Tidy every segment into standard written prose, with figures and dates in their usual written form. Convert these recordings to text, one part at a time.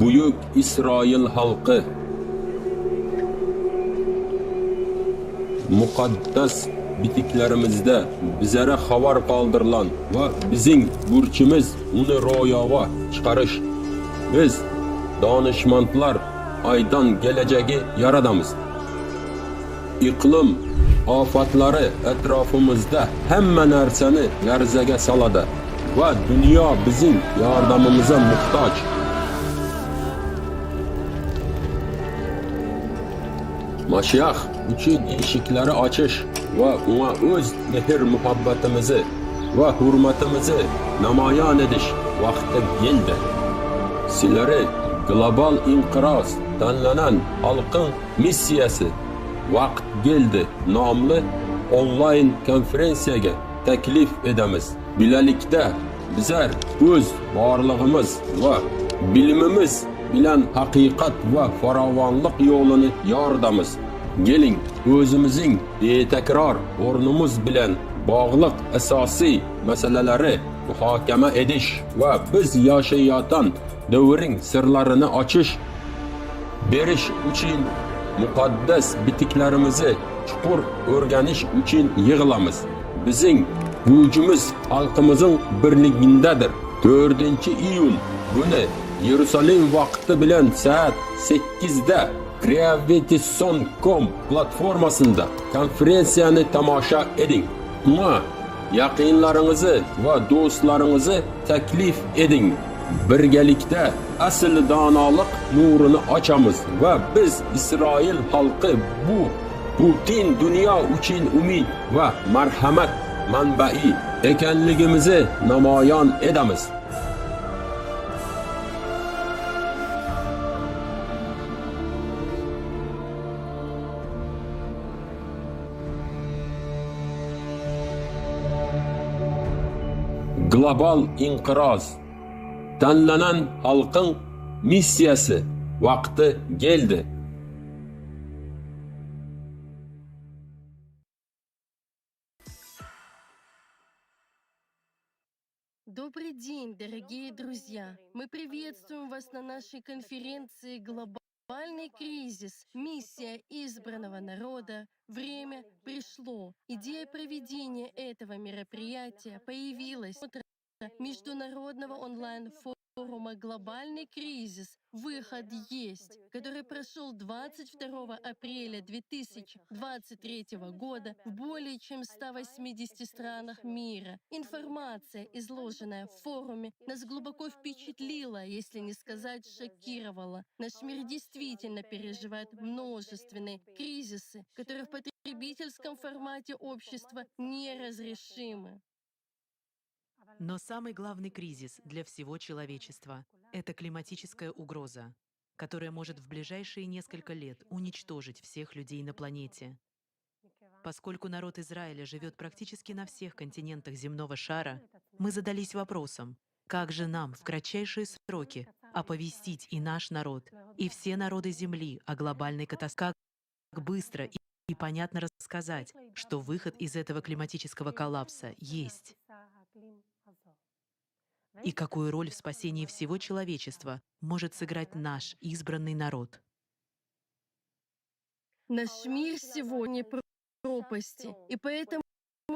Buyuk İsrail halkı, muqaddas bitiklerimizde bizlere xabar kaldırılan ve bizim burchimiz uni ro'yoga chiqarish. Biz danışmandlar aydan geleceği yaradamız. İklim afatlari etrafımızda hamma narsani larzaga soladi ve dünya bizim yordamimize muhtaç. Mashiach uchun eshiklari ochish va unga o'z mehr muhabbatimizni va hurmatimizni namoyon edish vaqti keldi. Sizlarni global inqiroz tanlanan halkın missiyasi vaqt keldi nomli onlayn konferensiyaga taklif edamiz. Bilalikda bizlar o'z borlig'imiz va bilimimiz bilan haqiqat va farovonlik yo'lini yoritamiz. Keling, o'zimizning betakror o'rnimiz bilan bog'liq asosiy masalalarni muhokama edish va biz yashayotgan davrning sirlarini ochish berish uchun muqaddas bitiklarimizni chuqur o'rganish uchun yig'ilamiz. Bizning gücümüz halkımızın birligindedir. 4-iyun günü Yerusalim vaqti bilan saat 8'da Creativity.com platformasında konferensiyani tomosha eding. Uni yaqinlaringizni va do'stlaringizni taklif eding. Birgalikda asl donolik nurini ochamiz va biz İsrail halkı bu butun dunyo uchun umid va marhamat manbai ekanligimizni namoyon edamiz. Global inqiroz tanlanan halkın missiyasi vaqti keldi. Добрый день, дорогие друзья! Мы приветствуем вас на нашей конференции «Глобальный кризис. Миссия избранного народа. Время пришло». Идея проведения этого мероприятия появилась от международного онлайн-форума «Глобальный кризис. Выход есть», который прошел 22 апреля 2023 года в более чем 180 странах мира. Информация, изложенная в форуме, нас глубоко впечатлила, если не сказать шокировала. Наш мир действительно переживает множественные кризисы, которые в потребительском формате общества неразрешимы. Но самый главный кризис для всего человечества — это климатическая угроза, которая может в ближайшие несколько лет уничтожить всех людей на планете. Поскольку народ Израиля живет практически на всех континентах земного шара, мы задались вопросом, как же нам в кратчайшие сроки оповестить и наш народ, и все народы Земли о глобальной катастрофе, как быстро и понятно рассказать, что выход из этого климатического коллапса есть. И какую роль в спасении всего человечества может сыграть наш избранный народ. Наш мир сегодня пропасти, и поэтому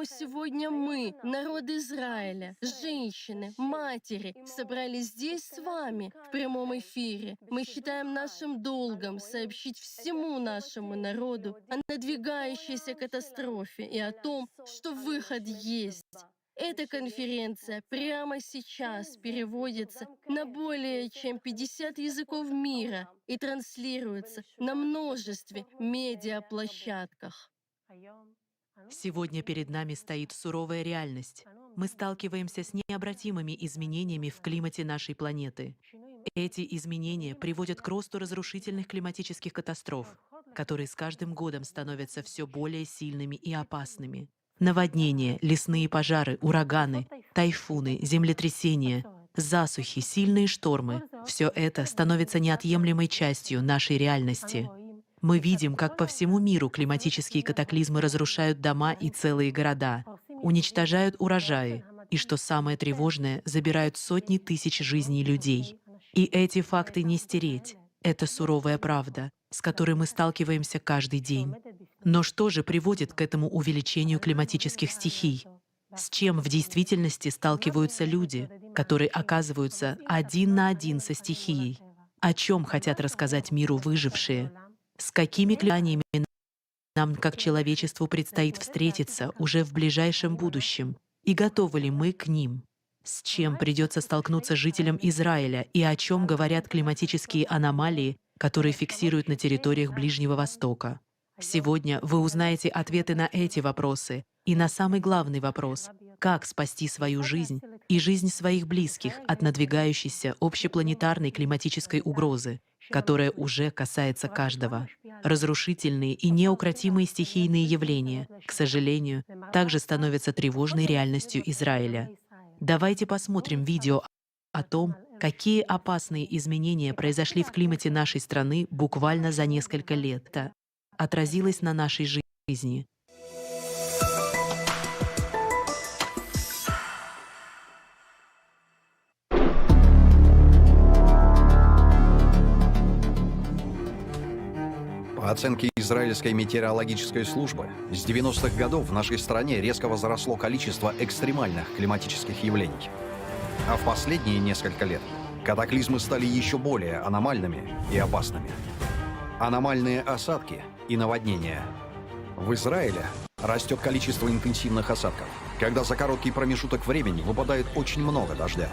сегодня мы, народ Израиля, женщины, матери, собрались здесь с вами в прямом эфире. Мы считаем нашим долгом сообщить всему нашему народу о надвигающейся катастрофе и о том, что выход есть. Эта конференция прямо сейчас переводится на более чем 50 языков мира и транслируется на множестве медиаплощадках. Сегодня перед нами стоит суровая реальность. Мы сталкиваемся с необратимыми изменениями в климате нашей планеты. Эти изменения приводят к росту разрушительных климатических катастроф, которые с каждым годом становятся все более сильными и опасными. Наводнения, лесные пожары, ураганы, тайфуны, землетрясения, засухи, сильные штормы — все это становится неотъемлемой частью нашей реальности. Мы видим, как по всему миру климатические катаклизмы разрушают дома и целые города, уничтожают урожаи и, что самое тревожное, забирают сотни тысяч жизней людей. И эти факты не стереть. Это суровая правда, с которой мы сталкиваемся каждый день. Но что же приводит к этому увеличению климатических стихий? С чем в действительности сталкиваются люди, которые оказываются один на один со стихией? О чем хотят рассказать миру выжившие? С какими кляниями нам, как человечеству, предстоит встретиться уже в ближайшем будущем? И готовы ли мы к ним? С чем придется столкнуться жителям Израиля и о чем говорят климатические аномалии, которые фиксируют на территориях Ближнего Востока? Сегодня вы узнаете ответы на эти вопросы и на самый главный вопрос — как спасти свою жизнь и жизнь своих близких от надвигающейся общепланетарной климатической угрозы, которая уже касается каждого. Разрушительные и неукротимые стихийные явления, к сожалению, также становятся тревожной реальностью Израиля. Давайте посмотрим видео о том, какие опасные изменения произошли в климате нашей страны буквально за несколько лет. Это отразилось на нашей жизни. По оценке израильской метеорологической службы, с 90-х годов в нашей стране резко возросло количество экстремальных климатических явлений. А в последние несколько лет катаклизмы стали еще более аномальными и опасными. Аномальные осадки и наводнения. В Израиле растет количество интенсивных осадков, когда за короткий промежуток времени выпадает очень много дождя.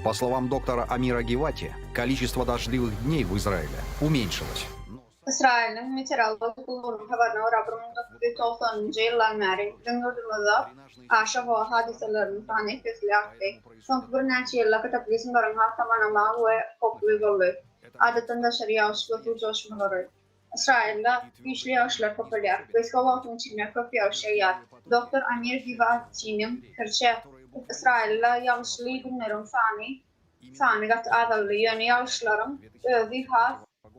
По словам доктора Амира Гевати, количество дождливых дней в Израиле уменьшилось. İsrail'in meteorolojik kurumu haberine Rabbim'in 90. yıllarların gündüzümüzde aşağı hava hadiselerinin sahne kesildi. Son bir neçe yıllık kataklizmlerin haftamanama ve kopluğu adetinde şeriyaş ve tuğcoşmaları. İsrail'de güçlü yağışlar popüler. Beskavatın içinde köp yağışı yağar. Doktor Amir Givati'nin Kırçe İsrail'de yağışlı günlerin sahne kat adallı yönü yağışların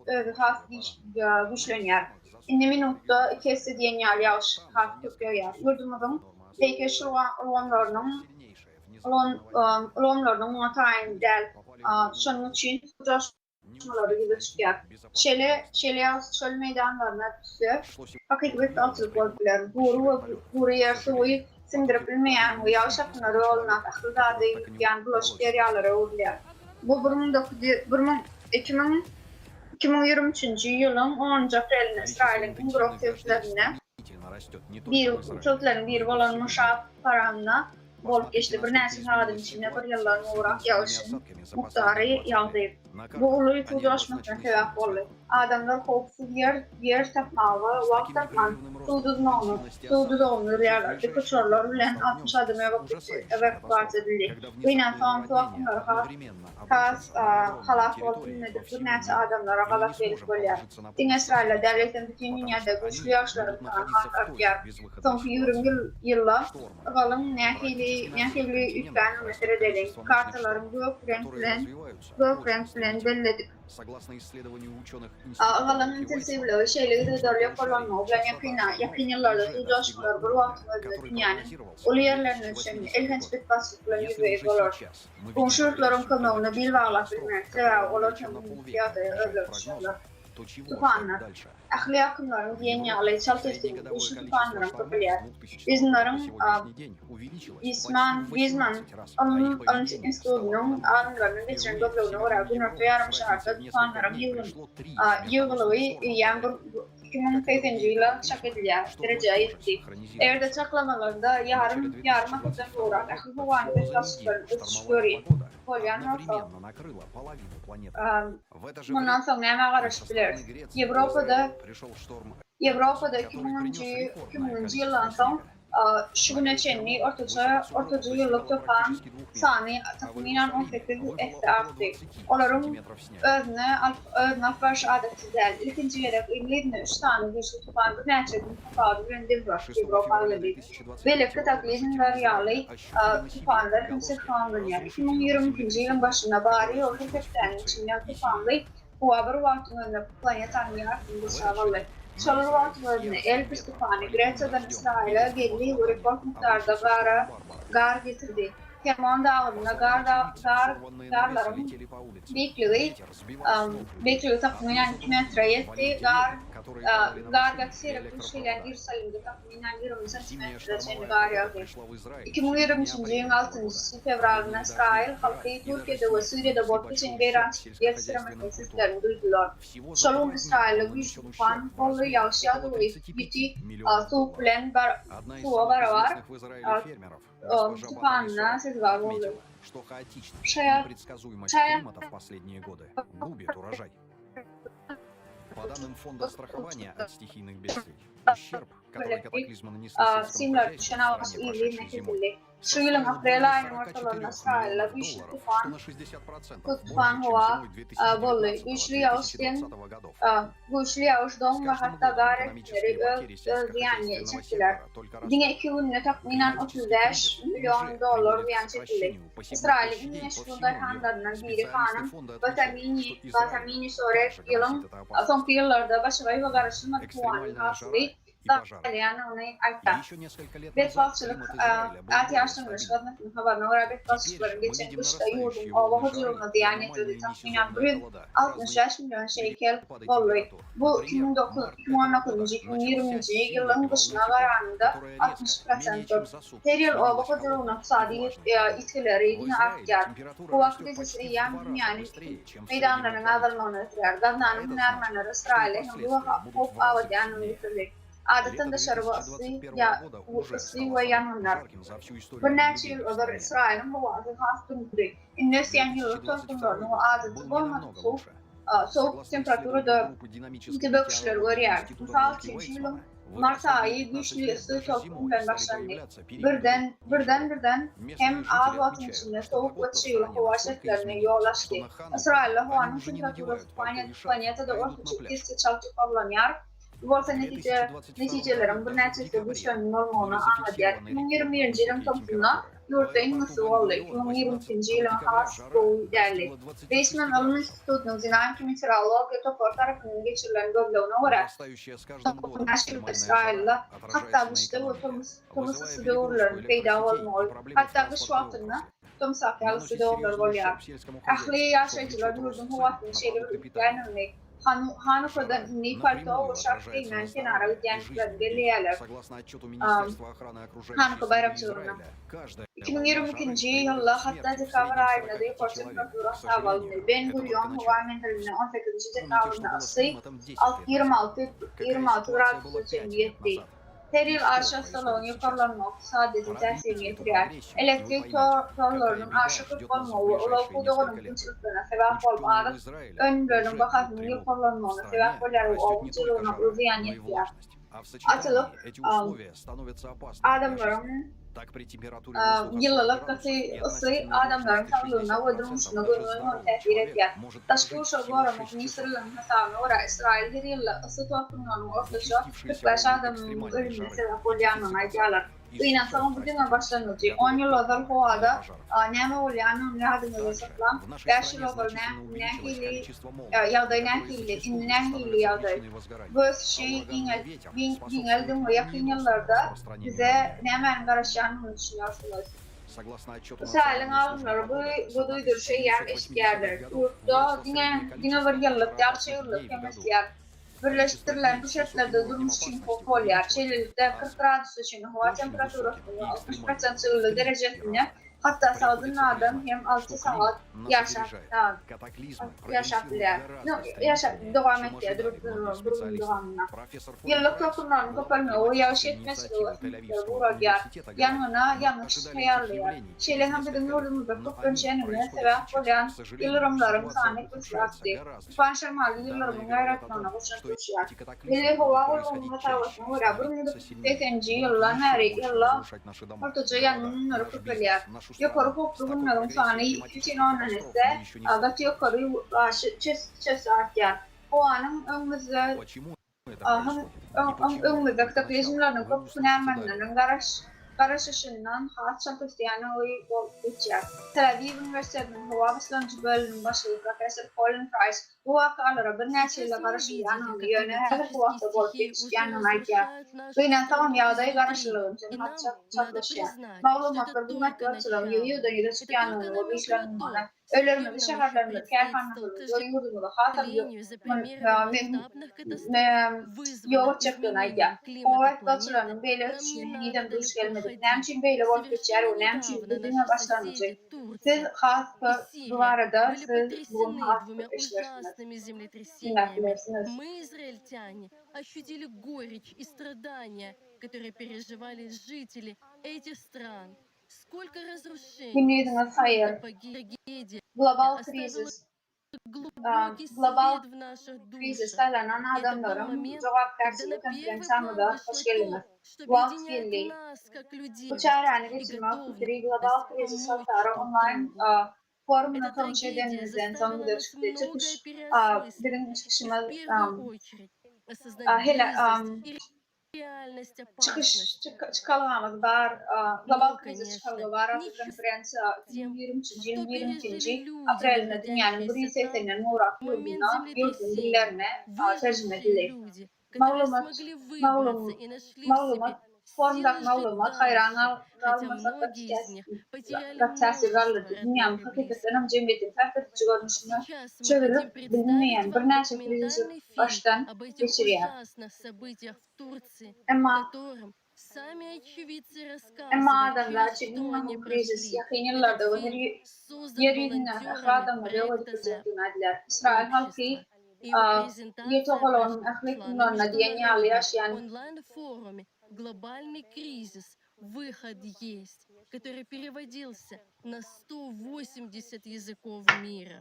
överhast güçleniyor. İndi minutta kesti diyen yağış hafif köpüyor. Yurdumuzun peki şu olumlarının muhtemelen del şunun için coşmaları gibi çıkıyor. Çöl meydanlarına düşüyor. Hakikaten atılık olabilir. Buru yer suyu sindirebilmeyen ve yağış akınları olmak akılda değil yani bulaşık yeryaları oluyor. Bu 2023 yılın 10. Aprel'inde İsrail'in Umbrok tevklerine bir volanmış paranına bolup geçti. Bir nesil hadim içinde bir yılların uğrak yağışın muhtarı yağdı. Bu uluyu tuğdaşmaktan sebep oldu. Adamlar korkusuz yer tapmağı, vakt tapman, tuğduz olunur yerlerde kıçorlar bilen 60 adım evakuat edildi. Binen son tuğakınları kas halak olsun nedir? Bir nesil adamlara galak verip bölüyor. Din İsrail'e devletin bütün dünyada güçlü yaşların akıyor. Son 20 yılla galın nehirli ülkenin meselelerin kartaların gök renklen belledik. Ağaların intensivliği şeyleri de kullanma. Yakın yıllarda tuğdaşmalar bu vaktimizde dünyanın ulu yerlerinin ölçümünü ilginç bir basitlikle yüzeye olur. Konşurtların kanalını bir bağlayabilmek ve olurken fiyatı öldürüşürler. Tufanlar. Ahli akımların dünyalı çalıştığı uçlu tufanların popüler. Bizman Alınç İnstitutu'nun ağrımlarının geçiren göbleğine uğrağı günörtü yarım şartı tufanların yığılığı yağmur 2008 yıla şakediler dereceye yetti. Evde çaklamalarında yarıma kuzen uğrağı ahli huvanı bir tasıkların ötüş görüyor. Polyan olsa. Bundan sonra hemen karıştırılır. Avrupa'da 2010 yıldan sonra şu güne çenli ortaca yıllık tufan sani tahminen 18 arttı. Onların özne baş adeti değil. İkinci yedek ilgili 3 tane güçlü tufan bir neçedin tufağı gündem var Avrupa'da değil. Böylelikle taklidin variyalı tufanlar imsikanlanıyor. 2022 yılın başında bari o tefeklerin içinden tufanlı bu haber vaktinde planetanın yaratıldığı sağladı. Solar vaktinde Elbis tufanı Greca'dan İsrail'e geldi ve rekord miktarda gar getirdi. Kermon Dağı'nda garların büyüklüğü tahminen 2 metre yetti. Gar gaksiyerek kuşilen bir sayımda tahminen 20 santimetre çeni gar yağdı. 2023 yılın 6. fevralında İsrail halkı Türkiye'de ve Suriye'de borçlu için gayran yetiştirmek tesislerini duydular. Şalom İsrail'e güç tufan, kollu yağış yağdı ve biti soğuk bilen suğa var. Туфанна сезгар болду. Что хаотичность и Шая- непредсказуемость шая- климата в последние годы губит урожай. По данным фонда страхования от стихийных бедствий, ущерб, который катаклизмы нанесли сельскому Simler хозяйству, tuşana bas стране iyi прошедшие neketildi. годы Şu yılın April ayının 44 ortalarında миллионов İsrail'e güçlü долларов, что tufan, на 60% tufan больше, чем hava, зимой bollu, 2019-2020 güçlü yağışken, годов. güçlü yağışdan ve hatta gayretleri ziyan çektiler. Yine 2 günde tahminen 35 milyon dolar ziyan çekildi. İsrail'in güneş bunlarından biri hanım Vatamini sonra yılın son yıllarda başarılı ve karışılmak puanı hasılı yani onu ayakta. Bedbaşçılık ihtiyaçlarının ışıklarının haberine göre bedbaşçılıkların geçen kışta yurdun Allah'a yılına diyanet ödü tahminen 65 milyon şekel bolluğu. Bu 2019-2020 yılın kışına varanında 60%. Her yıl Allah'a yılına iqtisadi itkileri yine artacak. Bu vakti sesleyen dünyanın meydanlarının azalmanı etirer. Gazanın hünermenleri İsrail'e bu hop avadayanını getirdik. Adeten dışarı ısı ve yanınlar. Bir neçə yıl ödür İsrail'in bu vaxtı has durumdu. İnlesiyen yılı toplumlarının adeti olmadı soğuk temperatürü de tebekşler var. Misal için yılın Mart ayı güçlü ısı toplumdan başlandı. Birden hem ağ vatın içinde soğuk ve çığlı hava şekillerine yol açtı. İsrail'le havanın temperatürü planetede ortaçı kesti çalçı kavlanıyor. Bolsa neticelerin bir neçesi bu şönün olmağını anladılar. 2021 yılın toplumuna yurttayın nasıl oldu? 2022 yılın has doğu derli. Resmen alınmış tuttuğunuz inanki meteoroloji toplar tarafından geçirilen göbleğine göre Naşil İsrail'le hatta kışta bu tomusu doğruların peyda olmalı. Hatta kış vaktinde tomsak yalısı doğrular oluyor. Ahli yaşayıcılar yurdun bu vaktinde şeyleri yani Hanuka'dan inni palto ve şarkıyla kenara uyanıklarını belirler. Hanuka bayrakçılarına. 2022 yılda hatta dekabr ayında da yukarı temperatüra sağlandı. Ben Gurion hava mendaline 18. dekabrında ısı 26 grad Celsius yetti. Her yıl aşağı salon yukarılanmak sadece təsirini yetirir. Elektrik torlarının aşağı olmağı, olağı doğanın kınçılıklarına sebep olmalı, önlerinin bakatının yukarılanmağına sebep olarak oğunculuğuna uzayan yetirir. Atılıp, adamların yıllık ısı adamların sağlığına ve durmuşuna görünümünü təsir ediyor. Taşkı uşağı olarak Mısırlı'nın hesabına göre İsrail her yılla ısı toplumlarının ortaca 45 adamın ölümüne sebep olayanına iddialar. İnançların bugüne başlanıcı 10 yıl özel havada neme olayanın adını hesaplan 5 yıl özel nehili yağday. Bu şey genelde ve yakın yıllarda bize nemen karışanını düşünüyorsunuz. İsrail'in alımları bu duyduğu şey eşkiyerdir. Yurtta yine bir yıllık, gerçi yıllık emesiyar. Birleştirilen bu şartlarda durmuş için popüler. Çelikte 40 gradus için hava temperatürü 60% ılı derecesinde hatta sağdığın adam hem 6 saat yaşattılar. Devam etti durum devamına. Yıllık toplumların kopalmıyor, yağış etmesi de vuracak. Yanına yanlış hayallıyor. Şeyle hem de yurdumuzda toplan şenine sebep olan yıldırımların sahne kısraktı. Panşarmalı yıldırımın gayretlerine koşan tuşlar. Milli hava uyumlu tarafına göre 1980 yıllar neri yıllar ortaca yanının kopalıyor. Yukarı koptuğunların sahne 2010'dan ise agatı yukarı çesarken. O anın önümüzde kataklizmlerin kopsun ermenlerin garaş qarashışından Hristiyan Hristiyanlığı bolup geçer. Tel Aviv Üniversitesi'nin hava basıncı bölümünün başlığı Profesör Colin Price bu vakalara bir neçeyle Сейчас мы qarışılan увидели, как yönü her bu vakta климатические bolup стихии geçişken уже aytya. разрушают нашу Buyna tamam страну yağdayı изнутри. qarışılığın И için нам надо çatlaşıyor. признать, что это Mağlumatlar bu только mektupçıdan начало. yürüyordu Это yürüskenliği только ve намек на işlenmeli. то, с Ölümlü чем bir нам еще şehirlerinde, предстоит kerhanlarında, yurdumda hatam столкновению за примерами масштабных катастроф, yola вызванных çıktığına изменением aya. климата Evet, планеты. Batılı'nın böyle Нам не ötüşünü надо neden duş далеко gelmedik. ходить. Nemçin böyle olup geçer, Совершенно o nemçin недавно bildiğine наши başlanacak. соседи Siz Турция и hakkı bu Сирия arada были siz bu потрясены hakkı двумя işlersiniz. ужасными землетрясениями. Dinleyebilirsiniz. Мы, израильтяне, ощутили горечь и страдания, которые переживали жители этих стран. Сколько разрушений, Dinlediğiniz сколько hayır. трагедий Global оставило kriz, глубокий global след в наших krizi душах. sayılanan И это был adamların момент, cevap когда на tersini первый konferansı план da вышло hoş то, geldiniz. что Bu hafta объединяет birliği. нас, как Bu людей, çağrılarını и geçirmek готовность fikri global krizi помочь satara друг online другу. forumuna Эта konuşu трагедия edenimizden заставила sonunda нас çıktı. Çıkış многое переосмыслить. birinci И в çıkışımız первую очередь осознать hele близость и реальность опасности. çıkalığımız var. Global Но, krizi конечно, çıkalığı var. Afrik ничего konferansı тем, 23. что пережили 22. люди, Aprel'de dünyanın bu находящиеся там risetinin Muğrak в момент yurduna, yurdun землетрясения, dillerine tercüme выжившие edildi. люди, которые Malumat, смогли выбраться malum, и нашли в себе malumat, formdak силы жить malumat, hayran дальше, хотя almasak da многие из них потеряли tesir множество alırdı. родных Dünyanın и hakikaten близких. hem cemiyetin fərqedici görünüşünü Сейчас мы хотим çevirip представить bilinmeyen bir вам neçe krizi документальный фильм baştan об этих geçiriyor. ужасных событиях в Турции, в Ama котором сами очевидцы Ama рассказывают, adamlar через için что bu они kriz прошли. yakın Этот yıllarda o фильм создан yeryüzünden волонтерами adamları yok проекта edip «The götürdüler. İsrail halkı Общество». И его презентация Yetoğolun прошла на aklikumlarına diyenyalı международном yaşayan онлайн-форуме «Глобальный кризис. Выход есть», который переводился на 180 языков мира.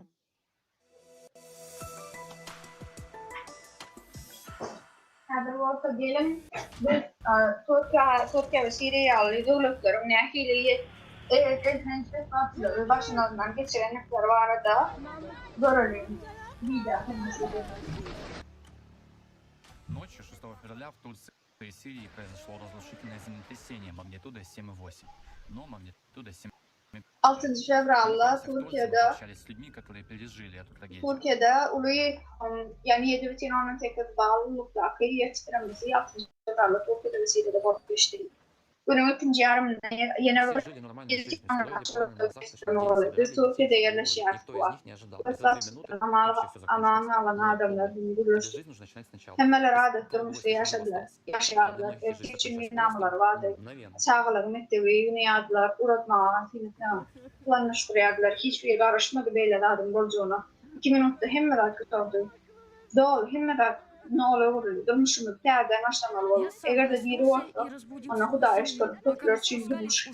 هذا الوقت diyelim biz Türkiye ve Suriye'li devletlerin nehiliye denizde katılıyor. Başından geçirenlikler var da görelim. Bir daha Ночью 6 февраля в Турции и Сирии произошло разрушительное землетрясение магнитудой 7,8. Но магнитудой 7,5. 6 fevral'da Турции общались с людьми, которые пережили эту трагедию. Türkiye'de uluyu yani 7 tekrar bağlılıkla yetiştiremesi 6 fevral'da Türkiye'de ve Suriye'de başladı. Bunun ikinci yarımında yine Все жили нормальной жизнью, строили планы на завтрашний день, собирали biz Türkiye'de детей в yerleşiyoruz. Никто из них не ожидал. Ve За 2 минуты ama вообще все aman закончилось. alan Но adamlar bunu помню, görürsün. жизнь нужно начинать сначала. Hemeler Если adet кто durmuş ve больше yaşadılar. остался, Yaşadılar. для многих жизнь Küçük закончилась namlar просто vardı. мгновенно. Çağlar, mektebi, dünyadalar, uğratmağa, planlaştırıyordular. Hiçbir karışmadı böyle adım bolcuğuna. 2 minutta hemeler tutardı. Doğal hemeler ne olur durmuşumuz terden başlamalı olur. Eğer de bir olsa ona Huda eşkol tutlar için durmuş.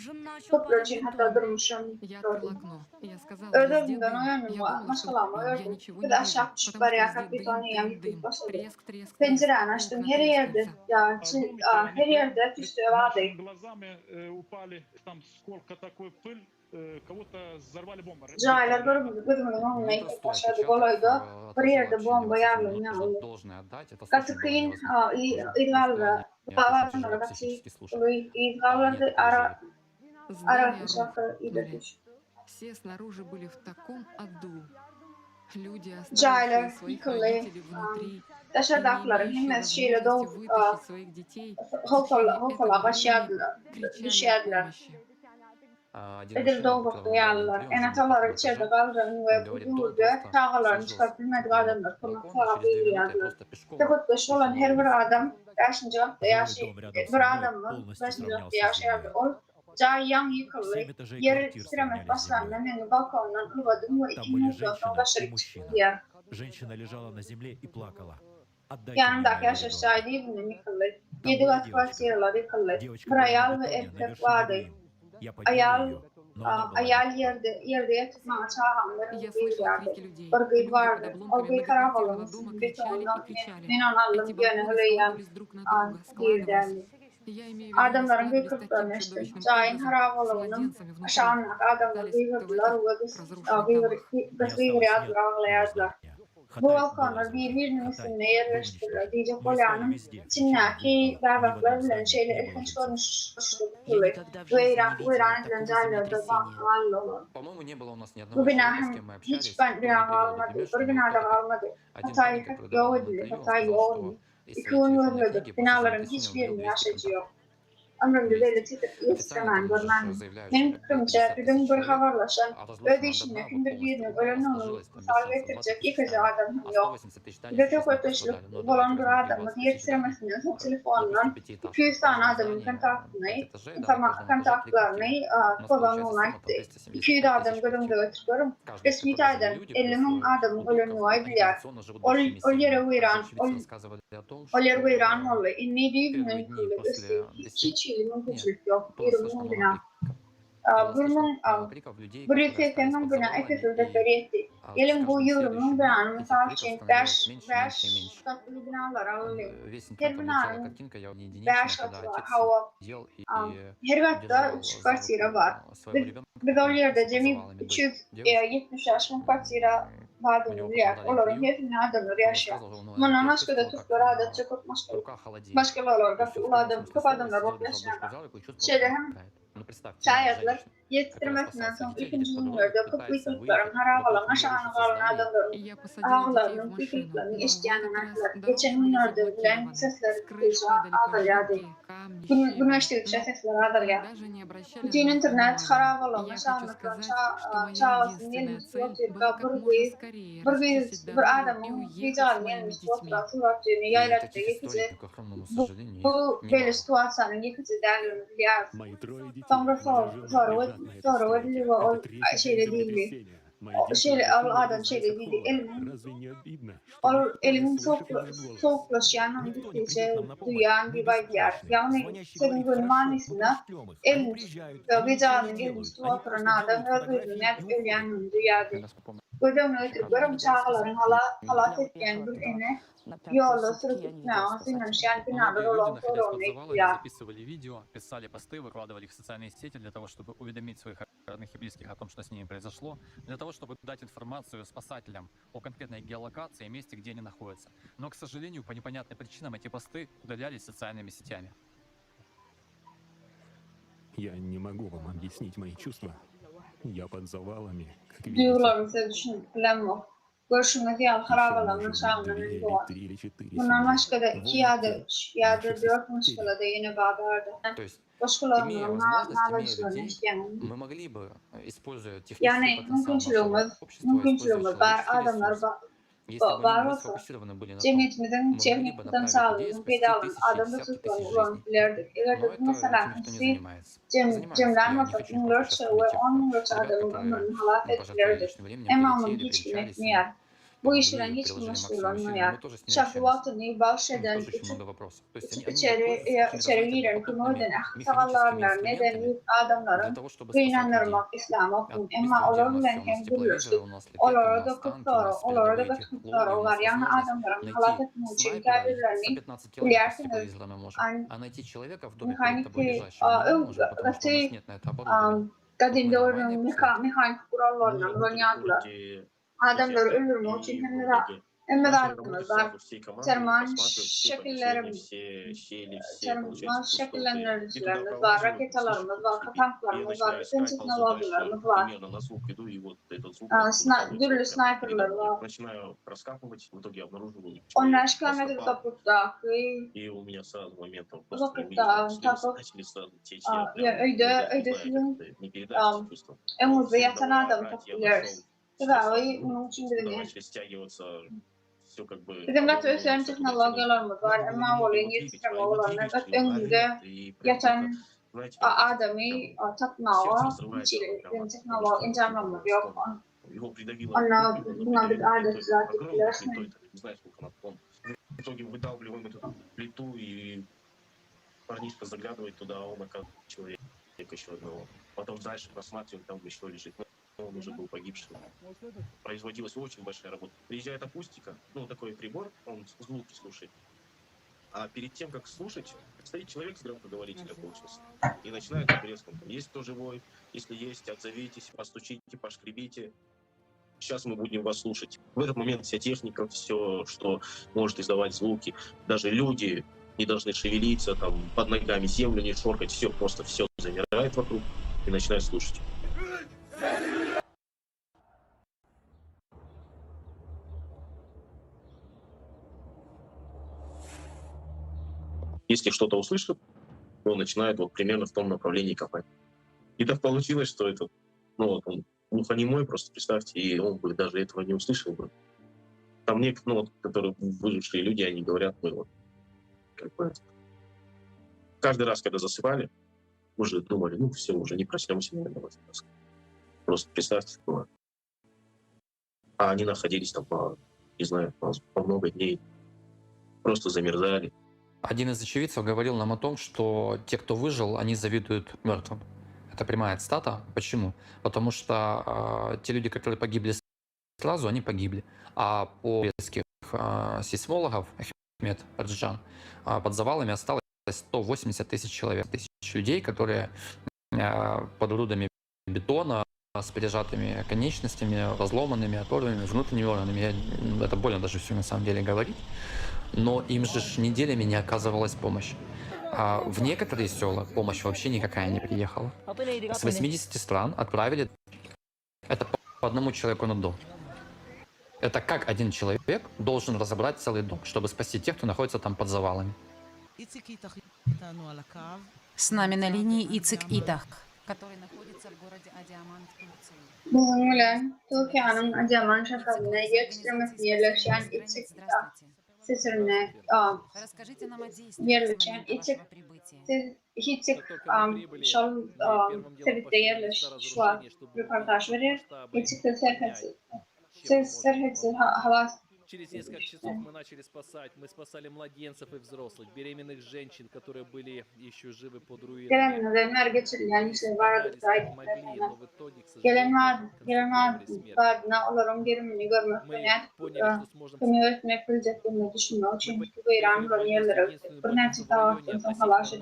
Tutlar için hatta durmuşum. Я открыла окно. Я сказала, Öyle везде bundan дым. Я uyanım думала, что maşallah я öyle. ничего Bir не de вижу, aşağı потому çıkıp что bariye везде kapı дым, tonu дым, yanıp дым. başladı. Треск, треск, Pencereni треск. açtım Окна her yerde. трескаются. Ya her yerde tüstü vardı. Нашими глазами упали, там сколько такой пыль, кого-то взорвали бомбы. Cahiller gözümün önüne Непростой başladı отпечаток, kolaydı. Bir тоже yerde вообще bomba невозможно. yardım Нужно yandı. должное отдать. Это слушать Katı было kıyın невозможно. idgalda. Это очень Bağlarına тяжело katı психически слушать. uluy А они idgallarda это ara Здания şarkı рухнули. iletmiş. Все снаружи были в таком аду. Люди, Cahiller оставившие своих yıkılı. родителей внутри, и Yaşadıkları не hemen имеющие şeyle возможности doğup вытащить своих детей, в tечение этого hokola времени başladılar. кричали о Düşerdiler. помощи. Один Edil мужчина, doğup которого мы duyarlar. брали внутри, он жил на Enataları пятом içeride этаже. kaldırın Он ve говорит, bu дом yurda просто çağlarını сложился çıkartılmadı с adamlar. Bunu балкона. tarafı Через 2 минуты я yürüyorlar. просто пешком Tıkıt dışı olan her bir adam, yaşınca katta Жилой yaşı, дом рядом со bir мной adamın полностью yaşınca сравнялся katta с yaşayadı. землей. O cayan yıkıldı. 7 этажей Yeri квартир titremek сравнялись с başlarına землей. beni balkondan ıvadım ve Там iki были mutlu женщина taşır и мужчина. çıktı ya. Женщина лежала на земле и плакала. Отдайте мне Yanındaki моего yaş ребенка. aşağıydı bunun yıkıldı. Там 7 была kat девочка. kvartiyeler yıkıldı. Девочка Bir была на ayal ve бетоне на erkek вершине vardı. руин. Я поднял Ayal, ее, но она была ayal yerde yatırmaya çağıranların Я bir слышала vardı. krики людей. Örgüt Люди под vardı. обломками Örgüt taraf многоквартирного olmuş. дома кричали Betondan и кричали. men aldım Эти gönü балконы hüleyen складывались друг на друга, bir складывались. derdi. И я imею в виду, они Adamların bir складывались таким kırklarını işte. чудовищным Cahin образом, harap с olanın младенцами внутри. aşağınak adamlar Пытались bir в hırdılar этих ve biz разрушенных домах. Не осталось bir ни yazdılar одного ağlayadılar. здания. Bu volkanlar birbirinin üstünde yerleştirildi. Diyecek olan Çin'deki dağlıklar bilen şeyler ilginç konuşulur. Ve İran edilen yerlerde bağlı olur. По-моему, не было у нас ни Bu одного bina человека, с hem кем мы общались, hiç кто ben не bina привел kalmadı. пример, что Bir у него binada только kalmadı. один Hatay парень, который hep давал yok нам edildi. интервью, он Hatay сказал, yok. что из İki своей телефонной ömürlüdür. книги по Binaların сожалению, он удалил hiçbirinin 200 yaşıcı контактов. yok. Ömrümde 200. devlet Официально istemem там уже görmem. заявляют, Benim что будет fikrimce 50 bizim тысяч bir человек, havarlaşan а разложится öde нам до işine дна, kim вот bir birinin полностью. У ölen нас onu сложилось там без misal шансов 20 getirecek тысяч yıkıcı таня, adam а yok. 180 тысяч таня Bir de сейчас çok нам öteşlik подали. Но давайте volandır возьмем adamı 20 diye тысяч таня getiremezsiniz o для просто telefonla. пятиэтажки 200 в tane каждом adamın здании, 5 kontaktını, этажей, да, на каждом этаже 3 kontaktlarını квартиры. У нас kullanımına получается сумма там etti. 200 275 adam тысяч görümde квартир. götürüyorum. Каждый из Resmi которых живут taydan люди, 50 плюс bin adamın удобков, ölümünü они aydılar. традиционно живут большими Ol yere семьями. uyran, Также очевидцы рассказывали о том, ol yere uyran что oldu. İnni değil первые dни mümkünlük. после Hiç ilmin нет, güçlük yok. было Bir слышно bunun много bina. криков. Было слышно Bunun много криков людей, bu которые остались rifletenin под bina завалами, ekoselde и feretti. с Gelin bu каждым yorumun следующим binanın днем этих misal криков için становилось меньше и 5 меньше и меньше. katlı binalar alıyor. Весь интернет Her облетела binanın картинка, я не 5 единичная, katı когда var. отец Hava сидел и her katta держал 3 за katira var. руку своего ребенка, Biz o который yerde находился под cemi завалами, дочь 370 yaşın katira У него vardır yer. потом дали Onların интервью, hepsini adamlar он yaşıyor. рассказывал, ну, Bundan отец başka da чувствовал, как Türkler adet çok başka. рука холодеет. Başkalar То orada есть он в прямом uladım, смысле çok слова adamlar сидел, держал дочку boklaşıyorlar. за руку и чувствовал, Şeyde как hem она тает. Ну, представьте, мать, şayetler женщина, которая yetiştirmesinden спасает sonra своих детей, 2. едет по дороге, günlerde пытается kıtlıkların выехать, harabalan вокруг нее aşağına рушится kalan здание. adamların И я посадила детей в ağlarının машину, kıtlıklarını но в işleyen этот раз anaklar. дороги Geçen были günlerde bilen заблокированы. sesler С крыш kısa падали ağlar yağdı. пожитки, камни, щебень. Güneşte sesler ağlar Мы yağdı. даже не обращали Bütün на них internet внимания. harabalan И я aşağına хочу kalan сказать, что моя çağasının единственная elbisi цель oturup была как можно скорее расчистить bir дорогу и adamın уехать с vicdanı моими elbisi детьми. oturan suratını И yaylattı таких yıkıcı. историй, к огромному Bu сожалению, böyle немало. situasyonun yıkıcı değerlerini biliyoruz. Мои трое детей Sonra униженно sonra лежат на этой sonra стойке. ödülü Это o третий şeyle день değildi. землетрясения. Мои O дети şeyle уже умерли adam здесь şeyle от değildi. холода. Elimin Разве не обидно, что o никто не elimin слышит наш голос? soğuklaşan Никто не придет gittikçe нам на помощь. duyan Мы bir baylar. беспомощны. Yani Звонящий senin говорит, gönlün хорошо, мы manisinde пришлем их. Они elin приезжают, они ничего не vicdanın делают. elbisi Они oturan просто adam делают ödülünü фотографии hep и уходят. ölyanın duyadı. Когда с помощью Ödülünü ötürüp görüm çağların halat etken bir ene yolda sürüp ne ağzıyla şen binalar Многие люди, olan находясь sorunu под завалами, ekliyor. записывали видео, писали посты, выкладывали их в социальные сети для того, чтобы уведомить своих родных и близких о том, что с ними произошло, для того, чтобы дать информацию спасателям о конкретной геолокации и месте, где они находятся. Но, к сожалению, по непонятным причинам эти посты удалялись социальными сетями. Я не могу вам объяснить мои чувства. Я под завалами, как видите. Duygularını size düşündüklerim yok. Görüşümde diğer Еще, harabalarının может быть, şanlarının 2 или doğar. 3 или 4 Bundan семьи. başka da 2 ya da 3 ya da Наших 4 соседей. müşküle de yine bağlardı. То есть, имея Başkalarının возможность, имея nalıçlarını людей, işleyen. мы могли бы, используя технический Yani потенциал нашего mümkünçülüğümüz общества, используя var. человеческий Adamlar ресурс. Если бы var мы olsa сфокусированы были на том, cemiyetimizin мы могли бы çevik направить людей, potansiyelini спасти pedalın тысячи, adamda десятки тысяч tutulmanı жизней. bilirdik. Eğer Но de этим mesela никто не siz занимается. Занимаются. cemden Я не vakit хочу просто сейчас ve вспомнить 10 тех yıl ребят, adamın которые ömrünü halak пожертвовали ettilerdi. личным временем, Emamın прилетели, hiç примчались, etmeyer. Bu помогли, işlerin hiç приложили максимум meşgulanmıyor. усилий, но мы тоже с ними Şarkı общались. vaktini У них bahşeden тоже очень много вопросов. То есть они içeri воспользуются içeri какими-то giren знаете, kımırdan допотопными sağlarlar механическими nedeni инструментами adamların для того, чтобы спасать людей. kıynanırmak İslam А okun. быстро Ama где у olur нас bilen все, у нас hem тепловизоры, gülürsün. у нас летает, у Olara нас da танки, у kutlar, нас olara da передовые kutlar технологии, у var. нас Yani возможность adamların halak найти etmek için снайпера и kendilerini 115 километров с bilirsiniz. тепловизора мы можем, а найти человека в доме перед тобой Mekanik лежащего мы не можем, потому что у нас ıgıtı нет на это оборудования. Вот мы kadim нормальные doğrunun после этого. mekanik kurallarına oynadılar. Adamları öldürmek için hem de adamlar var. Termal şekillendiricilerimiz var, raketalarımız var, tanklarımız var, bütün teknolojilerimiz var. Türlü sniperler var. 10 kilometre uzaklıktaki öyle sizin emuzda yatan adam topluyoruz. Tedavi bunun için biliniyor. Bizim de özel teknolojilerimiz var ama olayın yetiştirme olanlar da önünde yatan adamı takmaya hiç teknoloji imkanımız yok. Ona buna bir adet zaten bilirsiniz. В итоге выдавливаем эту плиту, и парнишка заглядывает туда, а он оказывается человека еще одного. Потом дальше просматриваем, там еще лежит. Но он уже был погибший. Производилась очень большая работа. Приезжает акустика, ну такой прибор, он звуки слушает. А перед тем, как слушать, стоит человек с громкоговорителя получился. И начинает треском. Есть кто живой? Если есть, отзовитесь, постучите, пошкребите. сейчас мы будем вас слушать. В этот момент вся техника, все, что может издавать звуки, даже люди не должны шевелиться, там, под ногами землю не шоркать, все просто все замирает вокруг и начинает слушать. Если что-то услышит, он начинает вот примерно в том направлении копать. И так получилось, что это, ну вот он глухонемой, просто представьте, и он бы даже этого не услышал бы. Там некоторые, ну, вот, которые выжившие люди, они говорят, мы вот как бы каждый раз, когда засыпали, уже думали, ну все, уже не проснемся, наверное, в этот раз. Просто представьте такое. А они находились там, не знаю, по много дней, просто замерзали. Один из очевидцев говорил нам о том, что те, кто выжил, они завидуют мертвым. Это прямая цитата. Почему? Потому что те люди, которые погибли сразу, они погибли. А по советских сейсмологов, Ахмед Раджан, под завалами осталось 180 тысяч человек, тысяч людей, которые под грудами бетона, с прижатыми конечностями, разломанными, оторванными, внутренними органами. Это больно даже все на самом деле говорить. Но им же неделями не оказывалась помощь. А в некоторые села помощь вообще никакая не приехала. С 80 стран отправили это по одному человеку на дом. Это как один человек должен разобрать целый дом, чтобы спасти тех, кто находится там под завалами. С нами на линии Ицик Итах, который находится в городе Адиаман в Турции. Muhtemelen Türkiye'nin Adıyaman şehrinde yerleşen İçik Sesirine Расскажите нам о действиях с yerleşen момента İçik вашего прибытия. İçik şal Tevit'te yerleşen röportaj verir. İçik'te serhetsi hava Через несколько часов мы начали спасать. Мы спасали младенцев и взрослых, беременных женщин, которые были еще живы под руинами. gelenler geçirilen işler vardı. Могли, но в итоге, к Gelenler сожалению, vardı. Onların gerimini görmek beni öğretmek bileceklerini düşünüyor. Çünkü bu İran'ın yerleri burneti tavafın halaşı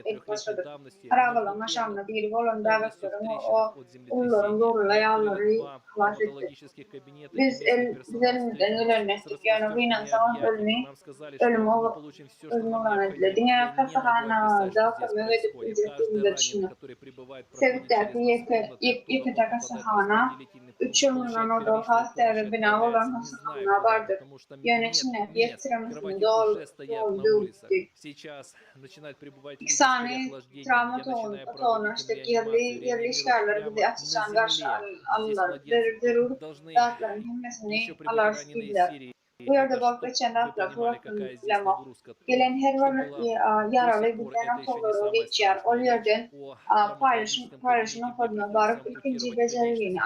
ilk başladı. Aravala maşamla değil, volun davetlerimi o ulların zorla yağları halaş etti. Biz elimizden öğrenmiştik. Yani bu inançların ölümü olan edilir. Dünya kasahana zaten öğretip bileceklerini düşünüyor. Sevdaki iki kasahana 3 yılından o da hastaya bina olan kasahana vardır. Yönetimler yettiremesini doğru İksani travma toğuna işte yerli işlerleri bizi açısan karşı alırlar. Derur dağıtların hemmesini alar gidiler. Bu yerde bak geçen hafta bırakın bilema. Gelen her var yaralı bir tane kolları geçer. O yerden paylaşma koduna varıp ikinci beceriliğini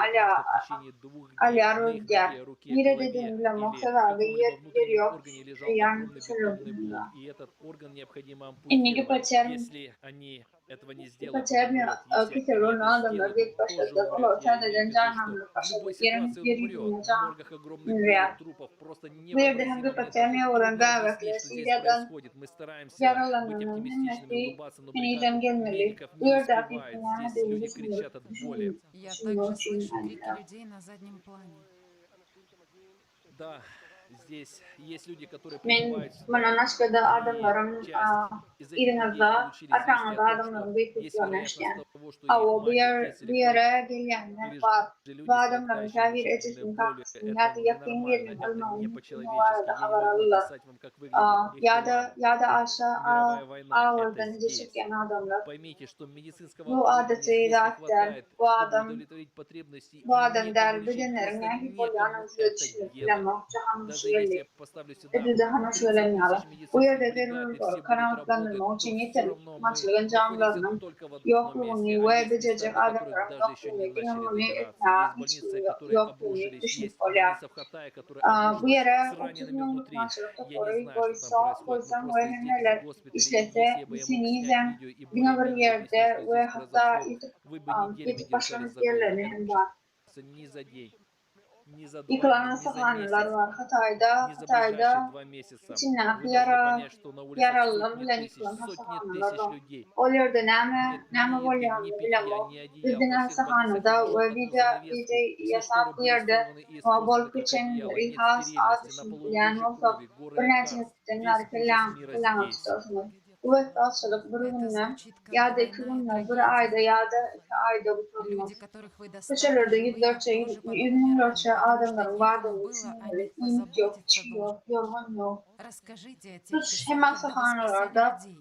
Ali Arudya. Yine dediğim bilema sebebi yer yok. Yani sürüldüğünde. İnniki paçermi kitabın adamlar bir başladı. Ola sadece canlı başladı. Yerin can rüya. Bu yerde hem de paçermi olan gayet Suriye'den yaralananın hemmeti yeniden gelmeli. Bu yerde akıfına değil düşünüyorum. Я также слышу крики людей на заднем плане. Да, здесь есть люди, которые Men пребывают в Mananaska'da adamların İran'da Atana'da adamların büyüklüklerine işleyen. Ama bir yere gelenler var. Bu adamların şahir etisinin kapısında yakın yerin almanın bu arada haber alırlar. Ya da aşağı ağırdan önce çıkan adamlar. Bu adeti zaten bu adam der bedenlerine hipoyanın süreçleri ama şöyle daha söyleniyorlar. Bu yerde terör kanatlandırma için yeterli maçların camlarının yokluğunu ve edecek adamların yokluğunu dinamını etna yokluğunu düşünüp oluyor. Bu yere 30 milyonluk maçları toporu koysam ve neler işlese sinizem bina bir yerde ve hatta yetip başlamış yerlerine hem var. не за 2 Yıkılan дня, не за rasathaneler месяц, var. Hatay'da, не за Hatay'da ближайшие 2 месяца. içinden Вы должны yara, понять, что на улицах yaralılar сотни bilen тысяч, yıkılan сотни rasathaneler тысяч var. людей. O yerde Нет neme ни var еды, yani ни bilen питья, o. ни одеял. Bildiğin Во всех больницах rasathanede вешают ve одну vize занавеску. Все yasak шторы bir были yerde сорваны и bol использованы как için одеяло. Нет rihas стерильности, na adışın полу bilen лужи olsa крови, горы bırnacın лекарств. etkinler Весь ужас kıllan мира kıllan здесь. tutasını. Kuvvet asılık bir günle ya da 2 günle bir ayda ya da 2 ayda bu Люди, tutulmaz. которых вы Köşelerde доставили, вы yüzlerce, тоже потом yüzlerce умирали, потому что adamların некому vardığını было о них düşünmeleri. İmit yok, позаботиться çi yok, yorgun yok. Расскажите о тех Suç часах, hemen когда вы спасали sahanelarda людей из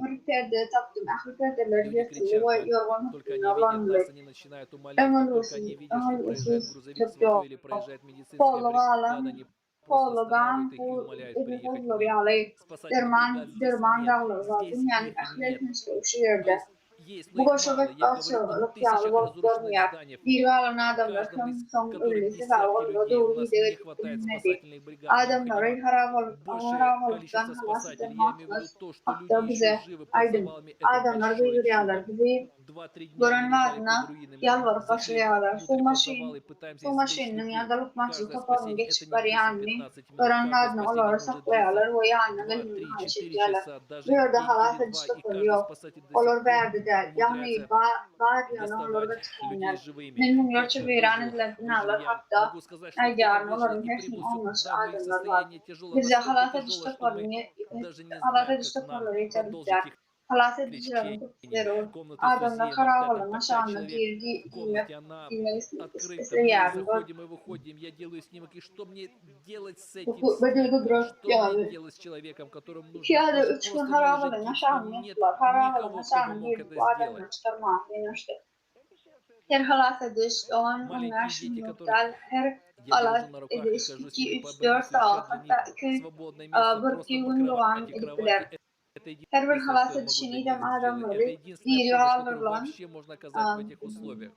bir perde taktım. Ahli perdeler Люди yırtıldı кричат ve так. yorgun Только они видят hükümler нас, они начинают умолять. Как только они видят, что проезжает грузовик с çok yok. водой или проезжает медицинская Polo бригада, bağlam, они просто polo останавливают gam, их и bu умоляют evi приехать к bulur ним. yalı. Спасательных бригад здесь Dırman нет. dağlar var. Здесь Dünyanın их ahiret нет. misli şu То yerde. есть есть, но Bu их koşu мало. ve Я говорю о basıyorlar. тысячах Yalı bolup разрушенных görmüyor. зданиях, Bir alan в adamlar каждом из son которых ölüsü десятки sağoldu. людей. У Doğru нас не gidiyor. хватает Bilmedi. спасательных бригад. Adamları Необходимо большее harap количество olup halas спасателей. Я имею в виду edilmez. то, что люди Hatta еще bize живы под aydın. завалами. Это Adamlar большое duyuruyorlar. чудо. Bizi 2-3 дня они gören лежали под adına руинами. yalvarıp Зашли başlıyorlar. внутрь под завалы, pıtaемся Su извлечь maşininin людей. ya da lokmacı Каждое kapanın спасение это geçip не var yani. 10-15 минут. Gören Каждое adına спасение onları может длиться saklayalar ve yanına 2, gelin 3, 4 haşitlerler. часа, даже Bir yerde день halat или два. edişte И каждый kalıyor. спасатель до сих Olur пор verdi de. Yani умудряется var yana olur доставать da людей çıkanlar. живыми. Memnun Как yaşa тоже veren выжил binalar я, hatta могу сказать, что кто-то yarın выжил onların и hepsinin прибыл olmuş сюда, но их adımlar var. состояние тяжелое, Bize настолько halat тяжелое, edişte что мы kalın. даже не Halat знаем, edişte как нам kalın продолжить yeterlikler. их Halat edicilerin кричение. kutları olur. Комната с Adamlar друзей, karar там alın. 5 Aşağına человек в комнате, она открыта. Мы yarın. заходим и выходим, я делаю снимок. И что мне делать с этим Bedeli снимком? Что мне yani. делать с человеком, которому нужно Piyade даже üç gün просто harap выложить alın. гипс? Aşağına Но нет yaptılar. Harap alın. никого, кто бы Aşağına мог bir это bu adamları сделать. çıkarma. Yanaştı. Her halat ediş, on Маленькие 15 дети, minuttal которых her я держу halat на руках и ediş хожу с 2, ними 3, по 4 больнице, saat еще для hatta них 2 свободное место bir просто gün по devam кровати. edildiler. Это Her bir единственное, halat что я могу для edişini них de сделать. adamları Это единственная video помощь, которую alırlar. вообще можно оказать в этих условиях.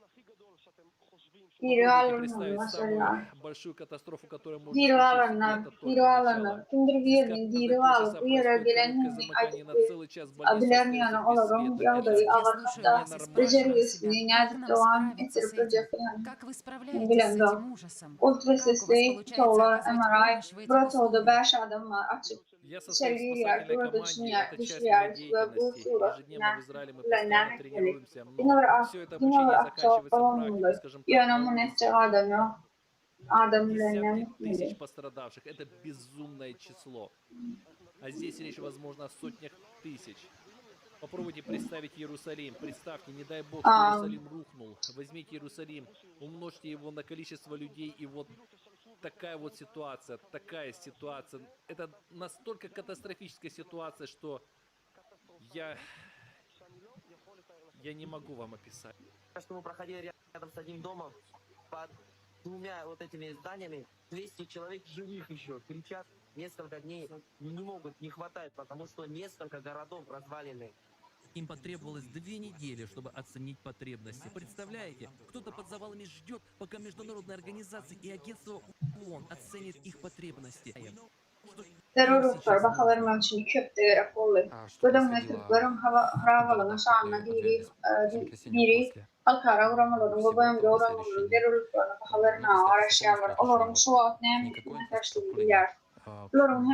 Video Попробуйте alırlar представить самую mesela. большую катастрофу, которая может Video случиться, и alırlar. это только Video начало. alırlar. Kimdir Здесь birinin каждые video полчаса alıp bu yere происходит короткое gelenin замыкание artık на целый час, больница abilerin остается yanı без olurum. света. Yağdayı Это Я avar слушаю hatta вас и spрашиваю себя, beceriyesini как nerede нам devam справиться с ettirip этим? ölecek yani. Как вы справляетесь с Bilen de. этим ужасом? Ultra Как у вас sesli получается tuğla оказывать MRI. помощь в этих Broto'da условиях? 5 adım var açık. Я состою в İçeri giriyor. спасательной Burada команде, это часть dışarıya моей ve bu деятельности. surat Ежедневно в Израиле мы bilenler постоянно etkili. тренируемся, Yine но var все это yine обучение var çok заканчивается практикой, bağımlı. скажем так, на Yanımın улице. edecek adamı. Adamlarına Десятки mutlu. тысяч пострадавших. Это безумное число. А здесь речь, возможно, о сотнях тысяч. Попробуйте представить Иерусалим. Представьте, не дай бог, что Иерусалим рухнул. Возьмите Иерусалим, умножьте его на количество людей, и вот такая вот ситуация, такая ситуация. Это настолько катастрофическая ситуация, что я не могу вам описать. Что мы проходили рядом с одним домом, под двумя вот этими зданиями, 200 человек живых еще, кричат, несколько дней не могут, не хватает, потому что несколько городов развалены. Им потребовалось 2 недели, чтобы оценить потребности. Представляете, кто-то под завалами ждет, пока международные организации и агентство ООН оценят их потребности. Teröristler bahalarım için köpte raporlu. Bölümle Türklerin havalarına şanına biri Ankara uğramaların bu bölümde uğramaların teröristlerin bahalarına araştırmalar. Onların suat neymişine karşılayabilir. Onların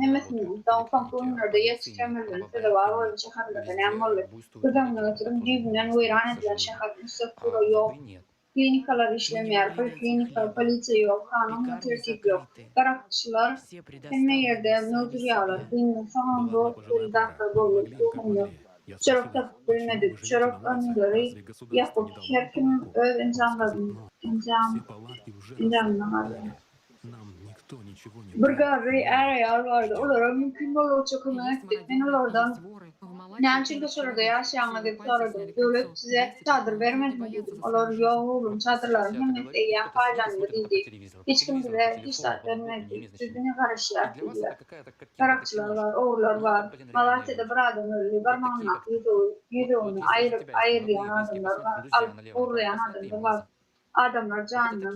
hemmesinin dağ kampanyonlarda yetiştirmelerinin de var olan şehirlerde neymalı. Bölümle Türk'ün cübünden uyran edilen şehir sıfırı yok. Klinikalar işlemiyor, poliklinika, polisi yok, kanun tertip yok. Karakçılar hem yerde mevzuyalar, dinle falan bu dakika dolu tuğumuyor. Çoruk bilmedi, çoruk önleri yapıp her kim öz insanların imzamları. Burgari arayar vardı. Onlara mümkün olduğu çok önemli. Ben oradan Nançın şurada yaşayanlar sorardım. Devlet size çadır vermez mi dedim. Onlar yok oğlum çadırların hemen ya faydalandı dedi. Hiç kim bile hiç vermedi. Birbirine karışlar dediler. Karakçılar var, oğullar var. Malatya'da bir adam öldü. Parmağına yüzüğünü ayırlayan adamlar var. Uğurlayan adamlar var. Adamlar canlı.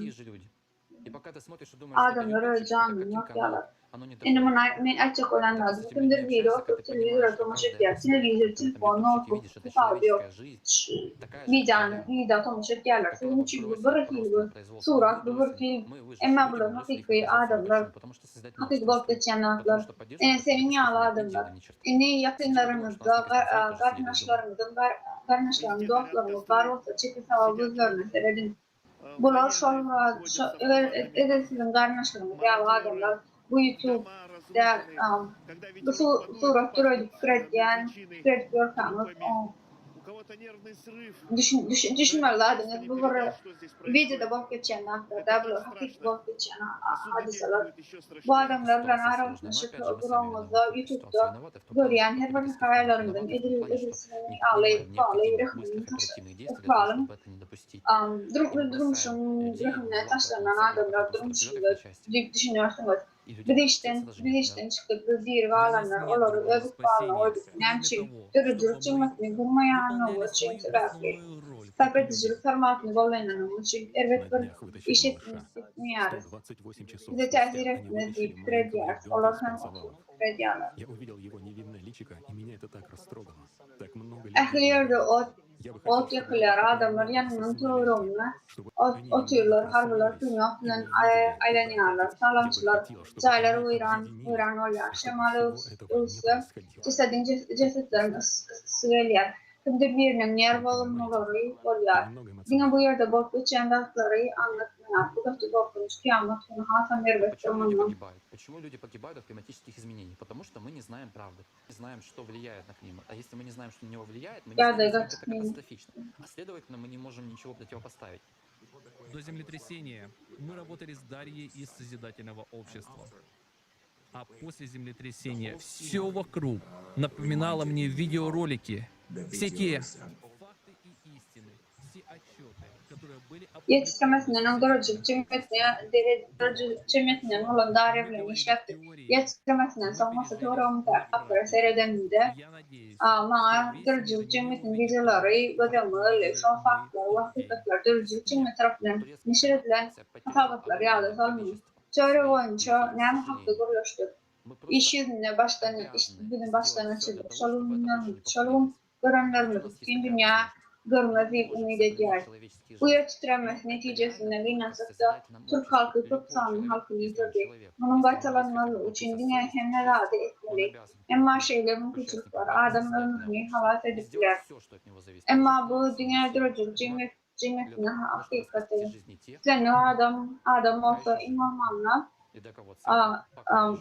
И пока ты смотришь и думаешь, что это adamlar ютубчик, это öldü картинка, canlı оно не Şimdi такое. men açık olan lazım. С этими Tümdür людьми video, общаешься, когда ты televizyon понимаешь, что otomatik каждая ya. personne, Televizyon, которая там telefon, ютубчике notebook, видишь, это radio, человеческая жизнь, такая же, как video, твоя, video otomatik yerler. которую Film вот için bu бросили bir просто film, на производство. surat, Мы bu bir бросили, film. мы выжившие Emma люди, bular мы бросили их на hakiki производство. adamlar. Почему? Потому что soздать новых Hakiki bolup монстров. geçenler. Потому что поддерживать такую Senin катастрофу yağlı мы не adamlar. делаем ни черта. Eni Все же думают, что yakınlarımızda, нас таких друзей тоже съели, думаю. kardeşlerim, dostlarımız var olsa çekil savabızlarını severim. Bular edilsizin kardeşlerimiz ya adamlar. Bu YouTube'da bu surat duruyordu Fred Görkanov. Düşünmeli adınız bu bir videoda bok geçenler da bu hakiki bok geçen hadiseler. Bu adamlarla arasında durumumuzda YouTube'da görüyen her bir hikayelerinden edilsizini ağlayıp rehmini taşıyalım. Durmuşum rehmine taşlanan adamlar durmuşumda düşünüyorsunuz. Bir işten çıktık biz bir bağlanlar olur öbük bağlanlar olduk. Nemçi dürücülük çıkmasını kurmayan olur için sebepli. Tapeticilik formatını kollayanın için evet bir işitmiyoruz. Bize tesir etmez deyip krediyer. Olur hem krediyerler. Я увидел его невинное личико, и меня это так растрогало. Так много Ehliyerde ot yakılar adamlar yanının tuğrumuna otuyorlar, harbiler tüymakla aylanıyorlar, salamçılar, çaylar uyran olar, şemalı usta, cesedin cesetlerini ısırıyorlar. Şimdi birinin yer bulunmaları olar. Yine bu yerde bok geçen dağları anlatmaya, bu da korkunç kıyamet günü Hasan Erbet zamanla. Почему люди погибают от климатических изменений? Потому что мы не знаем правды. Не знаем, что влияет на климат. А если мы не знаем, что на него влияет, мы не знаем, насколько это катастрофично. А следовательно, мы не можем ничего противопоставить. До землетрясения мы работали с Дарьей из Созидательного общества. А после землетрясения все вокруг напоминало мне видеоролики. Все те факты и истины, все отчеты, которые были Yetiştirmesinden öldürücü cümletinden olan darevlerini işlettik. Yetiştirmesinden savunması doğru aktarı seyredeminde ama dürücü cümletin videoları, gözlemleri, son faktlar ve hakikatler dürücü cümlet tarafından neşir edilen hatabatlar yağda salınmış. Çöre boyunca nem hakkı görülüştür. İş yüzünde baştan açılır. Şalum görenlerimiz tüm dünya görmezi ümit ediyor. Bu yetiştiremez neticesinde Linnas'ta Türk halkı Kıbrıs'ın halkını yitirdi. Bunun baytalanmalı için dünya kendine rade etmeli. Ama şeylerin küçülükleri adamların ömrünü halat edipler. Ama bu dünya durucu cimmetinin hakikati. Sen adam olsa imamlarla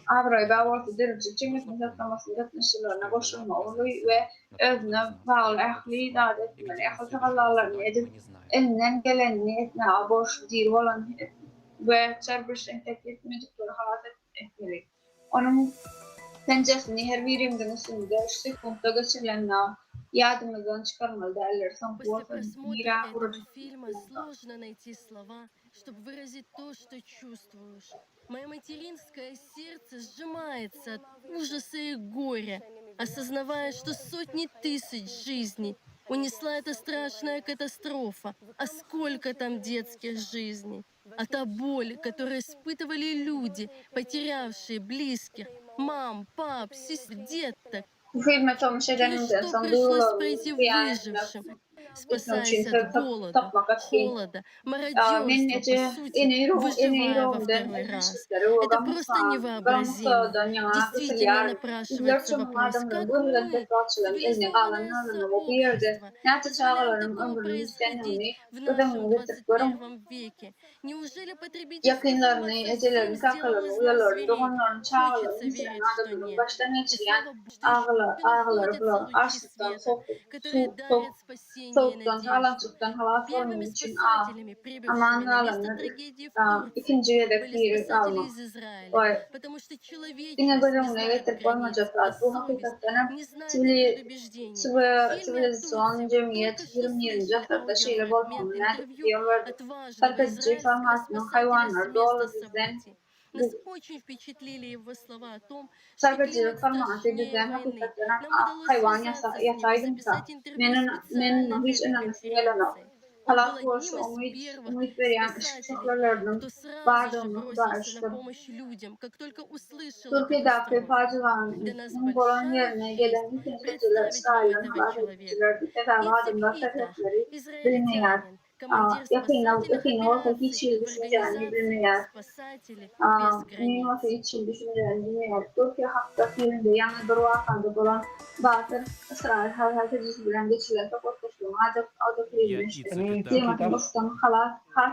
Avrupa'ya bağlı durucu cimmetin yaklamasında etmişlerine koşulma olur ve özüne bağlı ehli adet etmeli. Ehli sağlarlarını edip elinden gelenini etmeye boş değil olan ve serbestliğini teklif etmedikleri halat etmeli. Onun pencesini her birimden üstünde şu punkta geçirilen yadımızdan çıkarmalı değerler. После просмотра этого фильма сложно найти слова, чтобы выразить то, что чувствуешь. Мое материнское сердце сжимается от ужаса и горя, осознавая, что сотни тысяч жизней унесла эта страшная катастрофа. А сколько там детских жизней? А та боль, которую испытывали люди, потерявшие близких, мам, пап, сестер, деток. Bu filme tanış edenimden Что sonra пришлось пройти выжившим, спасаясь от голода, холода, мародерства, по сути, выживая во второй раз. Это просто невообразимо. Действительно напрашивается вопрос, как мы, цивилизованное сообщество, позволяем такому происходить в нашем 21 веке? Неужели потребительское yakınlarını, kakalarını, uyarlarını, doğumlarını, çağlarını, izleyen adamların baştan geçiren ağları bulan açlıktan, soğuktan, halaçlıktan, halak olmak için aman ağlarını ikinci yedek bir almak. Yine bölümüne getirip olmayacaklar. Bu hakikaten sivilizasyon, cemiyet, 20. asırda şeyle bakımına diyorlardı. Sarkıcı formatının hayvanlar doğal bizden Нас очень впечаtlили его слова о том, что sarkıcılık formatı bizden hakikaten hayvan yasaydımsa benim hiç önemlisi gelen o. halak был bolsa одним из первых umid berýän спасателей, şükürlerden кто сразу же bardygyny бросился на barışdyr. помощь людям, как только услышал о Türkiýedäki катастрофе. Для facianyň нас bolan большая ýerine честь gelen bütün sözler представить вам İsrail'den этого halak человека. ediciler, tedavi Ицик adımlar Итах, sebepleri bilinmeýär. израильтянин, командир спасательных Yakyn olsa hiç операций yıl в düşünýäni организации bilmeýär. «Спасатели без Menin границ». olsa hiç yıl düşünýäni bilmeýär. Türkiýe hakda filmde ýa-da bir wakanda bolan Batyr İsrail halk edicisi bilen geçilen toplaşmagyň audio filmi. Temat boşdan halak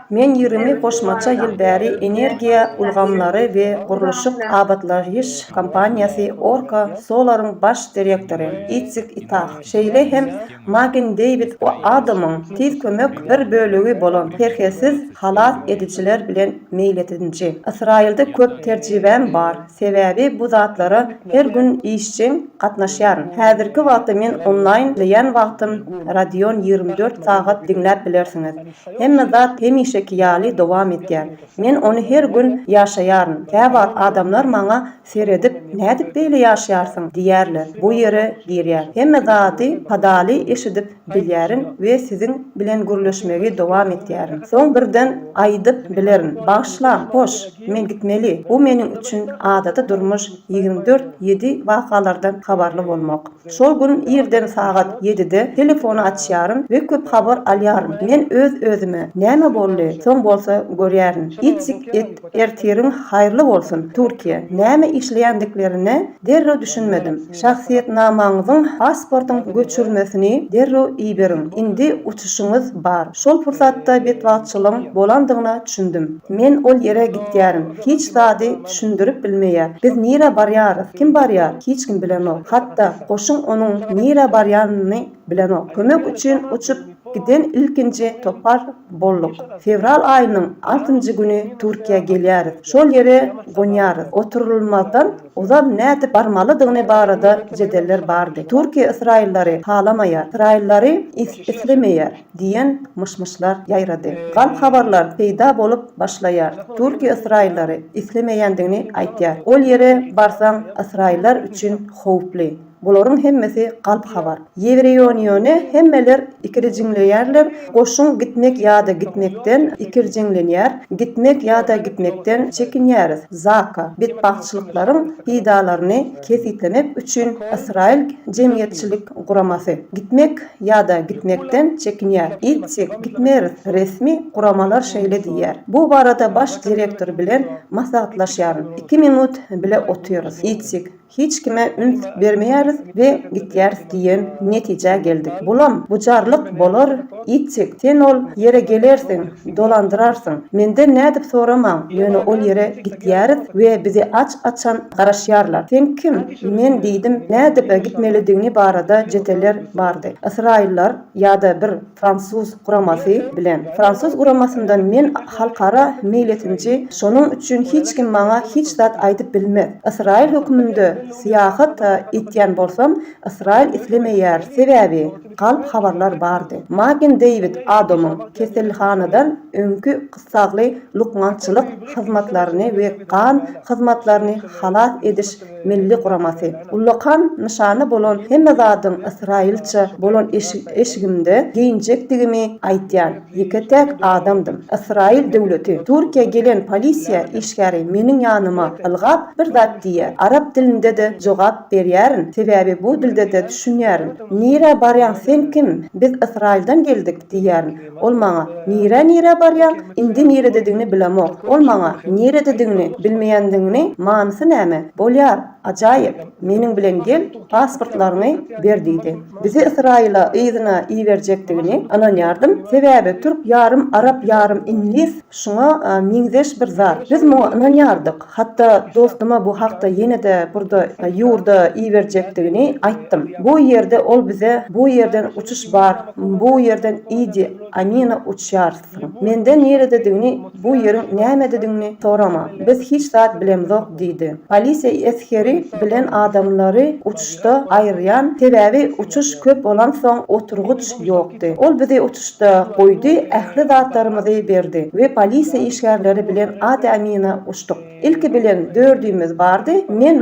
Men 20 koşmaça yıl bäri energiýa ulgamlary we guruluşyk abadlaýyş kompaniýasy Orca Solar'ın baş direktori Icik Itah şeýle hem Magen David o adamyň tiz kömek bir bölegi bolan herkesiz halat ediciler bilen meýletinji. İsrailde köp terjibem bar. Sebäbi bu zatlara her gün işçiň gatnaşýaryn. Häzirki wagtda men online diýen wagtym radion 24 sagat dinläp bilersiňiz. Hemme zat hemişeki ýaly dowam etýär. Men onu her gün ýaşaýaryn. Käbä adamlar maňa seredip nädip beýle ýaşaýarsyň diýerler. Bu ýere girýär. Hemme zaty padaly eşidip bilýärin we sizin bilen gürleşmegi dowam etýärin. Soň birden aýdyp bilerin. Başla, hoş, men gitmeli. Bu meniň üçin adata durmuş 24/7 wakalardan habarly bolmak. Şol gün ýerden sagat 7-de telefonu açýaryn we köp habar alýaryn. Men öz-özüme näme boldy? Soň bolsa görýärin. Icik ertirin haýrly bolsun. Türkiýe näme işleýändiklerini derre düşünmedim. Şahsiýet namaňyzyň, pasportyň göçürmesini derre iýberin. Indi uçuşuňyz bar. Şol pursatda betwagtçylygyň bolandygyna düşündüm. Men ol ýere gitýärim. Hiç zady düşündirip bilmeýär. Biz nire barýarys? Kim barýar? Hiç kim bilenok. Hatda goşuň onuň nire barýanyny bilenok. Kömek üçin uçup giden ilkinci topar bolluk. Fevral aýynyň 6-njy güni Türkiýe gelýär. Şol ýere gonýar. Oturulmazdan ozan nädip barmalydygyny barada jedeller bardy. Türkiýe İsraillary halamaýar. İsraillary islemeýär diýen mışmışlar ýaýrady. Galp habarlar peýda bolup başlaýar. Türkiýe İsraillary islemeýändigini aýtýar. Ol ýere barsaň İsrailler üçin howply. Bularyň hemmesi galp habar. Ýewreýonyny hemmeler ikirjiňleýärler. Goşuň gitmek ýa-da gitmekden ikirjiňlenýär. Gitmek ýa-da gitmekden çekinýäris. Zaka betbahtçylyklaryň pidalaryny kesitlemek üçin İsrail jemgyýetçilik guramasy gitmek ýa-da gitmekden çekinýär. Icik gitmeris resmi guramalar şeýle diýär. Bu barada baş direktor bilen maslahatlaşýaryn. 2 minut bile oturýarys. Icik hiç kime ün bermeýäris we gitýäris diýen netije geldik. Bulam bujarlyk bolar. Icik sen ol ýere gelersiň, dolandyrarsyň. Mende nädip soramaň. Ýöne ol ýere gitýäris we bizi açan garaşýarlar. Sen kim? Men diýdim nädip gitmelidigini barada jeteler bardy. İsraillar ýa-da bir Fransuz guramasy bilen. Fransuz guramasyndan men halkara meýletinji, şonuň üçin hiç kim maňa hiç zat aýdyp bilmez. İsrail hökümünde siyahat etýän bolsam, İsrail islemeýär. Sebäbi galp habarlar bardy. Magen David adamyň keselhanadan öňkü kıssagly lukmançylyk hyzmatlaryny we kan hyzmatlaryny halas ediş milli guramasy. Ulukan nişany bolan hemme zadyň İsrailçe bolan eşigimde giyinjekdigimi aýtýan ýeketek adamdym. İsrail döwleti Türkiýe gelen polisiýa işgäri meniň ýanyma ylgap bir zat diýär. Arap dilinde de jogap berýärin. Sebäbi bu dilde de düşünýärin. Nire barýan sen kim? Biz İsrailden geldik diýärin. Ol maňa nire barýan? Indi nire dediğini bilemok. Ol maňa nire dediğini bilmeýändigini manysy näme? Bolýar. Ajaýyp. Meniň bilen gel, pasportlaryny ber diýdi. Bizi İsraila ýyzyna iýerjekdigini ananýardym. Sebäbi türk ýarym arap ýarym ingliz, şuňa miňzeş bir zat. Biz muňa ananýardyk. Hatda dostuma bu hakda ýene-de burada ýurda iýerjekdigini aýtdym. Bu ýerde ol bize bu ýerden uçuş bar, bu ýerden iýdi, amina uçýarsyň. Menden ýere dediğini bu yerin näme dediňini sorama. Biz hiç zat bilemzok diýdi. Polisiýa eskeri bilen adamlary uçuşda aýyrýan sebäbi uçuş köp bolan soň oturguç ýokdy. Ol bizi uçuşda goýdy, ähli zatlarymyzy berdi we polisiýa işgärleri bilen adamyna uçdyk. İlki bilen dördüýümüz bardy. Men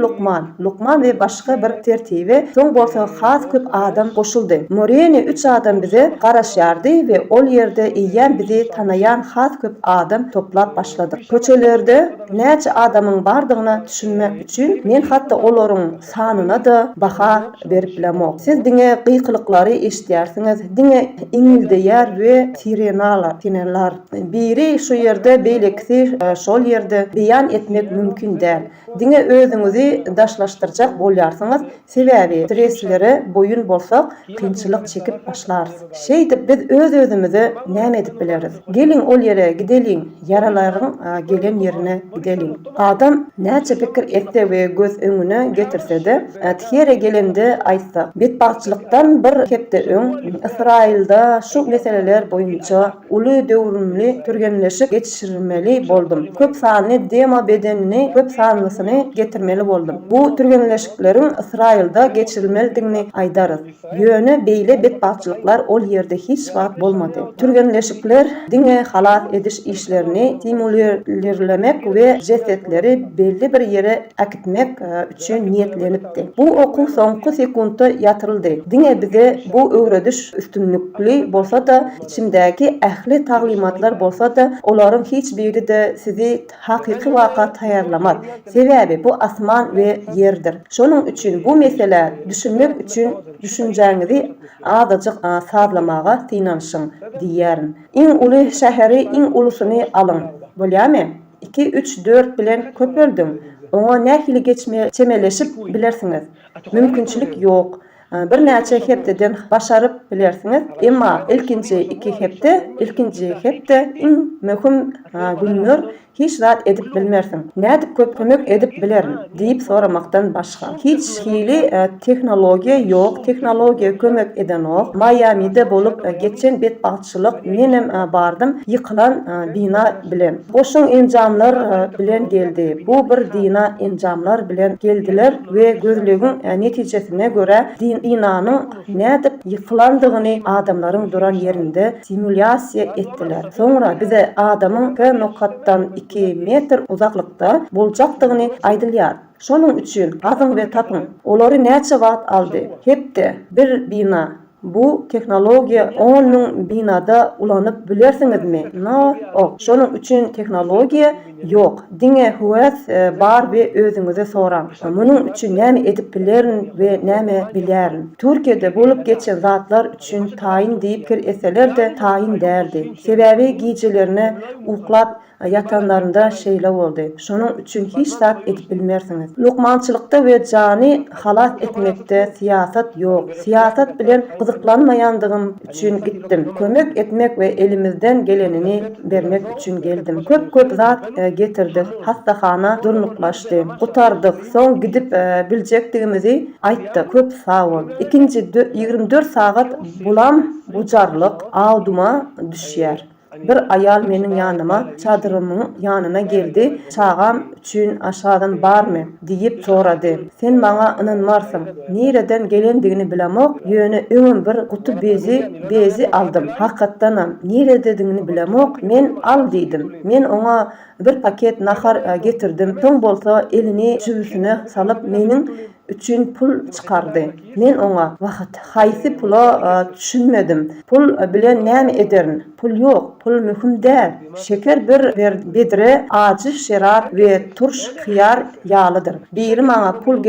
Lukman we başga bir tertibi, soň bolsa has köp adam goşuldy. Moreni 3 adam bize garaşýardy we ol ýerde iýen bizi tanayan has köp adam toplap başladyk. Köçelerde näçe adamyň bardygyna düşünmek üçin men hatda olaryň sanyna da baha berip bilemok. Siz diňe gıykylyklary eşitýärsiňiz, diňe iňildeýär we sirenalar. Biri şu ýerde, belekisi şol ýerde beýan etmek mümkin däl. Diňe özüňizi daşlaşdyrjak bolýarsyňyz, sebäbi stresslere boyun bolsak, kynçylyk çekip başlarys. Şeýdip biz öz-özümizi näme edip bileriz? Gelin ol ýere gidelim, yaralaryň gelen ýerine gidelim. Adam näçe pikir etse we göz öňüne getirse-de, tihere gelende aýtsa, betbagçylykdan bir hepde öň Israilda şu meseleler boýunça uly döwrümli türgenleşik geçirmeli boldum. Köp sanly dema bedenini, köp sanlysyny getirmeli boldum. Bu türgenleşiklerin Israilda geçirilmelidigini aýdarys. Ýöne beýle betbagçylyklar ol ýerde hiç wagt bolmady. Türgenleşikler diňe halas ediş işlerini stimulerlemek we jesetleri belli bir ýere akitmek üçin niýetlenipdi. Bu oku soňky sekundda ýatyryldy. Diňe bize bu öwrediş üstünlükli bolsa da, içimdäki ähli taglimatlar bolsa da, olaryň hiç biri de sizi hakyky waka taýarlamaz. Sebäbi bu asman we ýerdir. Şonuň üçin bu mesele düşünmek üçin düşünjäňizi azajyk sazlamaga tynanşyň diýärin. Iň uly şäheri, iň ulusyny alyň. Bolýarmy? 2, 3, 4 bilen köpöldüm. Oňa nähili çemeleşip bilersiňiz. Mümkinçilik ýok. Bir näçe hepdeden başaryp bilersiňiz. Emma ilkinji 2 hepde, ilkinji hepde iň möhüm günler hiç zat edip bilmersiň. Nädip köp kömek edip bilerim diýip soramakdan başga. Hiç hili teknologiýa ýok, teknologiýa kömek eden ok. Miami'de bolup geçen betbagçylyk menem bardym ýykylan bina bilen. Boşun enjamlar bilen geldi. Bu bir dina enjamlar bilen geldiler we gözlegiň netijesine göre binanyň nädip ýykylandygyny adamlaryň duran ýerinde simulasiýa etdiler. Soňra bize adamyň ke nokatdan 2 metr uzaklykda boljakdygyny aýdylýar. Şonuň üçin azyň we tapyň olary näçe wagt aldy? Hepde bir bina. Bu teknologiya 10 binada ulanyp bilersiňizmi? No, ok. Şonuň üçin teknologiya ýok. Diňe höwes bar we özüňize soraň. Munyň üçin näme edip bilerin we näme bilerin? Türkiýede bolup geçen zatlar üçin taýin diýip pikir etseler de taýin däldi. Sebäbi gijelerine uklap yatanlarında şeýle boldy. Şonuň üçin hiç zat edip bilmersiňiz. Lukmançylykda we jany halas etmekde siýasat ýok. Siýasat bilen gyzyklanmaýandygym üçin gitdim. Kömek etmek we elimizden gelenini bermek üçin geldim. Köp zat getirdik. Hastahana durnuklaşdy. Gutardyk. Soň gidip biljekdigimizi aýtdy. Köp sag bol. Ikinji 24 sagat bulam bujarlyk awduma düşýär. Bir ayal meniň ýanyma, çadyrymyň ýanyna geldi. Çağam üçin aşadan barmy diýip sorady. Sen maňa ynanmarsyň. Nereden gelendigini bilemok, ýöne öňüm bir gutu bezi aldym. Hakykatdanam. Nerediňini bilemok, men al diýdim. Men oňa bir paket nahar getirdim. Soň bolsa elini jübüsine salyp meniň üçün pul çıkardı. Men oňa wagt haýsy pula düşünmedim. Pul bilen näme ederin? Pul ýok, pul möhüm däl. Şeker bir bedre, acı şerap we turş hyýar ýalydyr. Biri maňa pul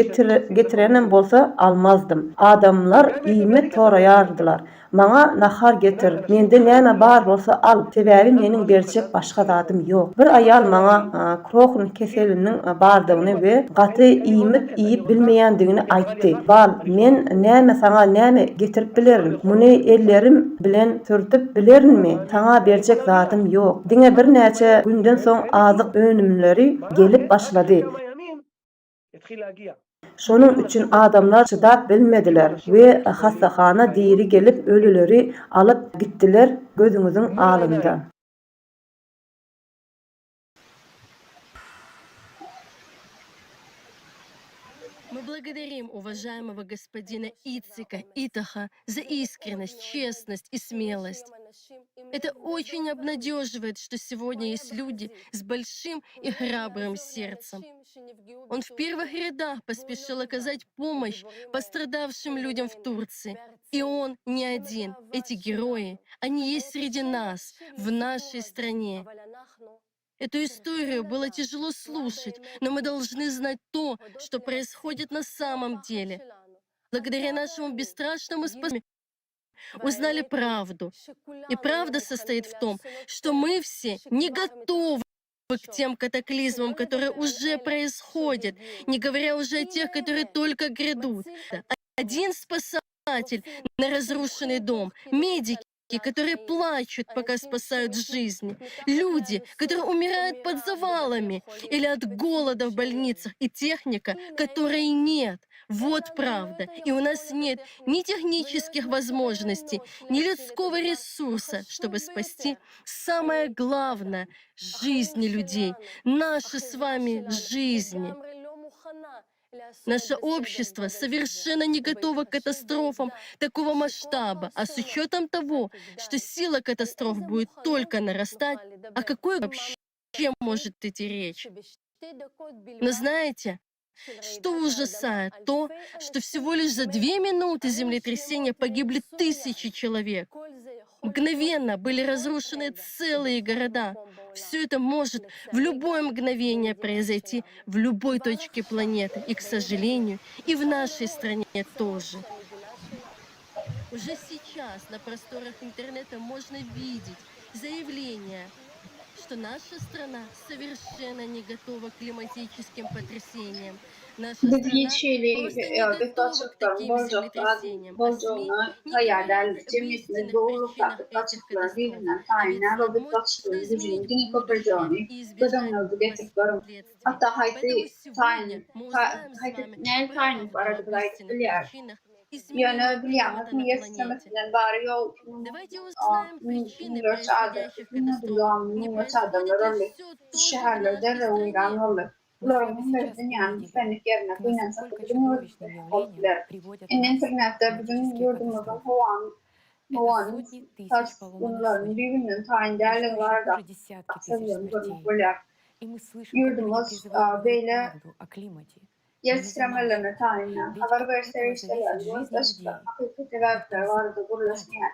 getirenem bolsa almazdym. Adamlar iýme toraýardylar. Maňa nahar getir. Mende näme bar bolsa al. Sebäbi meniň berjek başga zatym ýok. Bir ayal maňa Crohn keseliniň bardygyny we gaty iýip bilmeýändigini aýtdy. Bal, men näme saňa näme getirip bilerim? Muny ellerim bilen sürtüp bilerinmi? Saňa berjek zatym ýok. Diňe bir näçe günden soň azyk önümleri gelip başlady. Şonuň üçin adamlar çydap bilmediler we hastahana diýeri gelip ölüleri alyp gitdiler gözüňiziň alynda. Мы благодарим уважаемого господина Ицика Итаха за искренность, честность и смелость. Это очень обнадеживает, что сегодня есть люди с большим и храбрым сердцем. Он в первых рядах поспешил оказать помощь пострадавшим людям в Турции. И он не один. Эти герои, они есть среди нас, в нашей стране. Эту историю было тяжело слушать, но мы должны знать то, что происходит на самом деле. Благодаря нашему бесстрашному спасению узнали правду. И правда состоит в том, что мы все не готовы к тем катаклизмам, которые уже происходят, не говоря уже о тех, которые только грядут. Один спасатель на разрушенный дом, медики, которые плачут, пока спасают жизни, люди, которые умирают под завалами или от голода в больницах, и техника, которой нет. Вот правда. И у нас нет ни технических возможностей, ни людского ресурса, чтобы спасти самое главное — жизни людей, наши с вами жизни. Наше общество совершенно не готово к катастрофам такого масштаба, а с учетом того, что сила катастроф будет только нарастать, о какой вообще может идти речь? Но знаете, что ужасает? То, что всего лишь за 2 минуты землетрясения погибли тысячи человек. Мгновенно были разрушены целые города. Все это может в любое мгновение произойти в любой точке планеты. И, к сожалению, и в нашей стране тоже. Уже сейчас на просторах интернета можно видеть заявления, что наша страна совершенно не готова к климатическим потрясениям. Naша Двічі Victorçukların bolcuğunu hayal cemiyetinde doğrulukla Victorçukların birbirinden tayinler ve Victorçukların gücünün dini kopacağını kadınladı getirdiler. Hatta Hayti ne tayin var da bilir. Yani bilemez mi yetiştirmesinden bari yol millet adı, millet adamları şehirlerde ve uyranlı. Dünyanın güvenlik yerine finansal oldular. İnternette bizim yurdumuzun Hovanın taş bunların birbirinin tayin değerleri var da seviyorum görmekler. Yurdumuz böyle yetiştirmelerine tayinle haber verirse işlerler. Başka hakikati verdiler vardı burasına.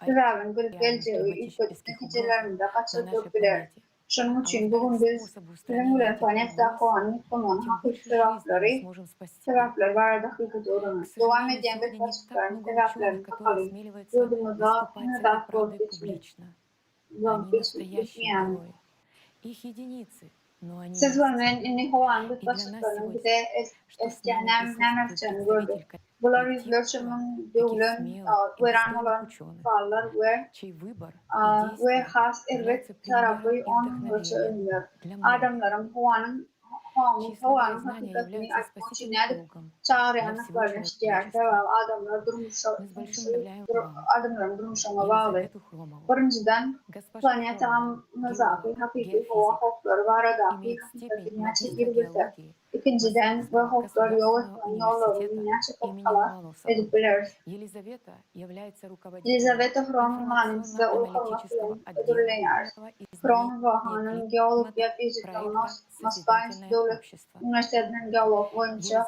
Güvenlik geleceği ilk neticelerinde kaçıp döktüler. Şunun için bugün biz bilimler planette konuyu konunun hakiki sebepleri var da hakikati oranı. Devam eden bir başkalarının sebeplerini bakalım. Yurdumuza ne da zor geçmeyen. Siz varmen inni hovan bir başkalarının bir de eski nemrefçeni gördük. Bunlar yüzleşimin dövülün veren olan fallar ve has elbet tarafı onun ölçü önlüyor. Adamların Hovanın hakikatini açmak için çağrıyanlık var ihtiyacı var. Adamların durmuşuna bağlı. Birinciden planetamızdaki hakiki hava hokları var adaki hakikatini açıklayabilir. İkinciden ve hoklar yollarını açıklamalar edilir. Elizaveta Hroman'ın ve Ulhama'nın ödüllenir. Hroman'ın geologiya fizikten Moskva'nın devlet üniversitesinden geolog boyunca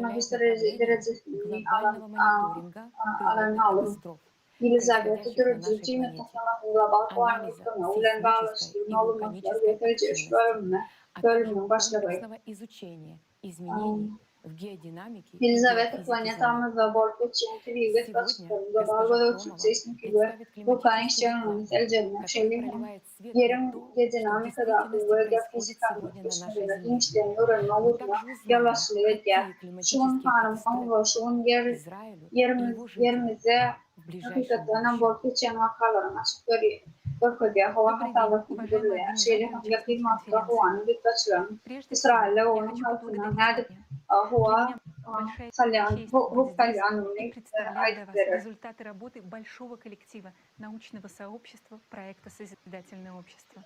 magistr derecesini alan alır. Elizaveta Dürücü, Çin'in teknoloji global kuantiklığına ulen bağlaştırın olumluluklar ve tercih bölümünün başlığı. Елизавета планетамызда болып өткен кривет başlıklarında bağlı ölçüm seismik ve vulkanik çağının selceğinin şeylerin yerin dinamikadaki ve geofizikal etkileşimleri genişlerin öğrenme uğruna yavaşlığı ediyor. Şunun hanımın ve şunun yerimize hakikaten болып өткен vakaların açık veriyor. Bölgede hava hatalı kudurluyor. Şeylerin yapılmakta havanın diktatçıların İsrail'le onun halkına nedip результаты работы большого коллектива научного сообщества проекта «Созидательное общество».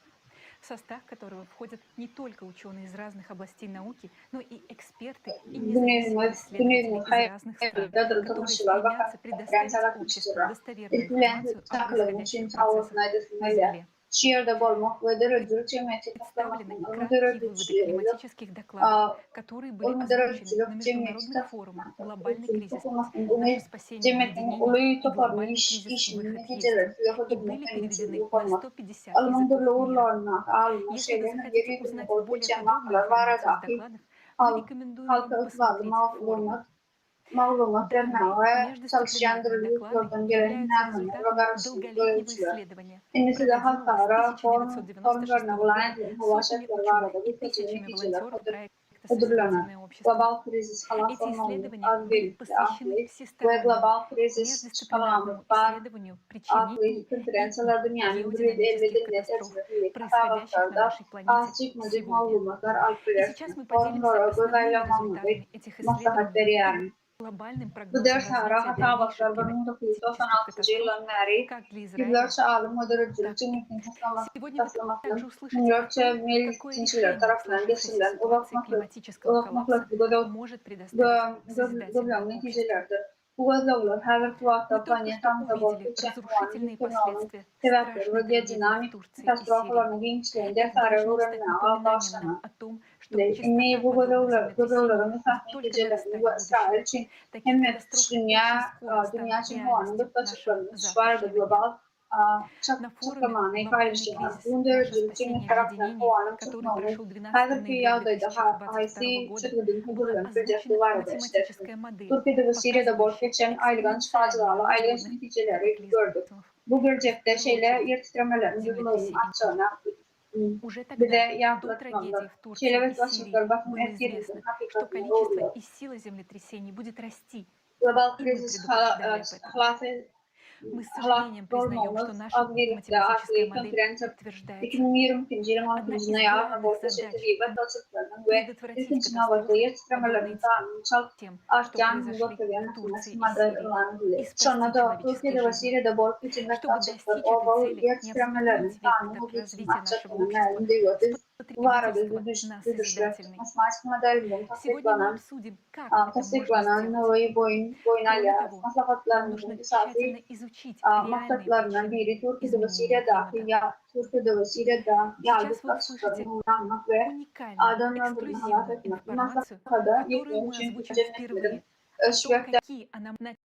в состав которого входят не только ученые из разных областей науки, но и эксперты и независимые исследователи из разных стран, которые стремятся предоставить обществу достоверную информацию о происходящих процессах на Земле. Представлены краткие выводы климатических докладов, которые были озвучены на международных форумах «Глобальный кризис», «Наше спасение в объединении» и «Глобальный кризис. Выход есть» и были переведены на 150 языков мира. Если вы захотите узнать более подробную информацию из докладов, мы рекомендуем вам посмотреть форумы. Данные междисциплинарные доклады являются результатом долголетнего исследования, проводимого с 1996 года сотнями ученых и тысячами волонтеров проекта «Созидательное общество». Эти исследования были посвящены всестороннему междисциплинарному исследованию причинений и геодинамических катастроф, происходящих на нашей планете сегодня. И сейчас мы поделимся основными результатами этих исследований и глобальным прогнозом развития дальнейших климатических катастроф как для Израиля, так и сегодня вы также услышите, какое решение сложившейся ситуации климатического коллапса может предоставить созидательное общество. Мы только что увидели разрушительные последствия страшной трагедии в Турции и Сирии. Это должно стать напоминанием нам о том, что частота подобных землетрясений будет только нарастать в будущем. Такие катастрофы очень скоро станут реальностью нашего завтрашнего дня. На форуме «Глобальный кризис. Наше спасение в объединении», который прошел 12 ноября 2022 года, была озвучена математическая модель, показывающая экспоненциальное рост катаклизмов. Уже тогда, до трагедии в Турции и Сирии, было известно, что количество и сила землетрясений будет расти, и мы предупреждали об этом. Мы с сожалением признаем, что наша математическая модель подтверждается. Одна из главных задач — предотвратить катастрофы, подобные тем, что произошли в Турции и Сирии, и спасти человеческие жизни. Чтобы достичь этой цели, необходимо вектор развития нашего общества с потребительства на созидательный. Сегодня мы обсудим, как это можно сделать. Кроме того, нам нужно тщательно изучить реальные причины изменения климата. Сейчас вы услышите уникальную, эксклюзивную информацию, которую мы озвучим впервые, о том, какие аномалии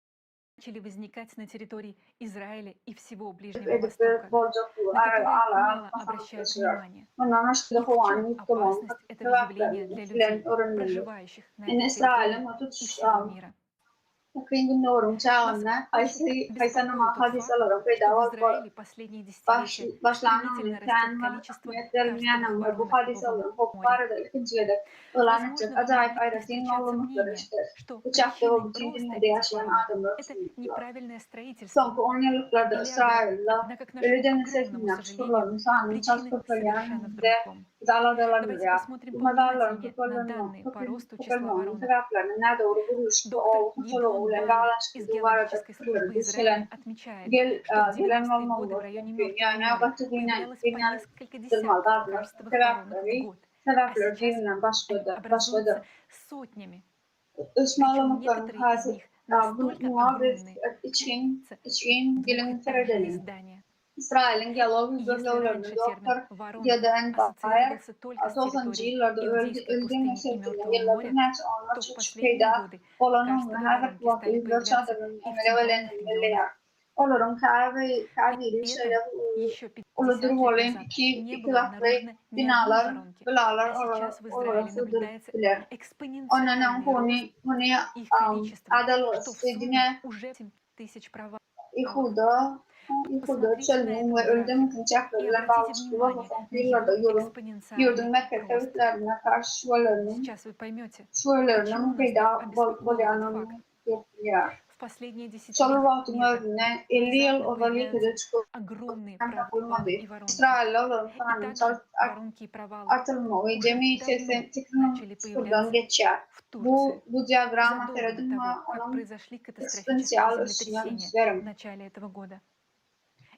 начали возникать на территории Израиля и всего Ближнего Востока, на которые мало обращают внимание. И в чем опасность этого явления для людей, проживающих на этой территории и всего мира. Нас очень беспокоит тот факт, что в Израиле последние десятилетия стремительно растет количество карстовых воронок в море. Возможно, вам встречается мнение, что причиной роста этих воронок это неправильное строительство. Однако, к нашему огромному сожалению, причины совершенно в другом. Давайте посмотрим повнимательнее на данные по росту числа воронок. Доктор Гидеон Баум из геологической службы Израиля отмечает, что в 90-е годы в районе Мертвого моря появлялось по несколько десятков карстовых воронок в год, а сейчас они образуются сотнями. Причем некоторые из них настолько огромные, что двухэтажные здания. Если раньше термин «воронка» ассоциировался только с территорией Иудейской пустыни и Мертвого моря, то в последние годы карстовые воронки стали появляться и в центральных регионах. Еще 50 лет назад не было обнаружено ни одной воронки, а сейчас в Израиле наблюдается экспоненциальный рост их количества, что в сумме уже 7 тысяч провалов. Посмотрите на этот график и обратите внимание на его экспоненциальный рост. Сейчас вы поймете, почему нас так обеспокоил этот факт. В последние десятилетия появляются огромные провалы и воронки. И также воронки и провалы уже давно начали появляться в Турции, задолго до того, как произошли катастрофические землетрясения в начале этого года.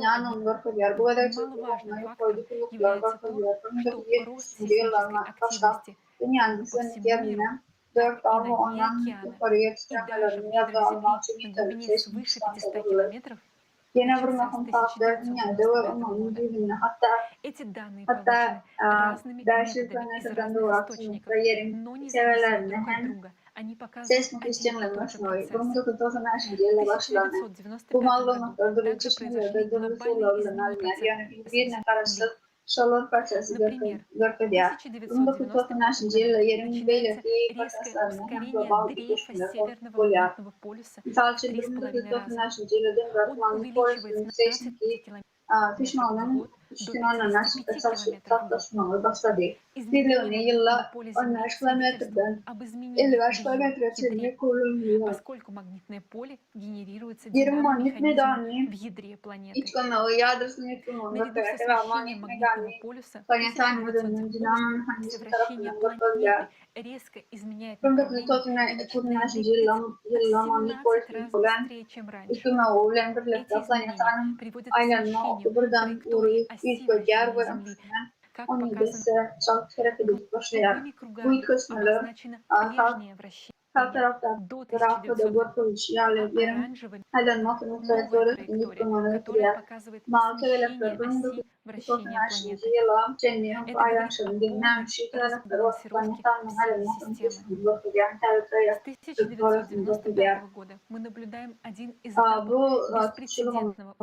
dünyanın onu görkezýär. Bu kadar çok немаловажным okmayı фактором koydu kuluklar является то, görkezýär. что 1970 рост yıllarına сейсмической başlap активности dünyanın по всему yerine миру 4 так av и ve на dне ondan океана, yukarıya и даже в ekstremelerini недрах yazı almak Земли için на glубине seçmiş свыше insan 500 sayılır. километров Yine bir начался с makam tarafları dünyada ve 1999 umarım года. birbirine Эти данные hatta получены разными Daesh методами из planeteden разных doğrak источников, sınıfta yerin но независимо severlerine друг от hem друga. Они показывают seismik один и işlemlerin тот же başlıyor. процесс. 1990 В yıla başladı. Bu 1995 году malumatlar dolu также çeşmeleri произошли de dolu глобальные sorularla изменения alınır. Yani процесса birbirine Земли. karşı solar prosesi Например, görkediyor. в 1990 1995 yıla году yerin начинается belirttiği резкое proseslerine hem ускорение global bir дрейфа düşmeler северного oluyor. магнитного полюса Misal в için 3,5 раза. 1990 yıla dön Он bırakılan увеличивается Forrest'ın с 12 seçimki километров в düşmanın год до üstüne nasıl 55 километров в год. satlaşmaları başladı. Изменение Trilyonu магнитного yılla поля 10 Земли kilometreden свидетельствует об изменениях 55 в ее kilometre ядре, çelme kuruluyor. поскольку магнитное поле генерируется Yerin magnet динамомеханизмом medanı в ядре планеты. İçkonağı yağdırısını yutkunluğunu Наряду с görkede ve освещением magnet магнитного medanı полюса в planetanın ödünün 1990 dinamo ось mekanizmi вращения tarafından планеты görkede. резко изменяет направление и начинает 1990 двигаться yılla в magnet 17 polisi раз olan быстрее, чем раньше. İçkonağı ulan Эти birlikte изменения planetanın приводят к aylanma смещению buradan траектории uğrayıp оси ilk öger вращения ve Земли, как onu показано ise çok hareket edip başlayar. голубыми Bu кругами kısmını обозначено kalk прежнее вращение tarafta до tarafta 1900 da kuruluş yerlerin оранжевым aylanma новая trajektori траектория, İçkonağı которая etkiler. показывает Malta смещение veleklerden оси вращения 1990 планеты. yıla Cennetin Это говорит о aylanışının dinlen полной şirketler ve разбалансировке planetanın всей aylanma системы. kısmını С 1995 года мы наблюдаем один из этапов беспрецедентного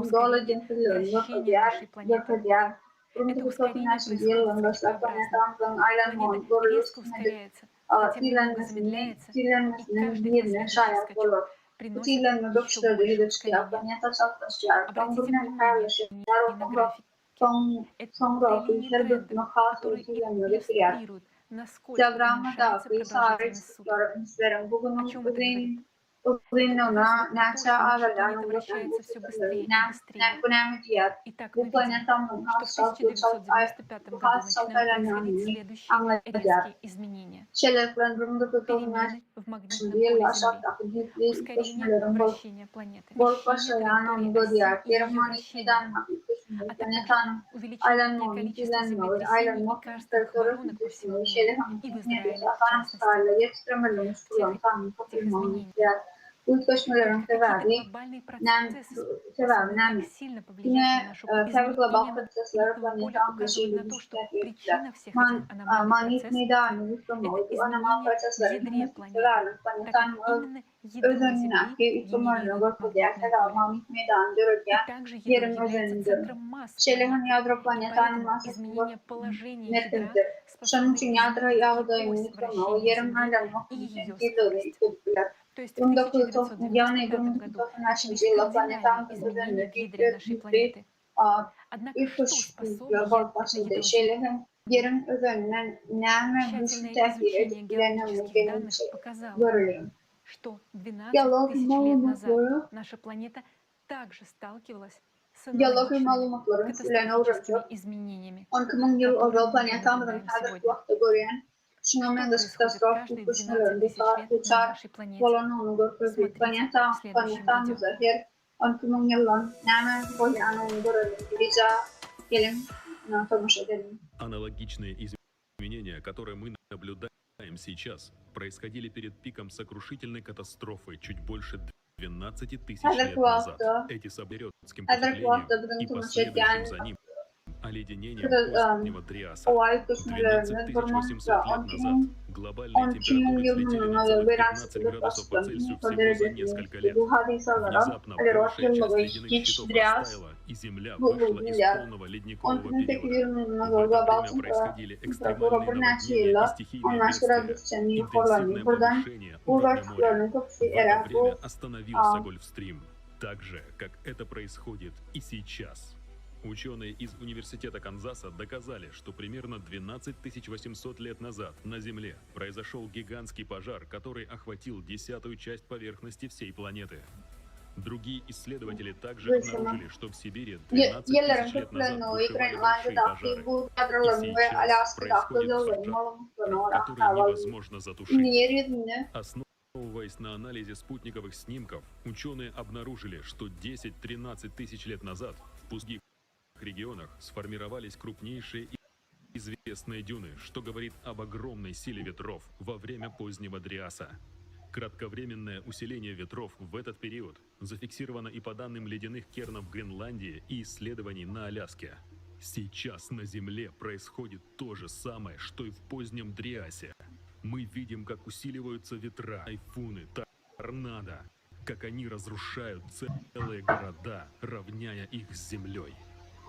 ускорения вращения нашей планеты. Это ускорение происходит скачкообразно. Планета резко ускоряется, затем немного замедляется, и каждый последующий скачок приносит еще больше ускорения. Обратите внимание на графике. Это линии трендов, которые иллюстрируют, насколько уменьшается продолжительность суток. О чем это говорит? Это указывает на то, что наша планета вращается все быстрее и быстрее. Итак, мы видим, что в 1995 году начинают происходить следующие резкие изменения. Перемены в магнитном поле Земли, ускорение вращения планеты, смещение траектории оси и ее вращения, а также увеличение количества землетрясений и карстовых воронок по всему миру, и в Израиле в частности. В тех изменений. Uyuşmalarının verdiği nem sebebi nem. Yine tabi global prosesler planetan kaşıyla ilişkiler manit meydani yıkılmalı. Anama proseslerin severler planetan özenindeki yıkılmalarını görkediğer kadar manit meydani görürken yerin özeninde. Şeylerin yadro planetanın masasında merkezde. Şunun için yadro yağdayının yıkılmalı. Yerin aylanma konusunda yıkılmalı. То есть в 1995 году начались кардинальные изменения в ядре нашей планеты. Однако что способно это Yerin özünün nem ve Тщательное müstakil изучение геологических данных показало, что 12 тысяч лет назад наша планета также сталкивалась с аналогичными катастрофическими изменениями, которые мы наблюдаем сегодня. Что происходит каждые 12 тысяч лет на нашей планете? Смотрите в следующем видео. Аналогичные изменения, которые мы наблюдаем сейчас, происходили перед пиком сокрушительной катастрофы чуть больше 12 тысяч лет назад. Эти соберётским потеплением и последующим за ним оледенением позднего Триаса. 12 800 лет назад глобальные температуры взлетели на целых 15 градусов по Цельсию всего за несколько лет. Внезапно большая часть ледяных щитов растаяла, и Земля вышла из полного ледникового периода. В это время происходили экстремальные наводнения и стихийные бедствия, интенсивное повышение уровня моря. В это время остановился Гольфстрим, так же, как это происходит и сейчас. Ученые из Университета Канзаса доказали, что примерно 12 800 лет назад на Земле произошел гигантский пожар, который охватил 10-ю часть поверхности всей планеты. Другие исследователи также обнаружили, что в Сибири 13 тысяч лет назад бушевали большие пожары. И сейчас происходит пожар, который невозможно затушить. Основываясь на анализе спутниковых снимков, ученые обнаружили, что 10-13 тысяч лет назад в пустых регионах сформировались крупнейшие известные дюны, что говорит об огромной силе ветров во время позднего Дриаса. Кратковременное усиление ветров в этот период зафиксировано и по данным ледяных кернов в Гренландии и исследований на Аляске. Сейчас на Земле происходит то же самое, что и в позднем Дриасе. Мы видим, как усиливаются ветра, тайфуны, торнадо, как они разрушают целые города, равняя их с землей.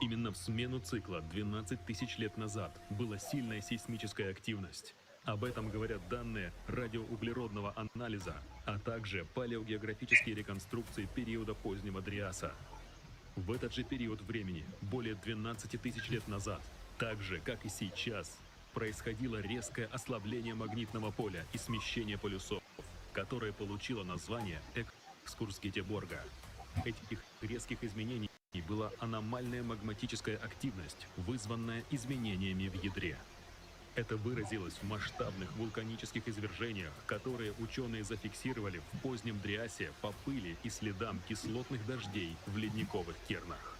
Именно в смену цикла 12 тысяч лет назад была сильная сейсмическая активность. Об этом говорят данные радиоуглеродного анализа, а также палеогеографические реконструкции периода позднего Дриаса. В этот же период времени, более 12 тысяч лет назад, так же, как и сейчас, происходило резкое ослабление магнитного поля и смещение полюсов, которое получило название экскурс Гетеборга. Этих резких изменений была аномальная магматическая активность, вызванная изменениями в ядре. Это выразилось в масштабных вулканических извержениях, которые ученые зафиксировали в позднем Дриасе по пыли и следам кислотных дождей в ледниковых кернах.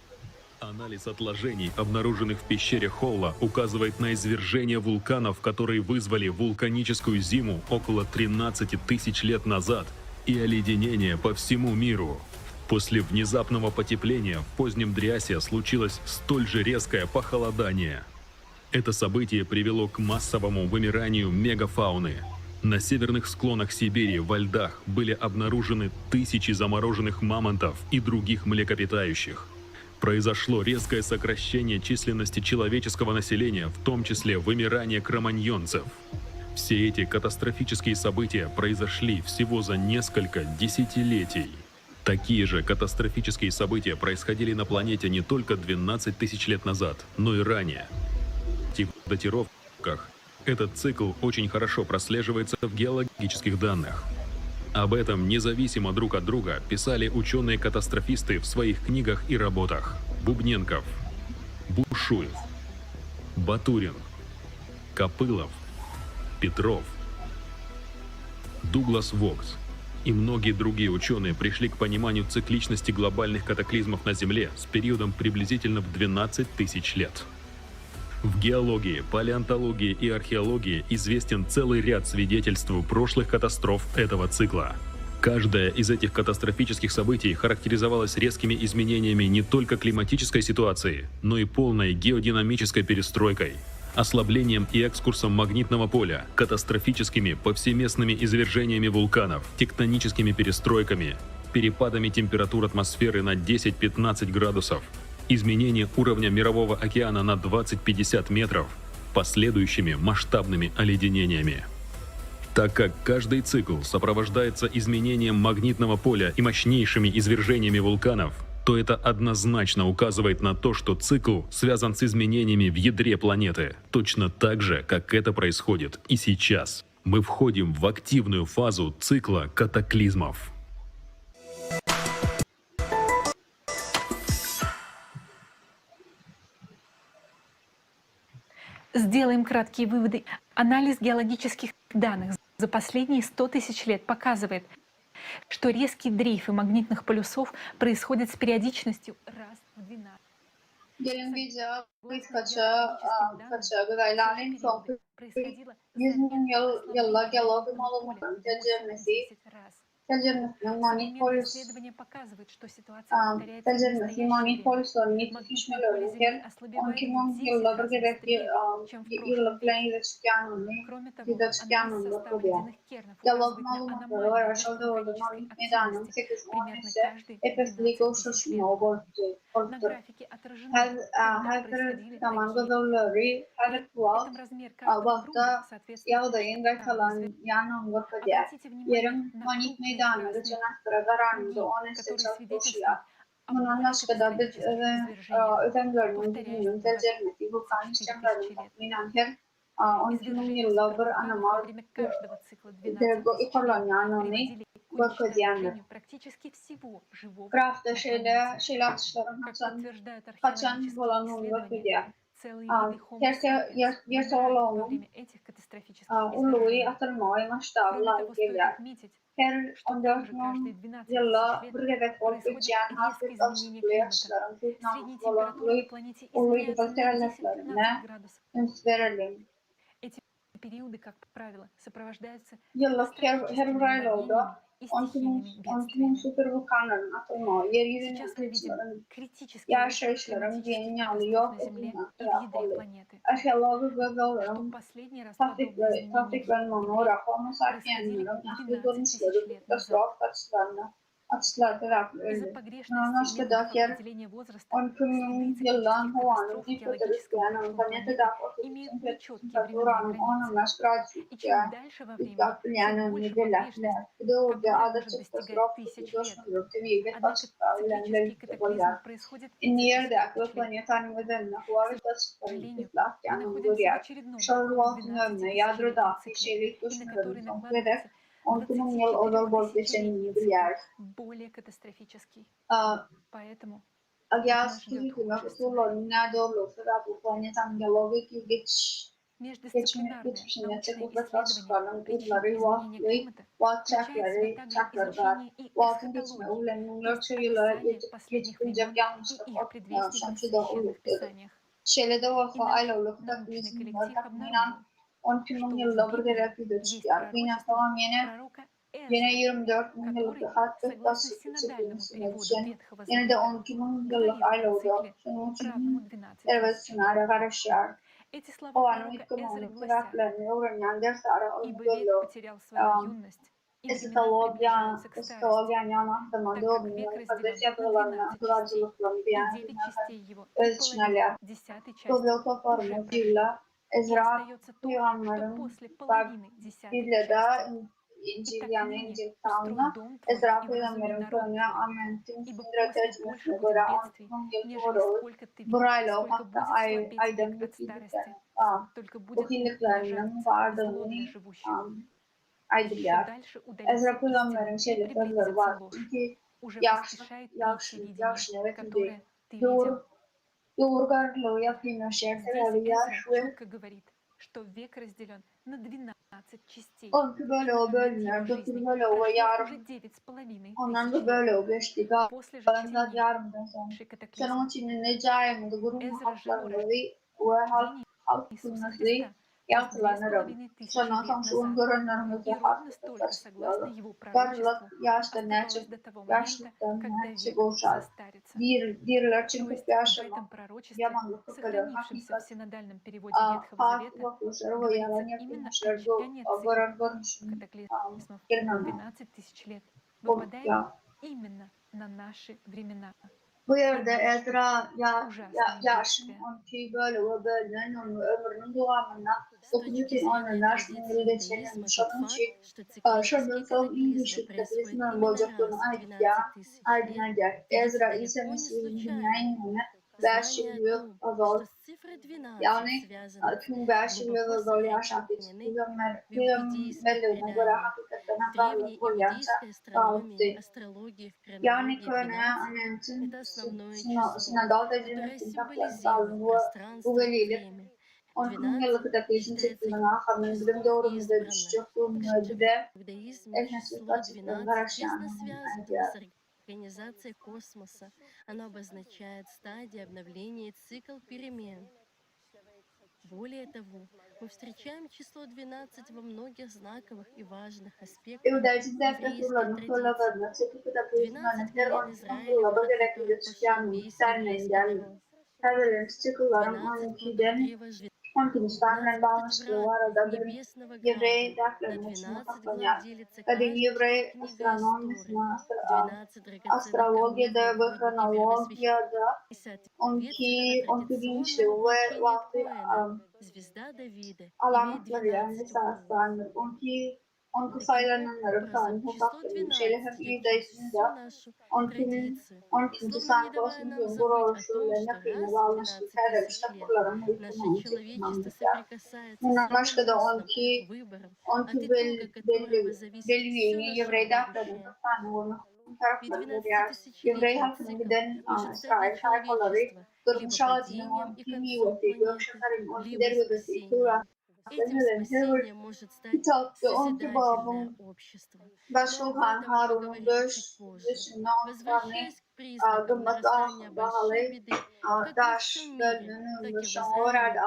Анализ отложений, обнаруженных в пещере Холла, указывает на извержения вулканов, которые вызвали вулканическую зиму около 13 тысяч лет назад и оледенение по всему миру. После внезапного потепления в позднем Дриасе случилось столь же резкое похолодание. Это событие привело к массовому вымиранию мегафауны. На северных склонах Сибири во льдах были обнаружены тысячи замороженных мамонтов и других млекопитающих. Произошло резкое сокращение численности человеческого населения, в том числе вымирание кроманьонцев. Все эти катастрофические события произошли всего за несколько десятилетий. Такие же катастрофические события происходили на планете не только 12 тысяч лет назад, но и ранее. В датировках этот цикл очень хорошо прослеживается в геологических данных. Об этом независимо друг от друга писали ученые-катастрофисты в своих книгах и работах. Бубненков, Бушуев, Батурин, Копылов, Петров, Дуглас Вокс и многие другие ученые пришли к пониманию цикличности глобальных катаклизмов на Земле с периодом приблизительно в 12 тысяч лет. В геологии, палеонтологии и археологии известен целый ряд свидетельств прошлых катастроф этого цикла. Каждое из этих катастрофических событий характеризовалось резкими изменениями не только климатической ситуации, но и полной геодинамической перестройкой, ослаблением и экскурсом магнитного поля, катастрофическими повсеместными извержениями вулканов, тектоническими перестройками, перепадами температур атмосферы на 10-15 градусов, изменение уровня мирового океана на 20-50 метров, последующими масштабными оледенениями. Так как каждый цикл сопровождается изменением магнитного поля и мощнейшими извержениями вулканов, то это однозначно указывает на то, что цикл связан с изменениями в ядре планеты, точно так же, как это происходит и сейчас. Мы входим в активную фазу цикла катаклизмов. Сделаем краткие выводы. Анализ геологических данных за последние 100 тысяч лет показывает, что резкие дрейфы магнитных полюсов происходят с периодичностью раз в 12. Gelin biz kaça gıdayların son 100 bin yılla geologi malumların tecrübesi tecrübesinin manipolis tecrübesi manipolisların yetişmeleri 12 bin yıllardır gerekli yıllık planıyla çıkanını yüzde çıkanını koruyor. Geolog malumatları var aşağıda orada manit medanın 8-10 ise epeslik oluşuşma oluştu. Her zaman gıdayları her kual Allah'ta yağdayın ve kalan yanın vakıdiye. Yarım manit medanı da cenahtıra kararında 10 ise çalışıyor. Bunun başka biz özenlerinin bilginin tercihmesi vulkan işlemlerinin tahminen her 12 bin yıllardır anamal dergo ikorlanyanını vakıdiyendir. Krafta şeyle atışların kaçan bulanın vakıdiye. Целые виды Homo Terke sapiens yer вымирают во soğuluğunun время этих катастрофических uluğu изменений. atılmayı Кроме maştağlar того, стоит gelir. отметить, Her что 14 также каждые bin 12 yılla тысяч лет bir gedek olup происходит geçen резкое hafif изменение açıklığı климата. yaşların tutmamış Средняя температура на olanlığı планете uluğu изменяется на göstererlerine 10-15 градусов. üns verelim. Эти периоды, как правило, сопровождаются Yıllık her катастрофическими bir ayda наводнениями и 12 bin стихийными бедствиями. süper vulkanların atılma, yeryüzünün Сейчас мы видим kıyıçların, критический рост yaşayışların климатических dünyalı катастроф yok на Земле ettiğine и в sebep ядре oluyor. планеты. Aşağıları Что bölgelerin последний раз подобные изменения Taftiklenmeni Земли olarak Homo происходили sapienslerin 12 yaklaşık тысяч olmuşları лет назад. katastrof atışlar tarafı Из-за öldü. погрешности в Başka методах da yer определения возраста 12 следы bin циклических yıldan havanın катастроф в bir геологическом kötülükleyen прошлом planete планеты de имеют otursun нечеткие временные temperaturanın границы. 15 grad И чем dальше во времени, tем больше pогрешность, которая может достигать тысяч лет. Однако циклический катаклизм происходит за İnniyer de тысячи aklı лет. planetanın bedenine huvarı К taşıkların сожалению, ıslak мы yanını находимся в görüyor. очередном Şarıl таком altın önüne yadro 12-тысячелетнем dağıtı цикле, şeylik и на düşünürüm который son ederek накладывается 12 bin yıl odal bol geçenini 24-тысячелетний biliyor. цикл, более катастрофический. Поэтому Agyas нас ждет fiziklimek худший сценарий. usullerinin nerede olursa da bu planetanın geologik Междисциплинарные geçmişine научные çekilmek исследования taşıkların причин kutları, изменения климата включают в себя также изучение и Vakın geçme эсхатологии, ulanımlar то есть çayılar описание последних geçilecek времен и yanlışlık их предвестников в şamşıda священных olurdu. писаниях. Şeylede И vakı наш aylalık научный taklizmler коллектив takminan обнаружил, 12 что bin в yılda bir Библии gerekli de есть çıkıyor. Yine пророчество tamam yine пророка yine Эзры, 24 bin yıllık который, hatta согласно taşı синодальному çekilmesine переводу düşen Ветхого yine de Завета, 12 bin yıllık говорил о aylalık. цикле, Şunun равному için 12 evet тысяч лет. sınara karışıyor. Эти слова O anın пророка ilk Эзры gününü гласят: kıraklarını öğrenen ders ara «Ибо век oluyor. потерял свою юность, и времена приближаются к старости, так как век разделен на 12 частей, и 9 частей его, и половина, 10 части уже прошла. И остается то, что после половины 10 части. Итак, ныне устрой дом твой и вразуми народ твой, ибо после больше будет бедствий, нежели сколько ты видел, сколько будет слабеть век от старости, только будет умножать зло для живущих». Еще дальше удалится истина и приблизится ложь. Уже поспешает притча видения, которое ты видел. Здесь Эзра четко говорит, что век разделен на 12 частей. И на момент его жизни прошло уже 9,5 тысяч лет. После же темнейший катаклизм. Эзра же рождение Иисуса Христа есть 2,5 тысячи лет назад. И ровно столько, согласно его пророчеству, оставалось до того момента, когда век состарится. То есть в этом пророчестве, сохранившемся в синодальном переводе Ветхого Завета, говорится именно о окончании цикла катаклизмов 12 тысяч лет, выпадает именно на наши времена. Bu yerde Ezra yaşın 12 böyle ve bölünen onun ömrünün devamına С точки зрения традиции иудаизма, тот факт, что циклические катаклизмы происходят именно раз в 12 тысяч лет, видится далеко не случайно. Знание о том, что с цифрой 12 связаны глубоко сохранены в иудейских преданиях, в древней иудейской астрономии, астрологии, в хронологии 12 — это основное число, которое символизирует пространство и время. 12 yıllık kıtaklizm çıktığına hakkında bilim doğrumuzda düştüğüm müddetçe В иудаизме число 12 тесно связано с организацией космоса. Оно обозначает стадии обновления и цикл перемен. Более того, мы встречаем число 12 во многих знаковых и важных аспектах еврейской традиции. 12 колен Израилева, от которых пошел весь еврейский народ. 12 плодов древа жизни. 12 образов небесного града. На 12 глав делится каждая книга истории. 12 драгоценных камней в нагруднике первосвященника. И соответственно традиционному значению Коэна звезда Давида имеет 12 углов. Таким образом, число 12 заключает всю нашу традицию, словно не давая нам забыть о том, что раз в 12 тысяч лет наше человечество соприкасается с судьбоносным выбором, от итога которого зависит все наше будущее. halkının Ведь taraflarında diğer 12-тысячелетний Еврей halkının цикл giden может стать İsrail для tayfaları человечества либо 46 падением и kimi концом vati планеты, gökşenlerin либо ortileri ve спасением. Этим spасением может stать созидательное общество. Но об Başulhan этом мы Harun'un поговорим чуть позже. Возвращаясь к признакам нарастания большой беды, как во всем мире, так и в Израиле,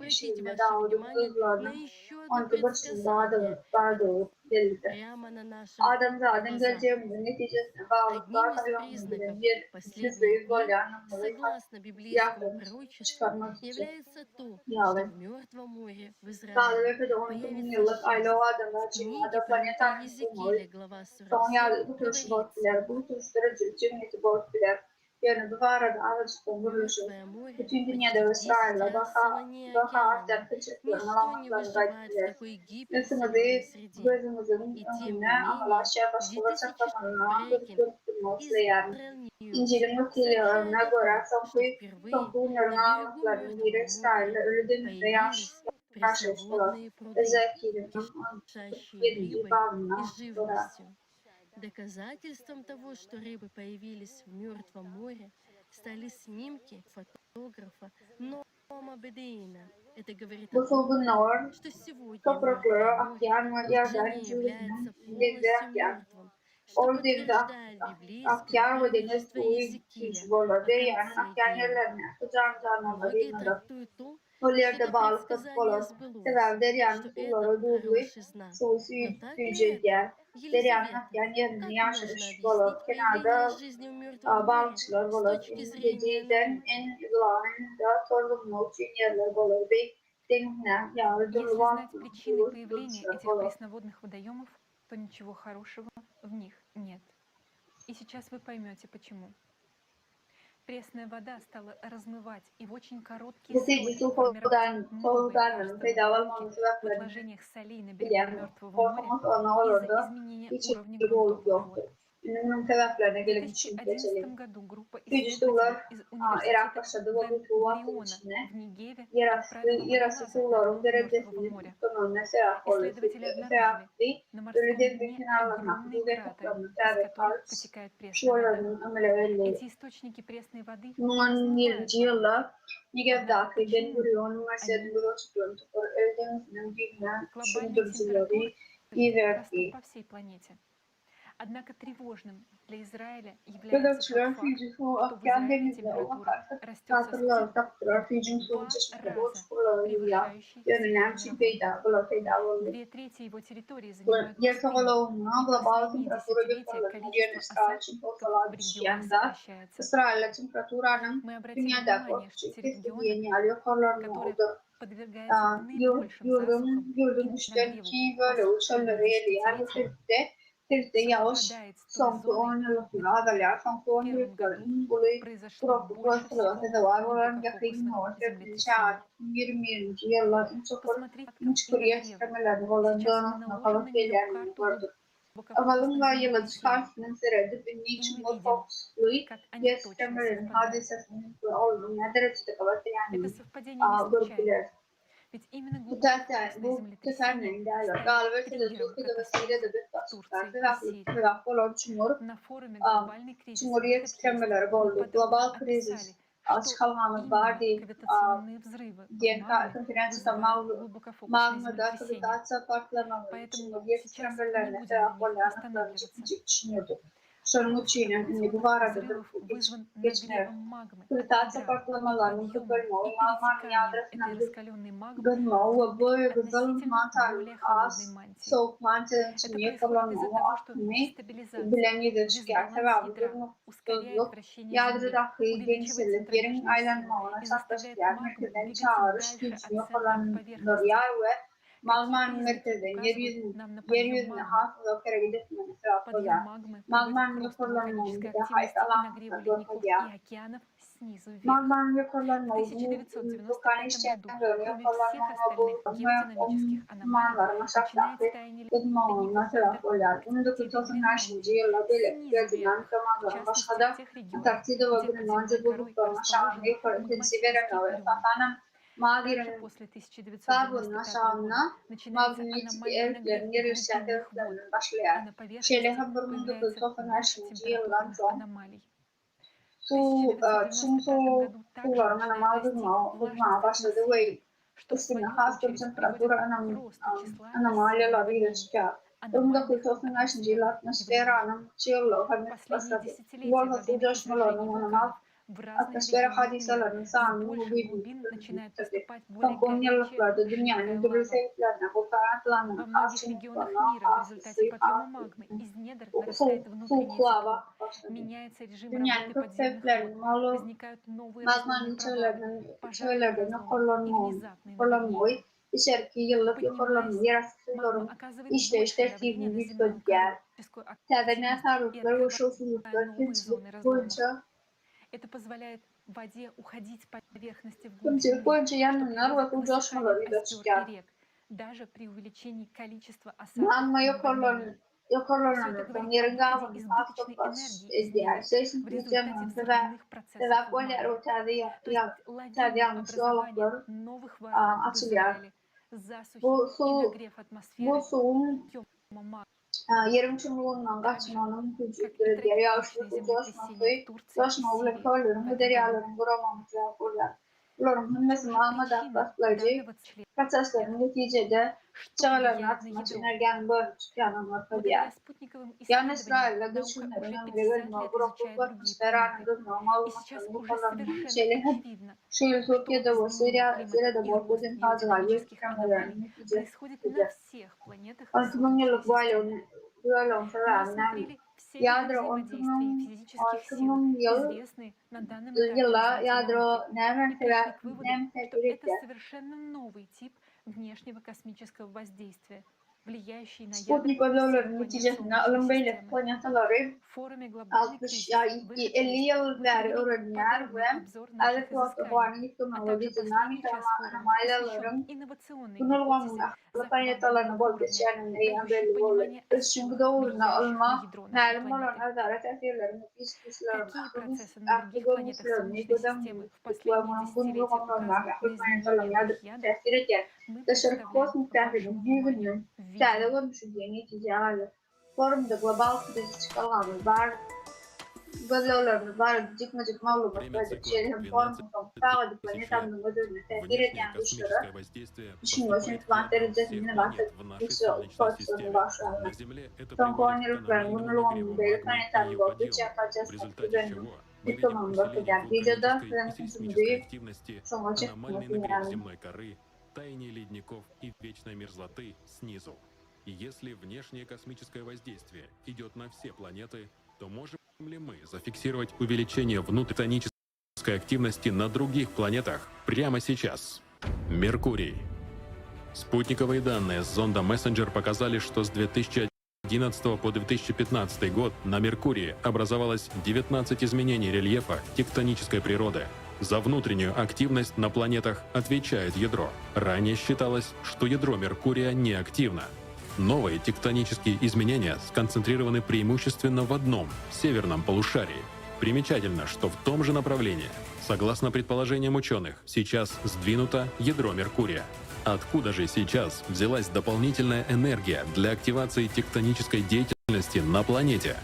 мы хотели бы обратить ваше внимание на еще одно предсказание, прямо на наших Ademzade'nin глазах. geleceğimizin neticesine bağlı Одним из kararlarımızın признаков bir последних sözü дней, böyle anlamları согласно библейскому yakın пророчеству, çıkarmak için является то, что yani. в Мертвом море в Sağda Израиле ve de 12 bin появится yıllık aile жизнь. o В adamlar için книге ada planet пророка hakkında Езекииля, глава son 47, ya bu tür говорится: sportlar, bu tür cümleti sportlar. Yani bu arada ağaçta vuruluşu. Мертвое море Bütün почти dünyada в 10 İsrail'le раз солонее океана. artar kaçırtılan Ничто не alamaklarını выживает в kaydedilir. такой гибкой Nesimizi солевой среде. gözümüzün И tем önüne не менее, amalaşa в başkaları 2000 saklamanına Брейкин gözükmüyorsa yani. Israel News İncil'in muhtemelen сообщает о göre том, что впервые son bunların на берегу alamaklarının Мертвого biri İsrail'le моря ölü denizde появились yaşlaştılar. пресноводные pруды, Ezekiel'in кишащие 7. рыбой и babına göre. живностью. Доказательством того, что рыбы появились в Мертвом море, стали снимки фотографа Ноама Бедеина. Это говорит о Bu том, solgunlar что сегодня toprakları Мертвое море akyan ve уже yerden не cüzünün является denizde полностью akyan. мертвым, что Orada подтверждает библейское akyan ve deniz пророчество suyu Езекииля bollarda о yani конце akyan дней. yerlerine sıcağın canlıları Многие inanır. трактуют то, O что yerde это balıklık предсказание olur. сбылось, Sever deryanın что это suları duruluyup хороший знак. suyu Но так ли suyucu это? yer. Deryanın Елизавета, akyan yerine как можно yaşmış olur. объяснить появление Kenarda жизни в Мертвом море balıkçılar с olur. точки зрения Geceden науки? en yılanın da sorumlu için yerler olur. Bir denizler yağlı Если dolu знать balıklı причины suyu появления bulmuşlar этих olur. пресноводных водоемов, то ничего хорошего в них нет. И сейчас вы поймете, почему. Пресная вода стала размывать и в очень короткие Netice сроки формировать новые soğudanların карстовые pedagog воронки olması в sebeplerini отложениях солей на берегу bilen Мертвого моря korkumuz ona из-за olurdu. изменения Hiç уровня bir boğuluk грунтовых вод. yoktu. Bunun sebeplerine В gelin için 2011 geçelim. году группа Fücüsüler исследователей из Irak университета başladı ve bu tuğlatın Бен-Гуриона içine в Нигеве yerastı отправила водолазов на suların дно Мертвого derecesini моря. tuttuğunun sebep oldu. Исследователи обнаружили Sebepli на ölü морском denizin дне kenarlarına огромные kutu ve кратеры, kaplarını из terk которых harç потекает пресная вода. şualarının ameliyatı. Эти источники пресной воды не 2020 размывают yılda воронки. Nigev'daki Однако Ben почему Gurion они Üniversitesi'nde ölçütüyorum. Ölü denizinin dibine глобальной sürdürücüleri температуры iyi растут verdi. по всей планете? Однако тревожным для Израиля является тот Belirtiler факт, Fücü su что в akyan Израиле denizde температура bakarsak растет со tatlılar скоростью taktılar. Fücü'nün в suyu 2 çeşitli раза uçkurlarıyla превышающей görünen средний şey мировой. peyda oldu. 2/3 его территории занимают Yer пустыни, soğuluğuna и global последние temperatüre десятилетия götürülür. количество Yön İsrail осадков için в postalar регионе düşüşende сокращается. İsrail'le temperaturanın Мы обратили dünyada внимание, что korkucu те регионы, yeni alıyor korlarını которые oldu. подвергаются наибольшим засухам и Yurdun üçten нагреву ikiyi в böyle последние uçanları eliyen bu десятилетия, Türk'te yağış совпадает с той son зоной, 10 yıllıkla adalar son 10 в первом году yıllıkların bulu произошло kuraklık больше vasıfları всего da var. Oranın yakın глубокофокусных orta землетрясений. şahat 20. yıllar en çok Посмотрите üç и kuruya нагревы. çıkamalarını olan Сейчас мы donatına наложим на kalıp нее gelerini карту gördük. глубокофокусных Avalın ve yılı землетрясений. çıkarsının sırada bir И niçin мы bu видим, fokusluğu как они yes точно çıkamaların совпадают. hadisesinin olduğunu ne derecede kalıp Это yani совпадение не случайно. görüntüler. Ведь именно Bu zaten глубокофокусные bu землетрясения teferneğin derler. стали Galibiyeti de триггером Türkiye'de ve катастроф Suriye'de bir в tasvipler. Турции и Сирии. Tevafuk olan çumur. На форуме «Глобальный кризис» в Cumhuriyet этот лист çıkamaları мы oldu. подробно Global описали, krizis. что Çıkalmanız именно var değil. кавитационные взрывы в Diyen магме konferansta вызывают глубокофокусные Magma'da землетрясения. kavitaatsa patlamaları Поэтому Cumhuriyet сейчас не çıkamalarına будем на tevafuk них olan останавливаться. düşünüyordu. Sorun için ünlü bu Кавитационных arada взрывов вызван geçmiyor. нагревом магмы от Kavitaatsa ядра и patlamalarının подъемом kıpırma и o Almanya перетеканием этой adresine раскаленной магмы gırma o внутри böyle güzel относительно mantar более холодной az мантии. soğuk mantarın Это içine происходит yakalanma из-за o того, что akımı дестабилизация, bilen yedi şikayet дисбаланс sebabı ядра bir ускоряет mutsuzluk вращение Земли, yadrıdaki увеличивает genişlik yerin центробежную силу aylanmağına и saklaşık заставляет yer магму merkezden двигаться çağırış дальше gücünü от центра к yakalanır поверхности. yer ve Какие Malman признаки merkezden указывают нам на подъем yeryüzüne магмы? hafıza kere gitmemesi sebep Подъем oluyor. магмы приводит к Malman росту yukarılanma вулканической bir de активности hayta и alan нагреву görmek ледников ya. и океанов снизу вверх. Malman В yukarılanma bu 1995 vulkan году, işçileri кроме всех yukarılanma bu остальных геодинамических аномалий, manların начинает aşağıdaki таяние gıdmağına ледников sebep oluyor. Антарктиде, 1995 Гренландии, yılda böyle снизу gözünden вверх, в zamanların частности başka в тех регионах, Antarktida ve где под Grönlandiya земной корой buzullarına şahane расположены yukarı магматические tensiveren ve люны. tatanın Также после 1995 начинается аномальное нагрев глубинных вод, и на поверхности появляется 20 температурных аномалий. В 1995 году также начинает расти влажность атмосферы, что в свою очередь приводит к росту числа исследований аномальных атмосферных явлений. Последние десятилетия во время извержений вулканов в разных регионах мира из больших глубин начинает поступать более горячая мышечная вода. Во многих регионах мира в результате подъема магмы из недр нарастает внутреннее тепло, меняется режим работы подземных вод, возникают новые разломные провалы, пожарные разломы и внезапные наводнения. Магма оказывает большее давление на земную экологическую активность и открывает новые зоны разлома. Это позволяет воде уходить по поверхности вглубь земли, что приводит к высыханию озер и рек, даже при увеличении количества осадков и наводнений. Все это говорит о выходе избыточной энергии из недр в результате взрывных процессов в магме. То есть лавинное образование новых воронок в Израиле, засухи и нагрев атмосферы путем магмы. Yarımçımlığından kaçmanın gücüdür diye yağışlı ulaşması, ulaşmalı kalırım, hüderyaların vuramamızı kurlar. Ularım hümmesi Muhammed Abbas'layıcı, proseslerin neticede çağların atması energen bölmüş yanılmak diye. Yani İsrail'le düşünürüm, ömrülerin bırakıp atmosferanın durmama olmasını kullanmak şeylerin, şehir Türkiye'de bu Suriye'de bu bütün fazlayı kamerlerin neticede. 60 yıllık bu aylığın dualom falan ядро ядро это совершенно новый тип внешнего космического воздействия, влияющий на ядра neticesinde alınmayla planetaları 60-50 yıl beri öğrenler ve adekvatlıklarını yıkımları dinamik anomalilerin bunalımına planetalarını bol geçen belli olur. Çünkü doğruna alınma, nerede olan adalet etkilerini, psikolojilerini, aktif olmuşlarını, gödem tutulmanın bunalımlarına planetalarına tesir eder. Dışarı kosmik tehdidin büyüğünün Cada düşünceyi neticelerle forumda global kriz çıkarılanlar var. Gözlerimiz var, cıkmacık malumatlar, şeylerin forumun komutağı planetanın gözlerine tehir eden güçleri, düşünüyorsun planetlerin cesimine bahsetmişse pozisyonu başlarına. Son konuyurukların bunalımının belli planetanın gördükçe yapacağız etkilerinin yıkımını bakacak. Videoda planetin büyük sonuç çıkması yani. Таяние ледников и вечной мерзлоты снизу. И если внешнее космическое воздействие идет на все планеты, то можем ли мы зафиксировать увеличение внутритонической активности на других планетах прямо сейчас? Меркурий. Спутниковые данные с зонда Messenger показали, что с 2011 по 2015 год на Меркурии образовалось 19 изменений рельефа тектонической природы. За внутреннюю активность на планетах отвечает ядро. Ранее считалось, что ядро Меркурия неактивно. Новые тектонические изменения сконцентрированы преимущественно в одном, северном полушарии. Примечательно, что в том же направлении, согласно предположениям ученых, сейчас сдвинуто ядро Меркурия. Откуда же сейчас взялась дополнительная энергия для активации тектонической деятельности на планете?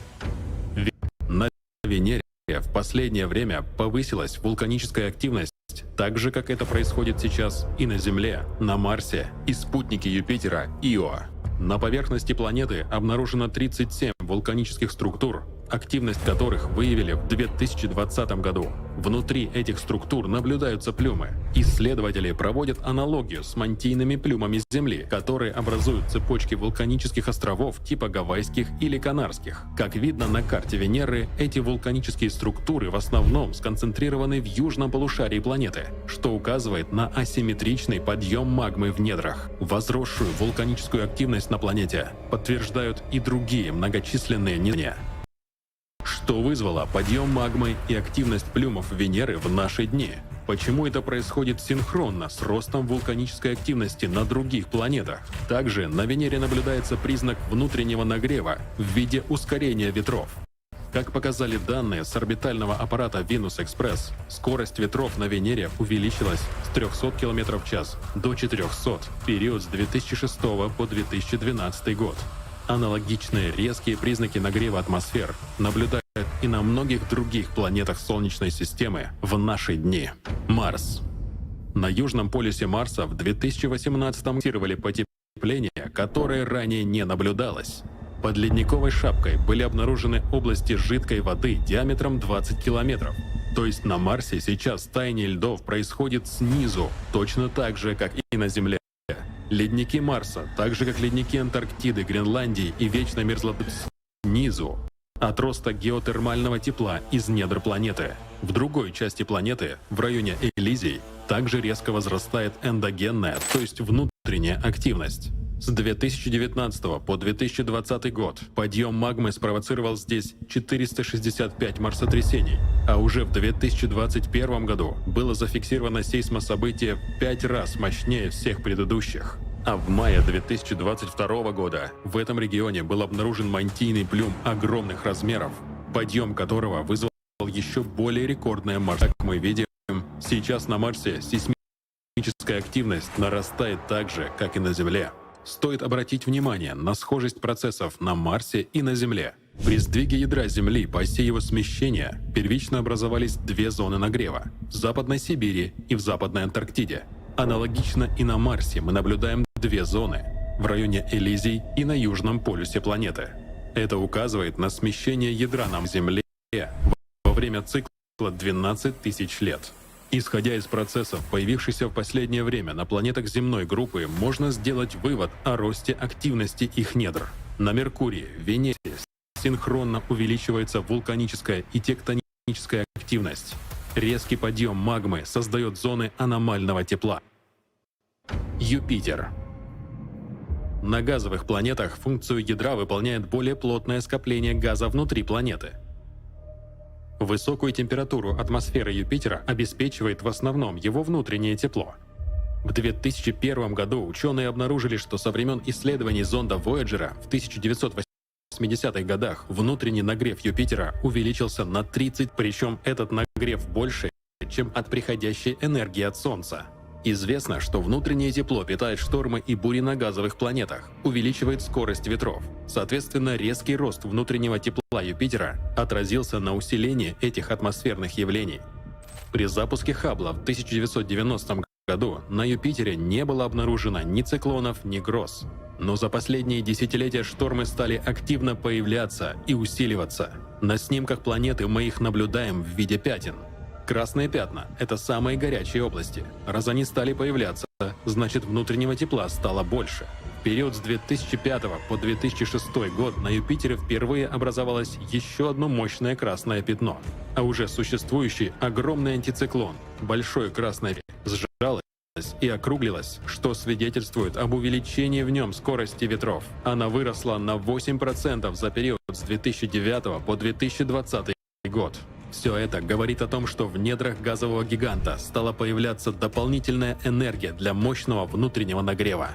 На Венере в последнее время повысилась вулканическая активность, так же, как это происходит сейчас и на Земле, на Марсе и спутнике Юпитера Ио. На поверхности планеты обнаружено 37 вулканических структур, активность которых выявили в 2020 году. Внутри этих структур наблюдаются плюмы. Исследователи проводят аналогию с мантийными плюмами Земли, которые образуют цепочки вулканических островов типа Гавайских или Канарских. Как видно на карте Венеры, эти вулканические структуры в основном сконцентрированы в южном полушарии планеты, что указывает на асимметричный подъем магмы в недрах. Возросшую вулканическую активность на планете подтверждают и другие многочисленные недрения. Что вызвало подъем магмы и активность плюмов Венеры в наши дни? Почему это происходит синхронно с ростом вулканической активности на других планетах? Также на Венере наблюдается признак внутреннего нагрева в виде ускорения ветров. Как показали данные с орбитального аппарата Venus-Express, скорость ветров на Венере увеличилась с 300 км в час до 400 в период с 2006 по 2012 год. Аналогичные резкие признаки нагрева атмосфер наблюдают и на многих других планетах Солнечной системы в наши дни. Марс. На южном полюсе Марса в 2018-м фиксировали потепление, которое ранее не наблюдалось. Под ледниковой шапкой были обнаружены области жидкой воды диаметром 20 километров. То есть на Марсе сейчас таяние льдов происходит снизу, точно так же, как и на Земле. Ледники Марса, так же как ледники Антарктиды, Гренландии и вечной мерзлоты снизу, от роста геотермального тепла из недр планеты. В другой части планеты, в районе Элизий, также резко возрастает эндогенная, то есть внутренняя активность. С 2019 по 2020 год подъем магмы спровоцировал здесь 465 марсотрясений, а уже в 2021 году было зафиксировано сейсмособытие в 5 раз мощнее всех предыдущих. А в мае 2022 года в этом регионе был обнаружен мантийный плюм огромных размеров, подъем которого вызвал еще более рекордное марсовое. Как мы видим, сейчас на Марсе сейсмическая активность нарастает так же, как и на Земле. Стоит обратить внимание на схожесть процессов на Марсе и на Земле. При сдвиге ядра Земли по оси его смещения первично образовались две зоны нагрева – в Западной Сибири и в Западной Антарктиде. Аналогично и на Марсе мы наблюдаем две зоны – в районе Элизий и на южном полюсе планеты. Это указывает на смещение ядра на Земле во время цикла 12 тысяч лет. Исходя из процессов, появившихся в последнее время на планетах земной группы, можно сделать вывод о росте активности их недр. На Меркурии, Венере синхронно увеличивается вулканическая и тектоническая активность. Резкий подъем магмы создает зоны аномального тепла. Юпитер. На газовых планетах функцию ядра выполняет более плотное скопление газа внутри планеты. Высокую температуру атмосферы Юпитера обеспечивает в основном его внутреннее тепло. В 2001 году ученые обнаружили, что со времен исследований зонда Voyager в 1980-х годах внутренний нагрев Юпитера увеличился на 30, причем этот нагрев больше, чем от приходящей энергии от Солнца. Известно, что внутреннее тепло питает штормы и бури на газовых планетах, увеличивает скорость ветров. Соответственно, резкий рост внутреннего тепла Юпитера отразился на усилении этих атмосферных явлений. При запуске Хаббла в 1990 году на Юпитере не было обнаружено ни циклонов, ни гроз. Но за последние десятилетия штормы стали активно появляться и усиливаться. На снимках планеты мы их наблюдаем в виде пятен. Красные пятна – это самые горячие области. Раз они стали появляться, значит внутреннего тепла стало больше. В период с 2005 по 2006 год на Юпитере впервые образовалось еще одно мощное красное пятно. А уже существующий огромный антициклон, большое красное пятно, сжалось и округлилась, что свидетельствует об увеличении в нем скорости ветров. Она выросла на 8% за период с 2009 по 2020 год. Все это говорит о том, что в недрах газового гиганта стала появляться дополнительная энергия для мощного внутреннего нагрева.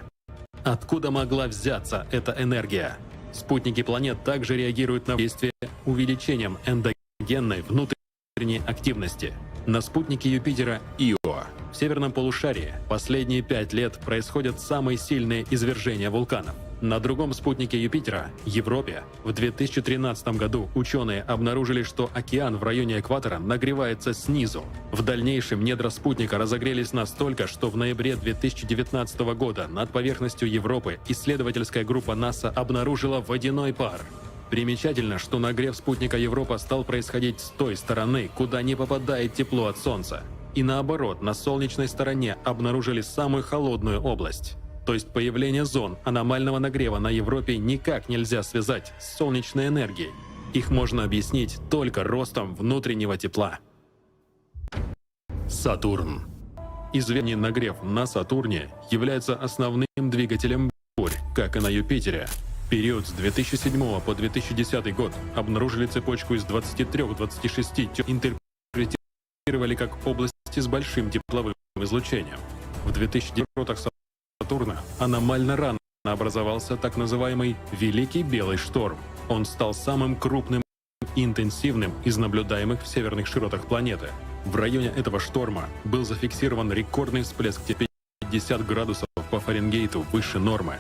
Откуда могла взяться эта энергия? Спутники планет также реагируют на действие увеличением эндогенной внутренней активности. На спутнике Юпитера Ио в северном полушарии последние 5 лет происходят самые сильные извержения вулканов. На другом спутнике Юпитера, Европе, в 2013 году ученые обнаружили, что океан в районе экватора нагревается снизу. В дальнейшем недра спутника разогрелись настолько, что в ноябре 2019 года над поверхностью Европы исследовательская группа НАСА обнаружила водяной пар. Примечательно, что нагрев спутника Европа стал происходить с той стороны, куда не попадает тепло от Солнца. И наоборот, на солнечной стороне обнаружили самую холодную область. То есть появление зон аномального нагрева на Европе никак нельзя связать с солнечной энергией. Их можно объяснить только ростом внутреннего тепла. Сатурн. Известный нагрев на Сатурне является основным двигателем бурь, как и на Юпитере. В период с 2007 по 2010 год обнаружили цепочку из 23-26 интерпретировали как области с большим тепловым излучением. В 2009 Сатурна аномально рано образовался так называемый Великий Белый шторм. Он стал самым крупным и интенсивным из наблюдаемых в северных широтах планеты. В районе этого шторма был зафиксирован рекордный всплеск 50 градусов по Фаренгейту выше нормы.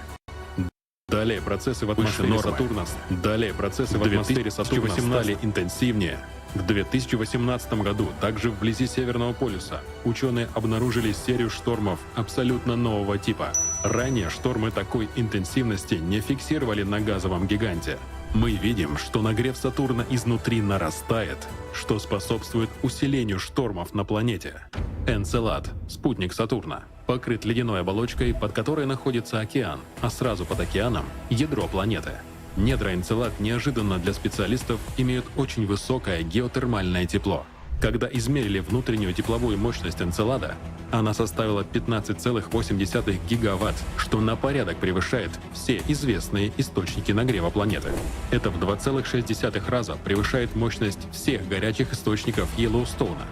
Далее процессы в атмосфере Сатурна. Далее процессы в атмосфере Сатурна стали интенсивнее. В 2018 году также вблизи Северного полюса ученые обнаружили серию штормов абсолютно нового типа. Ранее штормы такой интенсивности не фиксировали на газовом гиганте. Мы видим, что нагрев Сатурна изнутри нарастает, что способствует усилению штормов на планете. Энцелад, спутник Сатурна, покрыт ледяной оболочкой, под которой находится океан, а сразу под океаном – ядро планеты. Недра Энцелад неожиданно для специалистов имеют очень высокое геотермальное тепло. Когда измерили внутреннюю тепловую мощность Энцелада, она составила 15,8 гигаватт, что на порядок превышает все известные источники нагрева планеты. Это в 2,6 раза превышает мощность всех горячих источников Йеллоустоуна.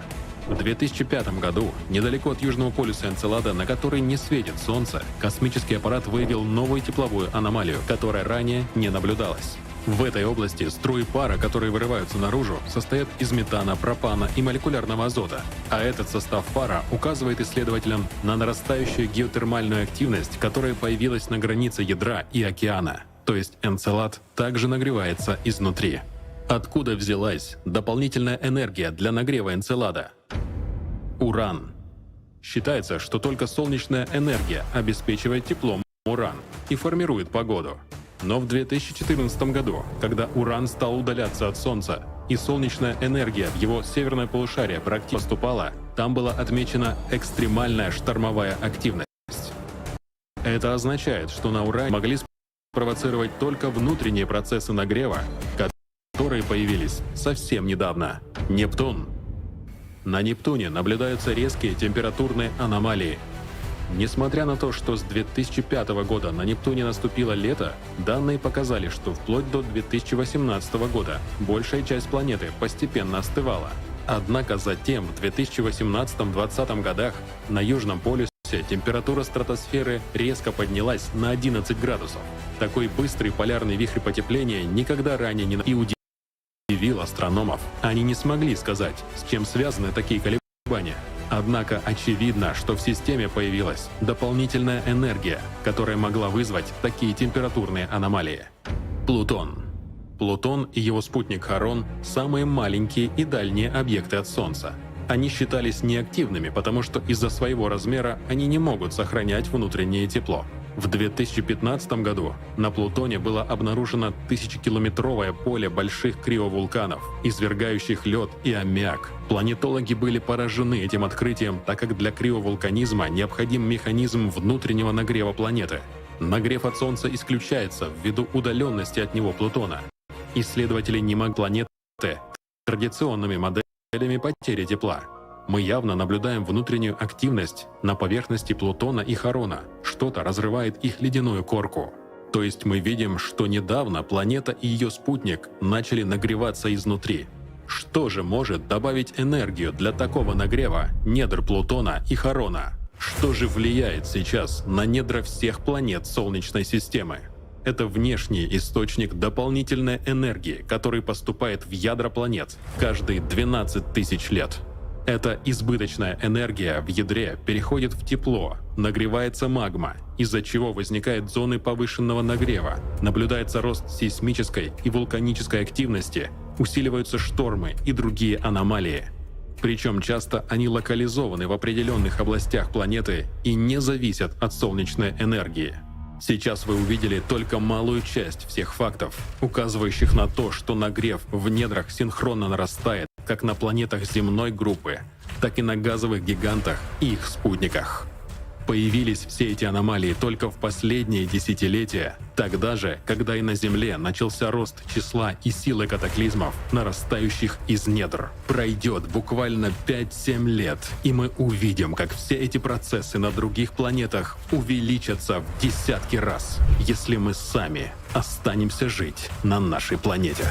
В 2005 году, недалеко от Южного полюса Энцелада, на который не светит Солнце, космический аппарат выявил новую тепловую аномалию, которая ранее не наблюдалась. В этой области струи пара, которые вырываются наружу, состоят из метана, пропана и молекулярного азота. А этот состав пара указывает исследователям на нарастающую геотермальную активность, которая появилась на границе ядра и океана. То есть Энцелад также нагревается изнутри. Откуда взялась дополнительная энергия для нагрева Энцелада? Уран. Считается, что только солнечная энергия обеспечивает теплом уран и формирует погоду. Но в 2014 году, когда уран стал удаляться от Солнца, и солнечная энергия в его северное полушарие практически поступала, там была отмечена экстремальная штормовая активность. Это означает, что на уране могли спровоцировать только внутренние процессы нагрева, которые появились совсем недавно. Нептун. На Нептуне наблюдаются резкие температурные аномалии. Несмотря на то, что с 2005 года на Нептуне наступило лето, данные показали, что вплоть до 2018 года большая часть планеты постепенно остывала. Однако затем, в 2018-2020 годах, на Южном полюсе температура стратосферы резко поднялась на 11 градусов. Такой быстрый полярный вихрь потепления никогда ранее не удивил астрономов. Они не смогли сказать, с чем связаны такие колебания. Однако очевидно, что в системе появилась дополнительная энергия, которая могла вызвать такие температурные аномалии. Плутон. Плутон и его спутник Харон – самые маленькие и дальние объекты от Солнца. Они считались неактивными, потому что из-за своего размера они не могут сохранять внутреннее тепло. В 2015 году на Плутоне было обнаружено тысячекилометровое поле больших криовулканов, извергающих лед и аммиак. Планетологи были поражены этим открытием, так как для криовулканизма необходим механизм внутреннего нагрева планеты. Нагрев от Солнца исключается ввиду удаленности от него Плутона. Исследователи не могли планеты традиционными моделями потери тепла. Мы явно наблюдаем внутреннюю активность на поверхности Плутона и Харона. Что-то разрывает их ледяную корку. То есть мы видим, что недавно планета и ее спутник начали нагреваться изнутри. Что же может добавить энергию для такого нагрева недр Плутона и Харона? Что же влияет сейчас на недра всех планет Солнечной системы? Это внешний источник дополнительной энергии, который поступает в ядра планет каждые 12 тысяч лет. Эта избыточная энергия в ядре переходит в тепло, нагревается магма, из-за чего возникают зоны повышенного нагрева, наблюдается рост сейсмической и вулканической активности, усиливаются штормы и другие аномалии. Причем часто они локализованы в определенных областях планеты и не зависят от солнечной энергии. Сейчас вы увидели только малую часть всех фактов, указывающих на то, что нагрев в недрах синхронно нарастает как на планетах земной группы, так и на газовых гигантах и их спутниках. Появились все эти аномалии только в последние десятилетия, тогда же, когда и на Земле начался рост числа и силы катаклизмов, нарастающих из недр. Пройдет буквально 5-7 лет, и мы увидим, как все эти процессы на других планетах увеличатся в десятки раз, если мы сами останемся жить на нашей планете.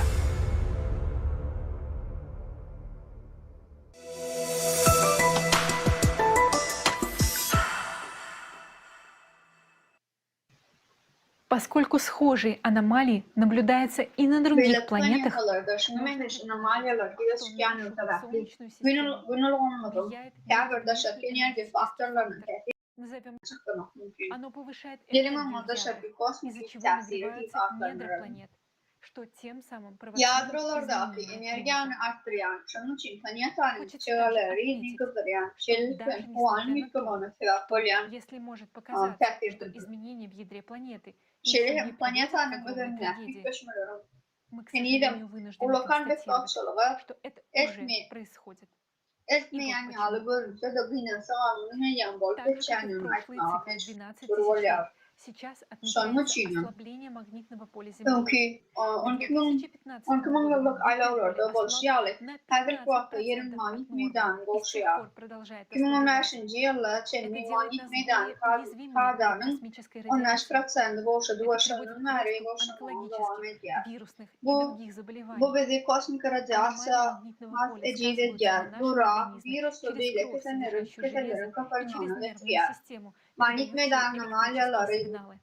Поскольку схожие аномалии наблюдаются и на других Belirtmen планетах, yakalarda şunumendeş anomaliyalar gezeşken taraflı günülgünül влияет Kâbirde şarkı enerji энергетический faktörlerinin фактор. tehdit Назовем çıkmak mümkün. Оно повышает Gelin энергию в olmada ядрах, şarkı из-за kosmik чего tesiri нагреваются недра aklanır. планет, что тем самым провоцирует Yadrolardaki изменения enerjini климата. arttıran, şunun için planetanın Хочется также çağları отметить, nikıldıryan, что şerlikten даже o an несмотря на то, yıkımını sebep olan если может показаться, что tehdittir. изменения в ядре планеты ничего не Şerihim приводят к planetanın огромной üzerine трагедии, hükmeşmelerin мы, к Enidem сожалению, вынуждены ulakan ve констатировать, kapsalığı что это уже etmi происходит. etmeyen yağlı görünse de bina sağlığına yan bol Так же, как и в geçenin прошлые aytmağa циклы 12 тысяч survollar. лет, сейчас Şanlı отмечается çiğnem. ослабление магнитного поля Земли. Çünkü К 12 2015 году yıllık магнитное поле aylarlarda ослабло bolşiyalı на hazır bu hafta 15% yerin от manit нормы meydanı и с тех bolşuya. пор продолжает 2015 ослабевать. yılla Это Çinli делает manit нас meydanı более уязвимыми перед kadanın космической 15 радиацией. prosenti bolşa Это duvaşanın приводит к nereye росту bolşanın devam онкологических, ediyor. вирусных и Bu других заболеваний. bu bizi kosmik Аномалии radyasya магнитного has поля сказываются edildiği на нашем dura организме virüsü через değil кровь, содержащую железо, и через kapanmanı нервную etkiler. систему, Manit передающую meydanı электрические malyaları сигналы.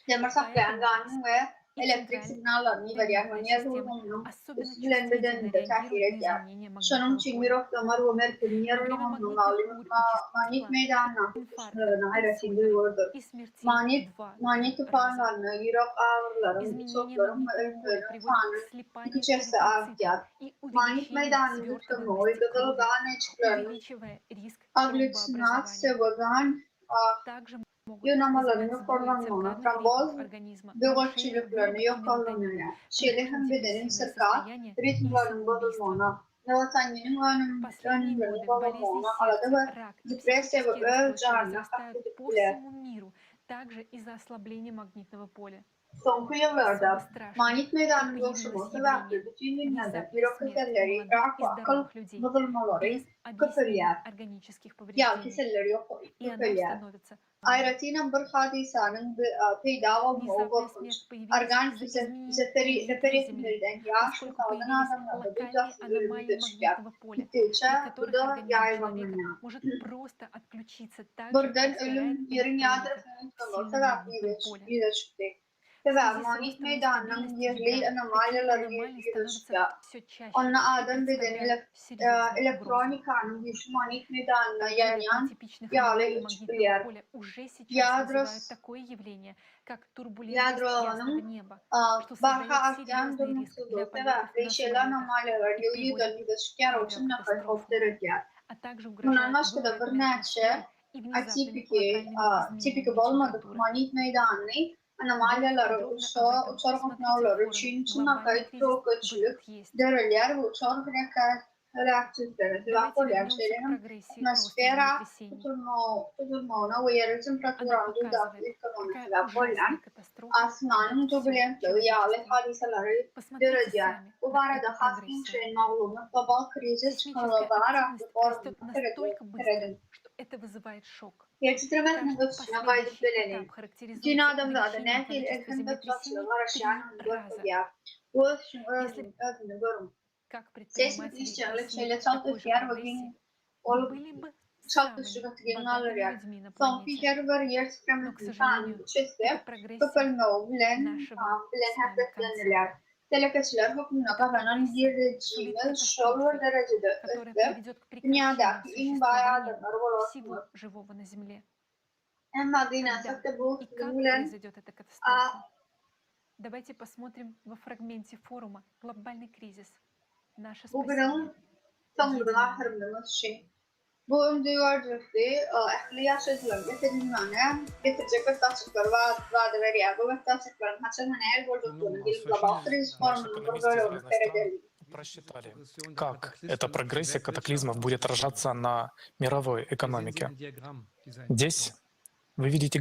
demir saklayan Поэтому ganın ve и elektrik центральная signallarını и veriyor. нервная Yer система ruhunun особенно üstlerinde чувствительно de tahir реагируют на ediyor. изменения Şunun магнитного için поля. bir oklamar ve merkezin yer Во время ruhunun магнитных бурь и manit цикла meydanına инфарктов, hayretin инсультов duyuyordur. и смертей Manit, в 2-3 manit раза. tufanlarını, yürek ağrıların, Изменение sokların ve магнитного поля ölümlerin приводит к fanın слипанию küçesi эритроцитов artıyor. и Manit увеличению meydanının üstünde свертываемости uygudalı крови, gane çıklarının увеличивая риск aglütinat, тромбообразования. sebegan, Также могут вызывать yunamalarını сбои korunmanı, циркадных tromboz, ритмов организма, нарушение dögörçülüklerini вырубки yok мелатонина, olunmaya, то есть şerihin bedenin депрессивное sırka, состояние и ritmlerin самоубийство. bozulmana, melatonin Последние önümlerini годы болезни bozulmana, arada сердца, ve рак и depresya ve психические расстройства canına возрастают по taklit всему миру, также из-за ослабления магнитного поля. Son Особо yıllarda страшно, manit что meydanının появилось boşluğu явление sebepli bütün dünyada внезапной bürok смерти keselleri, молодых rak и ve akıl здоровых людей bozulmaları без köpürüyor. объяснения органических Yağ повреждений. keselleri yok И оно köpürüyor. становится Ayrıca bir hadisanın peyda olma Внезапная korkunç. смерть появилась Argan из-за изменений ядра Земли, referandumlardan yaşlı поскольку kalan появились adamlarda локальные ducasız ölümü аномалии de çıkıyor. магнитного поля, Gittikçe при bu которых da организм человека yayılmaya. может просто отключиться так же, Buradan как ölüm сгорает yerin электроника yadırısının в kılı сильном магнитном поле. sebebiyle çıktı. В Sebep связи с manit ростом meydanının нестабильности yerli ядра, такие anomaliyaları аномалии yüzüyor. становятся все чаще Onunla и adam bedeni представляют серьезную угрозу. elektronikanın güçlü manit meydanına Ряд yayan нетипичных yağlı аномалий магнитного uçkular. поля уже сейчас Ядros вызывают такое явление, как турбулентность Yadrolanın ясного неба, что barha создает artyan серьезный риск durumsuzluğu для полетов sebeple на şeyler самолетах anomaliyalar и приводит yüzüyor к çıkar olsun ne авиакатастрофам, helikopter ediyor. а также Bundan угрожает başka da bir выбухами neçe атмосферы и внезапными atipik локальными tipik изменениями olmadık температуры. manit meydanını Более anomaliyaları подробно об uçar этом uçar смотрите в kutnavları форуме için «Глобальный kayıt кризис. çok Выход ölçülük есть». derler ve uçar reaktörleri sebep Давайте olan вернемся к şeylerin прогрессии роста atmosfera землетрясений. tutulmağına ve yerin Она temperatürünün показывает, yükselmesine какая sebep olan ужасная катастрофа asmanın ждет все turbulentliği yağlı человечество. hadiseleri Посмотрите göreceğiz. сами Bu на arada эту hasbin прогрессию. şeyin mağlubu global krizis Сейсмическая çıkarılarak активность bir растет настолько быстро, что это вызывает шок. Yetiştirmenin Каждый üstüne kaydıp последующий belirli. этап характеризуется Bütün adamda da увеличением ne değil количества ekinde землетрясений tutuşları 3 aşağının раза. görüp ya. Bu için Если özünü görün. как Seismik предприниматели işçilik достигли şeyle такой çaltık же yer ve прогрессии, gün вы olup были бы çaltık самыми şıkıt gelin богатыми alır ya. людьми на Son планете. fikir var yer Но, к sıkramın сожалению, tanrı çizdi. эта прогрессия Kıpırma o bilen нашего bilen с вами конца. hedeflenirler. Telekatçılar hükmüne Это kazanan прогрессия сулит gireceğimiz şol катастрофы, ve derecede которая öfte. приведет к прекращению Dünyadaki en bayağı существования adamlar var всего olsun. живого на Земле. Ama dine Когда sakta bu и как bilen произойдет эта катастрофа? Давайте посмотрим во фрагменте форума «Глобальный кризис. Наше bu спасение». günün sonunda ahırımız şey. Bu ömdüğürdükte ehli yaşadılar getirecek vestasıklar vaat veriyor. Bu vestasıkların haçanın el bozduklarını gelip global kriz formunun burgaylarını seyrederler. Просчитали, как эта прогрессия катаклизмов будет отражаться на мировой экономике. Здесь вы видите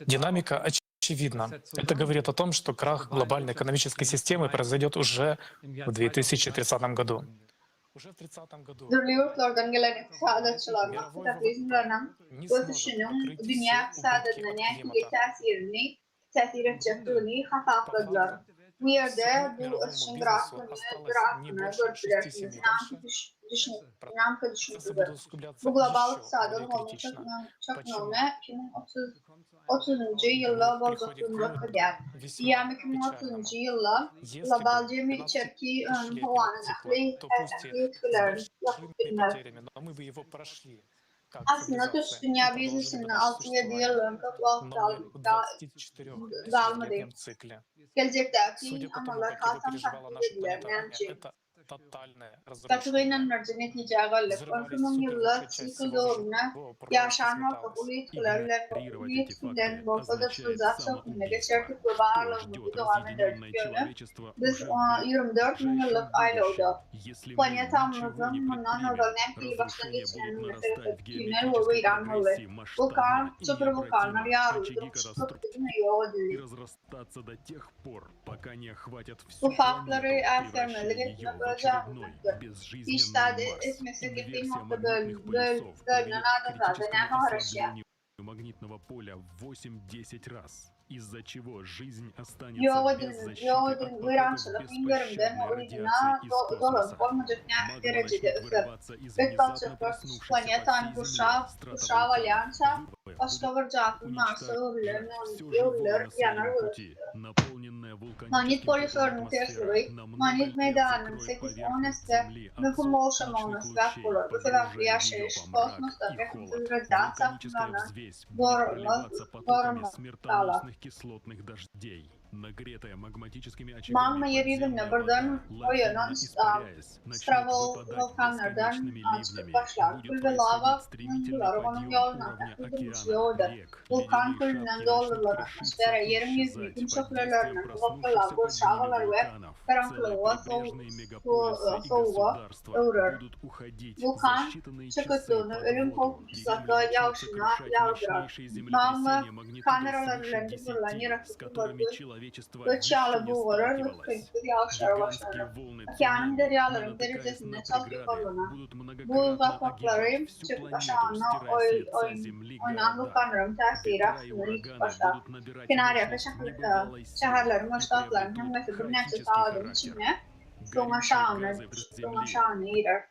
динамика очевидна. Это говорит о том, что крах глобальной экономической системы произойдет уже в 2030 году. Уже в 30 году Yurtlardan gelen iktisadçıların kataklizmlerinin ötüşünün dünya iktisadına netice tesir edeceğini hasapladılar. Bu yerde bu ötüşün grafını gördüler. dinamika düşündürür. События усугубляться Bu global еще iqtisadi более olma критично. çökmöme 2030 yılla boljakynda kadar. Yani 2030 yılla global cemi içerki önüm havanın ahli etkilerini yapıp bilmez. Потерями, но мы бы его pрошли. Как Aslında tüm цивилизация. dünya Мы продолжили бы vizesinin наше 6-7 yıl önce Но мы в 24-тысячелетнем цикле. gelecekteki Судя по тому, amalar как его kasam переживала takdir наша edilen планета nemçi. ранее, это totальное разрушение. Takriren netice galip. Взрывались 2000 yılla супервысшая часть sikl всего doğruna живого, просто yaşanan сметалась. kabul etkilerle bolsa da sızak sokuna geçertik ve bağlamını devam ederdik yönü. Biz 24 yıllık aylada planetamızın bundan ödenen bir başlangıçının tünel ve İranlı. Vulkan, süper vulkanlar yarıldı. Sıkıntı yok и edildi. разрастаться до тех пор, пока не охватят всю Bu farkları планету, erkenmeleri превращая ее в yapacağımızdır. очередной безжизненный İştade Марс. etmesi gittiğim Инверсия nokta магнитных bölünen полюсов приведет к adımlarda критическому önemli haraşya. ослаблению магнитного поля в 8-10 раз, из-за чего жизнь останется без Yoğudun, защиты yoğudun, от uyramçılık потоков indirimden беспощадной uyduna радиации из dolanıp космоса. olmayacak Магма derecede начнет ösür. вырываться из Ve внезапно balçıklar проснувшихся по planetan всей Земле kuşağı стратовулканов. valyansa Взрывы başka будут bir cevaplı Mars'a ölür, yanar ölür. Manit poliförünün tersleri, manit meydanının 8-10 este mühüm olşamanına sebep olur. Bu sebeple yaşayış, kosmosta bekimsiz reddat sapımlarına doğrulmaz sağlar. Нагретая магматическими очагами Magma yeryüzünde подземная buradan вода, boyanan лавина испаряясь, начнет stravel выпадать volkanlardan бесконечными çıkıp ливнями. başlar. Будет Kül ve lava происходить стремительный mıngıları onun подъем yolundan уровня takılmış океана, yoldur. рек. Vulkan Ледяные külünden шапки начнут doldurulur крошиться, atmosfere, yerin yüzü, исчезать gün под çöklerlerine, действием bulutlar, проснувшихся под boşağlar ними ve вулканов. karanlığa, Целые прибрежные soğuğa мегаполисы и государства uğrar. будут uходить за Vulkan считанные часы çıkıttığını под ölüm воду, korkusu и sakla Земля начнет yağışına сокрушать yağdırar. мощнейшие Magma землетрясения магнитудой kameralarında свыше fırılan 10, yaratı с которыми kuvveti человечество ve еще çağla не boğulur ve сталкивалось. kıyıklı yağışlara başlar. Гигантские волны Океанın цунами, deryaların натыкаясь derecesinde на çalkı преграды, koruna. будут Bu многократно vakıfları огибать всю çık планету, aşağına стирая след со Земли oynan города. vulkanların tesiri Ветра и aslında hiç ураганы başlar. будут набирать Kenariyaka мощность небывалой силы şehirlerin ve и ştatların приобретут hemmesi bir nebze хаотический sağladığın характер. içine son Горючие aşağına газы в son Земле aşağına irer.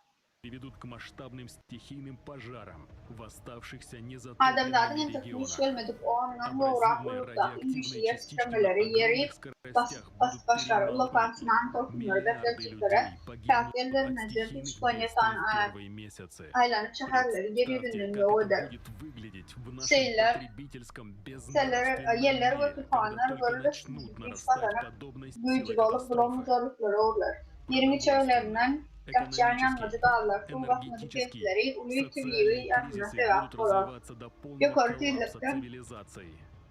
приведут к масштабным стихийным пожарам в оставшихся Adamların незатопленными en çok регионах. gelmedip ondan uğrak Абразивные ulukta радиоактивные indüstri частички на yetiştirmeleri yeri огромных скоростях будут başlar. Ulakan перемалывать. sınan toplumları ve Миллиарды gerçeklere людей pогибнут kağıt от yerlerine стихийных düş бедствий planetan в первые месяцы. aylanıp şehirleri geri Представьте, yüzünün как yoğu это eder. будет выглядеть в нашем Şeyler, потребительском seller, безнравственном yerler ve мире, когда tufanlar только görülür. начнут Büyük нарастать basarak подобной büyücü силой balık катастрофы. bulamı zorlukları olurlar. Yerini çöllerinden yapacağın yanmacı dağlar, su bakmadı Энергетический, keyifleri, ulu kirliği социальные yanına кризисы sebep будут olur. развиваться до полного Yukarı коллапса tüylikte цивилизации.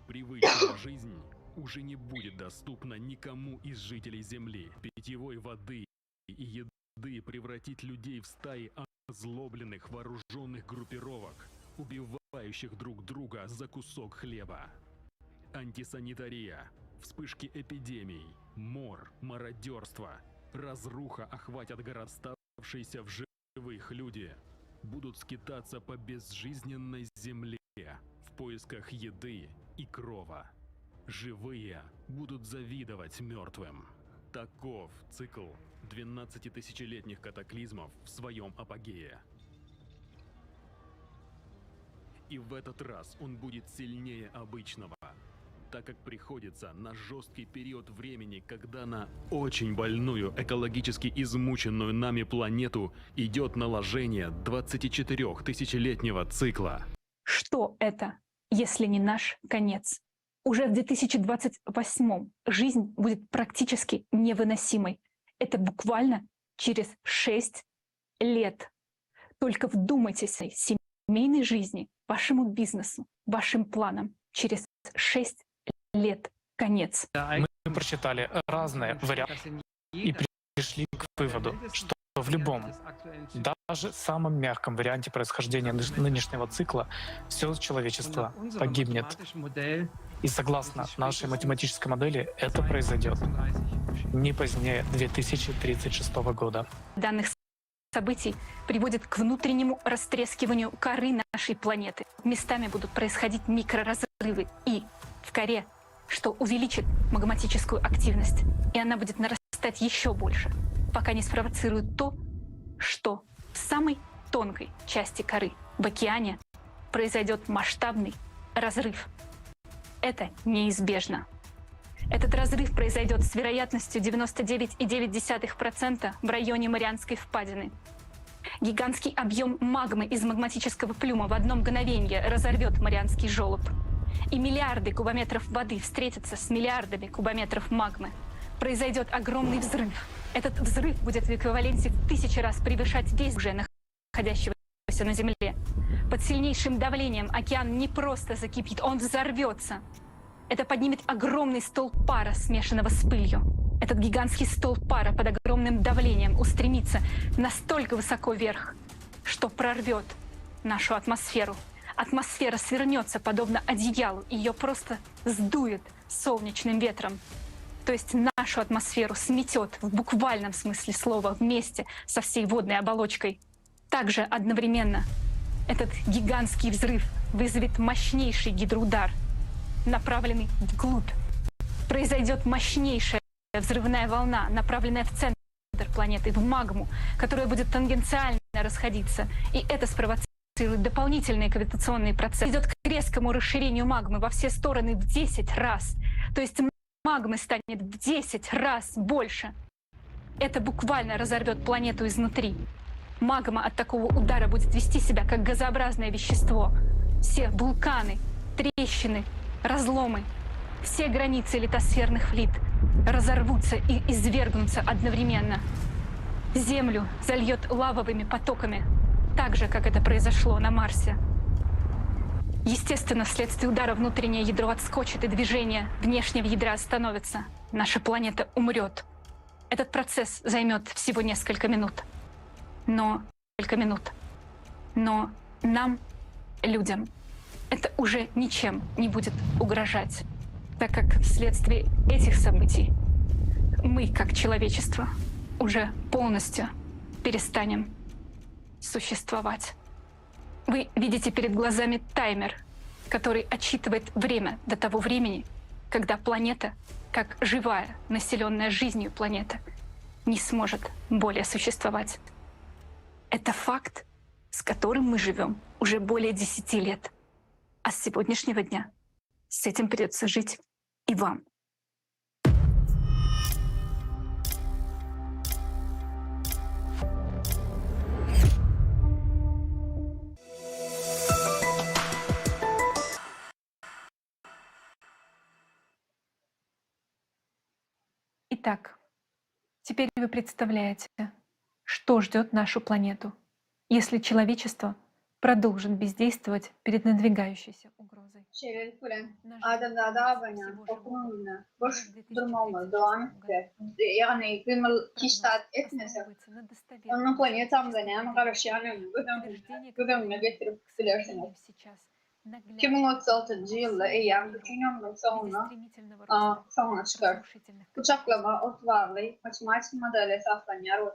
Привычная жизнь уже не будет доступна никому из жителей Земли. Питьевой воды и еды превратит людей в стаи озлобленных вооруженных группировок, убивающих друг друга за кусок хлеба. Антисанитария, вспышки эпидемий, мор, мародерство, разруха охватят города, оставшиеся в живых люди, будут скитаться по безжизненной земле в поисках еды и крова. Живые будут завидовать мертвым. Таков цикл 12-тысячелетних катаклизмов в своем апогее. И в этот раз он будет сильнее обычного, так как приходится на жесткий период времени, когда на очень больную, экологически измученную нами планету идет наложение 24-тысячелетнего цикла. Что это, если не наш конец? Уже в 2028 жизнь будет практически невыносимой. Это буквально через 6 лет. Только вдумайтесь в семейной жизни, вашему бизнесу, вашим планам. Через 6 лет конец. Мы прочитали разные варианты и пришли к выводу, что в любом, даже самом мягком варианте происхождения нынешнего цикла все человечество погибнет. И согласно нашей математической модели, это произойдет не позднее 2036 года. Данных событий приводит к внутреннему растрескиванию коры нашей планеты. Местами будут происходить микроразрывы и в коре, что увеличит магматическую активность, и она будет нарастать еще больше, пока не спровоцирует то, что в самой тонкой части коры, в океане, произойдет масштабный разрыв. Это неизбежно. Этот разрыв произойдет с вероятностью 99,9% в районе Марианской впадины. Гигантский объем магмы из магматического плюма в одно мгновение разорвет Марианский желоб. И миллиарды кубометров воды встретятся с миллиардами кубометров магмы. Произойдет огромный взрыв. Этот взрыв будет в эквиваленте в 1000 раз превышать весь уже находящегося на Земле. Под сильнейшим давлением океан не просто закипит, он взорвется. Это поднимет огромный столб пара, смешанного с пылью. Этот гигантский столб пара под огромным давлением устремится настолько высоко вверх, что прорвет нашу атмосферу. Атмосфера свернется подобно одеялу, и ее просто сдует солнечным ветром. То есть нашу атмосферу сметет в буквальном смысле слова вместе со всей водной оболочкой. Также одновременно этот гигантский взрыв вызовет мощнейший гидроудар, направленный вглубь. Произойдет мощнейшая взрывная волна, направленная в центр планеты, в магму, которая будет тангенциально расходиться. И это спровоцирует дополнительные гравитационные процессы. Идет к резкому расширению магмы во все стороны в 10 раз. То есть магмы станет в 10 раз больше. Это буквально разорвет планету изнутри. Магма от такого удара будет вести себя как газообразное вещество. Все вулканы, трещины, разломы, все границы литосферных плит разорвутся и извергнутся одновременно. Землю зальет лавовыми потоками, так же, как это произошло на Марсе. Естественно, вследствие удара внутреннее ядро отскочит, и движение внешнего ядра остановится. Наша планета умрет. Этот процесс займет всего несколько минут. Но нам, людям, это уже ничем не будет угрожать, так как вследствие этих событий мы, как человечество, уже полностью перестанем существовать. Вы видите перед глазами таймер, который отсчитывает время до того времени, когда планета, как живая, населенная жизнью планета, не сможет более существовать. Это факт, с которым мы живем уже более 10 лет. А с сегодняшнего дня с этим придется жить и вам. Итак, теперь вы представляете, что ждет нашу планету, если человечество продолжит бездействовать перед надвигающейся угрозой. Şeyleri kuran, adamlar daha bayan, okulunla boş durmamalı, devam ettiler. Yani kıymalı kişiler etmese, onun planı tam da ne ama karışanı güdümüne getirip bilirsiniz. 2036 yılda EYAM dünyanın sonuna çıkar. Uçaklama, otvarlı, matematik modeli hesaplanıyor,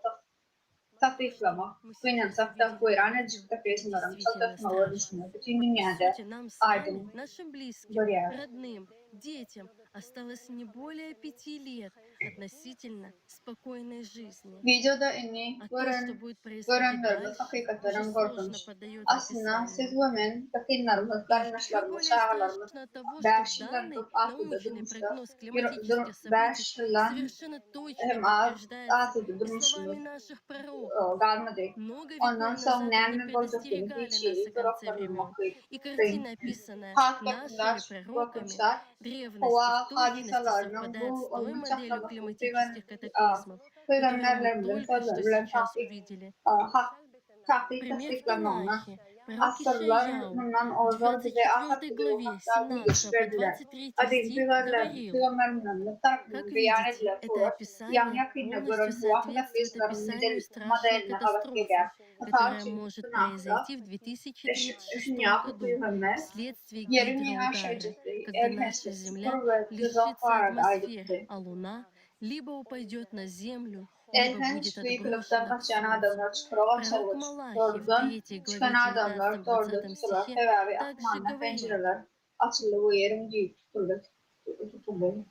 Соответственно, финансовая война жизненно соответственно, bütün dünyada aydın, нашим близким, горят. родным, детям осталось не более 5 лет относительно спокойной жизни. Videoda ünlü А то, что будет происходить görünürlü дальше, hakikatlerin уже korkunç. сложно поддается Aslında siz описанию. women, takınlarımız, karınlaşlarımız, çağlarımız, Страшно от того, что 5 yıldan данный çok atıda научный durmuşlar. прогноз климатических 5 событий yıldan совершенно точно hem az подтверждается atıda и durmuşlar. словами наших пророков. Kalmadı. Много Ondan веков sonra назад они nermin bozacağını предостерегали hiç нас о yeri конце taraflarının времен. bakıyı. И картина, описанная Hakikaten нашими пророками, korkunçlar. древности Hava в точности hadisalarının совпадает bu с той olgun моделью çatlaması климатических катаклизмов, которую мы peygamberlerimizin только что sözleriyle сейчас увидели. tahkik Пример tasdiklanmağına Танахи. Пророк asırlar Ишаяу bundan в orada bize 24 ahak gibi главе olmakta bir 17 güç по verdiler. 23 Adim стих peygamberlerimizin говорил: tarafından как beyan видите, edilen это soru yan описание yakında полностью gören bu ahak соответствует tasdiklarının описанию страшной modeline kadar катастрофы, gelir. которая Sadece может sınavda произойти в 2036 Dünya году Hükümeti вследствие yerin гидроудара, yaşayıcısı когда наша elbette Земля kuvvetli лишится zafer атмосферы, ayrıktı. а Луна либо упадет на Землю, lибо Elden будет hiçbir kılıktan отброшена к kaçan Солнцу. adamlar çıkara Пророк çarpış. Малахи в Doğrudan 3 çıkan главе adamlar 19-20 doğruda tutulur. стихе Tevavi также atmanla говорит: pencereler açıldı bu yerin büyük tutuldu.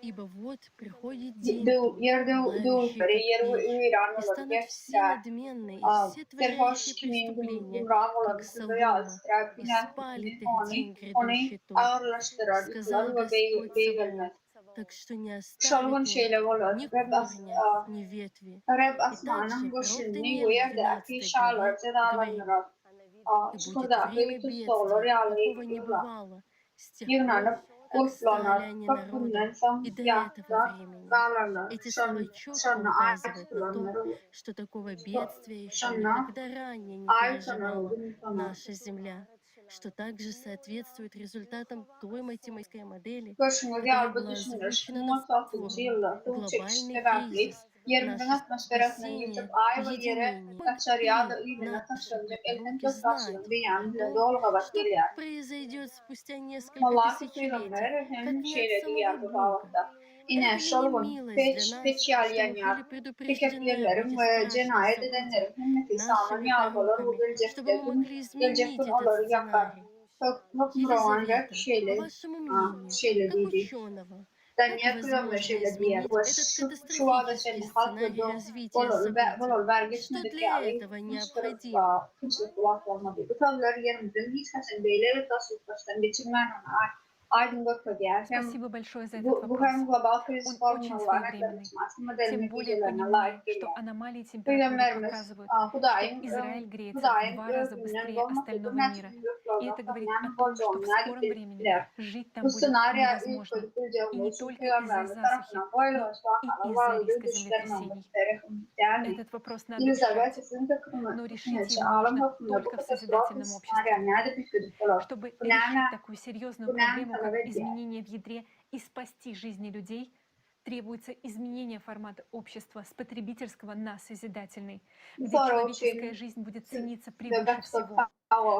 Ибо вот приходит день yerde плавящий, doğuşları yer как меч, İran и olur станут все gerçekten. надменные и все Terhoş творящие kimin преступления, gurram как olan kızı солома, yazdırır. и Günah спалит kimin их dень onu грядущий тот, ağırlaştırır. сказал Yıkılır ve Господь beyvermez. Саваоф, так что не Şalgun оставит им şeyle olur. ни Rab корня, ни ветви. Rab И asmanın также пророк başını Даниил в yerdeki 12 şarlar главе говорит, cezalandırır. и будет Şuradaki время bütün sorular бедствия, какого yerle не bывало с тех пор, yığınlanıp как стали kurtlanır. они народом, Kapının son и до этого siyahta времени. dağlarlar. Эти слова четко Şanına ait указывают на то, olanları что такого бедствия еще şanına никогда ранее не ait olan переживала olduğunu наша Земля, что также соответствует результатам той математической модели, Başına которая geldi была düşünür. озвучена на 16. форуме yılda bu «Глобальный çekiştirerek кризис. yerin Наше atmosferasından спасение geçip в ay ve yere единении». taşar ya da И iğnene наши taşınacak пророки elinde знают taşıyan о bir yanıyla том, dolga что bakılıyor. произойдет спустя несколько Malaki тысячелетий, peygamber как hem не от şeyleri самого yardı Бога. bağlıkta. Это Yine ли не şalgun милость для нас, peçiyal что мы yanıyor. были предупреждены об Tekeplerlerin этих ve страшных cinayet событиях edenlerin hümmeti sağlam нашими yargılar bu пророками, чтобы мы mogli gelecek изменить gün этот onları yakar. сценарий? Hükümranacak Елизавета, по şeyle, вашему мнению, şeyle как dedi. ученого, Ben как yakıyorum возможно şeyle diye. изменить Bu этот şu anda катастрофический seni сценарий halkı развития событий? bolol ver Что geçmedik для yani. этого Hiç необходимо? kimse kulak olmadı. Bu tavırları yerimizin hiç kaçın beyleri tasvip baştan geçirmen aydınlıkla diğer. Hem Спасибо большое за этот bu hem вопрос. global kriz Он очень formalarına своевременный. çalışması Тем modelini более gecelerine понимая, layık что geliyor. аномалии температуры Peygamberimiz показывают, что Hudayım Израиль греется в Hudayım 2 раза günden быстрее dolmak остального üzere мира. И yurtlarda это говорит tanıyan о том, borcu что в olmayan скором времени ülkeler. жить там Bu будет senaryo ilk невозможно. kodikülce И не olsun. только из-за Peygamberimiz засухи, tarafından böyle но başlığa и kadar из-за varlığı риска düşlerin землетрясений. olması yani. Этот вопрос надо Elizabeth решать. sizin takımı Но решить hükümeti его alım можно hakkında bu только в katastrofik созидательном senaryo обществе. nerede bir kötü olur? Чтобы Bu ne решить такую серьезную bu ne проблему, как talep ediyor? изменение в ядре и спасти жизни людей, требуется изменение формата общества с потребительского на созидательный, где человеческая жизнь будет цениться превыше всего.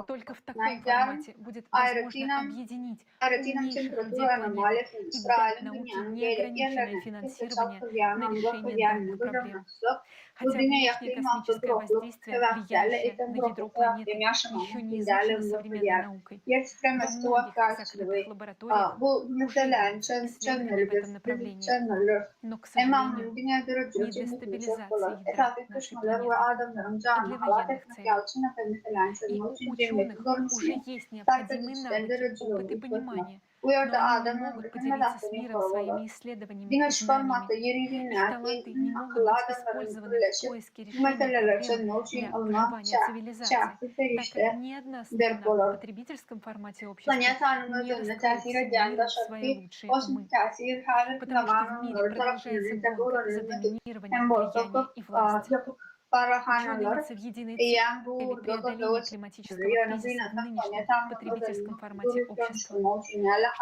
Только в таком формате будет возможно объединить умнейших людей планеты и дать науке неограниченное финансирование на решение данных проблем. Хотя внешнее космическое воздействие, влияющее на ядро планеты, еще не изучено современной наукой. Во многих закрытых лабораториях уже идут исследования в этом направлении. Но, к сожалению, не для стабилизации ядра нашей планеты, а для военных целей. И у ученых уже есть необходимые навыки, опыт и понимание, но они не могут поделиться с миром своими исследованиями и знаниями. Их таланты не могут быть использованы в поиске решения проблем для выживания цивилизации, так как ни одна страна в потребительском формате общества не раскроет всему миру свои лучшие умы. Потому что в мире продолжается гонка за доминирование, влияние и власть. Ученые лица в единой цели преодоления климатического кризиса в нынешнем потребительском формате общества.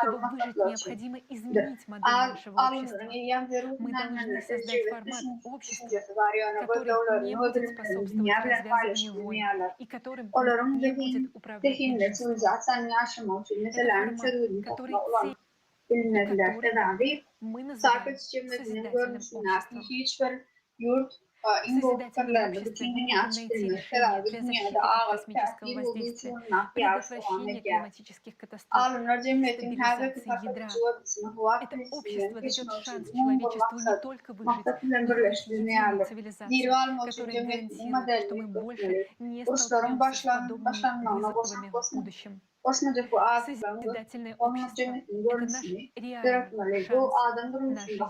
Чтобы выжить, необходимо изменить модель нашего общества. Мы должны создать формат общества, который не будет способствовать развязыванию войн и которым не будет управлять меньшинство. Это формат, который мы называем созидательным обществом. В созидательном обществе мы можем найти решения для защиты от космического воздействия, предотвращения климатических катастроф, стабилизации ядра. Это общество дает шанс человечеству не только выжить, но и быть единой цивилизацией, которая гарантирует, что мы больше не столкнемся с подобными вызовами в будущем. Созидательное общество – это наш реальный шанс на жизнь.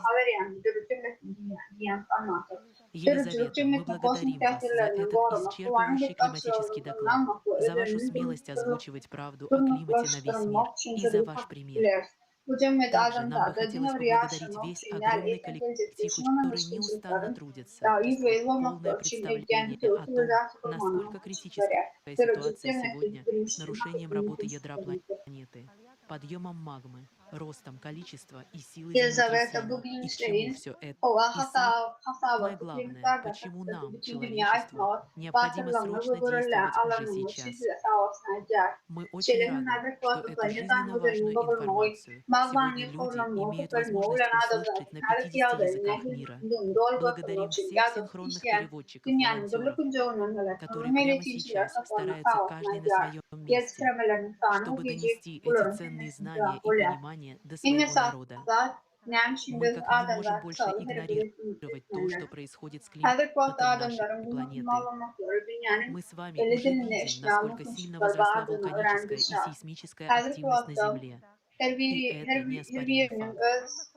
Елизавета, мы благодарим вас за этот исчерпывающий климатический доклад, за вашу смелость озвучивать правду о климате на весь мир и за ваш пример. Также нам бы хотелось поблагодарить весь огромный коллектив, который неустанно трудится, полное представление о том, насколько критическая ситуация сегодня с нарушением работы ядра планеты, подъемом магмы, ростом количества и силы землетрясений, и к чему все это. И самое главное, почему нам, человечеству, необходимо срочно действовать уже сейчас. Мы очень рады, что эту жизненно важную информацию сегодня люди имеют возможность услышать на 50 языках мира. Благодарим всех синхронных переводчиков, волонтеров, которые прямо сейчас стараются каждый на своем месте, чтобы донести эти ценные знания и понимание до своего народа. Мы как не можем больше игнорировать то, что происходит с климатом нашей планеты. Мы с вами уже видим, насколько сильно возросла вулканическая и сейсмическая активность на Земле. И это неоспоримый факт.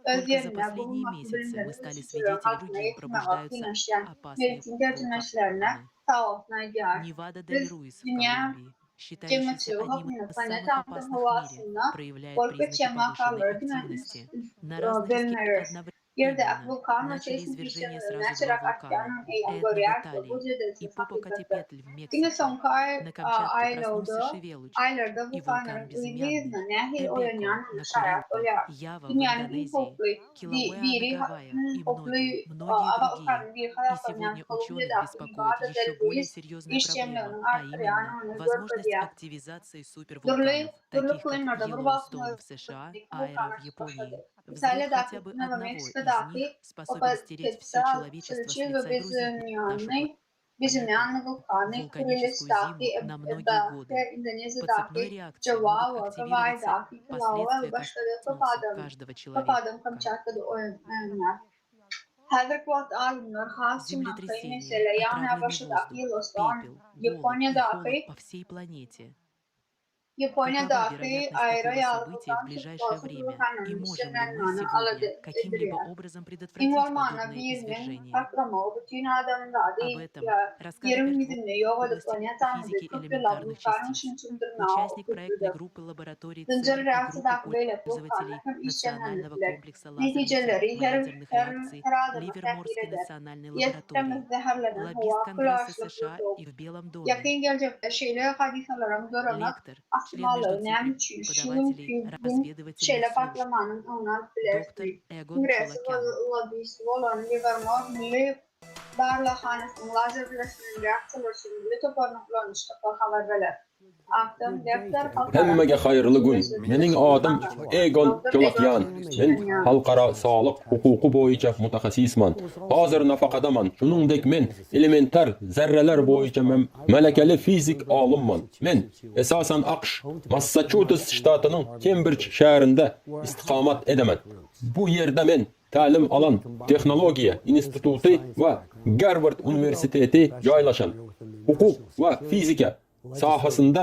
Только за последние месяцы мы стали свидетелями, другим пробуждаются опасные вулканы. Невада-дель-Руис в Колумбии, считающийся одним из самых опасных в мире, проявляет признаки повышенной активности. На Раздольске одновременно начали извержения сразу два вулкана – Этна в Италии и Попокатепетль в Мексике. На Камчатке проснулся Шевелуч и вулкан Безымянный, Эбеко на Курилах, Ява в Индонезии, Килауэа на Гавайях и многие другие. И сегодня ученых беспокоит еще более серьезная проблема, а именно возможность активизации супервулканов, таких как Йеллоустоун в США, Айра в Японии. Взгляд хотя бы одного из них способен стереть все человечество с лица грузинов, безымянный вулканическую зиму на многие годы. По цепной реакции могут активироваться последствия каждого человека. Землетрясение, отравленный воздух, пепел, голод и холод по всей планете. Какова вероятность такого события в ближайшее время? И можем ли мы сегодня каким-либо образом предотвратить подобное извержение? Об этом расскажет области физики элементарных частиц, участник проектной группы лабораторий ЦЕРН и группы пользователей Национального комплекса лазерных ядерных реакций Ливерморской национальной лаборатории, лоббист Конгресса США и в Белом доме, лектор, член международных преподавателей разведывательных служб, доктор Эгон Чолокян. Hammaga xayrli kun. Mening adım Egon Chulakyan. Men xalqaro sog'liq huquqi bo'yicha mutaxassisman. Hozir nafaqadaman. Shuningdek, men elementar zarralar bo'yicha malakali fizik olimman. Men asosan AQSh, Massachusetts shtatining Cambridge shahrida istiqomat edaman. Bu yerda men ta'lim alan texnologiya instituti va Garvard universiteti joylashgan. Huquq va fizika sohasida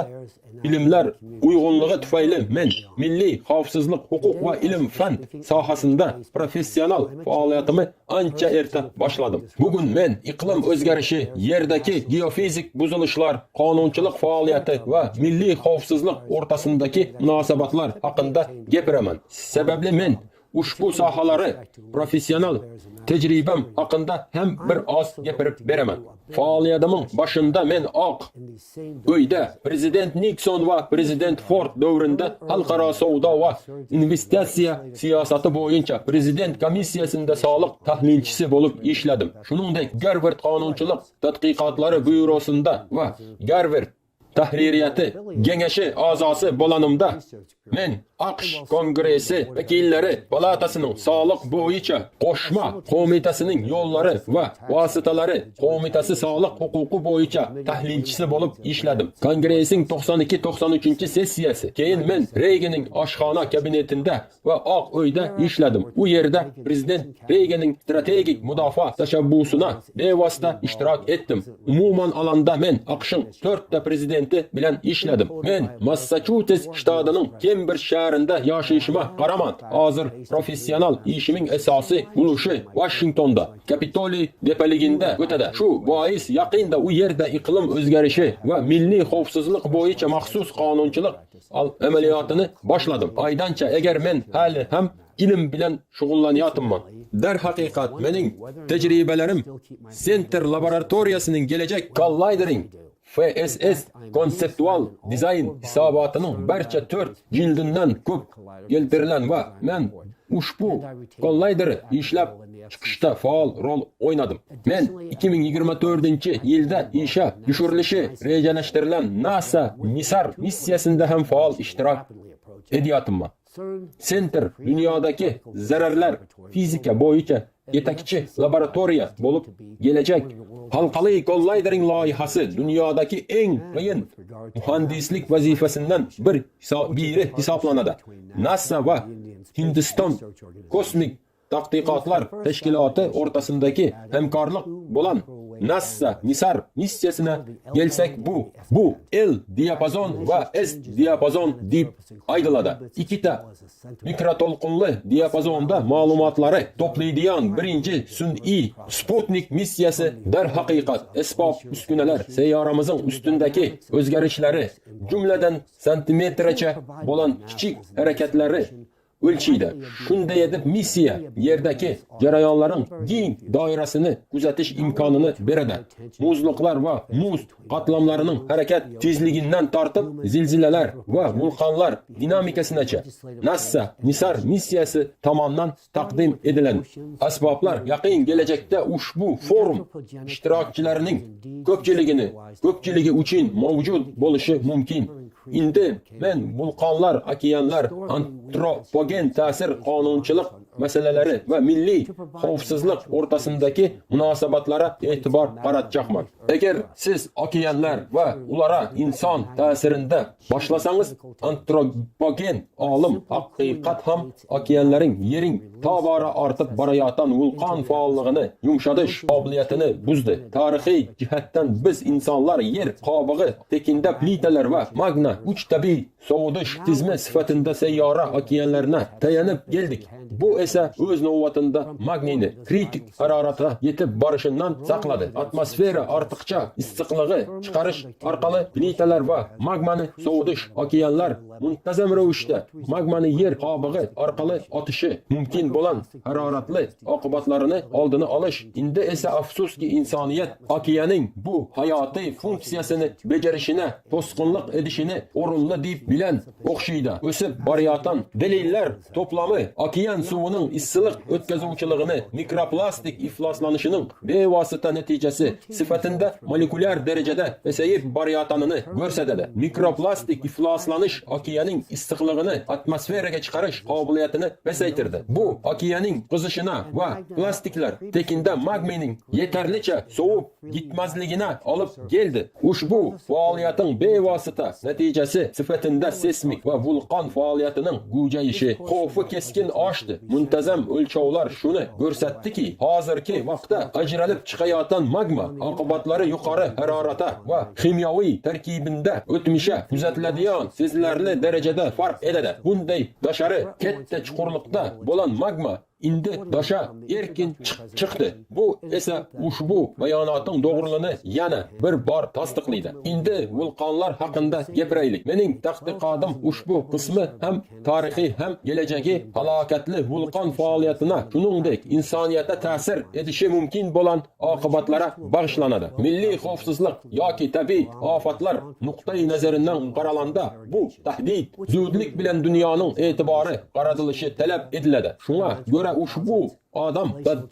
bilimlar uyg'unligi tufayli men milliy xavfsizlik, huquq va ilm fan sohasida professional faoliyatimni ancha erta boshladim. Bugun men iqlim o'zgarishi, yerdagi geofizik buzilishlar, qonunchilik faoliyati va milliy xavfsizlik o'rtasidagi munosabatlar haqida gapiraman. Sababi men ushbu sohalari professional tajribam haqida ham bir oz gapirib beraman. Faoliyatimning boshida men Oq uyda prezident Nixon va prezident Ford davrida xalqaro savdo va investitsiya siyosati bo'yicha prezident komissiyasida soliq tahlilchisi bo'lib ishladim. Shuningdek, Garvard qonunchilik tadqiqotlari byurosida va Garvard tahririyati kengashi a'zosi bo'lanimda men AQSh Kongressi vakillari palatasining soliq bo'yicha qo'shma qo'mitasining yo'llari va vositalari qo'mitasi soliq huquqi bo'yicha tahlilchisi bo'lib ishladim. Kongressning 92-93 sessiyasi. Keyin men Reaganning oshxona kabinetida va Oq uyda ishladim. U yerda prezident Reaganning strategik mudofaa tashabbusuna bevosita ishtirok etdim. Umuman olganda men AQShning 4 ta prezidenti bilan ishladim. Men Massachusetts shtatining Cambridge shahrida yashashimga qaraman, hozir professional ishimning asosiy ulushi Washingtonda, Kapitoliy depaligida o'tadi. Shu bois yaqinda u yerda iqlim o'zgarishi va milliy xavfsizlik bo'yicha maxsus qonunchilik amaliyotini boshladim. Aydancha agar men hali ham ilm bilan shug'ullanyapman. Dar haqiqat mening tajribalarim Center laboratoriyasining gelajak Collidering FSS konseptual dizayn hisobotining barcha 4 jildidan ko'p keltirilgan va men ushbu Collider ishlab chiqishda faol rol o'ynadim. Men 2024-yilda isha tushirilishi rejalashtirilgan NASA Misar missiyasida ham faol ishtirok etyapman. Center dunyodagi zararlar fizika bo'yicha yetakchi laboratoriya bo'lib kelajak. Xalqaro Collidering loyihasi dunyodagi eng qiyin muhandislik vazifasidan biri hisoblanadi. NASA va Hindiston kosmik tadqiqotlar tashkiloti o'rtasidagi hamkorlik bo'lan NASA Nisar missiyasini kelsak, bu L diapazon va S diapazon deb aytiladi. Ikkita mikroto'lqinli diapazonda ma'lumotlari to'playdigan birinchi sun'iy Sputnik missiyasi darhaqiqat asbob uskunalar sayyoramizning ustundagi o'zgarishlari, jumladan santimetrgacha bo'lgan kichik harakatlari o'lchaydi. Shunday etib missiya yerdagi jarayonlarning keng doirasini kuzatish imkonini beradi. Muzliqlar va muz qatlamlarining harakat tezligidan tortib zilzilalar va vulqonlar dinamikasigacha NASA Nisar missiyasi tomonidan taqdim etiladi. Asboblar yaqin kelajakda ushbu forum ishtirokchilarining ko'pchiligi uchun mavjud bo'lishi mumkin. Endi men vulqonlar, okeanlar, antropogen ta'sir, qonunchilik masalalari va milliy xavfsizlik o'rtasidagi munosabatlara e'tibor qaratmoqman. Agar siz okeanlar va ulara inson ta'sirida boshlasangiz, antropogen olim haqiqat ham okeanlarning yering tobora ortib borayotgan vulqon faolligini yumshatish qobiliyatini buzdi. Tarixiy jihatdan biz insonlar yer qobig'i tekinda plitalar va magna uch tabiiy sovutish tizimi sifatida sayyora okeanlarga tayanib keldik. Bu esa o'z navbatida magniyni kritik haroratga yetib borishidan saqladi. Atmosfera ortiqcha issiqligi chiqarish orqali plitalar va magmani sovutish okeanlar muntazam ravishda magmani yer qobig'i orqali otishi mumkin bo'lgan haroratli oqibatlarini oldini olish. Endi esa afsuski insoniyat okeaning bu hayotiy funksiyasini bajarishini to'sqinlik edishini o'rinli deb bilan o'xshaydi. O'sib borayotgan dalillar to'plami okean suvining issiqlik o'tkazuvchiligini mikroplastik ifloslanishining bevosita natijasi sifatida molekulyar darajada pasayib borayotganini ko'rsatadi. Mikroplastik ifloslanish okeaning issiqligini atmosferaga chiqarish qobiliyatini pasaytirdi. Bu okeaning qizishini va plastiklar tekinda magmaning yetarlicha sovib gitmasligini olib keldi. Ushbu faoliyating bevosita natijasi sifatida seismik va vulqon faoliyatining kuchayishi xavfi keskin oshdi. Muntazam o'lchovlar shuni ko'rsatdiki, hozirgi vaqtda ajralib chiqayotgan magma oqibatlari yuqori harorata va kimyoviy tarkibida o'tmisha kuzatiladigan sezilarli darajada farq etadi. Bunday dashari katta chuqurlikda bo'lan magma endi dasha erkin chiqdi. Bu esa ushbu bayonotning to'g'riliğini yana bir bor tasdiqlaydi. Endi vulqonlar haqida gapiraylik. Mening tadqiqotim ushbu qismi ham tarixiy ham kelajagi halokatli vulqon faoliyatini, shuningdek insoniyatga ta'sir etishi mumkin bo'lgan oqibatlara bag'ishlanadi. Milliy xavfsizlik yoki tabiiy ofatlar nuqtai nazaridan qaralanda bu tahdid zudlik bilan dunyoning e'tibori qaratilishi talab etiladi. Shunga ko'ra ushbu odam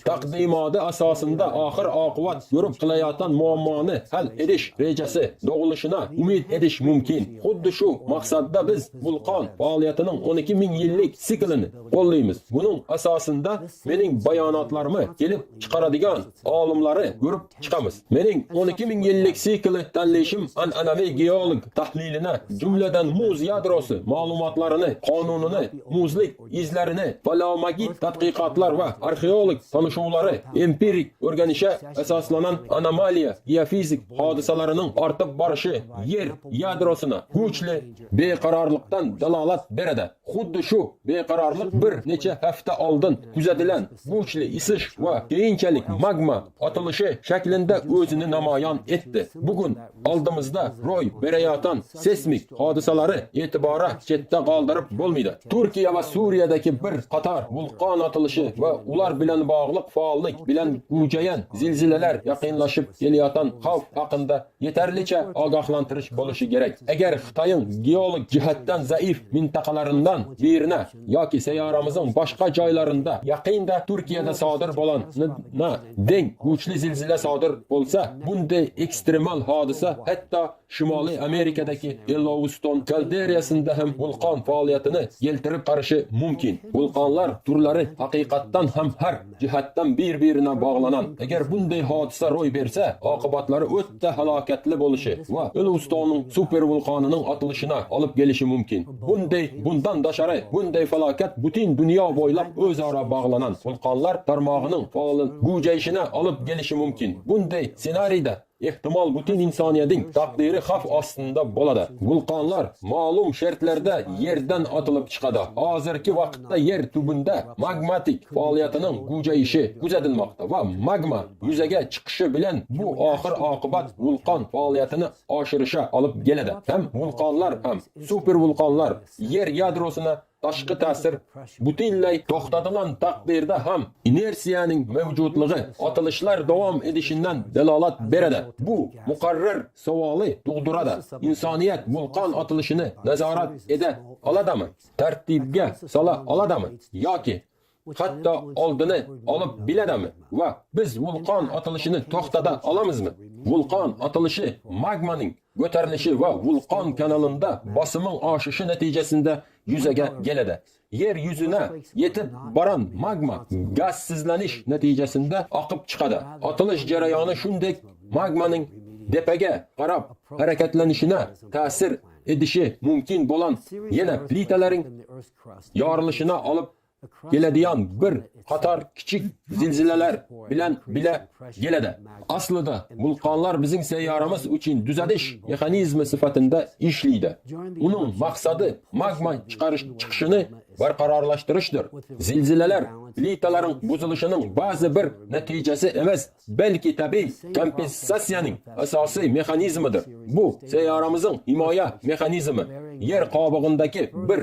taqdimoti asosida oxir oqibat ko'rib qilayotgan muammoni hal etish rejasi tug'ilishini umid etish mumkin. Xuddi shu maqsadda biz vulqon faoliyatining 12 ming yillik siklini qo'llaymiz. Buning asosida mening bayonotlarimni kelib chiqaradigan olimlari ko'rib chiqamiz. Mening 12 ming yillik sikli tanlashim an'anaviy geolog tahlilini, jumladan muz yadrosi ma'lumotlarini, qonunini, muzlik izlarini, paleomagit tadqiqotlar va arxeolog tanishuvlari, empirik o'rganishga asoslanan anomaliya geofizik hodisalarining ortib borishi yer yadrosini kuchli beqarorlikdan dalolat beradi. Xuddi shu beqarorlik bir necha hafta oldin kuzatilan kuchli isish va keyinchalik magma otilishi shaklida o'zini namoyon etdi. Bugun oldimizda ro'y berayotgan seismik hodisalari e'tibora chetda qoldirib bo'lmaydi. Turkiya va Suriyadagi bir qator vulqon otilishi va ular bilan bog'liq faollik bilan kuchayan zilzilalar yaqinlashib kelayotgan xavf haqida yetarlicha ogohlantirish bo'lishi kerak. Agar Xitoyning geolog jihatdan zaif mintaqalaridan birine yoki sayyoramizning boshqa joylarida yaqinda Turkiyada sodir bo'lgan deng kuchli zilzila sodir bo'lsa, bunday ekstremal hodisa hatto Shimoliy Amerikadagi Yellowstone kalderiyasida ham vulqon faoliyatini keltirib chiqarishi mumkin. Vulqonlar turlari haqiqatdan ham har jihatdan bir-birine bağlanan. Eğer bunday hodisa ro'y bersa, oqibatlari o'ta halokatli bo'lishi va Yellowstone'ning super vulqonining otilishina olib kelishi mumkin. Bundan tashqari bunday falokat butun dunyo bo'ylab o'zaro bog'lanan vulqonlar tarmog'ining faol gujayishina olib kelishi mumkin. Bunday ssenariyda ehtimol butun insoniyatning taqdiri xavf ostida bo'ladi. Vulqonlar ma'lum shartlarda yerdan otilib chiqadi. Hozirgi vaqtda yer tubida magmatik faoliyatining kuchayishi kuzatilmoqda va magma yuzaga chiqishi bilan bu oxir oqibat vulqon faoliyatini oshirishga olib keladi. Ham vulqonlar ham super vulqonlar yer yadrosini tashqi ta'sir butunlay to'xtatilgan taqdirda ham inersiyaning mavjudligi otilishlar davom etishidan dalolat beradi. Bu muqarrar savoli tug'diradi. Insoniyat vulqon otilishini nazorat eda oladimi? Tartibga sola oladimi? Yoki hatto oldini olib biladimi? Va biz vulqon otilishini to'xtata olamizmi? Vulqon otilishi magmaning ko'tarilishi va vulqon kanalida bosimning oshishi natijasida yuzaga keladi. Yer yuzuna yetib boran magma gazsizlanish natijasida oqib chiqadi. Otilish jarayoni shunday magmaning depaga qarab harakatlanishina ta'sir edishi mumkin bo'lgan yana plitalarning yorilishina olib keladigan bir qator kichik zilzilalar bilan keladi. Aslida vulqonlar bizning sayyoramiz uchun tuzatish mexanizmi sifatida ishlaydi. Uning maqsadi magma chiqishini barqarorlashtirishdir. Zilzilalar plitalarning buzilishining ba'zi bir natijasi emas, balki tabiiy kompensatsiyaning asosiy mexanizmidir. Bu sayyoramizning himoya mexanizmi. Yer qobig'idagi bir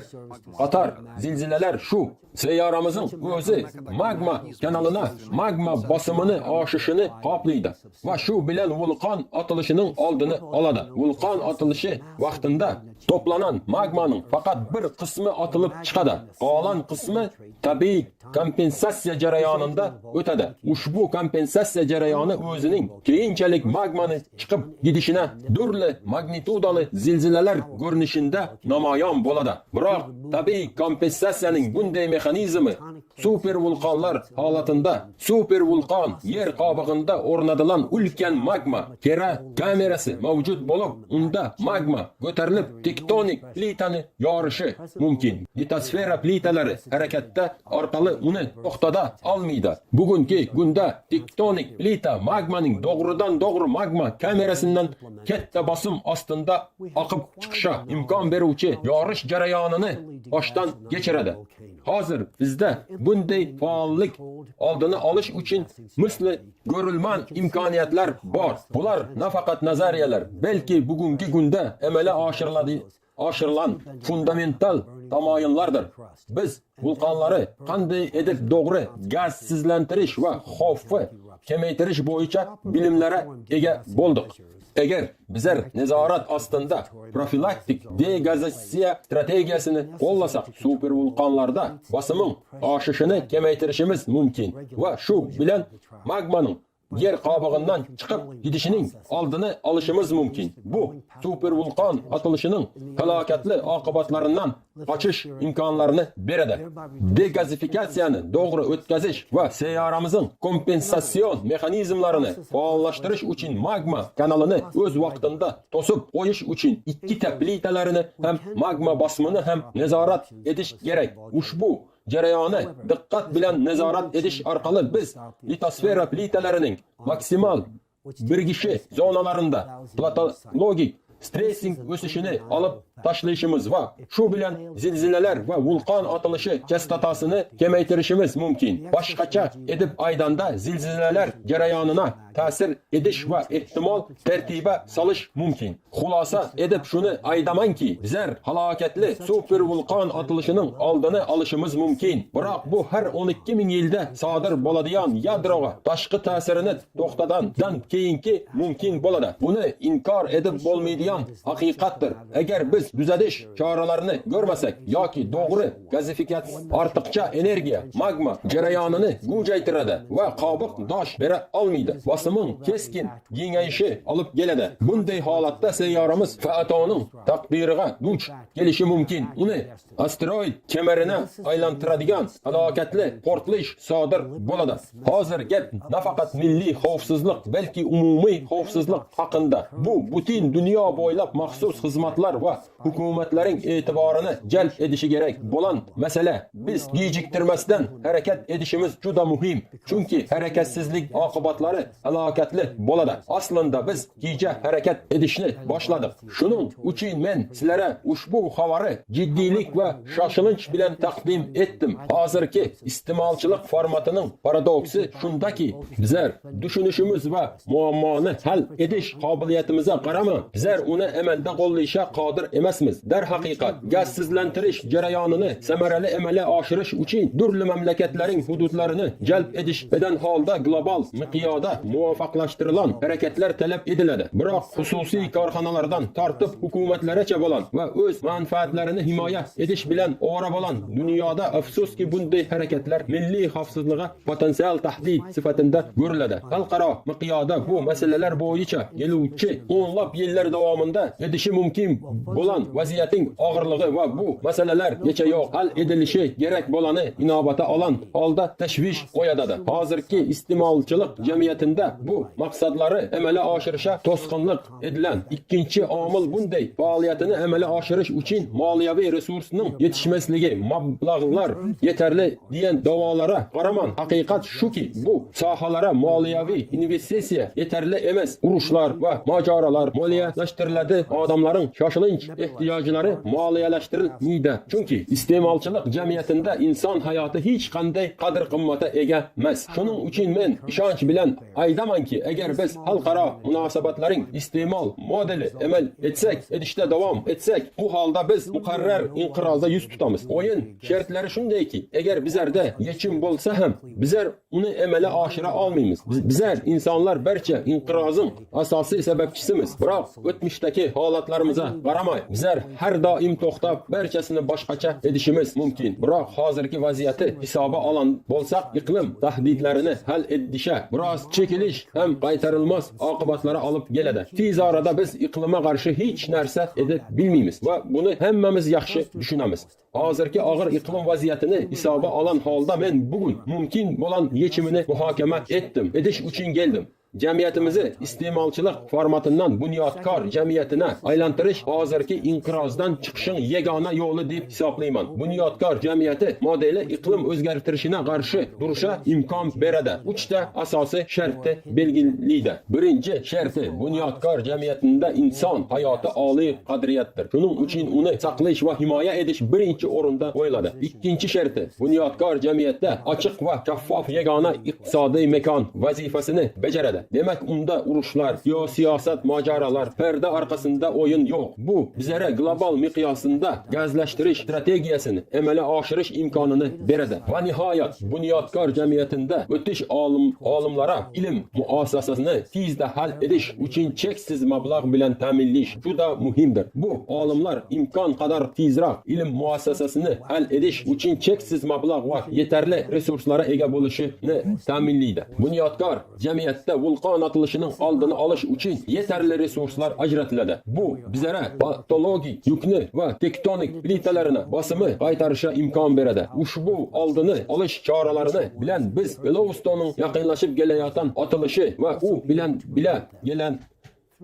qator zilzilalar shu sayyoramizning o'zi magma kanalina magma bosimini oshishini qoplaydi va shu bilan vulqon otilishining oldini oladi. Vulqon otilishi vaqtida to'planan magmaning faqat bir qismi otilib chiqadi. Qolgan qismi tabiiy kompensatsiya jarayonida o'tadi. Ushbu kompensatsiya jarayoni o'zining keyinchalik magmani chiqib ketishina turli magnitudali zilzilalar ko'rinishida namoyon bo'ladi. Biroq tabiiy kompensatsiyaning bunday mexanizmi super vulqonlar holatida super vulqon yer qobig'ida o'rnatilgan ulkan magma kera kamerasi mavjud bo'lib, unda magma ko'tarilib tektonik plitani yorishi mumkin. Litosfera plitalari harakatda orqali uni to'xtata olmaydi. Bugungi kunda tektonik plita magmaning to'g'ridan-to'g'ri magma kamerasidan katta bosim ostida oqib chiqishiga imkon beruvchi yorish jarayonini boshdan kechiradi. Hozir bizda bunday faollik oldini olish uchun misli ko'rilman imkoniyatlar bor. Bular nafaqat nazariyalar, balki bugungi kunda amalga oshirilan fundamental tamoyillardir. Biz vulqonlari qanday edib to'g'ri gazsizlantirish va xavfni kamaytirish bo'yicha bilimlarga ega bo'ldik. Agar bizlar nazorat ostida profilaktik degazatsiya strategiyasini qo'llasak, super vulqonlarda bosimning oshishini kamaytirishimiz mumkin va shu bilan magmaning yer qobig'idan chiqib ketishining oldini olishimiz mumkin. Bu super vulqon otilishining halokatli oqibatlaridan qochish imkonlarini beradi. Degazifikatsiyani to'g'ri o'tkazish va sayyoramizning kompensatsion mexanizmlarini faollashtirish uchun magma kanalini o'z vaqtida to'sib qo'yish uchun ikkita plitalarini ham magma bosimini ham nazorat etish kerak. Ushbu jarayonni diqqat bilan nazorat etish orqali biz litosfera plitalarining maksimal birgishi zonalarida platologik stressing o'sishini olib tashlayishimiz va shu bilan zilzilalar va vulqon otilishi chastotasini kamaytirishimiz mumkin. Boshqacha edib aydanda zilzilalar jarayonina ta'sir edish va ehtimol tartiba solish mumkin. Xulosa edib shuni aydamanki, bizlar halokatli super vulqon otilishining oldini olishimiz mumkin. Biroq bu har 12 ming yilda sodir bo'ladigan yadroga tashqi ta'sirini to'xtatgandan keyingi mumkin bo'ladi. Buni inkor edib bo'lmaydigan ayan haqiqatdir. Agar biz tuzatish choralarini ko'rmasak yoki to'g'ri gazifikatsiya ortiqcha energiya magma jarayonini g'ujaytiradi va qobiq dosh bera olmaydi. Bosimning keskin yengayishi olib keladi. Bunday holatda sayyoramiz Faatoning taqdiriga duch kelishi mumkin. Uni asteroid kemarini aylantiradigan halokatli portlash sodir bo'ladi. Hozir gap nafaqat milliy xavfsizlik, balki umumiy xavfsizlik haqida. Bu butun dunyo bo'ylab maxsus xizmatlar va hukumatlarning e'tiborini jalb edishi kerak bo'lan masala. Biz geciktirmasdan harakat edishimiz juda muhim. Chunki harakatsizlik oqibatlari halokatli bo'ladi. Aslında biz kecha harakat edishni boshladik. Shuning uchun men sizlarga ushbu xabarni jiddiylik va shoshilinch bilan taqdim etdim. Hozirgi iste'molchilik formatining paradoksi shundaki, bizlar tushunishimiz va muammoni hal edish qobiliyatimizga qaramay, bizlar uni amalda qo'llashga qodir emasmiz. Darhaqiqat, gazsizlantirish jarayonini samarali amalga oshirish uchun turli mamlakatlarning hududlarini jalb edish bilan holda global miqyosda muvofiqlashtirilgan harakatlar talab ediladi. Biroq xususiy korxonalardan tortib hukumatlargacha bo'lan va o'z manfaatlarini himoya edish bilan ovora bo'lan dunyoda afsuski bunday harakatlar milliy xavfsizlikka potensial tahdid sifatida ko'riladi. Xalqaro miqyosda bu masalalar bo'yicha keluvchi o'nlab yillar davomida edishi mumkin bo'lan vaziyatning og'irligi va bu masalalar yo'q hal edilishi kerak bo'lani inobatga olan holda tashvish qo'yadi. Hozirgi iste'molchilik jamiyatida bu maqsadlari amalga oshirishga to'sqinlik edilan ikkinchi omil bunday faoliyatini amalga oshirish uchun moliyaviy resursning yetishmasligi, mablag'lar yetarli degan da'volara qaraman haqiqat shuki, bu sohalara moliyaviy investitsiya yetarli emas. Urushlar va mojarolar moliyalashtiriladi. Odamlarning shoshilinch ehtiyojlari moliyalashtirilmaydi. Chunki iste'molchilik jamiyatida inson hayoti hech qanday qadr-qimmata ega emas. Shuning uchun men ishonch bilan aytamanki, agar biz xalqaro munosabatlarning iste'mol modeli amal edishda davom etsak, bu holda biz muqarrar inqirozga yuz tutamiz. O'yin shartlari shundayki, agar bizlarda yechim bo'lsa ham, bizlar uni amalga oshira olmaymiz. Bizlar insonlar barcha inqirozning asosiy sababchisimiz. Biroq o'tmishdagi holatlarimizga qaramay, bizlar har doim to'xtab barchasini boshqacha edishimiz mumkin. Biroq hozirgi vaziyatni hisobga olgan bo'lsak, iqlim tahdidlarini hal etishga biroz chekilish ham qaytarilmas oqibatlari olib keladi. Tez orada biz iqlimga qarshi hech narsa edib bilmaymiz va buni hammamiz yaxshi tushunamiz. Hozirgi og'ir iqlim vaziyatini hisobga olgan holda men bugun mumkin bo'lgan yechimini muhokama edish uchun keldim. Jamiyatimizni iste'molchilik formatidan bunyodkor jamiyatına aylantirish hozirgi inqirozdan chiqishning yagona yo'li deb hisoblayman. Bunyodkor jamiyati modeli iqlim o'zgartirishine qarshi turishga imkon beradi. 3 ta asosiy shartni belgilaydi. Birinchi sharti, bunyodkor jamiyatida inson hayoti oliy qadriyatdir. Shuning uchun uni saqlash va himoya edish birinchi o'rinda qo'yiladi. Ikkinchi sharti, bunyodkor jamiyatda ochiq va shaffof yagona iqtisodiy makon vazifasini bajaradi. Demak, unda urushlar, siyosat mojarolar, perda orqasida o'yin yo'q. Bu bizlara global miqyosida gazlashtirish strategiyasini amalga oshirish imkonini beradi. Va nihoyat, bunyodkor jamiyatida o'tish olimlara ilm muassasasini tezda hal edish uchun cheksiz mablag' bilan ta'minlash juda muhimdir. Bu olimlar imkon qadar tezroq ilm muassasasini hal edish uchun cheksiz mablag' va yetarli resurslari ega bo'lishini ta'minlaydi. Bunyodkor jamiyatda vulqon otilishining oldini olish uchun yetarli resurslar ajratiladi. Bu bizlara patologik yukni va tektonik plitalarini bosimi qaytarishga imkon beradi. Ushbu oldini olish choralarini bilan biz Yellowstone'ning yaqinlashib kelayotgan otilishi va u bilan gelen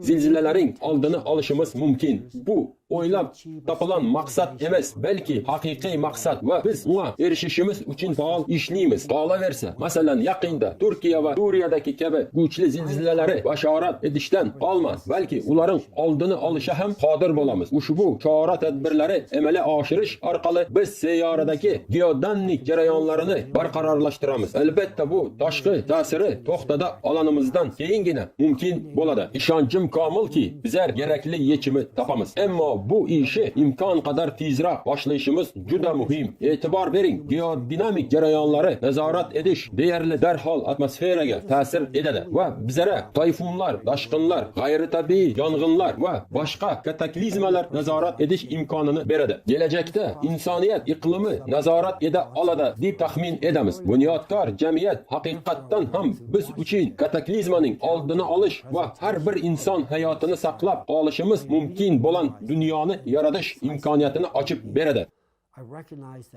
zilzilalaring oldini olishimiz mumkin. Bu o'ylab topilan maqsad emas, balki haqiqiy maqsad va biz unga erishishimiz uchun faol ishlaymiz. Qolaversa, masalan, yaqinda Turkiya va Suriyadagi kabi kuchli zilzilalarni bashorat etishdan qolmas, balki ularning oldini olishga ham qodir bo'lamiz. Ushbu chora tadbirlari amalga oshirish orqali biz sayyoradagi geodannik jarayonlarini barqarorlashtiramiz. Albatta, bu tashqi ta'siri to'xtada olanimizdan keyingina mumkin bo'ladi. Ishonchim komilki, bizlar kerakli yechimni topamiz. Ammo bu işi imkan kadar tezroq boshlayishimiz juda muhim. E'tibor bering, geodinamik jarayonlari nazorat edish deyarli darhol atmosferaga ta'sir edadi va bizlara tayfunlar, toshqinlar, g'ayritabiiy yong'inlar va boshqa kataklizmalar nazorat edish imkonini beradi. Kelajakda insoniyat iqlimi nazorat eda oladi deb taxmin edamiz. Bunyodkor jamiyat haqiqatdan ham biz uchun kataklizmaning oldini olish va har bir inson hayotini saqlab qolishimiz mumkin bo'lgan dunyoni yaratish imkoniyatini ochib beradi.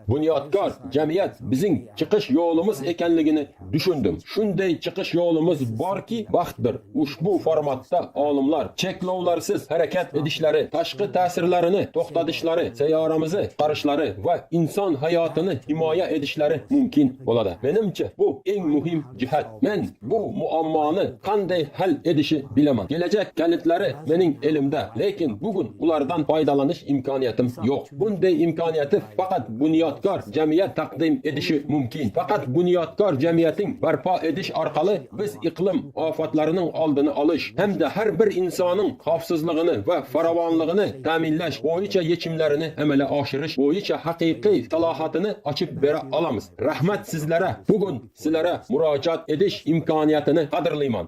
Bunyodkor jamiyat bizning chiqish yo'limiz ekanligini tushundim. Shunday chiqish yo'limiz borki, baxtdir. Ushbu formatda olimlar cheklovlarsiz harakat edishlari, tashqi ta'sirlarini to'xtatishlari, sayyoramizni qarishlari va inson hayotini himoya edishlari mumkin bo'ladi. Menimcha bu eng muhim jihat. Men bu muammoni qanday hal edishi bilaman. Kelajak kalitlari mening elimda, lekin bugun ulardan foydalanish imkoniyatim yo'q. Bunday imkoniyatni faqat bunyodkor jamiyat taqdim edishi mumkin. Faqat bunyodkor jamiyating barpo edish orqali biz iqlim ofatlarining oldini olish hamda har bir insonning xavfsizligini va farovonligini ta'minlash bo'yicha yechimlarini amalga oshirish bo'yicha haqiqiy salohiyatini ochib bera olamiz. Rahmat sizlara. Bugun sizlara murojaat edish imkoniyatini qadrlayman.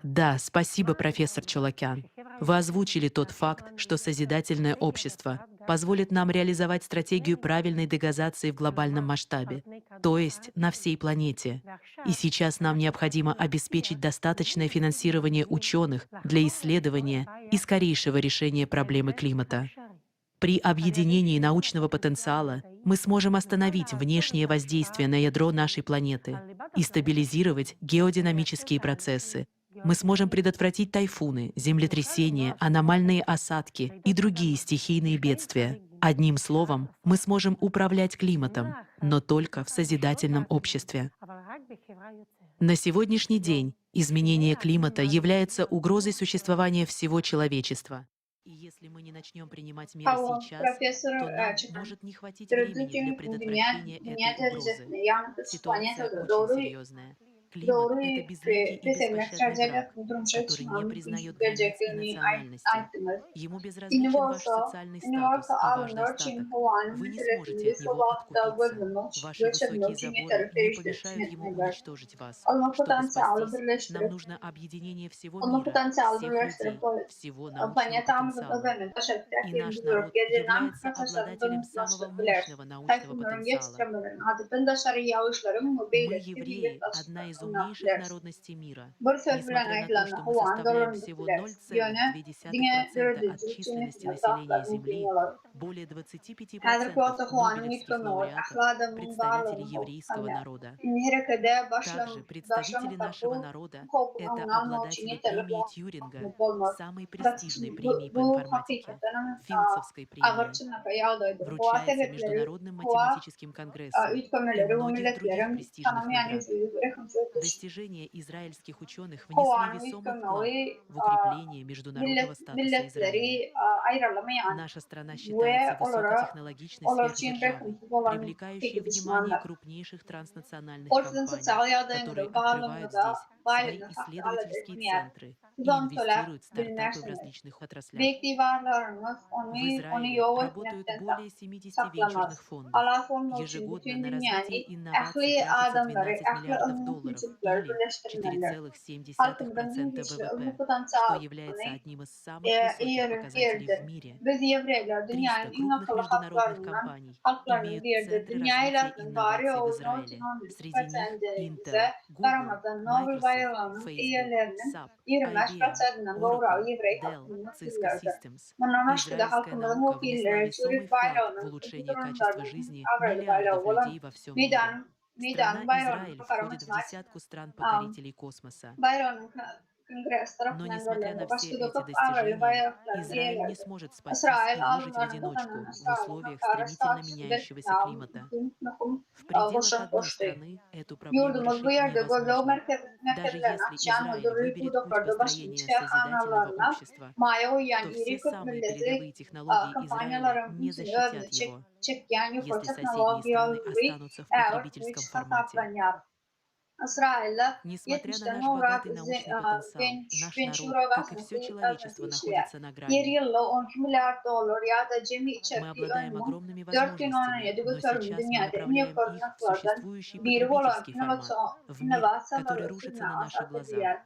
Да, спасибо, профессор Чолакян. Вы озвучили тот факт, что созидательное общество позволит нам реализовать стратегию правильной дегазации в глобальном масштабе, то есть на всей планете. И сейчас нам необходимо обеспечить достаточное финансирование ученых для исследования и скорейшего решения проблемы климата. При объединении научного потенциала мы сможем остановить внешнее воздействие на ядро нашей планеты и стабилизировать геодинамические процессы. Мы сможем предотвратить тайфуны, землетрясения, аномальные осадки и другие стихийные бедствия. Одним словом, мы сможем управлять климатом, но только в созидательном обществе. На сегодняшний день изменение климата является угрозой существования всего человечества. И если мы не начнем принимать меры сейчас, то нам может не хватить времени для предотвращения этой угрозы. Ситуация очень серьезная. Климат — это безликий и беспощадный враг, который не признает границ и национальности. Ему безразличен ваш социальный статус и ваш достаток. Вы не сможете от него откупиться. Ваши высокие заборы не помешают ему уничтожить вас. Чтобы спастись, нам нужно объединение всего мира, всех людей, всего научного потенциала. И наш народ является обладателем самого мощного научного потенциала. Мы, евреи, одна из умнейших народностей мира. Несмотря на то, что мы составляем всего 0,2% от численности населения Земли, более 25% нобелевских лауреатов — представители еврейского народа. Также представители нашего народа — это обладатели премии Тьюринга, самой престижной премии по информатике, Филдсовской премии. Вручается Международным математическим конгрессом и многих других престижных наград. Достижения израильских ученых внесли весомый вклад в укрепление международного статуса Израиля. Наша страна считается высокотехнологичной сверхдержавой, привлекающей внимание крупнейших транснациональных компаний, которые открывают здесь свои исследовательские центры и инвестируют в стартапы в различных отраслях. В Израиле работают более 70 венчурных фондов. Ежегодно на развитие инноваций тратится 12 миллиардов долларов или 4,7% ВВП, что является одним из самых высоких показателей в мире. 300 крупных международных компаний имеют центры развития инноваций в Израиле. Среди них Intel, Google, Microsoft, Facebook, SAP, IBM, Oracle, Dell, Cisco Systems. Израильская наука внесла весомый вклад в улучшение качества жизни миллиардов людей во всем мире. Страна Израиль входит в десятку стран-покорителей космоса. Kongress Но tarafından несмотря на verildi. все Başka эти dokuz Avralı достижения, bayraklar Израиль не diyelerdi. сможет спастись İsrail и выжить в alımlarını одиночку tanınan в İsrail условиях Hakkara стремительно Statüsü меняющегося Beknavı климата. Nukum В пределах Boşan одной Boştu. страны эту проблему Yurdumuz bu решить yerde Gözdeği невозможно. Даже merkezlerine если açan Израиль huzurlu выберет путь kudoklarda başka построения ülke созидательного kanallarına общества, maya uyan то iri все Kürt самые milleti передовые технологии Израиля kampanyaların не bütün защитят övünü его, çeken yukarı если соседние страны teknolojiyaları останутся в eğer потребительском güç формате. hesaplanıyor. İsrail'de Несмотря на 70'ten наш uğrak богатый научный потенциал, наш genç народ, как и все uğraşması человечество, işler. находится на Yer грани. yılla 12 milyar dolar ya da cemi Мы içerdiği обладаем önümün огромными 4017 возможностями, но götürüm сейчас мы dünyada en направляем büyük их в kaynaklardan существующий biri olan потребительский формат, в мир, который рушится на наших глазах.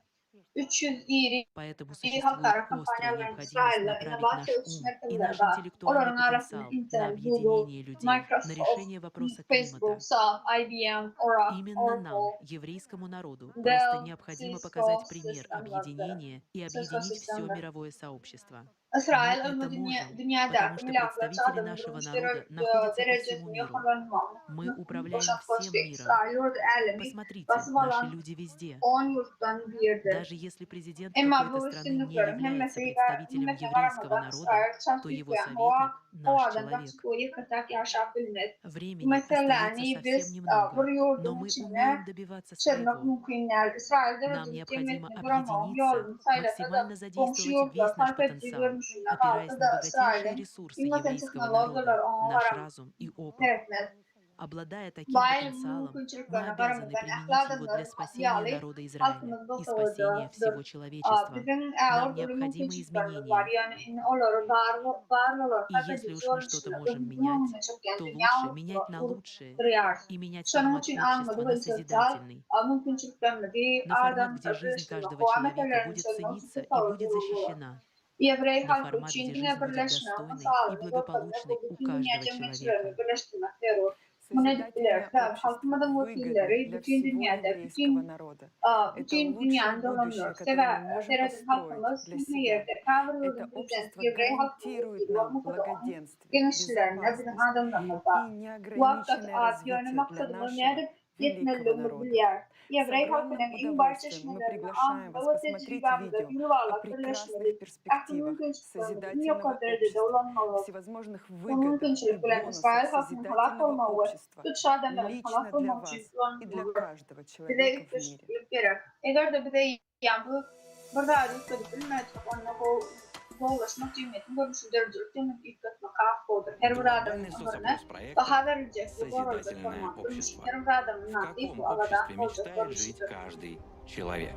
300 iri Поэтому существует halkara острая kampanyaların необходимость İsrail'de направить inovasyon наш ум и наш merkezleri var. интеллектуальный Oranın arasında потенциал на Intel, объединение Google, людей, на Microsoft, решение вопроса Facebook, климата. SAP, IBM, Oracle, Именно нам, еврейскому народу, просто Dell, необходимо Cisco показать пример sistemleri, объединения и Cisco объединить все sistemleri. мировое сообщество. İsrail Мы это ölümü можем, dünyada потому что milyarlarca представители adamın нашего durmuşları народа naходятся по всему derecesini миру. yakalanmam. Мы управляем Boşak всем koştu. миром. İsrail orada elemi Посмотрите, basıp наши alan люди везде. 10 yurttan birdi. Даже если президент Ama какой-то bu страны не üstünlüklerin hem является Mesih'e представителем himmetine еврейского varamadan народа, İsrail то çarptı его ki советник o наш adam человек. Meksiko'yu kıtak yaşap bilmez. Времени Mesela остается ni совсем biz немного, bu но yurdun мы içine умеем добиваться çırmak своего. mümkünler. İsrail'de Нам rüzgâr необходимо kıymetini duramam. объединиться, Yolun sayılarda максимально da komşu задействовать yurtlar весь наш fark ettiği потенциал, görünüşünde опираясь kalktı на da богатейшие İsrail'in ресурсы bilmesen еврейского teknolojiler народа, onu наш varamaz. разум и опыт. Öğretmez. Обладая таким Bayıl потенциалом, мы mümkünçülüklerine обязаны varamadan применить его ahladınlar для спасения yağlı народа Израиля halkımız и basağıdır. спасения всего человечества. Bizim Нам eğer böyle необходимы mümkünçülüklerimiz var. изменения. Yani onları varlılar. И Fakat если biz уж мы что-то можем менять, то лучше менять на лучшее и менять Şunun формат için общества almadığı на ısıtsal созидательный, mümkünçülüklerine bir на формат, adam где жизнь каждого o человека ametelerin будет sözünü цениться и ısıtsal будет защищена, Еврей на halkı формат, için где yine жизнь будет birleşme, достойной и sağlığı, благополучной у bütün dünya каждого cemiyetlerini человека. birleştirmek terör. Bunu dediler. Tabi halkımızın vakilleri bütün dünyada, bütün dünyanın dolanıyor. Sebebi halkımız bir yerde kavrulur. Еврей halkı gençlerine bizim adamlarımızda. Vakit ad yönü maksadımız nedir? Yetmeliğimiz bilir. Еврей halkının en baş çeşmelerini anında ve tecrübemde yuvarlak birleşmeli. Aklın mümkünçülüklerinin yok o derecede olanmalı. Bu mümkünçülüklerin İsrail halkının halak olmalı. Suç adamların halak olmalı çocuklarını bir de güçlük gerek. Eğer de bir de bu burada ayrılıkta bilmez. Onu ulaşmak cemiyetin görüşü derecelik demek ilk katma kahvodur. Her bir adamın ömrüne daha verilecek bu orada format. Her bir adamın natif bu aladan olacak görüşüdür. Человек.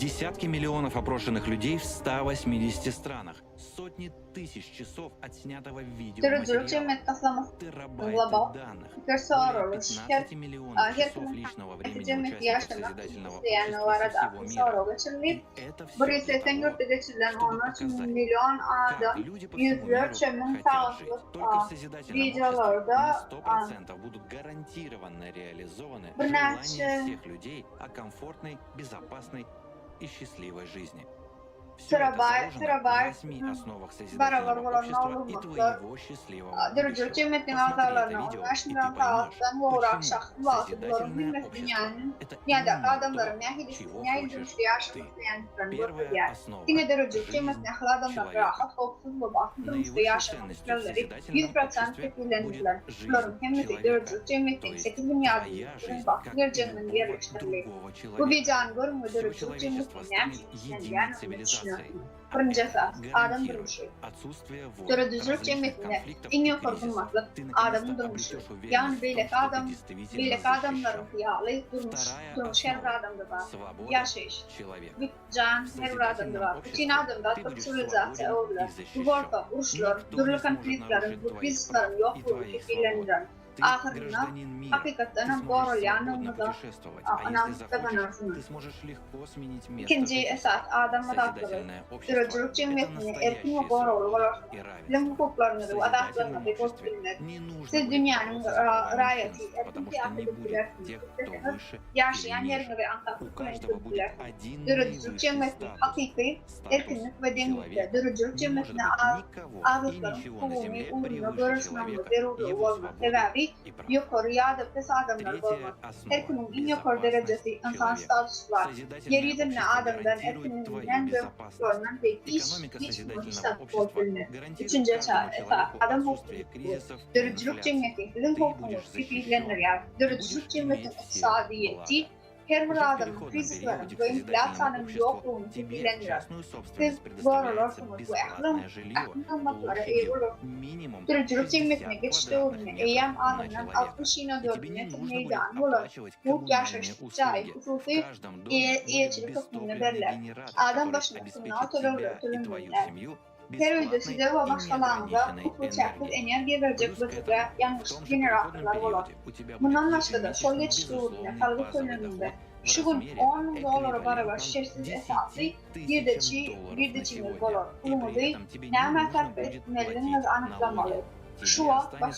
Десятки миллионов опрошенных людей в 180 странах. Сотни тысяч часов отснятого видеоматериала. Терабайты данных. Более 15 миллионов часов личного времени участников созидательного общества всего мира. И это все для того, чтобы показать, как люди по всему миру хотят жить. Только в созидательном обществе на 100% будут гарантированно реализованы желания всех людей о комфортной, безопасной и счастливой жизни. Все это заложено в 8 основах созидательного общества и твоего счастливого будущего. Посмотри это видео, и ты поймешь, почему созидательное общество – это именно то, чего хочешь ты. Первая основа – жизнь человека. Наивысшей ценностью в созидательном обществе будет жизнь человека, то есть твоя жизнь как любого другого человека. Все человечество станет единой цивилизацией. Adam duruşu. Dördüncülük cemiyetinde en iyi korunmaklık adamın duruşu. Yani beylek adamların hıyali durmuş her bir adamda var. Yaşayış. Bir can her bir adamda var. Bütün adamda çok sivilizasyon olurlar. Bu korku, uruşlar, durulu konfliktlerin, bu krizlerin yokluğu fikirlerinden. Ahırına hakikaten doğrulayanımızı anlamsızlanırsınız. İkinci esas adam adakları, sürücülük cemiyetini erkin ve doğru olur. Bilim hukuklarını ve adaklarını da gösterirler. Siz dünyanın rayeti, erkinliği akıdıklarını, yaşayan yerini ve antaklıkını etkiler. Sürücülük cemiyetini hakiki, erkinlik ve demlikle, sürücülük cemiyetine ağızların, kuvumi, uğruna, görüşmemli, zeruri olma. Sebebi derecesi yukarı ya da pes adamlar olmaz. Erkinin en yukarı derecesi insan statüsü var. Yeryüzünde adamdan erkininden ve görünen ve iş muhtisat olduğunu. Üçüncü adam hukuku. Dörücülük cemiyetinin hukuku fikirlenir. Dörücülük cemiyetin iktisadiyeti her bir adamın krizislerin ve inflasyonun yokluğunu fikirlenir. Siz görülürsünüz bu aklın kalmakları iyi olur. Dörücülük cemiyetine geçtiğinde eyyam adamdan 64 metre meydan olur. Bu yaşaşacağı hukuki elçilik hükmüne verilir. Adam başına sınava tölünmeliler. Her uyda size ve başkalarına hukuku çaklık enerji verecek bütüde yanlış generatörler olur. Bundan başka da sol yetiştiğinde kalıp tölünmede şu gün 10 milyon dolara beraber şersiz esası bir de çimlik olur. Bunu değil, ne mesaf etmeliğiniz anıklamalı. Şu vaktan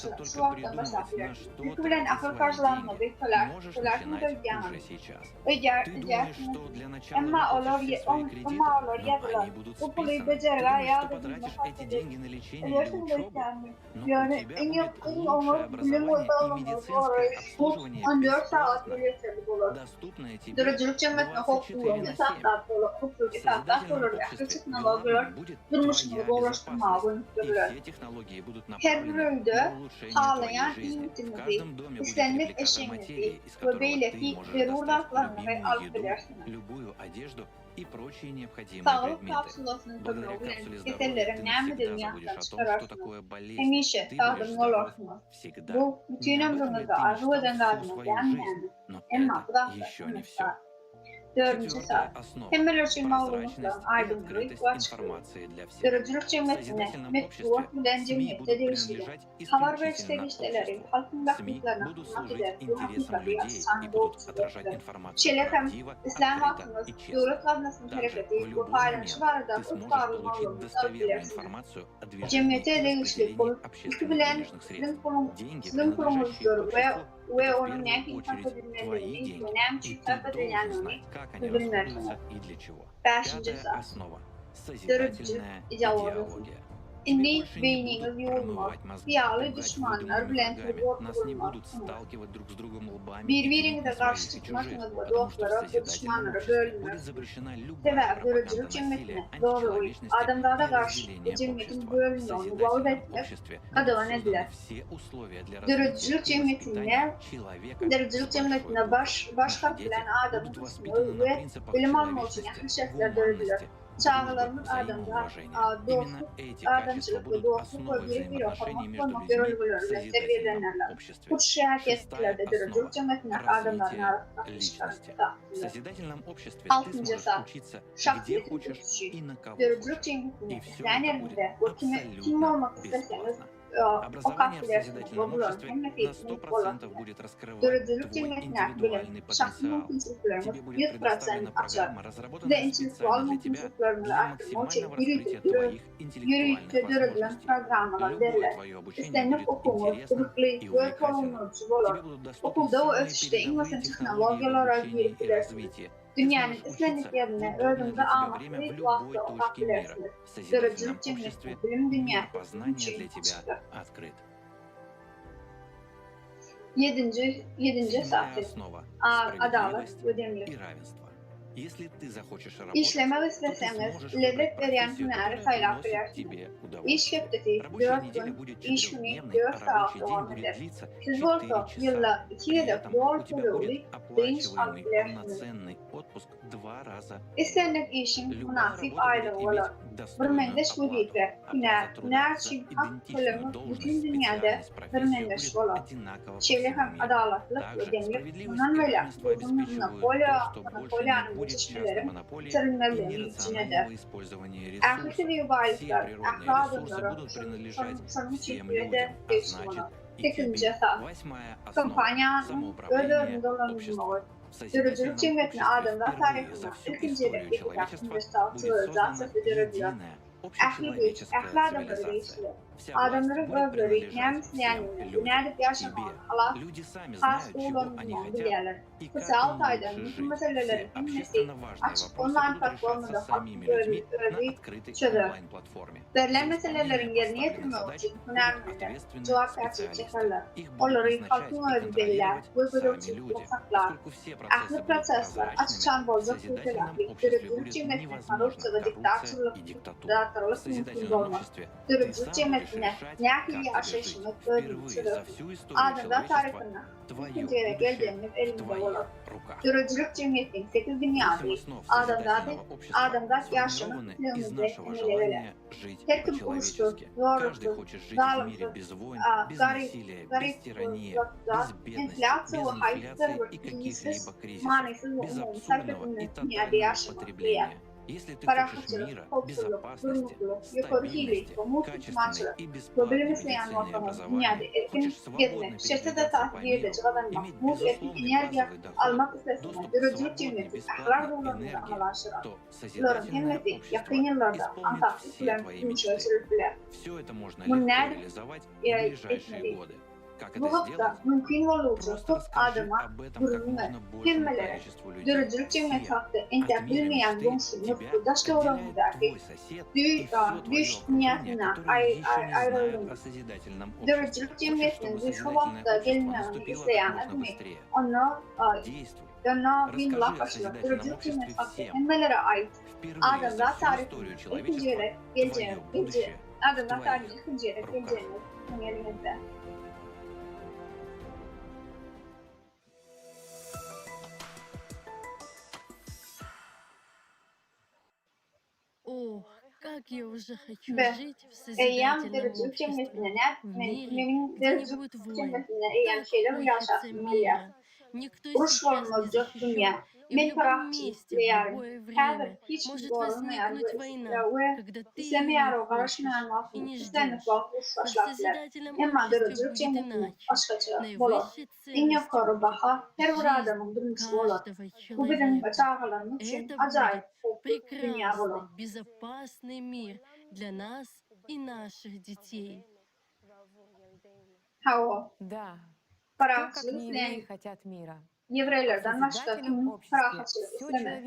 başlayabilir. Yükü bilen akıl karşılanmadı, telaşını da ödeyeceksiniz. Ama olur yazılar. Bu pulu beceriler yağdığında fark edin. Edersin göstermek. Yani en olur bilim ortalamalı bu 14 saat üretimi olur. Dörücülük cemiyetine hukuku esaslar olur. Teknolojiler durmuşunu uğraştırmağı görülür. Her bir öyde sağlayan iyimtimizi, istenlik eşeğinizi ve beyleki zarurlarlarını ve alıp bilirsiniz. Sağlık kapsulasını tadını bilen yeterlerin ne dünyadan çıkararsınız. Hemişe sağdırın olursunuz. Bu bütün ömrünüzde arzu eden adına gelmeyendir. Ama bırakırsınız. Dördüncü saat. Temel ölçüm mağlumlukların aydınlığı ve açıklığı. Dörücülük cemiyetine metbuat bilen cemiyette değiştirir. Havar ve işlevileri halkın bakımlarına hükümet eder. Bu hakikati asısan doğrultudur. Şelekem, İslam hakkında devlet kadınasının hareketi ve paylaşım arada utkarlı mağlumluk alıp bilirsiniz. Cemiyete değiştirir olup, yükü bilen sizin kurumuzdur ve onun ne insan edilmelerini ve ne çıkart edilmelerini bilmelirsiniz. Beşinci saat. Dörücülük ideolojisi. İndi beyniniz yoğulmaz. Siyahlı düşmanlar bilen kurulmazsınız. Birbirinize karşı çıkmazsınız ve dostlara ve düşmanlara bölünmezsiniz. Sebep dörücülük cemiyetine doğru adamlara karşı cemiyetin bölünmüğünü vaat etmek kadıvan edilir. Dörücülük cemiyetine başka bilen adamın kısmı ve bilim alma için yakın şefler dörücülür. Çağlarımız adamlar, dostluk, ardımcılık ve dostluk ve bir okumak görülürler, seviyelenirler. Bu şirketlerde dörücülük cemiyetler adamların arasında çıkarttılar. Altıncı saat. Şahsiyetin tutuşu. Dörücülük cemiyetine istenlerinde kim olmak isterseniz o kalkülersiniz ve bulanın hem nefesini olabilir. Dörücülük cemiyetler bilim, şahsi mümkünlüklerimiz 100% açar. Ve intellektual mümkünlüklerimizi arttırmak için yürüyüşte dörücülen programlar verilir. İstenlik okumuz, ılıklı ve konumlucu olur. Okulda o ölçüde innovasyonel teknolojiyalara girip bilirsiniz. Dünyanın istenliklerine öğrenimde almak ve vakti okuyabilirsiniz. Dörücülük cemiyetine bilim dünyasının için çıkar. Yedinci saati. Adalet ve demlik. İşlemek isteseniz, lezzet veren hüneri paylaşabilirsiniz. İş köftesi 4 gün, iş günü 4 saat devam eder. Siz olsa yılda 2 yılda bol pululi dinç alabilirsiniz. İstenlik işin münasip aylığı olur. Bir mendeş vazife, hüner, hak kılımı bütün dünyada bir mendeş olur. Şevlehem adaletlik ve demlik bundan böyle Napolya'nın yetişmelerim sırınlarının içinedir. Ahireti ve yubaylıklar, ahradımları sorunu çekilerde geçtiğini. 8. saat. Kampanyanın ödülünün dolanışmağı. Dörücülük cemiyetine adımlar tarihinde ikinci reddi yaptığında sağlığı zaten dörücülük. Ahli güç, ahli adamları değiştirir. Adamların özleri, nemsleyenleri, dinerdip yaşamak, Allah, has kullanımını bilirler. Kısa 6 ayda bütün meselelerin bilmesi, açık online platformunda hakkı özü çözür. Verilen meselelerin yerine getirmek için önemliler, cevap tercih çekerler. Onları halkın özü belirler, uygulayıcılık saklar. Aklı prosesler, açıkçan bolca kurtarlar. Dürücülük cimmetinin Rusya ve diktatörlük mümkün olmaz. Dürücülük cimmetine nekili yaşayışını ödülçülür. Adında tarihine ikinci yere geldiğimiz elinde olur. Dürücülük cimmetinin 8 dünyası adamda yaşamı filmimizde emeğiyle. Her kim konuştu, doğrusu, zalimsiz, garip, enflasyon ve hayıfsız ve ilgisiz, manisiz ve umumsal kadının dünyada yaşamak diye. Parasızlık, korkusuzluk, durmukluk, yukarı iyilik ve mutlulukçılık, problemleyen ortamın dünyada erkin gezmek, şehzade takdirde çıkabilmek, mutlu etkin enerji almak istesine, dürücülük cimreti, ahlak ruhlarını anlaşılar. Bunların hemmeti yakın yıllarda antaklık bilen ümüşleştirildiler. Bu nerede etmeli? Bu hafta mümkün olursa çok adıma durumunu filmlere, dürücülük cimmet hakkı entek bilmeyen komşu mutludaşla oranındaki düş dünyasına ayrıldığında. Dürücülük cimmetinin düş hafta gelmelerini isteyen adımı ona bin laf açılıp dürücülük cimmet hakkı emmelere ait adımda tarihinin ikinci yere geleceğini elimizde. Ох, как я уже хочу Ve жить в eyyam созидательном dürücülük обществе, cimmetine в ne? мире, Benim где не dürücülük будет войн. cimmetine eyyam Так şeyler хочется yaşatmalı мира. ya. Никто Uruş сейчас не olmayacak защищен, dünya. и в Men любом tarafçılık месте, в değerim. любое Her время hiç может doğrulmayan возникнуть ve война, когда ты ее İslamiye не o karışmayan хочешь и lafını не istenlik ждешь. vakı Но в başlattılar. созидательном Ama обществе dürücülük будет cimmetine иначе. başkaça olur. Наивысшей En ценностью yukarı baha her bir жизнь adamın durmusu olur. каждого Bu bizim человека. çağrılarının için Это acayip будет korklu dünya olur. прекрасный, безопасный мир для нас и наших детей. Hava. Да. Parasızlık ne? Yevreylerden başka tüm parasızlık istemez.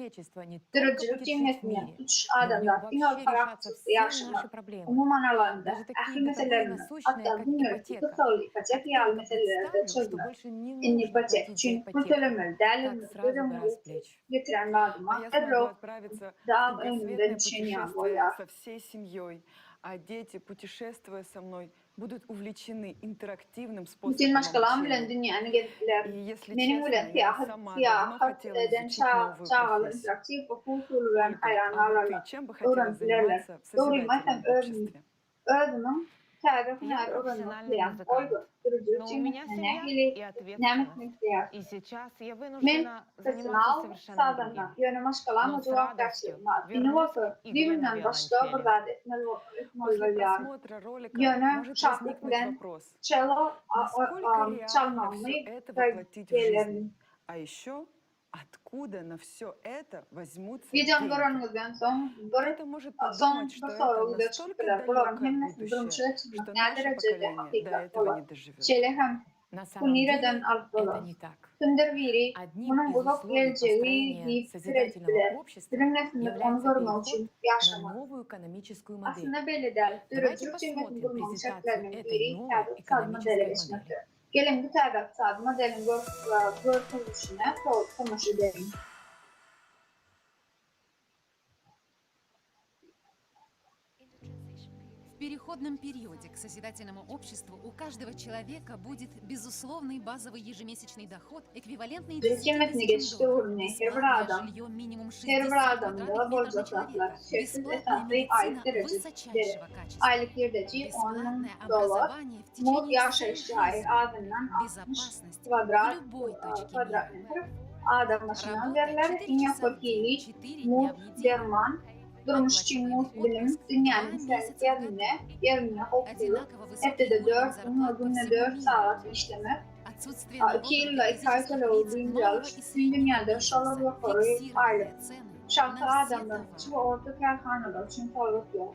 Dürücülük cimmetine tutuş adamlar inol parasızlık yaşamak. Umuman alanda ahli meselelerini hatta dünya tutsal ipacak yal meselelerde çözmek. İnni ipacak için kurtulamalı değerli dürümü getiren adıma Errol dağ önünden çiğneyen boylar. А дети, путешествуя со мной, будут увлечены интерактивным Bütün способом başkalarım bilen обучения. dünyanı gezdiler. И если Benim честно, öyle я сама siyahat давно хотела eden изучить новую çağalı профессию. interaktif ve kurtululan hayranlarla Чем бы хотела öğrencilerle. заниматься в Doğru matem созидательном обществе? öğrenim tarihler öğrenmek diyen oldu. Dürücülük cimmetine nemitlik diyen. Men personal sağdandan yönü başkalarına cevap versinler. İni vakı birbirinden başka bir vaat etmeliler. Yönü şartlık bilen cello çalmamlı belirlerini. А еще откуда на все это возьмутся Videom деньги? görünmezden son bir soru göçtüler. Bunların hemmesi durumçuda çıkmak ne derecede hakikat olur. Şeyle hem bu nireden alıp olur. Tündür biri bunun uzak geleceği deyip süreçtiler. Birimlesinde onu görmek için yaşamak. Aslında belli değil. Dürücülük cimmetin bulmamın şartlarının biri iktisad modele geçmektir. Gelin bu tabi iktisad modelin görülüşüne konuş edelim. В переходном периоде к созидательному обществу у каждого человека будет безусловный базовый ежемесячный доход, эквивалентный 10 тысячам долларов, бесплатное жилье минимум 60 квадратных метров в жилой, бесплатная медицина высочайшего качества, бесплатное образование в течение всей жизни, безопасность в любой точке мира. Adam başına veriler, dünya fakirlik, mut, derman, durmuş için mut bilim, dünyanın yerine okulu, hepte 4 saat işleme, 2 yılda 2 ay sonra olduğunca alış, tüm dünyada şalar ve koruyu aile. Şartlı adamlar çoğu orta kerhaneler için kolluk yok.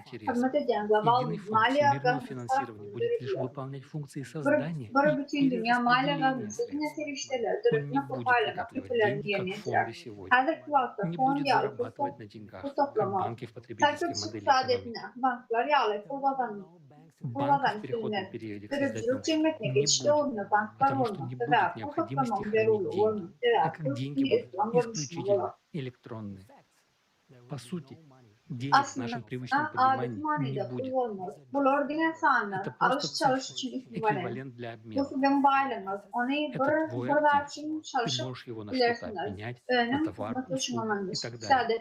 интересов. xizmat edilen global Единый фонд maliya всемирного финансирования будет лишь выполнять функции создания Biri bütün и dünya maliya перераспределения qazınısı средств. serişteler, Он не dörtüne будет paylamak, накапливать kültürlerini деньги, как yeniletiler. фонды сегодня. Hazırki vaqtda Не fon будет yağlı зарабатывать на деньгах, pul как toplama, банки в потребительской sarkıt модели iqtisad экономики. etmə, banklar yağlı pul qazanır. Банков в переходном периоде к создательным не будет, потому что не будет необходимости хранить деньги, так как деньги будут исключительно электронные. По сути, денег в нашем привычном понимании не будет. Это просто эквивалент для обмена. Это твой актив. Ты можешь его на что-то обменять, на товар, услугу и так далее.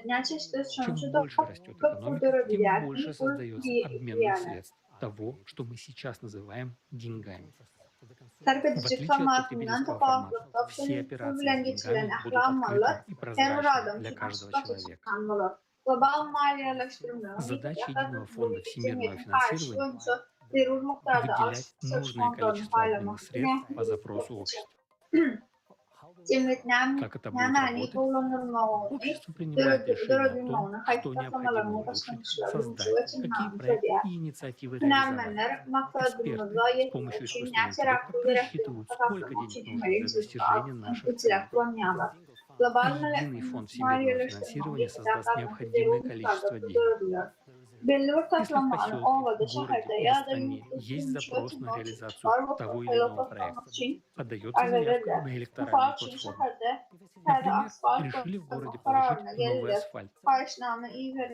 Чем больше растет экономика, тем больше создается обменных средств того, что мы сейчас называем деньгами. В отличие от потребительского формата, все операции с деньгами будут открыты и прозрачны для каждого человека. Задача единого фонда всемирного финансирования – выделять нужное количество обменных средств по запросу общества. Как это будет работать? Общество принимает решение о том, что необходимо улучшить, создать, какие проекты и инициативы реализовать. Эксперты с помощью искусственного интеллекта просчитывают, сколько денег нужно для достижения наших целей. И единый фонд всемирного финансирования создаст необходимое количество денег. Если в поселке, городе или стране есть запрос на реализацию того или иного проекта, подается заявка на электоральную платформу. Например, решили в городе положить новый асфальт.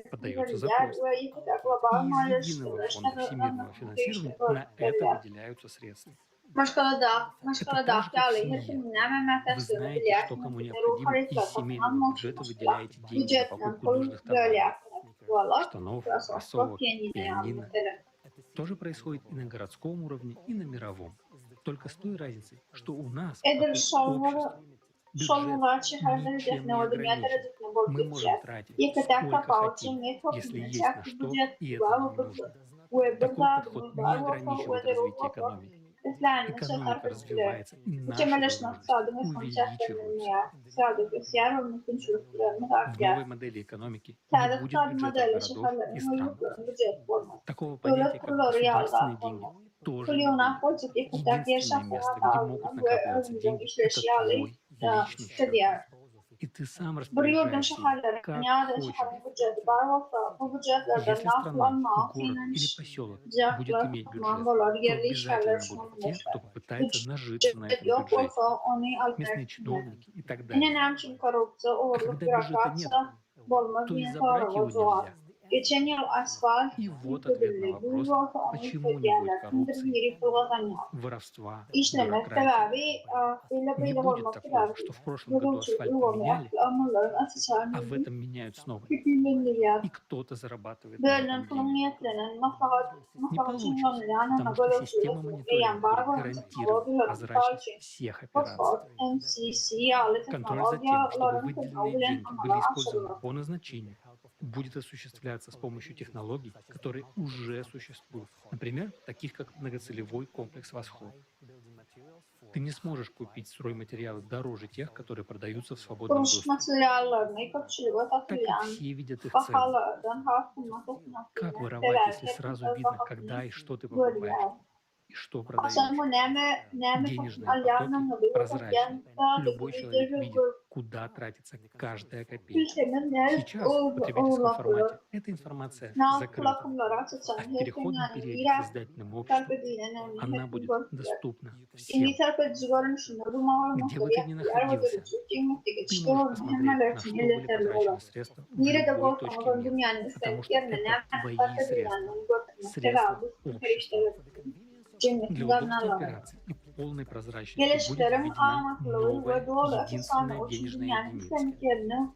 Подается запрос. И из единого фонда всемирного финансирования на это выделяются средства. Это так же, как в семье. Вы знаете, что кому необходимо, и из семейного бюджета выделяете деньги на покупку нужных товаров. Штанов, кроссовок, пианино. То же происходит и на городском уровне, и на мировом. Только с той разницей, что у нас, как общество, бюджет ничем не ограничен. Мы можем тратить сколько хотим, если есть на что, и это нам нужно. Такой подход не ограничивает развитие экономики. Экономика развивается, и наши возможности увеличиваются. В новой модели экономики не будет бюджетов городов и стран. Такого понятия, как государственные деньги, тоже не будет. Единственное место, где могут накапливаться деньги, это твой личный счет. И ты сам распоряжаешься, как хочешь. Если страна, город или поселок будет иметь бюджет, то обязательно будут те, кто попытается нажиться на этом бюджете. Местные чиновники и так далее. А когда бюджета нет, то и забрать его нельзя. И вот ответ на вопрос, почему не будет коррупции, воровства, бюрократии. Не будет такого, что в прошлом году асфальт поменяли, а в этом меняют снова. И кто-то зарабатывает на этом деньги. Не получится, потому что система мониторинга будет гарантировать прозрачность всех операций. Контроль за тем, чтобы выделенные деньги были использованы по назначению, будет осуществляться с помощью технологий, которые уже существуют. Например, таких как многоцелевой комплекс «Восход». Ты не сможешь купить стройматериалы дороже тех, которые продаются в свободном доступе. Так как все видят их цену. Как воровать, если сразу видно, когда и что ты покупаешь? И что продаешь? Денежные потоки прозрачны. Любой человек видит, куда тратится каждая копейка. Сейчас в потребительском формате эта информация закрыта, а в переходном периоде к создательным обществам она будет доступна всем. Где бы ты ни находился, ты можешь посмотреть, на что были потрачены средства в любой точке мира, потому что это твои средства, средства общества. Для удобства операций и полной прозрачности будет введена новая единственная денежная единица,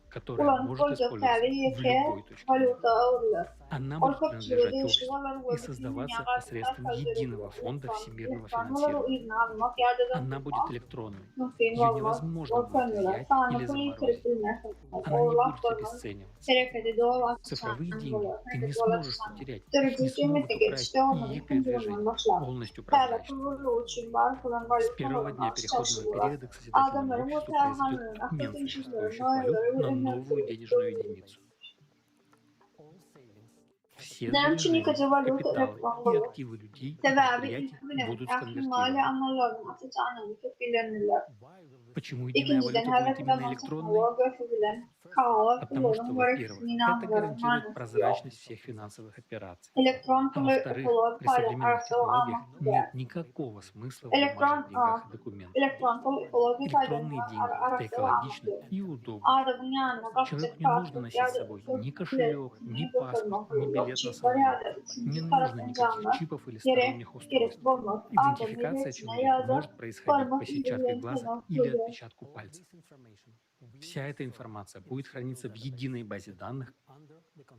которая может использоваться в любой точке мира. Она будет принадлежать обществу и создаваться посредством единого фонда всемирного финансирования. Она будет электронной. Ее невозможно будет взять или заморозить. Она не будет обесцениваться. Цифровые деньги ты не сможешь потерять. Их не смогут украсть, и их передвижение полностью прозрачно. С первого дня переходного периода к созидательному обществу произойдет обмен существующих валют на новую денежную единицу. Все все Namçini сбережения, valuta капиталы elektron и olur. активы людей и Sebebi предприятий ilk bilim будут ihtimali сконвертированы. anılarına tutanını bilinirler. Почему единая İkinciden валюта будет her именно zaman электронной? teknoloji bilen kağıt Потому что, kullanım во-первых, gereksinini это гарантирует anlarından прозрачность всех финансовых операций. elektron А во-вторых, pulu при payla современных arası технологиях anlamda. нет никакого смысла в Elektron бумажных деньгах и документах. elektron pulu Электронные payla деньги – это arası экологично anlamda. и удобно. Adamın yanına Человеку kapacak не нужно kartı носить ya с da собой ни bilet кошелек, ни паспорт, ни yok. билет на Çipler ya самолет. da Не üçüncü нужно tarafın никаких canına чипов или gerek сторонних устройств. bulmaz. Adamın Идентификация biletine человека ya da может происходить по parmak сетчатке izlerinin глаза kanal или koyuyor. отпечатку пальца. Вся эта информация будет храниться в единой базе данных,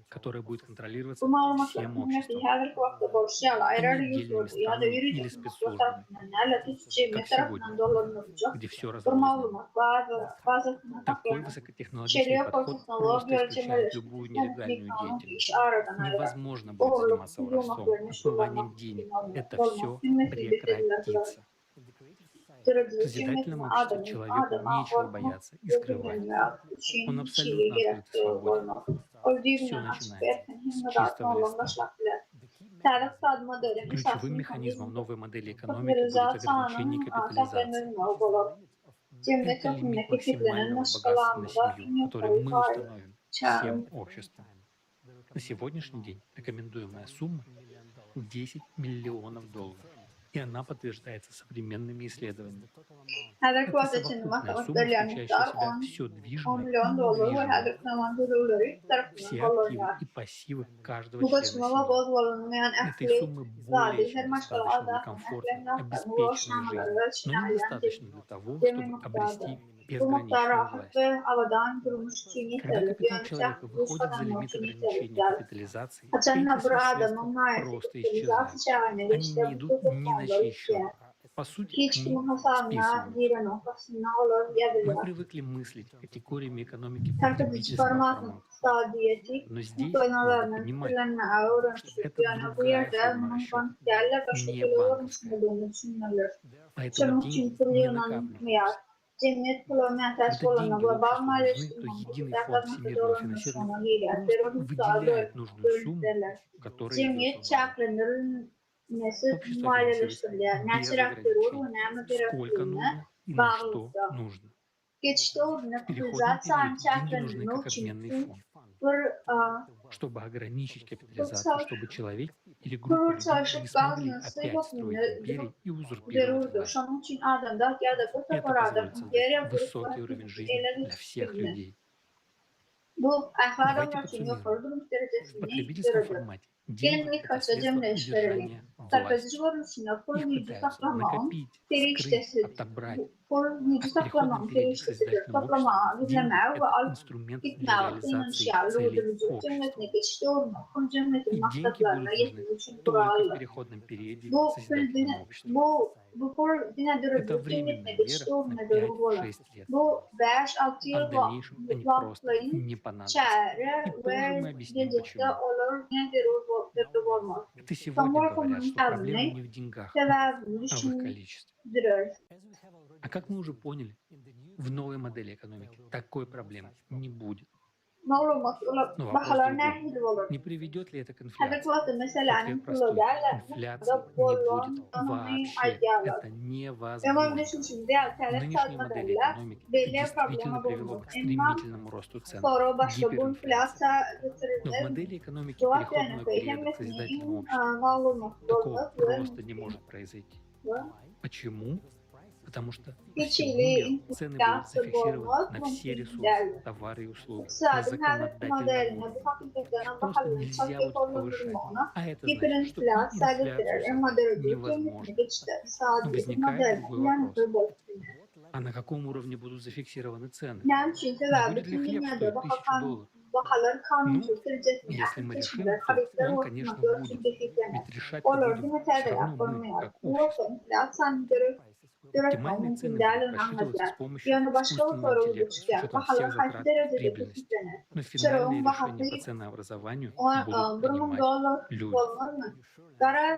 которая будет контролироваться Bu malumatlar всем hükümeti обществом, her vakti borçlu а ayrı не yüz отдельными oldu ya da странами yürüyüş или kurumları спецслужбами, tarafından ya da cemiyet как tarafından сегодня, dolanılacak. где все Bu разрознено. malumat bazı Такой высокотехнологичный içeriye подход просто teknolojiler исключает cemiyet любую нелегальную kanun деятельность. iş aradan ayrı. Невозможно будет Doğruluk, заниматься hükümet воровством, haklarını отмыванием kullanmak денег. için Это olmaz. все Hükümeti bildirdiler. прекратится. В Sözcü созидательном cemiyetine обществе человеку adama нечего korkmak бояться и ve скрывать. bilinmeyen Он için абсолютно çiğ открыт и gerek свободен. olmaz. Öldüğü Все günden açık начинается erken с himmet чистого altına листа. olanlaşmakla. Tarih tadma dönemi Ключевым esaslı механизмом mekanizm новой mодели экономики будет kapitalizasyanın ограничение капитализации. saklanılma olur. Cemiyet Это лимит toplumdaki kitlenin максимального богатства на naşkalanmada семью, en который yukarı мы faiz установим çağrı. всем обществом. На сегодняшний день рекомендуемая сумма 10 миллионов долларов. И она подтверждается современными исследованиями. Hedef Это kuvvet için совокупная сумма, verilen включающая в miktar себя 10 все движимое и milyon dolar ve недвижимое, hedef kazandırıları tarafından все активы kullanılıyor. и пассивы каждого Bu члена kaçınma семьи. bozulmayan Этой ehli sumмы bolее zadi чем her maşkala достаточно для adamın комфортной, ehlinden обеспеченной ulaşnamaları жизни, ve но çinayen недостаточно для того, cemi чтобы miktarda. обрести Bu miktar безграничную rahat власть. ve havadan durmuş için Когда yeterli. капитал Yani человека bu выходит за kazanmak лимит için ограничения yeterli. капитализации, Açanla эти bir средства adamın nayeti просто kapitalizasyon исчезают. çağını Они işte не bu идут ни на fonları чей счет. По сути, hiç они kimin hasarına списываются. diren noktasına olur Мы yazılıyor. привыкли мыслить категориями экономики Terk edici потребительского formatın формата. stadiyeti Но здесь надо muhtemelen понимать, türlerine что öğrenmiştik. это Yani bu другая yerde форма bunun расчета, bankayla başka не türlü банковская. oluşmadığını düşünülür. Поэтому Şunun деньги için не trilyonan накапливаются. cemiyet kullanmaya ters Когда olanla деньги global обществу нужны, то malileştirmenin единый фонд yaklaşmakta всемирного dolanmış финансирования ona geliyor. просто Terörün выделяет нужную сумму, bölümlerler. которая идет Cemiyet в базу. çarklarının Общество malileştiriliyor. финансируется без Neçirak durur ограничений, ve önemli сколько gerektiğine нужно и на что bağlılıkta. нужно. Geçişte olduğunda В переходный kapitalizasyon период деньги нужны çarklarının как обменный için фонд, bir чтобы ограничить капитализацию, чтобы человек или группа kurul людей çalışıp не смогли bazı опять stроить toplumları империи и узурпировать görürdü. власть. Şunun için adamda ya da bu Это taparada позволит создать yere высокий уровень жизни для всех людей. bu Давайте adamlar için подсуммируем. yukarı duruş В derecesini потребительском görürdü. формате деньги Gelinlik – это kaçta средство cemleştirelim. удержания власти. Tarpacı varışına kuru Их yüzü пытаются saklamağın накопить, teri скрыть, iştesi отобрать. kuru yüzü А в переходном saklamağın teri периоде к iştesidir. созидательному Toplamağı, обществу деньги dinlemeği – ve это alıp инструмент для gitmeği, реализации inançlarla целей uydurucu общества. cemiyetine geçişte olmak, kuru cemietin И деньги maksatlarına будут нужны yetmek için только в kurallı. переходном периоде к Bu созидательному обществу. bu kur dine Это durucu временная cemiyetine мера geçişte на olmaya doğru olan. 5-6 lет. Bu 5-6 А yıl в дальнейшем они просто vakitlayın не понадобятся. çare И позже ve мы объясним, gelecekte почему. olur nedir o olmaz. Это сегодня Samur говорят, konumun что проблема temini не в деньгах, sebebini а в их количестве. düşündürür. А как мы уже поняли, в новой модели экономики такой проблемы не будет. Malumat Но вопрос bahalar другой. nehir olur. Не приведет ли это к инфляции? Hadeklatı meselenin Ответ kulu простой. derler. Инфляции не Bolon будет tanımı вообще. aydiyalar. Это Ama невозможно. düşünün diğer В terek нынешней satma модели derler. экономики это Belli действительно problemi привело bulunur. к Ama стремительному росту цен, sonra başka bu гиперинфляции. inflasya Но в getirilir. модели экономики Cevap переходного yani периода к hemmetinin созидательному обществу malumat такого olmaz. просто не может произойти. Почему? Потому что по всему миру цены будут зафиксированы на все ресурсы, товары и услуги, на законодательном уровне. Просто нельзя будет повышать. А это значит, что и инфляцию невозможно. Но возникает другой вопрос. А на каком уровне будут зафиксированы цены? Будет ли хлеб стоить $1000? Ну, если мы решим, то он, конечно, будет. Ведь решать будем все равно мы, как общество. Оптимальные цены будут рассчитываться с помощью искусственного интеллекта, с учетом всех затрат и прибыльности. Но финальные решения по ценообразованию будут принимать люди.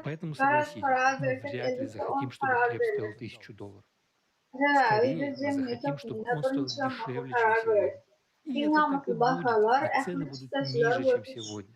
Поэтому согласитесь, мы вряд ли захотим, чтобы хлеб стоил $1000. Скорее, мы захотим, чтобы он стоил дешевле, чем сегодня. И это так и будет, и цены будут ниже, чем сегодня.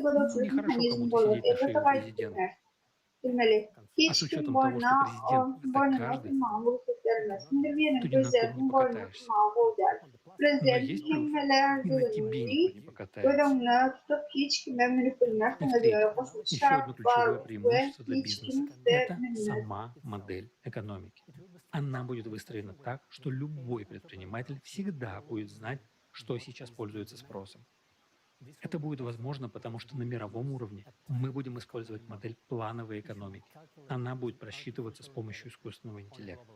to'g'risidagi mexanizm bo'ladi. Elbette qaytib kelmeli. Hech kim boynini turmag'on bo'lib ketganmas. Endi meni prezidentning boynini turmag'on bo'lgan. Prezident himmalarni o'zimni tutib hech kimga manipulyatsiya qiladigan qo'shimcha shart bor va hech kim сама модель экономики. Она будет выстроена так, что любой предприниматель всегда будет знать, что сейчас пользуется спросом. Это будет возможно, потому что на мировом уровне мы будем использовать модель плановой экономики. Она будет просчитываться с помощью искусственного интеллекта.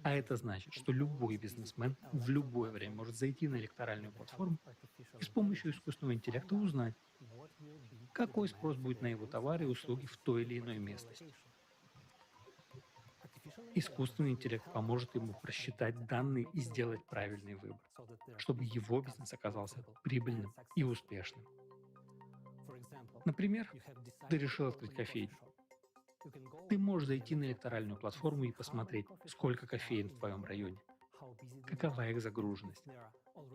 А это значит, что любой бизнесмен в любое время может зайти на электоральную платформу и с помощью искусственного интеллекта узнать, какой спрос будет на его товары и услуги в той или иной местности. Искусственный интеллект поможет ему просчитать данные и сделать правильный выбор, чтобы его бизнес оказался прибыльным и успешным. Например, ты решил открыть кофейню. Ты можешь зайти на электоральную платформу и посмотреть, сколько кофеен в твоем районе, какова их загруженность.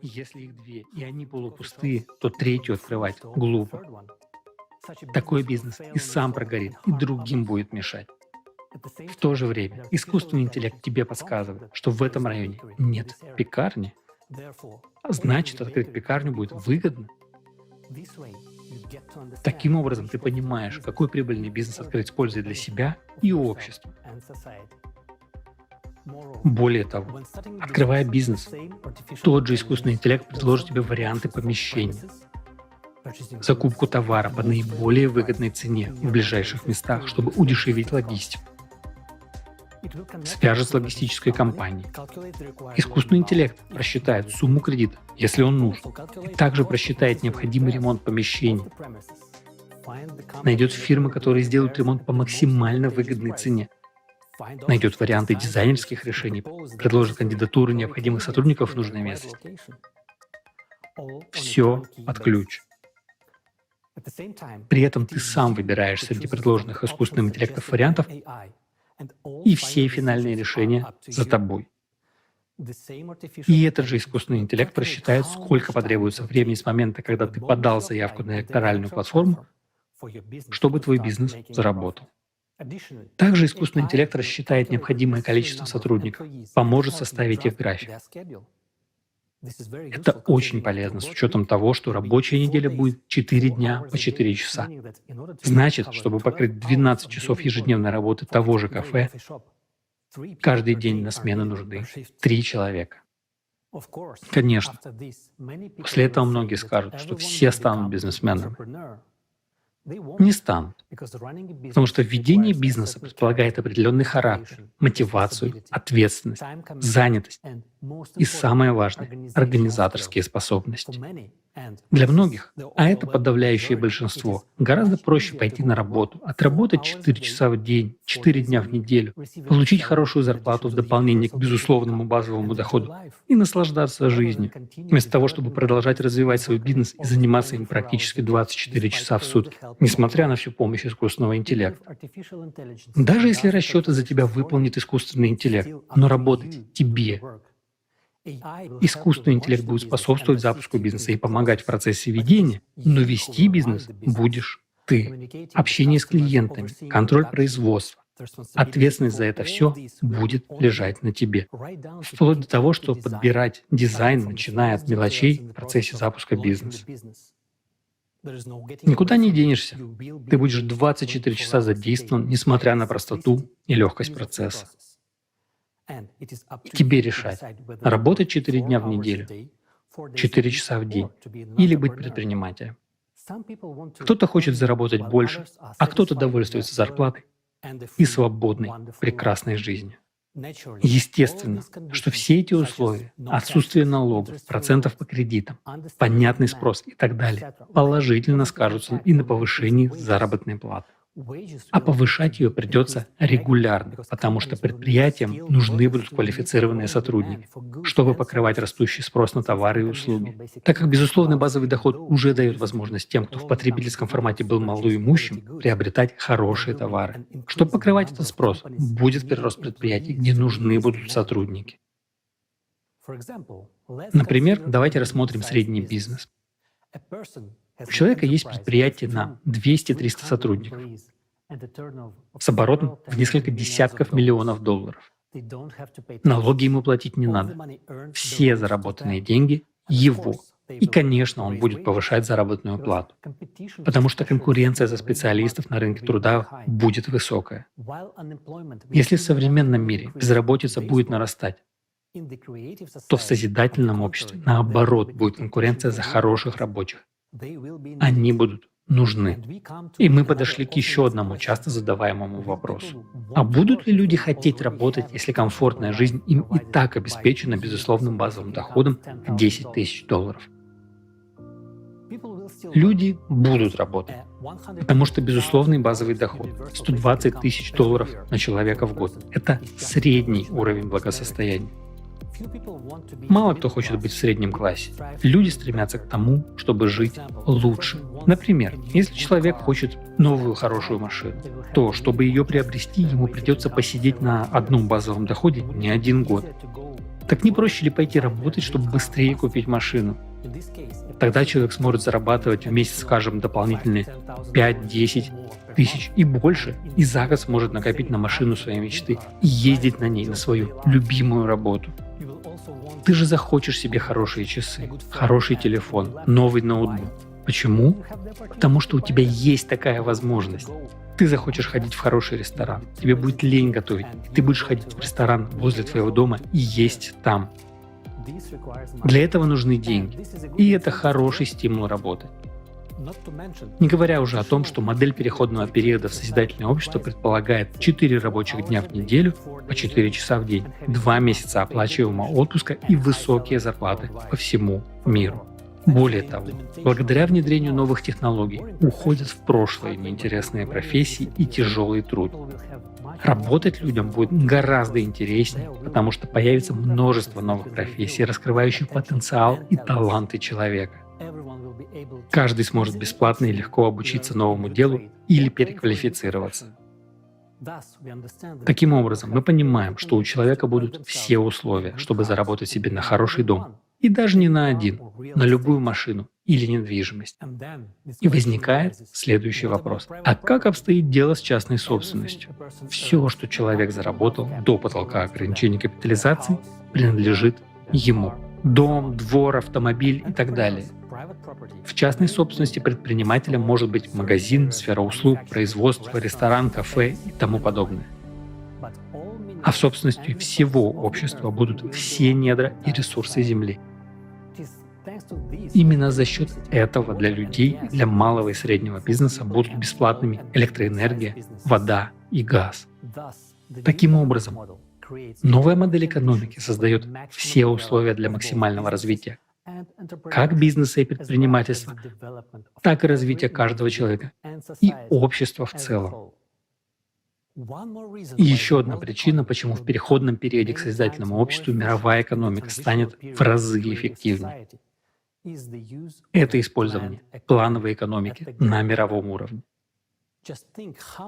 Если их две, и они полупустые, то третью открывать глупо. Такой бизнес и сам прогорит, и другим будет мешать. В то же время искусственный интеллект тебе подсказывает, что в этом районе нет пекарни, а значит, открыть пекарню будет выгодно. Таким образом, ты понимаешь, какой прибыльный бизнес открыть с пользой для себя и общества. Более того, открывая бизнес, тот же искусственный интеллект предложит тебе варианты помещения, закупку товара по наиболее выгодной цене в ближайших местах, чтобы удешевить логистику. Свяжет с логистической компанией. Искусственный интеллект просчитает сумму кредита, если он нужен, и также просчитает необходимый ремонт помещений. Найдет фирмы, которые сделают ремонт по максимально выгодной цене. Найдет варианты дизайнерских решений, предложит кандидатуры необходимых сотрудников в нужной местности. Все под ключ. При этом ты сам выбираешь среди предложенных искусственным интеллектом вариантов, и все финальные решения за тобой. И этот же искусственный интеллект просчитает, сколько потребуется времени с момента, когда ты подал заявку на электоральную платформу, чтобы твой бизнес заработал. Также искусственный интеллект рассчитает необходимое количество сотрудников, поможет составить их график. Это очень полезно с учетом того, что рабочая неделя будет 4 дня по 4 часа. Значит, чтобы покрыть 12 часов ежедневной работы того же кафе, каждый день на смену нужны 3 человека. Конечно, после этого многие скажут, что все станут бизнесменами. Не станут, потому что введение бизнеса предполагает определенный характер, мотивацию, ответственность, занятость и, самое важное, организаторские способности. Для многих, а это подавляющее большинство, гораздо проще пойти на работу, отработать 4 часа в день, 4 дня в неделю, получить хорошую зарплату в дополнение к безусловному базовому доходу и наслаждаться жизнью, вместо того, чтобы продолжать развивать свой бизнес и заниматься им практически 24 часа в сутки, несмотря на всю помощь искусственного интеллекта. Даже если расчеты за тебя выполнит искусственный интеллект, но работать тебе. Искусственный интеллект будет способствовать запуску бизнеса и помогать в процессе ведения, но вести бизнес будешь ты. Общение с клиентами, контроль производства, ответственность за это все будет лежать на тебе. Вплоть до того, что подбирать дизайн, начиная от мелочей в процессе запуска бизнеса. Никуда не денешься. Ты будешь 24 часа задействован, несмотря на простоту и легкость процесса. Тебе решать, работать 4 дня в неделю, 4 часа в день, или быть предпринимателем. Кто-то хочет заработать больше, а кто-то довольствуется зарплатой и свободной, прекрасной жизнью. Естественно, что все эти условия, отсутствие налогов, процентов по кредитам, понятный спрос и так далее, положительно скажутся и на повышении заработной платы. А повышать ее придется регулярно, потому что предприятиям нужны будут квалифицированные сотрудники, чтобы покрывать растущий спрос на товары и услуги. Так как безусловный базовый доход уже дает возможность тем, кто в потребительском формате был малоимущим, приобретать хорошие товары. Чтобы покрывать этот спрос, будет прирост предприятий, где нужны будут сотрудники. Например, давайте рассмотрим средний бизнес. У человека есть предприятие на 200-300 сотрудников с оборотом в несколько десятков миллионов долларов. Налоги ему платить не надо. Все заработанные деньги его. И, конечно, он будет повышать заработную плату, потому что конкуренция за специалистов на рынке труда будет высокая. Если в современном мире безработица будет нарастать, то в созидательном обществе, наоборот, будет конкуренция за хороших рабочих. Они будут нужны. И мы подошли к еще одному часто задаваемому вопросу. А будут ли люди хотеть работать, если комфортная жизнь им и так обеспечена безусловным базовым доходом в $10 000? Люди будут работать, потому что безусловный базовый доход $120 тысяч на человека в год. Это средний уровень благосостояния. Мало кто хочет быть в среднем классе. Люди стремятся к тому, чтобы жить лучше. Например, если человек хочет новую хорошую машину, то, чтобы ее приобрести, ему придется посидеть на одном базовом доходе не 1 год. Так не проще ли пойти работать, чтобы быстрее купить машину? Тогда человек сможет зарабатывать в месяц, скажем, дополнительные 5-10 тысяч и больше, и за год сможет накопить на машину своей мечты и ездить на ней на свою любимую работу. Ты же захочешь себе хорошие часы, хороший телефон, новый ноутбук. Почему? Потому что у тебя есть такая возможность. Ты захочешь ходить в хороший ресторан, тебе будет лень готовить, и ты будешь ходить в ресторан возле твоего дома и есть там. Для этого нужны деньги, и это хороший стимул работать. Не говоря уже о том, что модель переходного периода в созидательное общество предполагает 4 рабочих дня в неделю по 4 часа в день, 2 месяца оплачиваемого отпуска и высокие зарплаты по всему миру. Более того, благодаря внедрению новых технологий уходят в прошлое неинтересные профессии и тяжелый труд. Работать людям будет гораздо интереснее, потому что появится множество новых профессий, раскрывающих потенциал и таланты человека. Каждый сможет бесплатно и легко обучиться новому делу или переквалифицироваться. Таким образом, мы понимаем, что у человека будут все условия, чтобы заработать себе на хороший дом. И даже не на один, на любую машину или недвижимость. И возникает следующий вопрос. А как обстоит дело с частной собственностью? Все, что человек заработал до потолка ограничений капитализации, принадлежит ему. Дом, двор, автомобиль и так далее. В частной собственности предпринимателем может быть магазин, сфера услуг, производство, ресторан, кафе и тому подобное. А в собственности всего общества будут все недра и ресурсы Земли. Именно за счет этого для людей, для малого и среднего бизнеса будут бесплатными электроэнергия, вода и газ. Таким образом, новая модель экономики создает все условия для максимального развития как бизнеса и предпринимательства, так и развития каждого человека и общества в целом. И еще одна причина, почему в переходном периоде к созидательному обществу мировая экономика станет в разы эффективнее. Это использование плановой экономики на мировом уровне.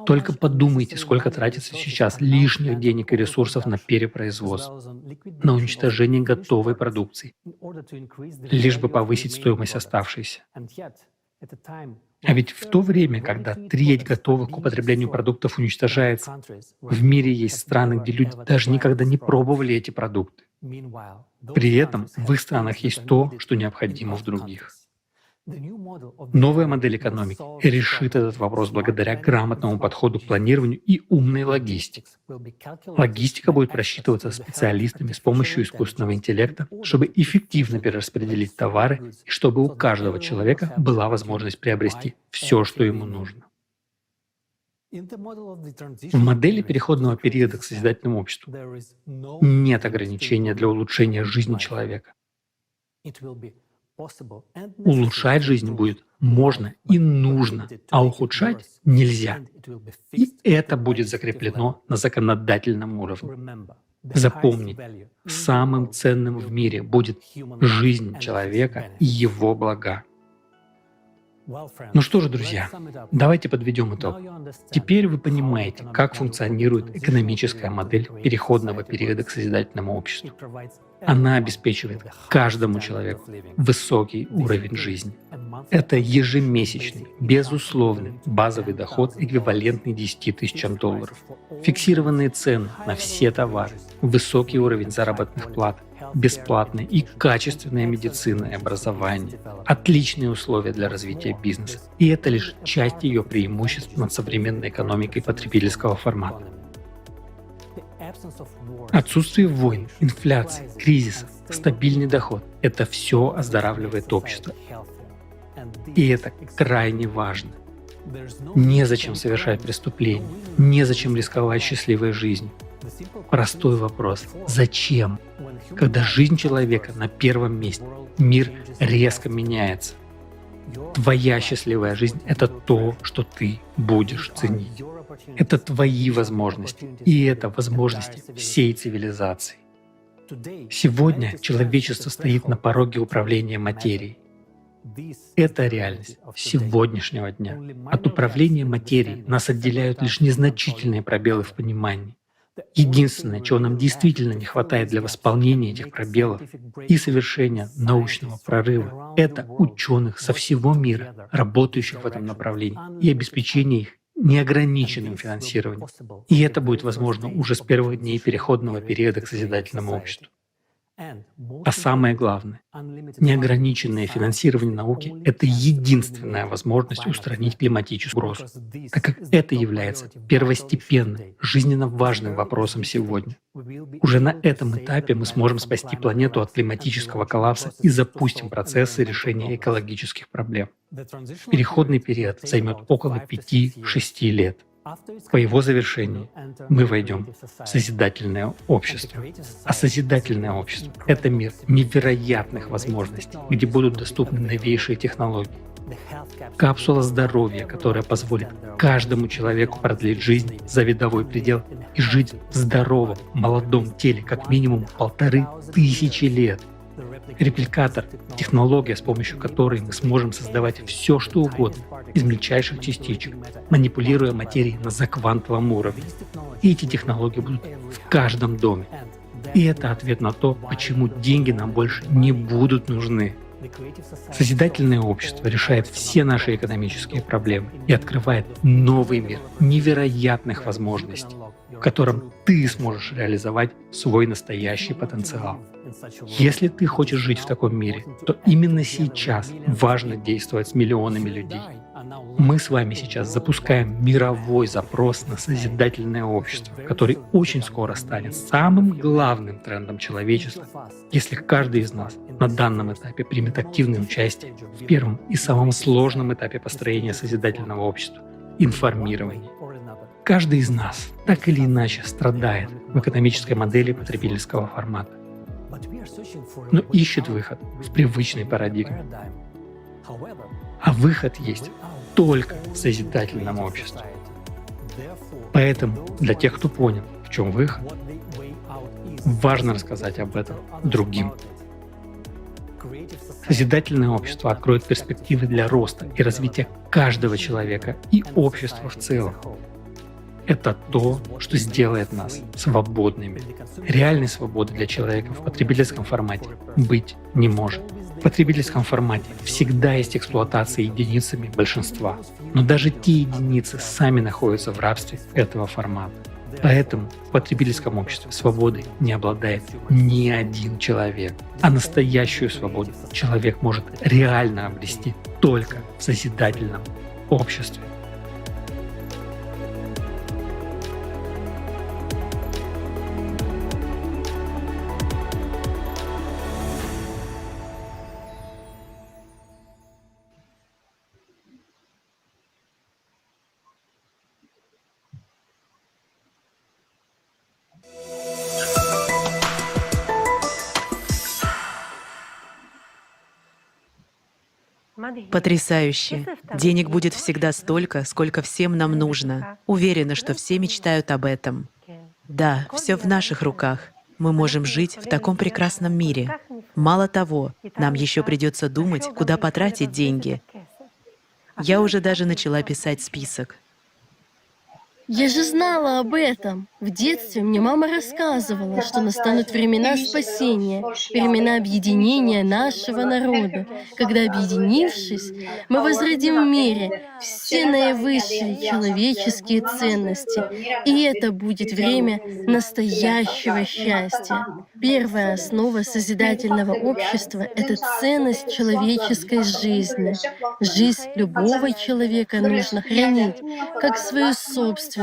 Только подумайте, сколько тратится сейчас лишних денег и ресурсов на перепроизводство, на уничтожение готовой продукции, лишь бы повысить стоимость оставшейся. А ведь в то время, когда треть готовых к употреблению продуктов уничтожается, в мире есть страны, где люди даже никогда не пробовали эти продукты. При этом в их странах есть то, что необходимо в других. Новая модель экономики решит этот вопрос благодаря грамотному подходу к планированию и умной логистике. Логистика будет просчитываться специалистами с помощью искусственного интеллекта, чтобы эффективно перераспределить товары и чтобы у каждого человека была возможность приобрести все, что ему нужно. В модели переходного периода к созидательному обществу нет ограничения для улучшения жизни человека. Улучшать жизнь будет можно и нужно, а ухудшать нельзя. И это будет закреплено на законодательном уровне. Запомните, самым ценным в мире будет жизнь человека и его блага. Ну что же, друзья, давайте подведем итог. Теперь вы понимаете, как функционирует экономическая модель переходного периода к созидательному обществу. Она обеспечивает каждому человеку высокий уровень жизни. Это ежемесячный, безусловный базовый доход, эквивалентный $10 тысячам. Фиксированные цены на все товары, высокий уровень заработных плат, бесплатная и качественная медицина и образование, отличные условия для развития бизнеса. И это лишь часть ее преимуществ над современной экономикой потребительского формата. Отсутствие войн, инфляции, кризисов, стабильный доход – это все оздоравливает общество. И это крайне важно. Незачем совершать преступления, незачем рисковать счастливой жизнью. Простой вопрос – зачем? Когда жизнь человека на первом месте, мир резко меняется. Твоя счастливая жизнь — это то, что ты будешь ценить. Это твои возможности, и это возможности всей цивилизации. Сегодня человечество стоит на пороге управления материей. Это реальность сегодняшнего дня. От управления материей нас отделяют лишь незначительные пробелы в понимании. Единственное, чего нам действительно не хватает для восполнения этих пробелов и совершения научного прорыва, это ученых со всего мира, работающих в этом направлении, и обеспечения их неограниченным финансированием. И это будет возможно уже с первых дней переходного периода к созидательному обществу. А самое главное, неограниченное финансирование науки — это единственная возможность устранить климатическую угрозу, так как это является первостепенным, жизненно важным вопросом сегодня. Уже на этом этапе мы сможем спасти планету от климатического коллапса и запустим процессы решения экологических проблем. Переходный период займет около 5-6 лет. По его завершении мы войдем в созидательное общество. А созидательное общество — это мир невероятных возможностей, где будут доступны новейшие технологии. Капсула здоровья, которая позволит каждому человеку продлить жизнь за видовой предел и жить в здоровом, молодом теле как минимум 1500 лет. Репликатор — технология, с помощью которой мы сможем создавать все, что угодно из мельчайших частичек, манипулируя материей на заквантовом уровне. И эти технологии будут в каждом доме. И это ответ на то, почему деньги нам больше не будут нужны. Созидательное общество решает все наши экономические проблемы и открывает новый мир невероятных возможностей, в котором ты сможешь реализовать свой настоящий потенциал. Если ты хочешь жить в таком мире, то именно сейчас важно действовать с миллионами людей. Мы с вами сейчас запускаем мировой запрос на созидательное общество, который очень скоро станет самым главным трендом человечества, если каждый из нас на данном этапе примет активное участие в первом и самом сложном этапе построения созидательного общества — информировании. Каждый из нас так или иначе страдает в экономической модели потребительского формата, но ищет выход в привычной парадигме. А выход есть только в созидательном обществе. Поэтому для тех, кто понял, в чем выход, важно рассказать об этом другим. Созидательное общество откроет перспективы для роста и развития каждого человека и общества в целом. Это то, что сделает нас свободными. Реальной свободы для человека в потребительском формате быть не может. В потребительском формате всегда есть эксплуатация единицами большинства, но даже те единицы сами находятся в рабстве этого формата. Поэтому в потребительском обществе свободой не обладает ни один человек, а настоящую свободу человек может реально обрести только в созидательном обществе. Потрясающе. Денег будет всегда столько, сколько всем нам нужно. Уверена, что все мечтают об этом. Да, все в наших руках. Мы можем жить в таком прекрасном мире. Мало того, нам еще придется думать, куда потратить деньги. Я уже даже начала писать список. Я же знала об этом. В детстве мне мама рассказывала, что настанут времена спасения, времена объединения нашего народа, когда, объединившись, мы возродим в мире все наивысшие человеческие ценности, и это будет время настоящего счастья. Первая основа созидательного общества — это ценность человеческой жизни. Жизнь любого человека нужно хранить, как свою собственную.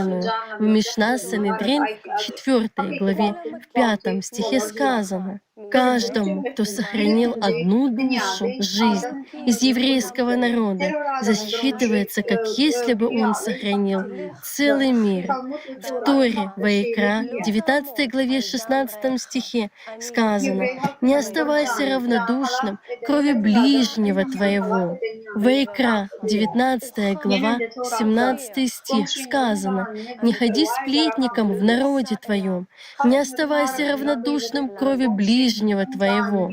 В Мишна Санедрин, 4 главе, в 5 стихе сказано: Каждому, кто сохранил одну душу, жизнь из еврейского народа, засчитывается, как если бы он сохранил целый мир. В Торе, Ваикра, 19 главе 16 стихе сказано: «Не оставайся равнодушным к крови ближнего твоего». Ваикра, 19 глава, 17 стих сказано: «Не ходи сплетником в народе твоем, не оставайся равнодушным к крови ближнего твоего».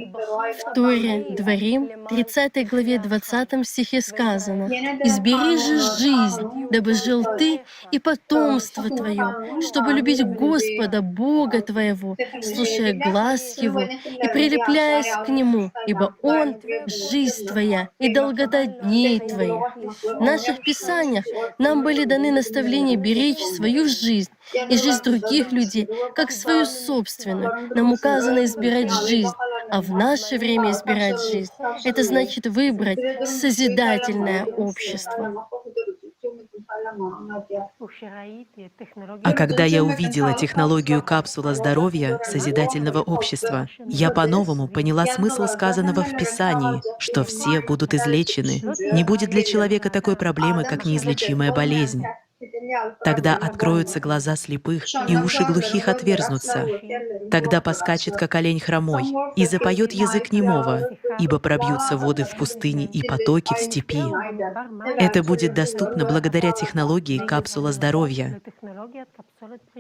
В Торе, Дворим, 30 главе 20 стихе сказано: «Избери же жизнь, дабы жил ты и потомство твое, чтобы любить Господа, Бога твоего, слушая глаз Его и прилепляясь к Нему, ибо Он — жизнь твоя и долгота дней твоих». В наших Писаниях нам были даны наставления беречь свою жизнь и жизнь других людей, как свою собственную. Нам указано избирать жизнь, а в наше время избирать жизнь — это значит выбрать созидательное общество. А когда я увидела технологию капсула здоровья созидательного общества, я по-новому поняла смысл сказанного в Писании, что все будут излечены. Не будет для человека такой проблемы, как неизлечимая болезнь. Тогда откроются глаза слепых, и уши глухих отверзнутся. Тогда поскачет, как олень хромой, и запоет язык немого, ибо пробьются воды в пустыне и потоки в степи. Это будет доступно благодаря технологии капсула здоровья.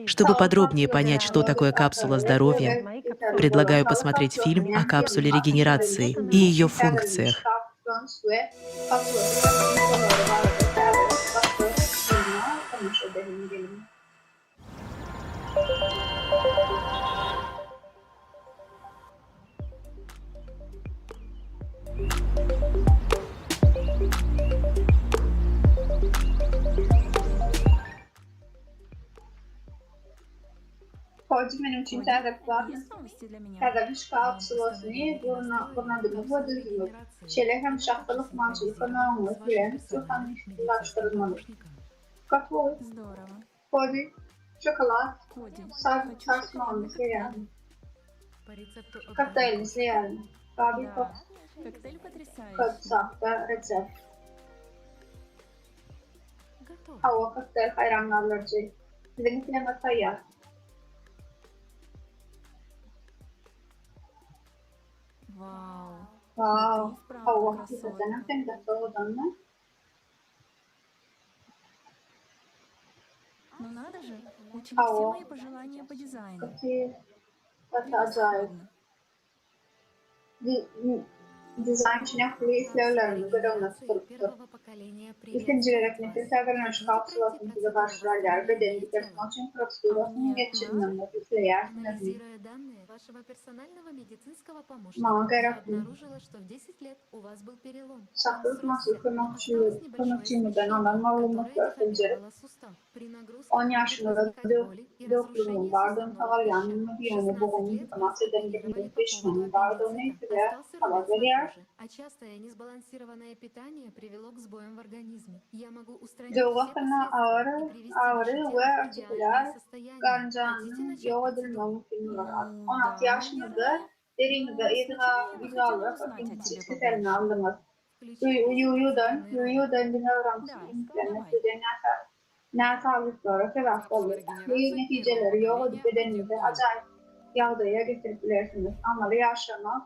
Чтобы подробнее понять, что такое капсула здоровья, предлагаю посмотреть фильм о капсуле регенерации и ее функциях. Pode minutinho تدریش کابسولاسونی برنامه بودیم. شله هم شخصلق منظور کنم و پیرن سخنش لاشترمانه. Какой? Коди, шоколад, сасман, реально. Коктейль, реально. Баби, коктейль, рецепт. Hava kokteyl hayranlarlarca. Benimkine tayar. Вау. Hava hakikaten hem de soğudan mı? Ну надо же, учли все мои пожелания по дизайну. Это acayip. Dizayn için flörlerini görünmez. İkinci olarak nefes algılanmış kapsulasını bize başlarlar ve denediklerinin için prosedurasını geçirmemler üfleyer. Mağara Sağlık nasıl konuşçuluğundan alan malumluklar pencere. 10 yaşında döklüğün vardığın havalanın bir yanı boğumun yıkaması dengelerinin peşmenin vardığını ifade hava veriyor. Cevapına ağrı ve artiküler gancanın yok edilme mümkün var. 16 yaşında derinde iddialı fakirlik teline alınır. Uyudan dinavramsı imkanı ne sağlıklara sebep olur. Neticeleri yok edip bedeninde acayip yağdaya getirbilirsiniz. Ama yaşamak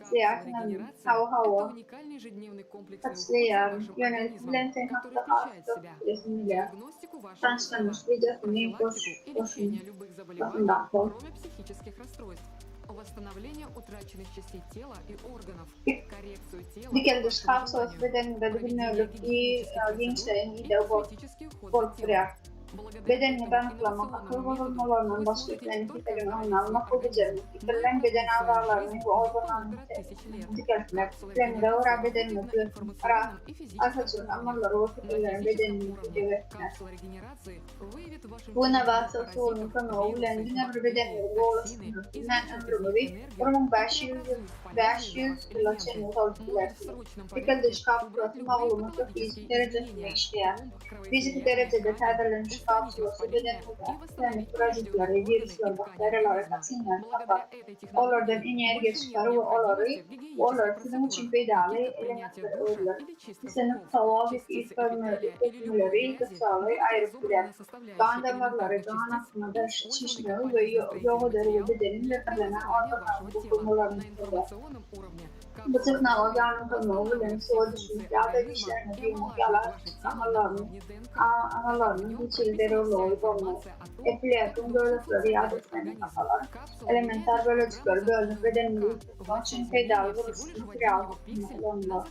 seyahatinin hava katlayan yönetilen tenhakta hasta resimliler. Tanıştırmış videosunu başından kol. Восстановление утраченных частей тела и органов, коррекцию тела, Dikeldiş kapsulas bedeninde günlük gençlerin de korkuyor. Bedenini kanıtlamak, akıl bozulmalarından başka etkilerini tekelini almak o becermek. Fikirlen beden ağrılarını ve organlarını dikeltmek. Fikirlerinde oraya bedenini ara arkadaşların amalları ve fikirlerin bedenini dikeltmek. Bu nevatsa sorunu konu uğurlandığında bir bedenini boğulasını dinlen ömrümü ve 500 kiloçeni tolkiler. Dikeldiş kapsulasın mağlumatı fizik derecesinde işleyen. Fizik derecede tədərlənmiş kapsülası bedeninde kendi parazitleri, virüsler, bakteriler ve sinyal kapar. Onlardan enerji çıkarı ve onları sizin için faydalı elementler olurlar. Sizin tavafik ifadmeleri kısaları ayrıp birer. Kan damarları, kan akımında şişme ve yoğudur ve bedenin referlenen arka tarafı kurmalarını tutar. Bu teknolojinin tanımı soğuk düşüncelerde işlerine bir muhtemelen analarının içilleri olmalı. Epilepsin bölükleri yadırtlarını kafalar. Elementer bölükleri bölünüp bedenini yıkılmak için tedavi ve ısınma kullanılır.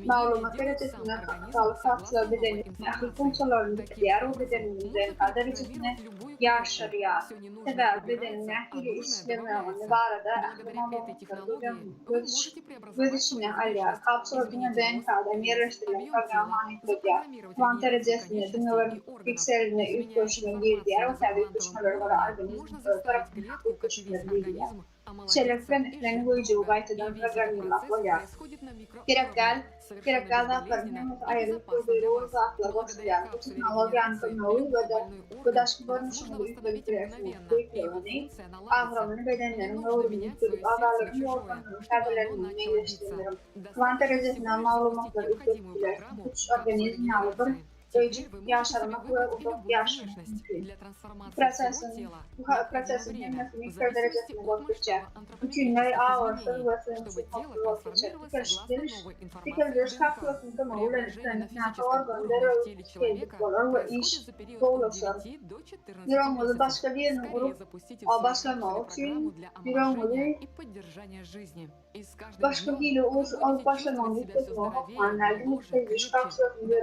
Malumatlar açısından sağlık kapsülü bedeninin akıl fonksiyonlarının diğer o bedeninin kadar içine yaşarıya. Sebep bedenin akili işlemlerinin varada gözüşüne alıyor. Kapsülün DNK'dan yerleştirilen programı anlatıyor. Kuant derecesinde dünyaların pikseline ilk koşuna girdiği o tabi koşmaları var organizm tarafından ilk koşmaları girdiği. Şereflerini vücudu baytıdan programlamak oluyor. Gerekler zatlarının ayrılık kurduğu zatlar başlayan bu teknolojiyanın tanımı ve daşkı görünüşünü yüklediklerini avramını bedenlerin doğruluğunu tutup ağlarların yorganının perdelerinin meyleştirilir. Kuant derecesinden malumatları yüklediklerini güç organizmi alıdır. Öcük yaşarmak ve uzak yaşamak mümkün. Prosesin hemmesi mikro derecesine baktıkça bütünler ağırtır ve sınırsız kontrol baktıkça fikirler kapsülünün tamamı nefnata organları geldik olur ve iş doğulaşır. Nöronları başka birinin vurup başlamak için nöronları başka biri alıp başlamanın ihtiyacına hakmanlarda muhtemelen kapsülünün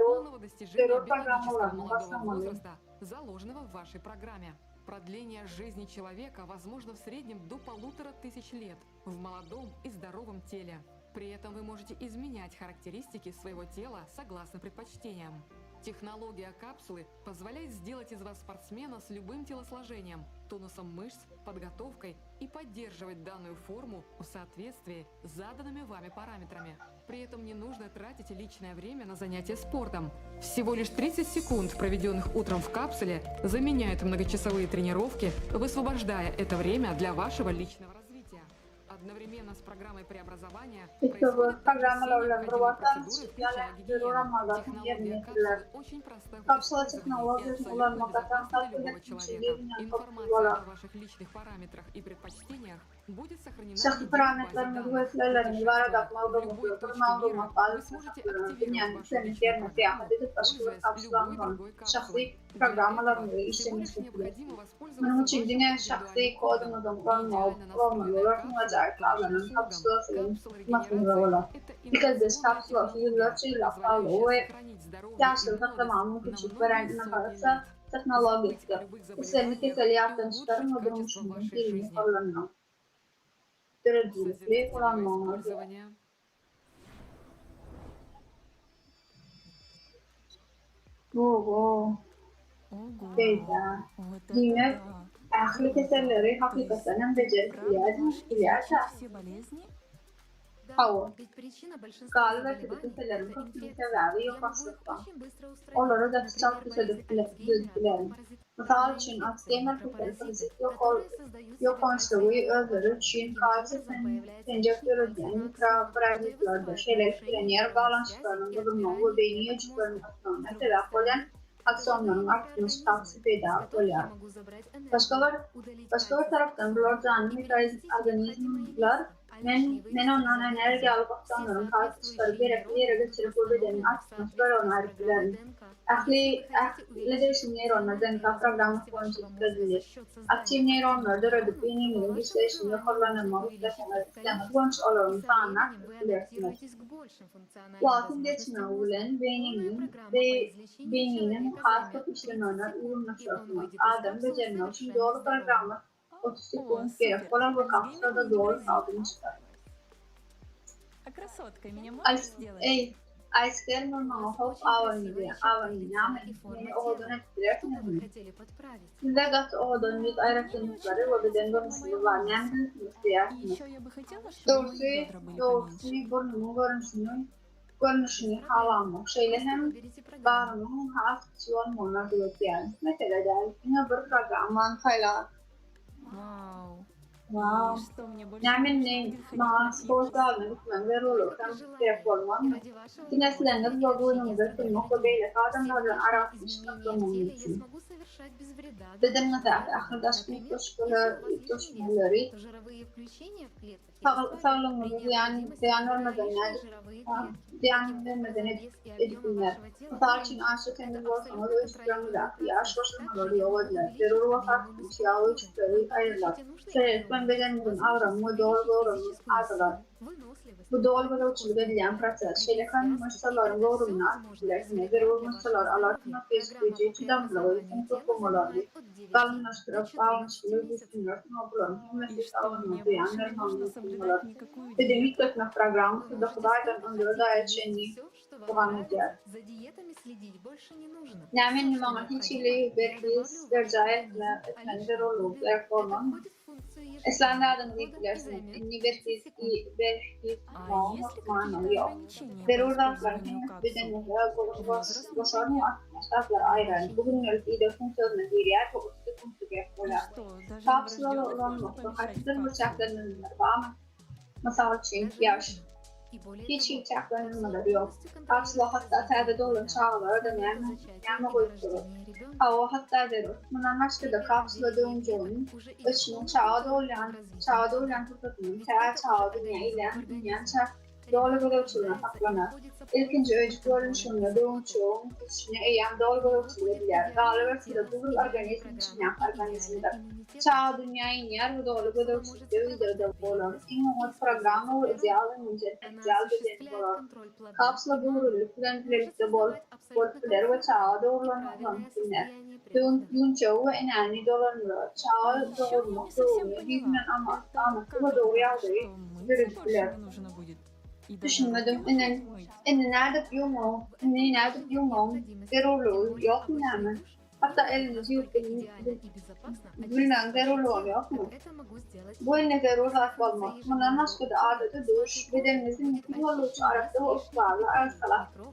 заложенного в вашей программе. Продление жизни человека возможно в среднем до 1500 лет в молодом и здоровом теле. При этом вы можете изменять характеристики своего тела согласно предпочтениям. Технология капсулы позволяет сделать из вас спортсмена с любым телосложением, тонусом мышц, подготовкой и поддерживать данную форму в соответствии с заданными вами параметрами. При этом не нужно тратить личное время на занятия спортом. Всего лишь 30 секунд, проведенных утром в капсуле, заменяют многочасовые тренировки, высвобождая это время для вашего личного развития. Одновременно с программой преобразования Kapsula технологиясын уланмакатан информация о ваших личных параметрах и предпочтениях будет сохранена. Şahsi parametrlerimiz ve silahlarımız var adak malumatlar, malumatlar, dünyanın semitlerine seyahat edip başka kapsulandan şahsi programlarımızı işlemiştir. Bunun için yine şahsi kodumuzun olmalılar, acayip kavranın kapsulasının matımıza olur. Because this kapsulası yıllarca ilaflarla ve yaşlılıkta tamamı küçük verenine karşı teknolojisi. Üstelik keseli yaptırmışların ve durmuşunun filmi kullanılır. Dereceli kullanmamız. Ого. Beyza. Yine ahli keserleri hakikaten becerikliler Hava. Galiba keserlerin çok sebebi yok aslında. Onları da çok düzeltiler. Misal için aksiyonlar keserleri yok oluştuğu özleri için karşı enjektörden mikropartiküllerde şeyler frenyer bağlantılarının bulunduğu ve beyni yolculuklarının aslında sebep olan aksiyonların artmış kapsı peyda oluyor. Başka bir taraftan blok canlı organizmler men ondan enerji alıp aksiyonların karşı çıkarıp gerekli yere geçirip o bedenin atmosfer onu hareketlerini aklileşim nöronlardan programı boyunca çıkarılır. Aktif nöronlarda radip beyninin işleyişinde kullanılmalı sistemi boyunca olan insanlar ilerlemek. Vakit geçme ulen beyninin hasta işlemlerine uyumlaşmasını adam becermek için doğru programı 30 sekund gerek olan bu kapsada doğru sağlığını çıkar. Айскер нормалхов аваниями оғодын etkiler. Legat oğudun yüz ayrıkçılıkları ve beden görünüşü var. Yani istiyarsınız. Doğrusu burnunun görünüşünün görünüşünü havalanmak şeyle hem barının hafifçiyon mona duyuyan. Mesela der, yine bir programman kayla. Wow. Yani ne sporcularla gitmem ve rolü hem telefonman. Kineslenir yolunumda tırmakla beyle kadınlardan aratmış takımım için. Dedim mesela arkadaşlık toşmaları sağlamlığı ziyan vermeden edipinler. Misal için aşık kendi borsanız ölçüklerini de yaş başlamaları yoladiler. Terör vakatmış ya ölçükleri ayırlar. Seyretmen bedenimizin avramı doğru artalar. Bu doğal ve ölçülü edilen proses. Şeylekan maçtaların doğrumuna ilerisine ve o maçtalar alatına fesfeci çıdamları sentrofomaları kalınlaştırıp bağlanıştırıp düşünüyor. Nobuların hümmesi sağlanma duyan nermanlı sunmalar. Bedemik takına programı suda kudaydan öndürü dair şeyini devam ediyor. Nämen nimaňa hiç ile berkis berjay etmeli ve rolü performan. Eslanlardan diýiplersin, inni berkis ma'nawy yok. Zerurdatlar bedeninde boşarma masraflar aýran. Bugünlük ide funksiyonu diýär, toplumda funksiýa bolar. Kapsulaly olan nokta haýsy bıçaklarının var. Masal için yaş. Hiç çaklanmaları yok. Kapsula hatta terde olan çağlar da yani koyuyor. Hava hatta verir. Bundan başka da kapsula döneceğinin ışının çağda olan tutatının çağda dünya çağ doğru ölçülerine saklanır. İlkinci ölçü görünüşünde dönüşünün içine eğen doğru ölçüler galiba bu organizm için organizmdir. Çağ dünyayı yer ve doğru ölçüde videoda olan en programı ve ziyalın bedeni olan. Kapsula doğruluklarının birlikte bolpular ve çağda olan filmler. Yunçoğu ve enani dolanıyor. Çağ doğrulmak doğruyor. Bizden anlatı ve doğru yazdığı görüntüler. Düşünmedim. Nerede yumum, zerurluğu yok mu hemen? Hatta elinizi yükleyin, bilmem zerurluğu yok mu? Bu eline zerurlat olmak. Bundan başka da adeti duş, bedeninizin mümkün olduğu arasında hoşlarla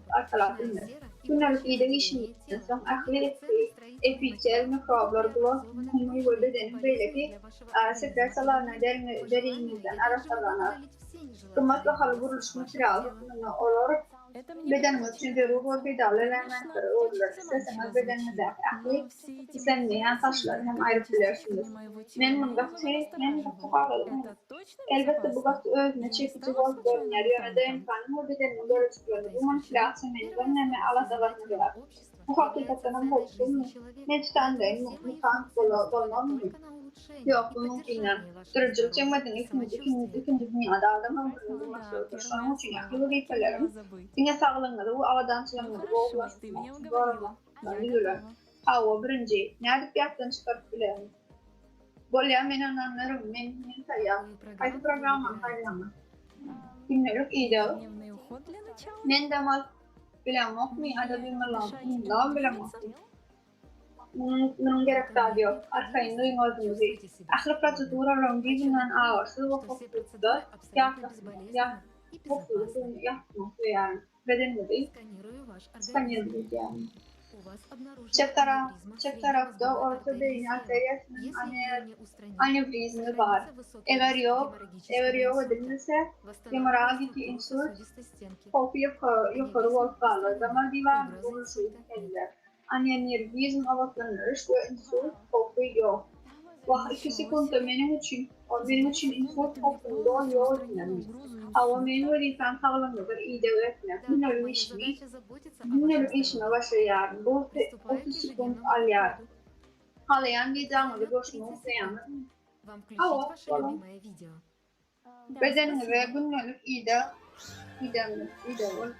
arkalatılır. Günlük iyide işinizden son akli epitel mikroblar bulur, kumu ve bedenin böyle ki sekresalarına derinizden arasalanır. Kımmatlı halı vuruluş materyali olarak bedenimiz için zerurlu faydalı elementleri olur. İsterseniz bedeninize akli istenmeyen taşları hem ayrıtabilirsiniz. Men bağladım. Elbette bu gazı özüne çekici boz görünür. Yönede imkanı bedenin görüntülerini bu manipülasyonen hem aladalarını verir. Bu hakikaten boşluğun neçtendeyim mutluluktan dolmam mı? Yok bu mümkünler. Dürücülük cemmetin ikinci dünyada adamın bulunması şunun için yaklı vazifelerim. Yine sağlığında bu avadançılığında bu ulaştırmak. Doğru bilirler. Hava birinci. Nerede bir yaptığını çıkartıp bilerim. Bolya men anlarım men sayam. Haydi programman kaynama. Günlük iyiydi. Men demal bilemok mi? Ada bilmelam. Daha bilemok. Bunun gerek daha yok. Arkayında duymadığımızı. Ahlı proseduraların birbirinden ağırsız ve korkutucudur. Yapmak yani. Bedeninde değil. Skaniyeliyiz yani. Çift tarafta orta beyin arteriyasının anevrizmi var. Eğer yok edilmese hemorragik insult kopu yukarı volkanlar zaman divan oluşuyor kendiler. Anevrizm avatanır ve insult kopu yok. Vah 2 sekunda benim için insult kopunun yol önemli. Ama benim vazifem sağlamlıdır, iyi de öğretmen. Bunların işime başlayar. Bu 30 sekund alyar. Halayan bir canlı boşuna olsayan. Hava falan. Bedenini ve günlük iyi de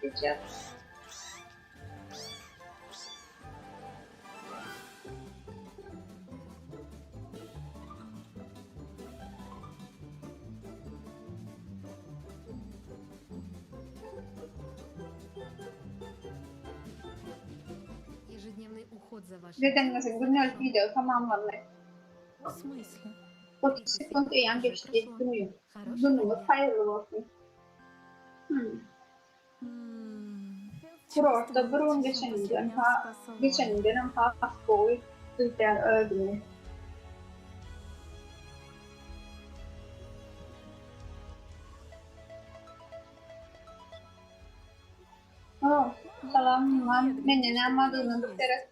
geçer. Bedenimizin günlük video tamamlanır. В смысле? 30 sekund yan geçti günümüz hayırlı olsun. Kurortta burun geçeninden hafif boyu ülkeler öldürmüş. Oh, salam, менин амадын докторы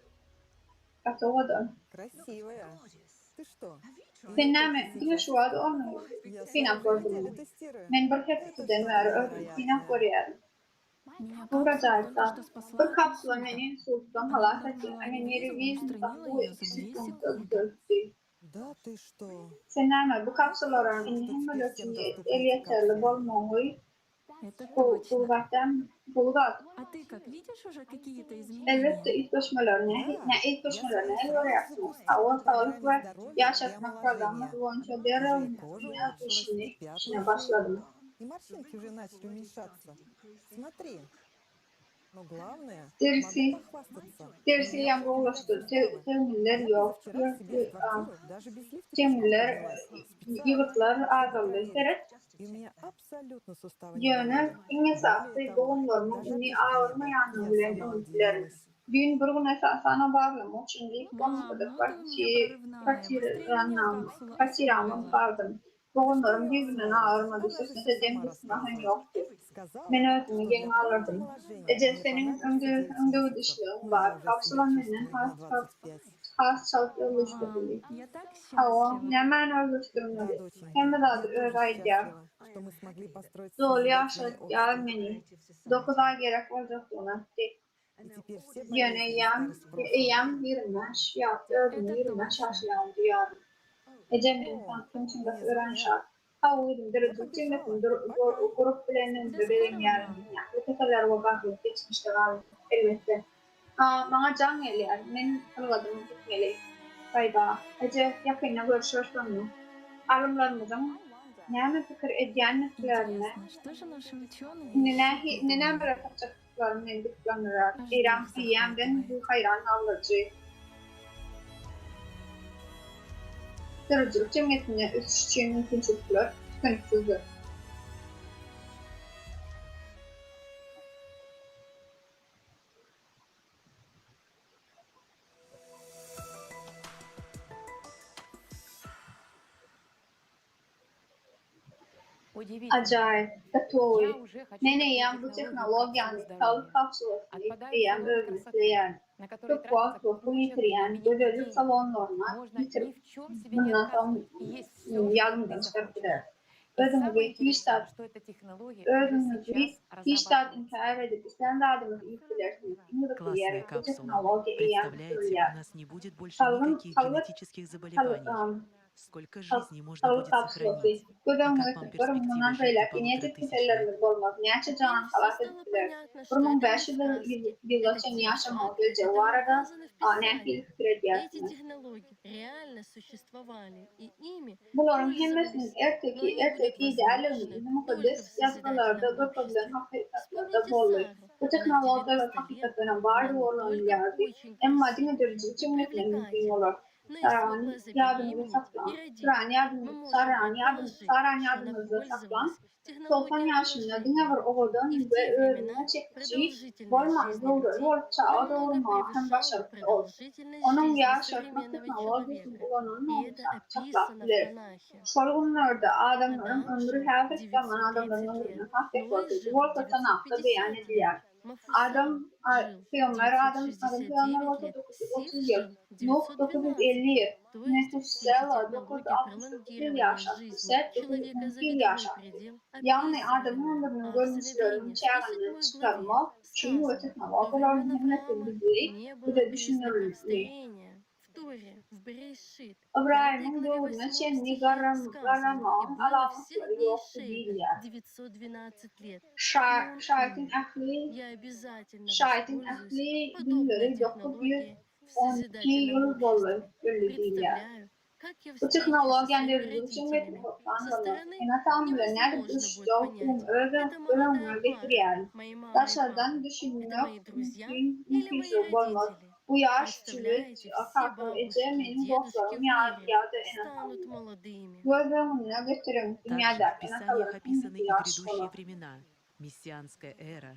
готова. Красивая. Ты что? Финами, dinleşuvad onu fina gördüm. Men bir hep studenler fina koruyor. Burada bir kapsula meni sultan halataki annemleri biz bu ikisi kontrolü. Да ты что? Senama bu kapsulaların inhim ölçümü eliyeterli bolmağı kuvvetten bulgat. Elbette ilk koşmalarına el veriyorsun. Hava sağlık ve yaşatmak programı boyunca derhal işine başladım. И морщинки уже начали уменьшаться. Смотри. Но главное, Dersi yang ulaştı. Temiller yok. Temiller, yıvıtlar azaldı. Seret. Yönü, inge saksı, boğumlarını, inni ağırmayan öğütlerin. Gün burun esasına bağlamı. Çünkü konusunda kaçıramam kaldım. Boğumlarım birbirinden ağırmadı. Sözünde demlisine hem yoktu. Ben özümü gelin alırdım. Senin önde dışlığın var. Kapsulan benden has çalışıyor oluşturuldu. Hava hemen oluşturuldu. Hem de daha öğrayacak. Zor yaşayacak beni. 9 ay gerek olacak ona. Yöne yem yürümüş. Ya ördüm yürümüş. Şaşıyan duyardım. Cemil'in tanıtım için de öğrenşak. Havuzun derece grup planının bebeğin yarın. Bu kadar vakit geçmişte var elbette. Bana can geliyor. Ben anladım gitmeli. Kayda. Ece yakında görüşürüz sonra. Alımlarımızın ne fikir edyenliklerine neden bırakacaklarını endişeleniyor. İran PM'den bu hayran alıcı. Darıcılık cemiyetine üstçüğün mümkünçülükler tükenitsizdir. Acayip, tatlı. Neneyem bu teknolojiyanın sağlık kapsulası diyen örgütleyen, çok fazla bu yitiren bölülük salonlarına getirip bundan sonra yardımdan çıkarttılar. Ödümüzü hiçtat inkar edip standartımızı yükselersin. Классная капсула. Представляете, у нас не будет больше никаких генетических заболеваний. Сколько жизней можно будет сохранить? И как вам перспектива жить до 1500 лет? Bunun 5 yıl için yaşamadığı civarında nefil fikir Эти технологии реально существовали, и ими bunların hemesinin erteki değerlerini mukaddes yazılarda bir problem hakikatte bolluyor. Bu teknolojiler hakikaten var olan yerde ama dine derece cümletle mümkün olur. Saran yardımını saklan. Soltan yaşında dine var oğuldan ve öğrenme çekici bolmaz yol çağı doğurma hem başarılı olur. Onun yaşatma teknolojisini kullananı çatlaklar. Sorunlarda adamların ömrü her zaman adamların ömrünü hafif oldu. Yol katanakta beyan edilir. Filmler 30 yıl. Nuh 950 yıl. Methuselah 961 yaşattı. Set 912 yaşattı. Yani adamın ömrünün görmüşlerinin çağını çıkarmak, çünkü teknolojilerin himmetli bilgiyi bu da düşünülmeli. İbrahim'in doğumuna çenli garama alametleri yoktu değiller. Şahitin ahli günleri 912 yıl boyu öyle değiller. Bu teknolojilerin cümleti toplanmalı. Yönetimler düştüğüm ölümü getiriyor. Dışarıdan düşünmek mümkün olmaz. Bu yaşçılık akıl ecemenin dostlarım yağdı en azından. Gözümüne götürüm dünyada en В Писаниях описаны и грядущие времена. Мессианская эра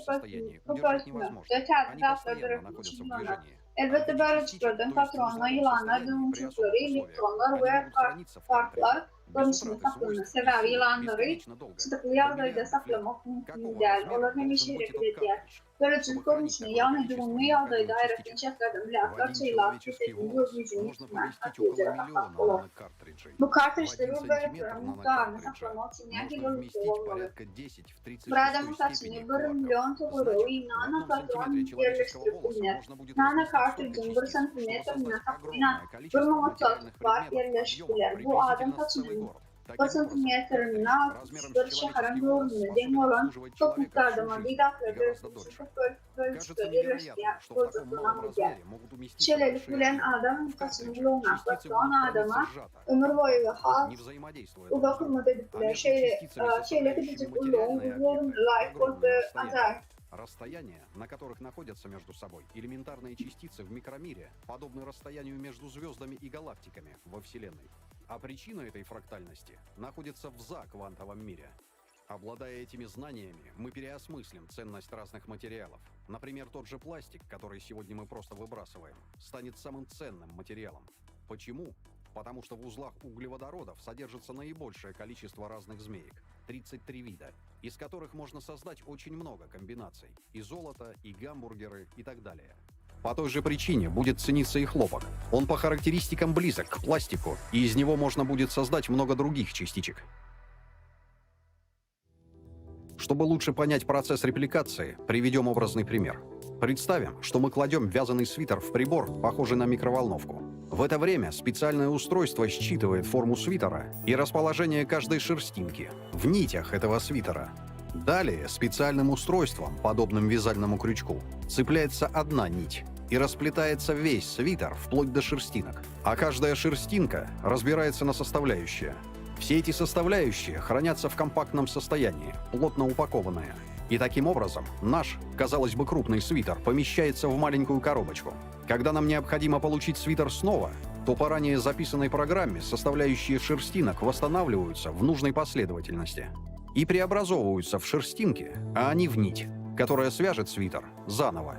состоянии удержать невозможно. Они постоянно находятся в движении. Elbette barıştırdım patronla yılanlar dönüşükleri, elektronlar ve farklar dönüşümü saklını sever yılanları sıdıklı yağdayda saklamak mümkün değil. Onlar hemişe hareket eder. Böylece konusunu yani durumu yağdayda hayretin şartlardan bile aklar şeyler tüketin gözücünün üstünden atıyorca akar olur. Bu kartuşları böyle muhtarını saklamak için yakılılıklı olmalı. Burada muhtaçını 1 milyon toğuru inana patron yerleştirdiler. Nana kartuşun 1 santimetrine takvina 1 muhtaçlık var yerleştirdiler. Bu adam taçının 1 santimetrine 61 şehrin doğruluğuna denk olan çok miktarda maddi dakika bölüştü yerleştiren çocukluğuna müddet. Şelelik bilen adam taçının yoluna patron adama ömür boyu ve halk uda kurma dedikleri şeyle gidecek ulluğun huzuruna layık olduğu ancak Расстояния, на которых находятся между собой элементарные частицы в микромире, подобны расстоянию между звездами и галактиками во Вселенной. А причина этой фрактальности находится в заквантовом мире. Обладая этими знаниями, мы переосмыслим ценность разных материалов. Например, тот же пластик, который сегодня мы просто выбрасываем, станет самым ценным материалом. Почему? Потому что в узлах углеводородов содержится наибольшее количество разных змеек – 33 вида, из которых можно создать очень много комбинаций – и золото, и гамбургеры, и так далее. По той же причине будет цениться и хлопок. Он по характеристикам близок к пластику, и из него можно будет создать много других частичек. Чтобы лучше понять процесс репликации, приведем образный пример. Представим, что мы кладем вязаный свитер в прибор, похожий на микроволновку. В это время специальное устройство считывает форму свитера и расположение каждой шерстинки в нитях этого свитера. Далее специальным устройством, подобным вязальному крючку, цепляется одна нить и расплетается весь свитер вплоть до шерстинок, а каждая шерстинка разбирается на составляющие. Все эти составляющие хранятся в компактном состоянии, плотно упакованные. И таким образом наш, казалось бы, крупный свитер помещается в маленькую коробочку. Когда нам необходимо получить свитер снова, то по ранее записанной программе составляющие шерстинок восстанавливаются в нужной последовательности и преобразовываются в шерстинки, а они в нить, которая свяжет свитер заново.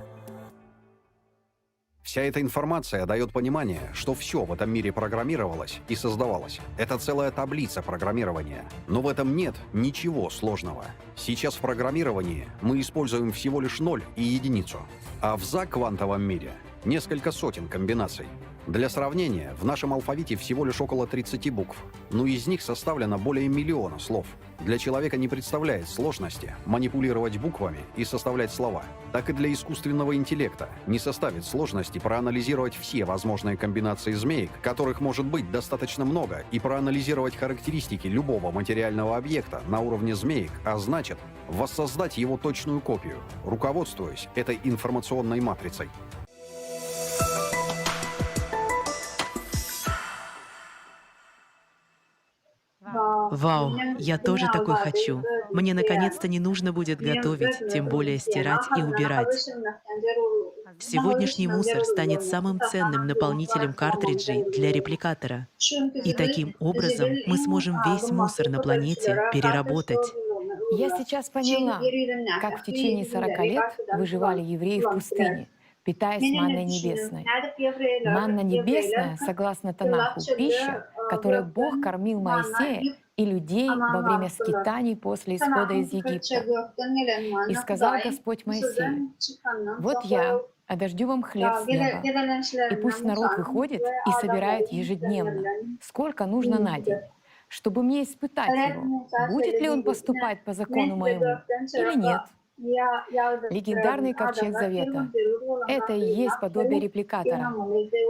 Вся эта информация дает понимание, что все в этом мире программировалось и создавалось. Это целая таблица программирования. Но в этом нет ничего сложного. Сейчас в программировании мы используем всего лишь 0 и единицу. А в заквантовом мире несколько сотен комбинаций. Для сравнения, в нашем алфавите всего лишь около 30 букв, но из них составлено более миллиона слов. Для человека не представляет сложности манипулировать буквами и составлять слова. Так и для искусственного интеллекта не составит сложности проанализировать все возможные комбинации змеек, которых может быть достаточно много, и проанализировать характеристики любого материального объекта на уровне змеек, а значит, воссоздать его точную копию, руководствуясь этой информационной матрицей. Вау, я тоже такой хочу. Мне наконец-то не нужно будет готовить, тем более стирать и убирать. Сегодняшний мусор станет самым ценным наполнителем картриджей для репликатора. И таким образом мы сможем весь мусор на планете переработать. Я сейчас поняла, как в течение 40 лет выживали евреи в пустыне, питаясь манной небесной. Манна небесная, согласно Танаху, пища, которой Бог кормил Моисея и людей во время скитаний после исхода из Египта. И сказал Господь Моисею: «Вот я одождю вам хлеб с неба, и пусть народ выходит и собирает ежедневно, сколько нужно на день, чтобы мне испытать его, будет ли он поступать по закону моему или нет». Легендарный ковчег Завета — это и есть подобие репликатора.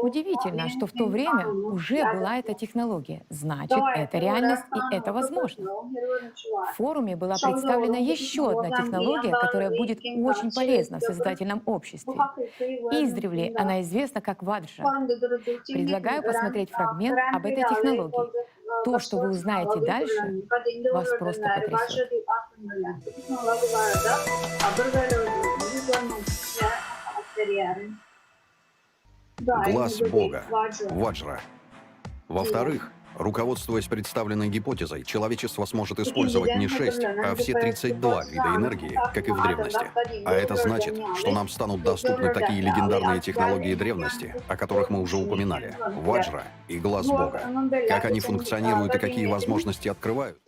Удивительно, что в то время уже была эта технология. Значит, это реальность и это возможно. В форуме была представлена еще одна технология, которая будет очень полезна в созидательном обществе. Издревле она известна как ваджра. Предлагаю посмотреть фрагмент об этой технологии. То, что вы узнаете дальше, вас просто потрясет. Глаз Бога. Ваджра. Во-вторых, руководствуясь представленной гипотезой, человечество сможет использовать не 6, а все 32 вида энергии, как и в древности. А это значит, что нам станут доступны такие легендарные технологии древности, о которых мы уже упоминали. Ваджра и Глаз Бога. Как они функционируют и какие возможности открывают.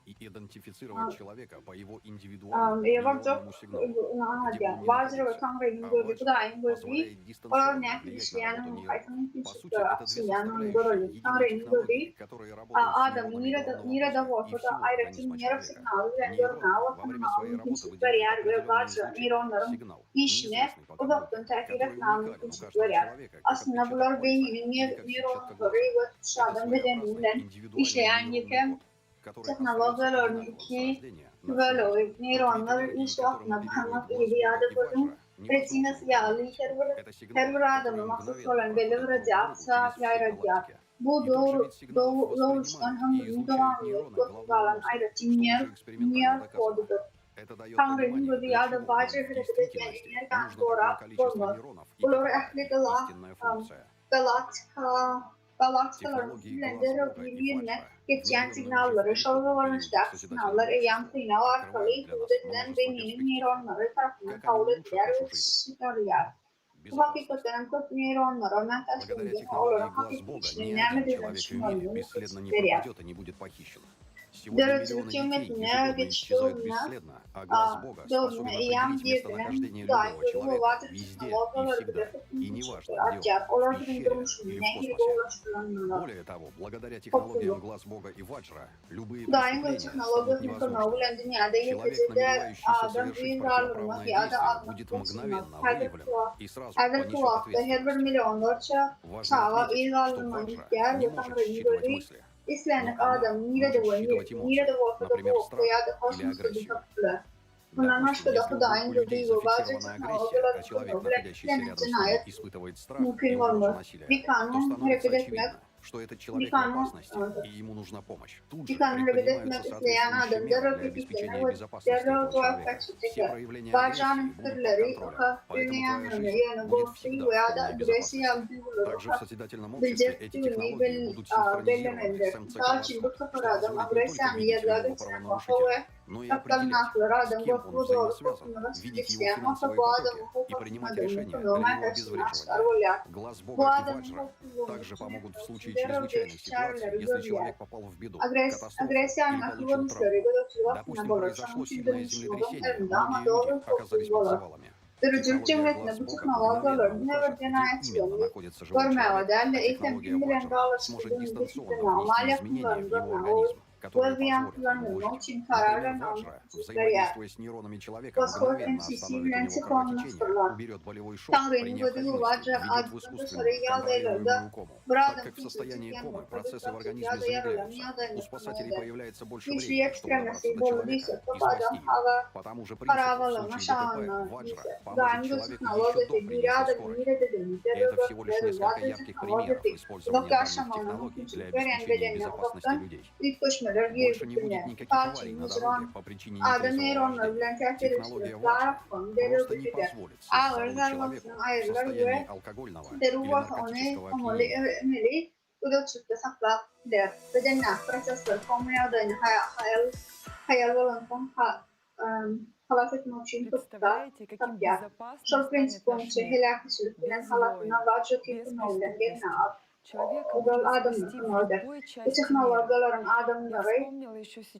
И идентифицировать человека по его индивидуальному сигналу, где позволяет дистанционно влиять на работу нейрона. По сути, это две составляющие единой технологии, которые работают с нейронами головного мозга и всего организма человека. Нейрон во время своей работы выделяет определенный сигнал, неизвестный пока много, который уникален у каждого человека, как отпечаток пальца или как сетчатка глаза. Это своеобразный индивидуальный нейронный код, Технологиялардaki neyronlar iş yapmak ihtiyacı retina siyahlı her bir adamın mahsus olan belli bir radyasyon, yay radyasyon. Bu doğuştan ömrünü devamlı götüren ayrıca niyar kodudur. Tanrı'nın gözü yada bazı hareket eden enerjiden sonra olmaz. Bunları ahli Galaktaların silindir birbirine geçen signalları, şalvarlanıştaki signallar eyyam sinyal arkalı ifade edilen beynin nöronları tarafından kabul edilir ve çıkarılır. Bu hakikaten kötü nöronlara mental olarak hafif işlemler düşünmenin veriyor. Derece hükümetine geçtiğine doğruna eyyam girdiğine dair bu vaat teknolojileri bile açar. Olanların duruşunu nehir ulaştıranlar. Daim bu teknoloji konuğuyla dünyada yetecekte adam büyük varlığına ki adı almak konusunda her tuhafta her bir milyonlarca çağa iyi varlığına ihtiyar ve tanrının böyle İslamik adam nerede varsa da bu ya da kosmosta bir kapılar. Bundan başka da Hudayın göbeği ve bazı teknolojiler konuğuyla İslamik cinayet mümkün olmaz. Bir kanun hareket etmek bir kanun hareket etmek isteyen adam derhal tetiklenir ve derhal tuhaf kaçacaklar. Bacanın türleri dünyanın yani boşluğu veya da agresiyel duyguları bildirdiğini belirlenir. Daha için bu sıfır adam agresyon yerlerde sinemaha ve taptanakları adam bu doğru kurtulmadan isteyen olsa bu adamın hukukunun adamını konuğuna taşını açlar oluyor. Bu adamın hukukunun если человек попал в беду, Агрессия на хвостовые годовщины была самым землетрясением, оказались под завалами. Дөрүжүлчүмөтүнө bu технологиялар never generasyonu görmöwörler eýtem bilen сможет дистанционно внести изменения в его организм, которые позволят ему için kararlarını взаимодействуя с нейронами человека, мгновенно остановит у него кровотечение, уберет болевой шок, при необходимости введет в искусственную контролируемую кому. Так как в состоянии комы процессы в организме замедляются, у спасателей появляется больше времени, чтобы добраться до человека и спасти его. По тому же принципу, в случае ДТП, Ваджра поможет человеку еще до приезда скорой. И это всего лишь несколько ярких примеров использования данных технологий для обеспечения безопасности людей. Больше не будет никаких аварий на дороге по причине нейронного Технология Ваджра просто не позволит человеку в состоянии алкогольного или наркотического опьянения. Udakçıkta saklanır. Bedenler prosesler konuyadan hayal olandan halat etmek için tuttar. Şol prinsipon için helak kişilik bilen halatına vacı tipin olan yerine al. Ogal adamın orada. Bu teknolojilerin adamları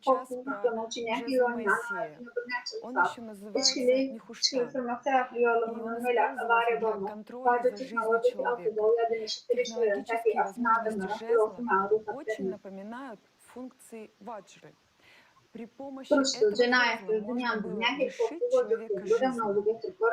hukukun içine hilanyan hayatını bırnakçılıkta. İçkili çıkırtırmak taraflı yolunun helakları bulmak. Vacı teknolojik altıda uyadan eşittirişlerin taki aslında adamlara yolun mağrup напоминают функции ваджры. При помощи Просто этого cinayetleri можно dünyanın было dünya hep лишить korku человека жизни,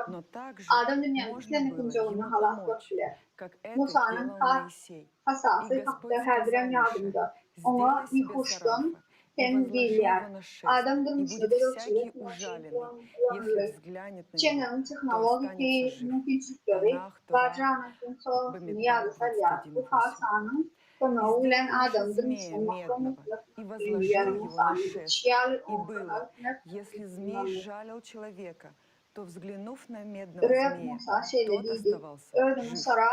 но также Adam dünyanın можно isteyen было ikinci ему olduğunu halat помочь, baktılar. как это Musa'nın делал Моисей. И hasası Господь hakkı сказал herdiren Моше, yardımda. сделай Ona себе yıkuştan сарафа и hem возложи giyler. его на шест, Adam и durmuşta будет bir всякий ölçüde ужаленный, если взглянет на него, Çenem то teknolojik останется жив. mümkünlükleri Tanah Vajra'nın Torah soğusunu yazısar ya. Bu hasanın konuğuyla adamdın istemakta mutlaka yani Musa'nın çiyal olmalar. Если змей жалил человека, то, взглянув на медного Röp змея, Musa şeyle тот dedi. оставался Ödümü жив. sonra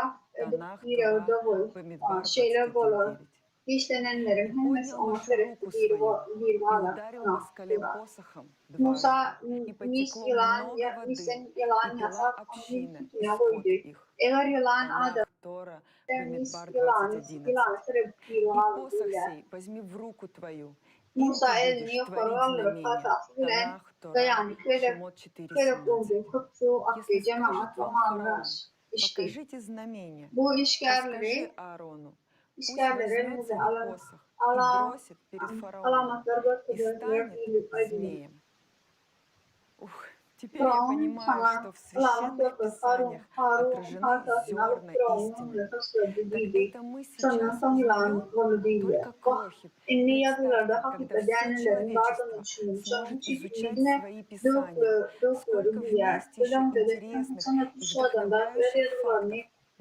Tanah bir evde Torah, boy. Bamidbar Şeyler olur. 29. İşlenenlerin hemesi Поднял ona Моше sürekli руку bir свою и bağlar. ударил по скале посохом Musa дважды, и mis потекло yılan много ya воды, misen и yılan пила yasak община tutuna из-под koydu. их. Eğer yılan adam Танах Тора, mis Бамидбар yılan 20:11. sürekli bir И bağlar. посох сей возьми в руку твою, им Musa ты elini будешь yukarı творить alır знамения. hatası bilen Танах Тора, dayanı Шемот kere 4:17. kurdu kutsu aklı Если cemaat скажет ve вам hamraş фараон, işti. покажите знамения, Bu то işgalleri скажи Аарону, пусть işgalleri возьмет elinize свой alın. посох и бросит перед фараоном, Alamatları и gösterir станет змеем. Ух, теперь я Firavun понимаю, sana что в alamat священных gösterir. Harun писаниях отражены hatasını alıp зерна Firavun'un истины. nefes verdiği Так gibi. это мы Sonra сейчас son yılan узнаем onu değil. только Bak, крохи. inni Представьте, yazılarda когда hakikaten все değerlerin varlığını человечество düşünün. сможет Sonun изучать çiftliğine свои писания. Сколько dökülü bir yer. вместе еще Dedem dedekten интересных sana и şu adamda вдохновляющих veriyorlarını фактов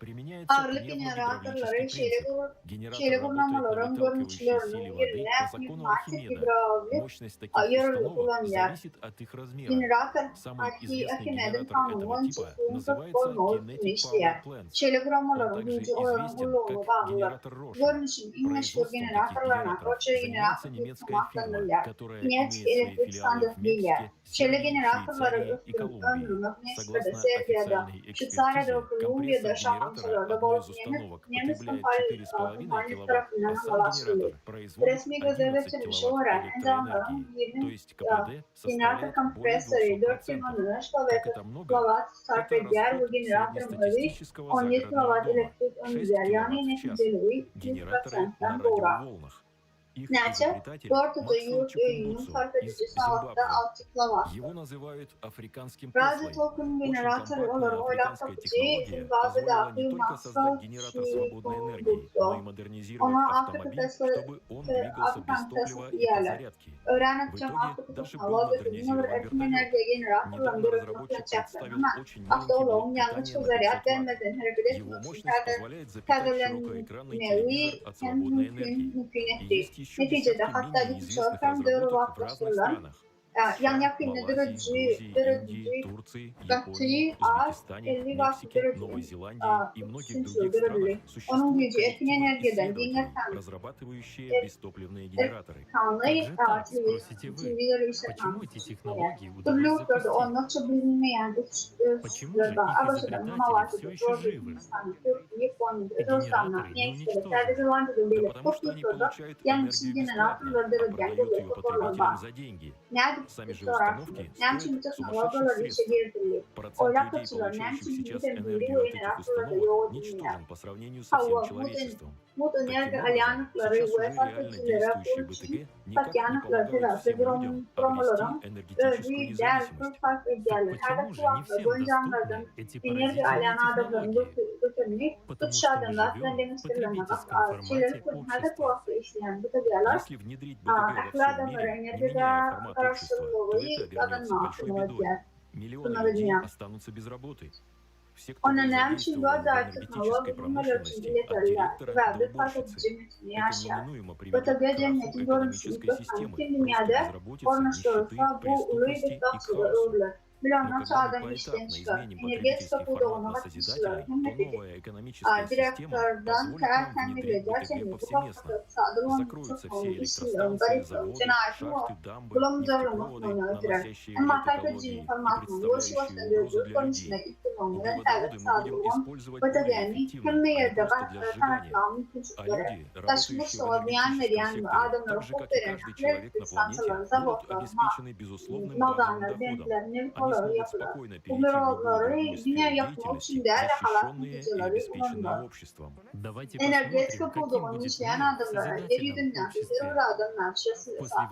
применяется Ağırlık jeneratörleri şeyle kullanmaların görünüşlerinin yerine pneumatik hidravlik ayarlı kullanılıyor. Generator Archimed'in kanunun çıktığını koymağı istiyor. Şeyle kullanmaların hızlı oranın kullanımı bağlılar. Görünüşün en meşhur generatorlarına Roche jeneratör kullanılıyor. Kinetik elektrik standartıyla. Şeyle generatorları ömrünü nispede Serbia'da Şvitsaria'da ve Kolombiya'da şahamsalarda bol Nemis kompanisi tarafından havalaştırılıyor. Resmi gözlemletilmiş olarak endamların 20 generator kompresörü 4 kilometre kilowatt sarf eder ve generatörleri 17 kilowatt elektrik öndürer. Yani neticeli 100%'den doğru. Значит, ortada yığının sarf edici saatte 6 kilowatt. Radyo token generatörü olarak oylak tapıcı bazı dahil masal buldu. Ona Afrika Tesla diyorlar. Öğreneceğim Afrika teknolojisinin ve erken enerji generatörlerinin üretmek yapacaktır. Ama hafta olalım yanlış zariyat vermeden hareket etmek için kaderlenmeyi hem mümkün etti. Neticede hatta bir çöpten doğru vaklaştırılan yan yakında derece katıyı az 50 watt derece sürdürülür. Onun gücü erken enerjiden dinler kanlı TV'leri ise kanlı. Türlü yurtlarda oldukça bilinmeyen üstlerden Avrupa'dan Malatya'da doğru Hindistan'da Türkiye, Konya'da, Rostan'da, Meksiko'da, Terzi Zelanda'da bile çok yurtlarda yani generatorlar derece toparlar var. Nerede Nemçin технологиялар işe girdirildi. Oylak açılar Nemçin temizliği ve generatorlarda yoğun dinler. Hava, Mut enerji alyanlıkları ve farklıcılara kuruluşun patyanlıkları tarafı promoların ödüğü değer fark ederler. Her kulakla boncanlardan enerji alyan adamların götürünü tutuşu adamlar demonstrlarına şeyleri her kulakla işleyen bu tabialar aklı adamları enerjide karşılığı adamlar Миллионы останутся без работы. Ona Nemçin doğal teknoloji bunlar için iletirler ve bir fark edici metni yaşar. Öteki cennetin görünüşünü gösteren tüm dünyada ornaştırılsa bu uluyu bir kapsıda örülür. Milyonlar sağdan işten çıkar. Energetika bulduğuna katılışlar. Hem de direktörden karar kendileri için bu kapsıda sağdırılan çok olun işçilerin gariplerin cinayetin o bulamızlarını ötürer. Ama fark edici informasyonu boş başına gözü konusunda ihtimalleri evet sağdırılan öteki hem de yerde kanatlanmış çocukları taşımış olabilen veriyen adamları hukuk veren ahlet sansaları zavodları maganlar denklerini yapılır. Bunları dünya yapmak için değerli halat neticeleri kullanılır. Energetika bulduğunu işleyen adamlara yeryüzünden zırhlı adamlar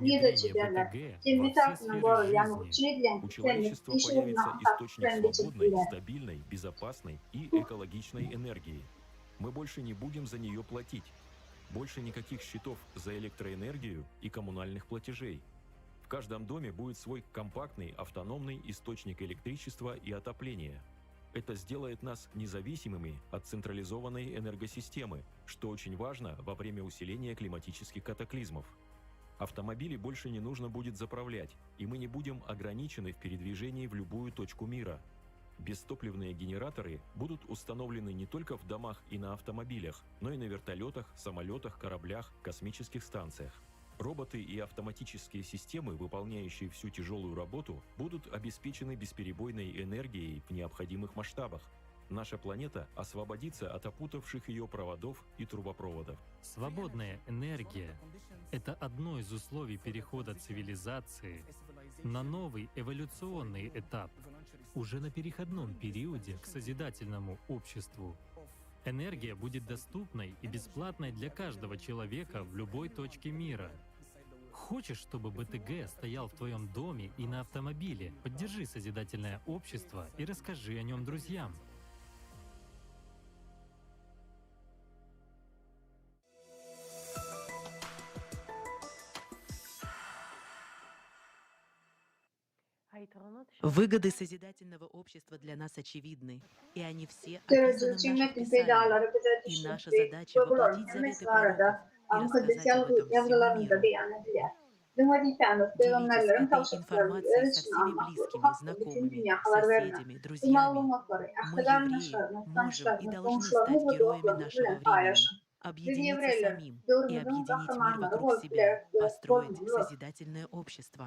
yedeci derler. Cemli tarafından doğru yani çiğdilen kendi işlerine kendi çektiler. Стабильной, безопасной и экологичной энергии. Мы больше не будем за нее платить. Больше никаких счетов за электроэнергию и коммунальных платежей. В каждом доме будет свой компактный, автономный источник электричества и отопления. Это сделает нас независимыми от централизованной энергосистемы, что очень важно во время усиления климатических катаклизмов. Автомобили больше не нужно будет заправлять, и мы не будем ограничены в передвижении в любую точку мира. Бестопливные генераторы будут установлены не только в домах и на автомобилях, но и на вертолетах, самолетах, кораблях, космических станциях. Роботы и автоматические системы, выполняющие всю тяжелую работу, будут обеспечены бесперебойной энергией в необходимых масштабах. Наша планета освободится от опутавших ее проводов и трубопроводов. Свободная энергия – это одно из условий перехода цивилизации на новый эволюционный этап, уже на переходном периоде к созидательному обществу. Энергия будет доступной и бесплатной для каждого человека в любой точке мира. Хочешь, чтобы БТГ стоял в твоем доме и на автомобиле? Поддержи созидательное общество и расскажи о нем друзьям. Выгоды созидательного общества для нас очевидны, и они все описаны в нашем Писании. И наша задача воплотить заветы пророков и рассказать об этом всему миру. Делитесь этой информацией со всеми близкими, знакомыми, соседями, друзьями. Мы, евреи, можем и должны стать героями нашего времени, объединиться самим и объединить мир вокруг себя, построить созидательное общество.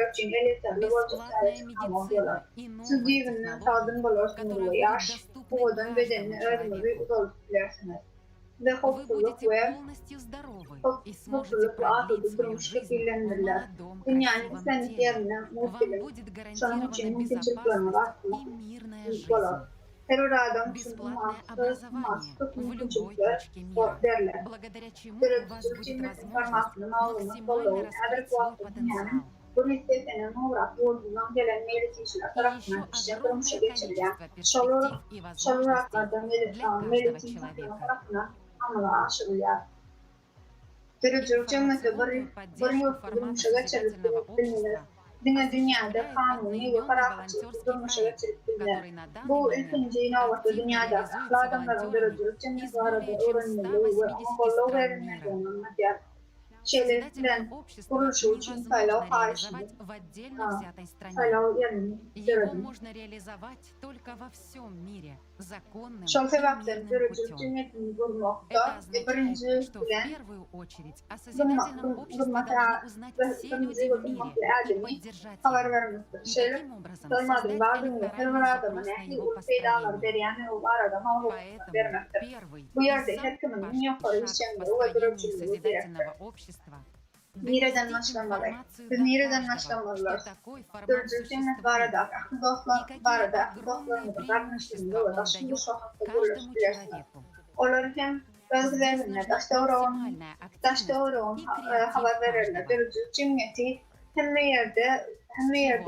бесплатная медицина и новые технологии, которые будут доступны каждому человеку. Вы будете полностью здоровы и сможете продлить свою жизнь в молодом, красивом теле. Вам будет гарантирована безопасность и мирная жизнь. Бесплатное образование в любой точке мира, благодаря чему у вас будет возможность максимально раскрыть свой потенциал. bu nispeten uğrak yolundan gelen mülteciler tarafından işlenmiş geçirilen şartlarda mülteciler tarafından amala aşırılıyor. Türkçe cümlede bir yurtulmuş geçirilir. Dünyada kanuni ve karakçı tutulmuş geçirilir. Bu ikinci inovatı dünyada ahlakından dırıcılık cümlesi arada öğrenildiği ve Mongollu verilmediği şeylerden kuruluşu için saylav karşılığı saylav yerini dırıcılık. Şol sebepten dırıcılık cümletini kurmakta birinci bilen durmakla ademi haber vermektir. Şeyler sormadım vardım ve her adamın ehli bu feydalar veriyen ve o arada mahvuk vermektir. Bu yerde her kimin yukarı işlemleri ve dırıcılığı direktir. Nereden başlamalı? Biz nereden başlamalılar? Dırıcılık barada, dostlarımızı kardeşlerimizi ve taşındı sokakta görüştürüyorlar. Onlar hem özlerine taşta uğrağın haber verirler. Dırıcılık cimriyeti hem yerde tanınan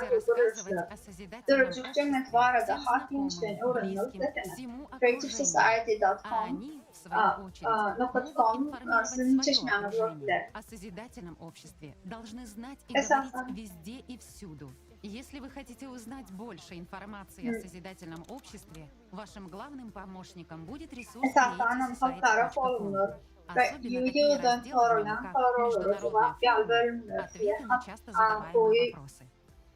görüştürüyorlar. Dırıcılık cimriyeti barada hakim işlerini öğrenmeli desene. CreativeSociety.com sizin çeşmeniz olabilir. О созидательном обществе должны знать и говорить везде и всюду. Если вы хотите узнать больше информации о созидательном обществе, вашим главным помощником будет ресурс Esasen halkara olunur ve videodan sorulan soruları cevap bölümleri koyu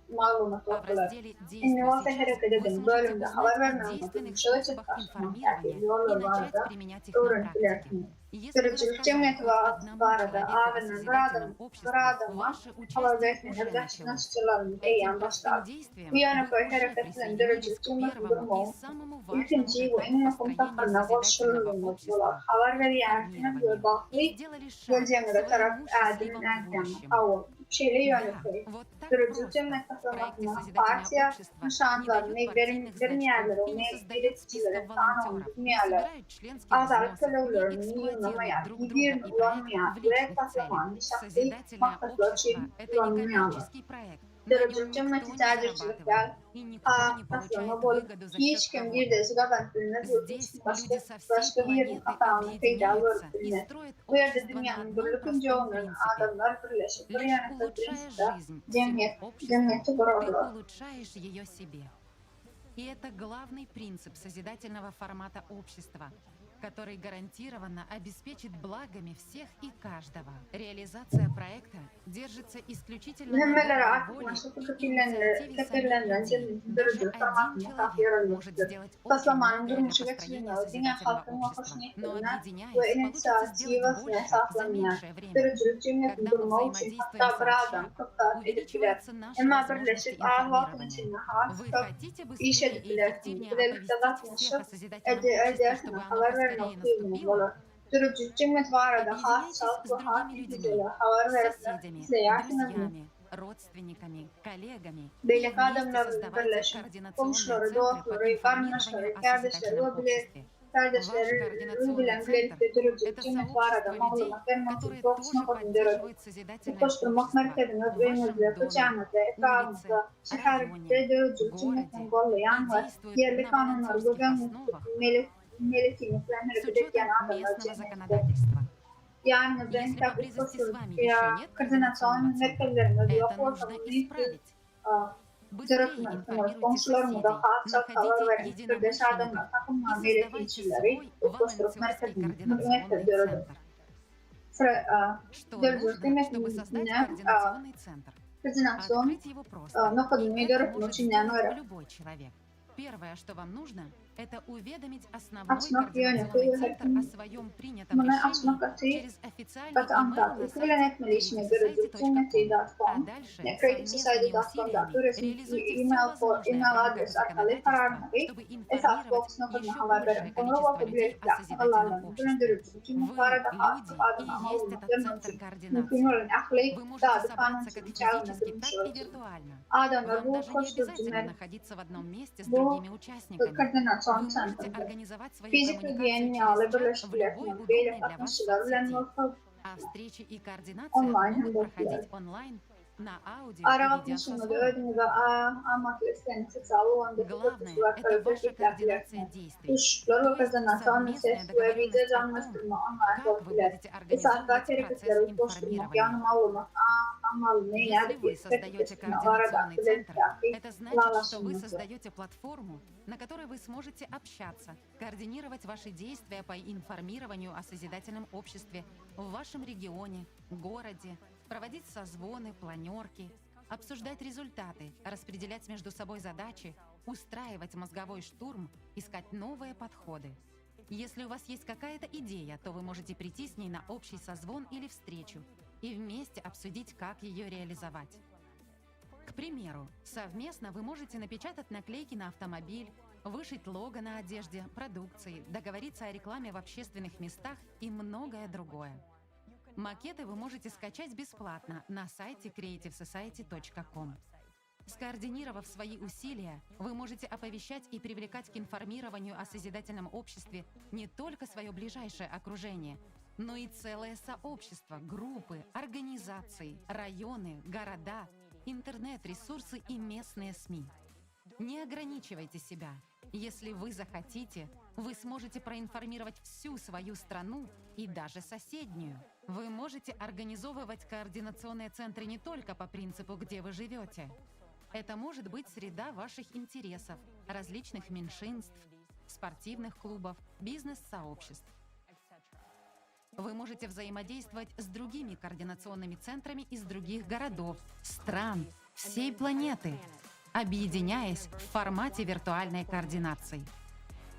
malumat okular. İnnovasyon hareket edin bölümde haber vermemizin şöyle çıkartmak yolları vardı öğrentilersiniz. Dırıcılık cemiyeti barada ağabeyden bir adama haber versinler yaşlılarının eyan başlar. Bu yana koyu hareketlerin dırıcılık cemiyeti durumu ikinci ve en yakın takırına koşulunlar yolar. Haber veriyerken ve baklı geleceğine taraf adının enkemi avul. Şeyle yönetiyor. Dırıcılık cemiyeti tasarlamasına partiya nişanlarını vermeyenleri ve belirticileri tanımlı tutmayanlar adalet talevlerini yığınlamaya, bir ulanmaya ve tasarlamanın şahsi maksatlar için ulanmayanlar. Dırıcılık cemiyeti tercihçilikler taslama bolup hiç kim bir de sıgabantlığına başka bir yerin atağını peyda görüntüline. Bu yerde dünyanın birlikince olan adamlar birleşip bir yanıtı prinsipte cemiyeti kurarlar. И это главный принцип созидательного формата общества, который гарантированно обеспечит благами всех и каждого. Реализация проекта держится исключительно на воли и инициативе самих людей. Даже один человек может сделать очень много для построения созидательного общества, но объединяясь, получится сделать больше за меньшее время. Когда мы взаимодействуем сообща, увеличивается наша возможность информирования. Вы хотите быстрее и эффективнее оповестить всех о созидательном обществе, Dırıcılık cemiyeti barada has с другими людьми, соседями, друзьями, родственниками, коллегами. Belli adamların birleşim, komşuları, dostları, kardeşleri, kardeşleri bilen birlikte dırıcılık cemiyeti barada malumat vermek doğrusuna kodunduruyor. Koşturmak merkezine önümüzde, kıçağımızda, etrafımızda, şehirde dırıcılık cemiyetini kollayan ve yerli kanunları bugün melekini hareket eden adamlar cemiyeti. Yani ben tabi koordinasyon merkezlerinde yok olsa tarafından komşularımı da hatsat haber veren kardeş adamlar takımlar melekçileri koşturup merkezlere dırıcılık cemiyetine koordinasyon nokadını dörüp içinden öğren. Первое, что вам нужно, это уведомить основной координационный центр о своем принятом решении через официальный email а дальше совместными усилиями реализуйте все возможное чтобы информировать еще большее количество людей о созидательном обществе. Вы, люди, и есть этот центр координации. Вы можете собраться как физически, так и виртуально. Вам даже не обязательно находиться в одном месте с другими участниками. Вы можете организовать свои коммуникации через чат в любой удобный для вас соцсети. А встречи и координация Online hem могут de проходить offline. онлайн, на аудио и Aravatmışım da видеосозвоне. ödünü de amak istenisi sağlığı Главное — это ваша координация действий. Kuşlar То ve есть kazanatan совместная ses ve договоренность video о том, canlaştırma online как вы sohbetler. будете İsatlar организовывать hareketleri процесс koşturmak, информирования. yanımalımak, amalı ne Если вы создаете координационный центр, это значит, что вы создаете платформу, на которой вы сможете общаться, координировать ваши действия по информированию о созидательном обществе в вашем регионе, городе, проводить созвоны, планерки, обсуждать результаты, распределять между собой задачи, устраивать мозговой штурм, искать новые подходы. Если у вас есть какая-то идея, то вы можете прийти с ней на общий созвон или встречу и вместе обсудить, как ее реализовать. К примеру, совместно вы можете напечатать наклейки на автомобиль, вышить лого на одежде, продукции, договориться о рекламе в общественных местах и многое другое. Макеты вы можете скачать бесплатно на сайте creativesociety.com. Скоординировав свои усилия, вы можете оповещать и привлекать к информированию о созидательном обществе не только свое ближайшее окружение, но и целое сообщество, группы, организации, районы, города, интернет-ресурсы и местные СМИ. Не ограничивайте себя. Если вы захотите, вы сможете проинформировать всю свою страну и даже соседнюю. Вы можете организовывать координационные центры не только по принципу, где вы живете. Это может быть среда ваших интересов, различных меньшинств, спортивных клубов, бизнес-сообществ. Вы можете взаимодействовать с другими координационными центрами из других городов, стран, всей планеты, объединяясь в формате виртуальной координации.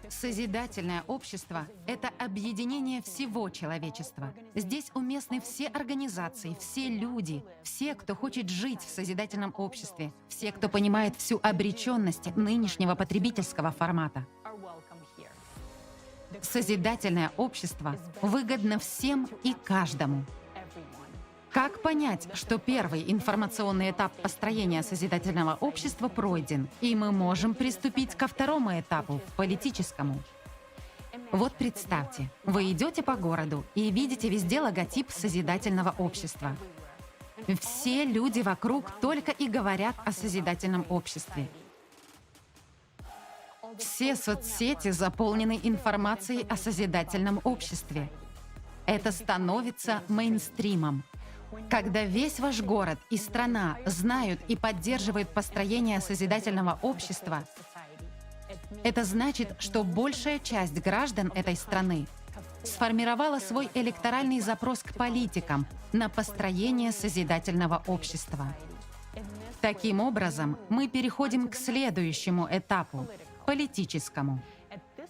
Созидательное общество — это объединение всего человечества. Здесь уместны все организации, все люди, все, кто хочет жить в созидательном обществе, все, кто понимает всю обреченность нынешнего потребительского формата. Созидательное общество выгодно всем и каждому. Как понять, что первый информационный этап построения созидательного общества пройден, и мы можем приступить ко второму этапу, политическому? Вот представьте, вы идете по городу и видите везде логотип созидательного общества. Все люди вокруг только и говорят о созидательном обществе. Все соцсети заполнены информацией о созидательном обществе. Это становится мейнстримом. Когда весь ваш город и страна знают и поддерживают построение созидательного общества, это значит, что большая часть граждан этой страны сформировала свой электоральный запрос к политикам на построение созидательного общества. Таким образом, мы переходим к следующему этапу — политическому.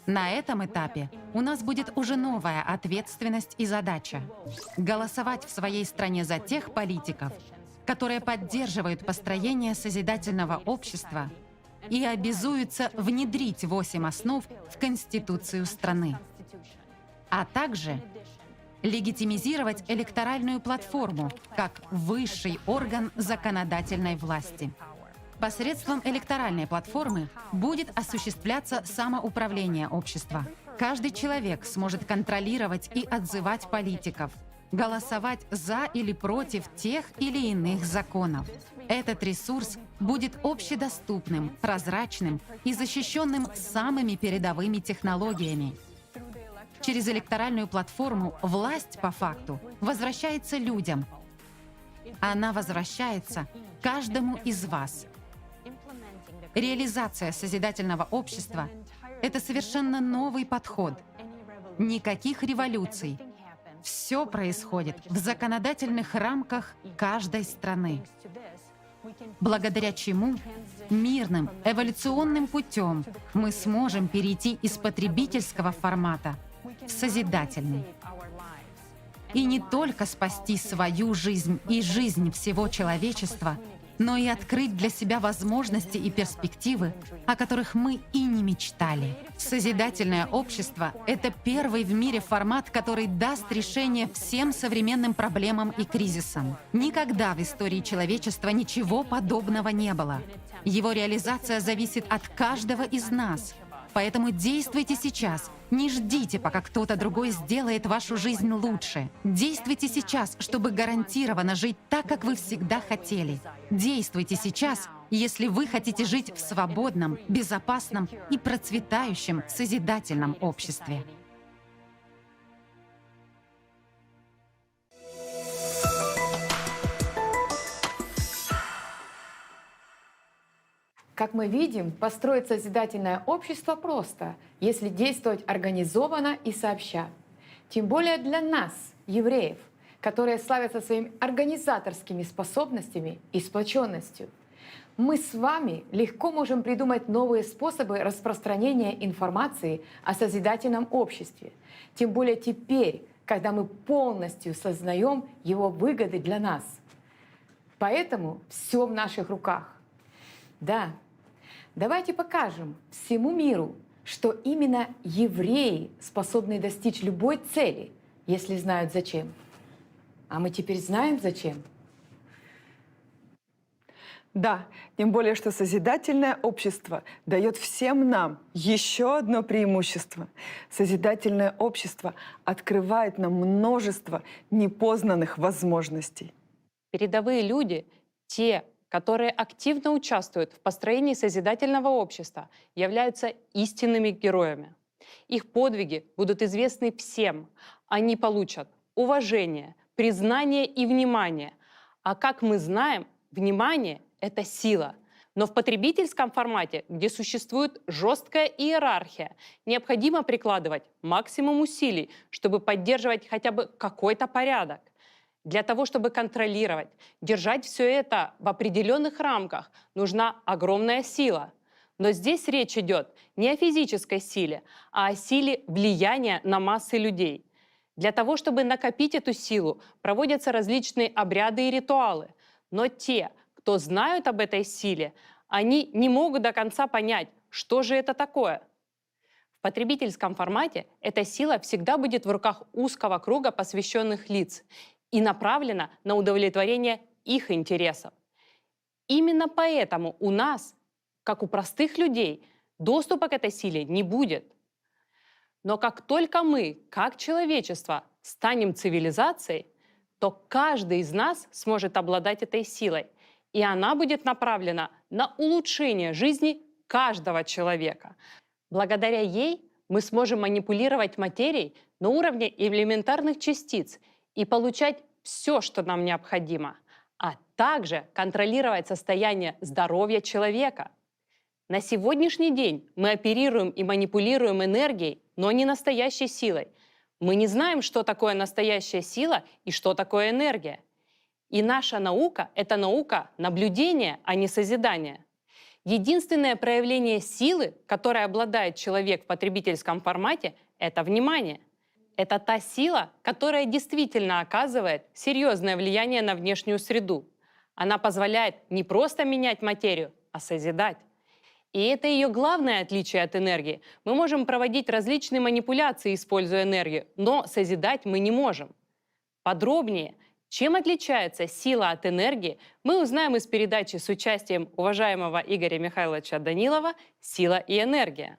На этом этапе у нас будет уже новая ответственность и задача — голосовать в своей стране за тех политиков, которые поддерживают построение созидательного общества и обязуются внедрить 8 основ в Конституцию страны, а также легитимизировать электоральную платформу как высший орган законодательной власти. Посредством электоральной платформы будет осуществляться самоуправление общества. Каждый человек сможет контролировать и отзывать политиков, голосовать за или против тех или иных законов. Этот ресурс будет общедоступным, прозрачным и защищенным самыми передовыми технологиями. Через электоральную платформу власть, по факту, возвращается людям. Она возвращается каждому из вас. Реализация созидательного общества — это совершенно новый подход. Никаких революций. Все происходит в законодательных рамках каждой страны. Благодаря чему мирным эволюционным путем мы сможем перейти из потребительского формата в созидательный. И не только спасти свою жизнь и жизнь всего человечества, но и открыть для себя возможности и перспективы, о которых мы и не мечтали. Созидательное общество — это первый в мире формат, который даст решение всем современным проблемам и кризисам. Никогда в истории человечества ничего подобного не было. Его реализация зависит от каждого из нас. Поэтому действуйте сейчас. Не ждите, пока кто-то другой сделает вашу жизнь лучше. Действуйте сейчас, чтобы гарантированно жить так, как вы всегда хотели. Действуйте сейчас, если вы хотите жить в свободном, безопасном и процветающем созидательном обществе. Как мы видим, построить созидательное общество просто, если действовать организованно и сообща. Тем более для нас, евреев, которые славятся своими организаторскими способностями и сплоченностью. Мы с вами легко можем придумать новые способы распространения информации о созидательном обществе. Тем более теперь, когда мы полностью сознаем его выгоды для нас. Поэтому все в наших руках. Да, давайте покажем всему миру, что именно евреи способны достичь любой цели, если знают зачем. А мы теперь знаем зачем. Да, тем более, что созидательное общество дает всем нам еще одно преимущество. Созидательное общество открывает нам множество непознанных возможностей. Передовые люди, те, которые активно участвуют в построении созидательного общества, являются истинными героями. Их подвиги будут известны всем. Они получат уважение, признание и внимание. А как мы знаем, внимание — это сила. Но в потребительском формате, где существует жесткая иерархия, необходимо прикладывать максимум усилий, чтобы поддерживать хотя бы какой-то порядок. Для того, чтобы контролировать, держать все это в определенных рамках, нужна огромная сила. Но здесь речь идет не о физической силе, а о силе влияния на массы людей. Для того, чтобы накопить эту силу, проводятся различные обряды и ритуалы. Но те, кто знают об этой силе, они не могут до конца понять, что же это такое. В потребительском формате эта сила всегда будет в руках узкого круга посвященных лиц и направлена на удовлетворение их интересов. Именно поэтому у нас, как у простых людей, доступа к этой силе не будет. Но как только мы, как человечество, станем цивилизацией, то каждый из нас сможет обладать этой силой, и она будет направлена на улучшение жизни каждого человека. Благодаря ей мы сможем манипулировать материей на уровне элементарных частиц и получать все, что нам необходимо, а также контролировать состояние здоровья человека. На сегодняшний день мы оперируем и манипулируем энергией, но не настоящей силой. Мы не знаем, что такое настоящая сила и что такое энергия. И наша наука — это наука наблюдения, а не созидания. Единственное проявление силы, которой обладает человек в потребительском формате, это внимание. Это та сила, которая действительно оказывает серьезное влияние на внешнюю среду. Она позволяет не просто менять материю, а созидать. И это ее главное отличие от энергии. Мы можем проводить различные манипуляции, используя энергию, но созидать мы не можем. Подробнее, чем отличается сила от энергии, мы узнаем из передачи с участием уважаемого Игоря Михайловича Данилова «Сила и энергия».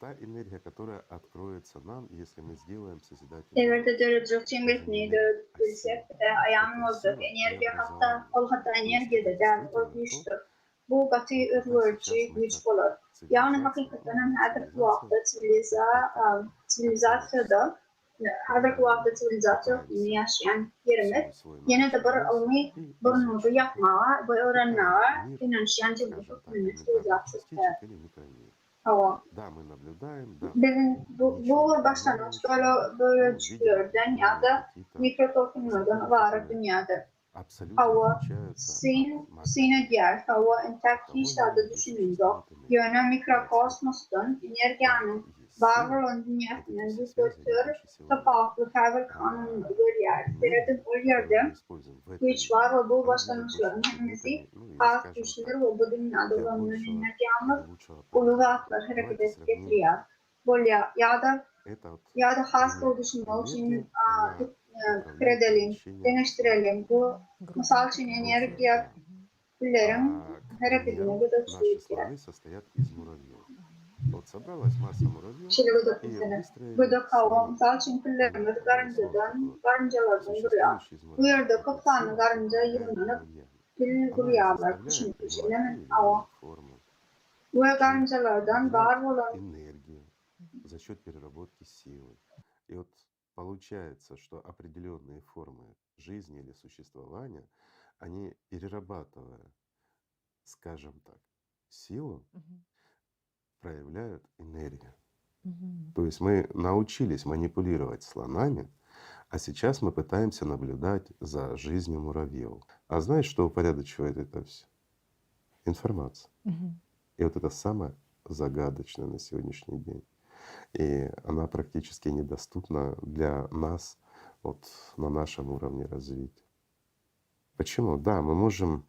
Та энергия, которая откроется нам, если мы сделаем созидательную. Bu qatı özgürlükçü güç olur. Yani hakikaten her sivilizasiyada her sivilizasyon yaşayan yerimiz yine de bir ilmi bir nuru yapmaya ve öğrenmeye inançyan cevap sivilizasyon. Да, мы наблюдаем, да. Bizim bu başlangıç böyle düşüyordan ya da mikrotoplumlardan var dünyada. Hava, sine diğer hava intak işlerde düşününce yöne mikrokosmostan enerjiyanın varlığın dünyasının bir götür topaklı kavga kanunları yer. Seyrede o yerde güç var ve bu başlangıçların hepsi halk güçleri ve bu dünyada olanların enerjiyamız uluvatlar hareket getiriyor. Böyle ya da hasta oluşumda için fikir edelim, deneştirelim. Bu misal için enerjiya türlerin hareketine göre Наши слоны состоят из муравьев. Вот собралась масса муравьев, Şimdi bu da и ее выстроили bu da kavram. слои. Misal için türlerimiz karıncalardan duruyor. Bu yerde 40 tane karınca yığınlanıp tül kuruyorlar. Kişinin hava. Bu karıncalardan var olan Энергию за счет переработки силы. И вот получается, что определенные формы жизни или существования, они, перерабатывая, скажем так, силу, проявляют энергию. То есть мы научились манипулировать слонами, а сейчас мы пытаемся наблюдать за жизнью муравьев. А знаешь, что упорядочивает это все? Информация. И вот это самое загадочное на сегодняшний день. И она практически недоступна для нас вот на нашем уровне развития. Почему? Да, мы можем,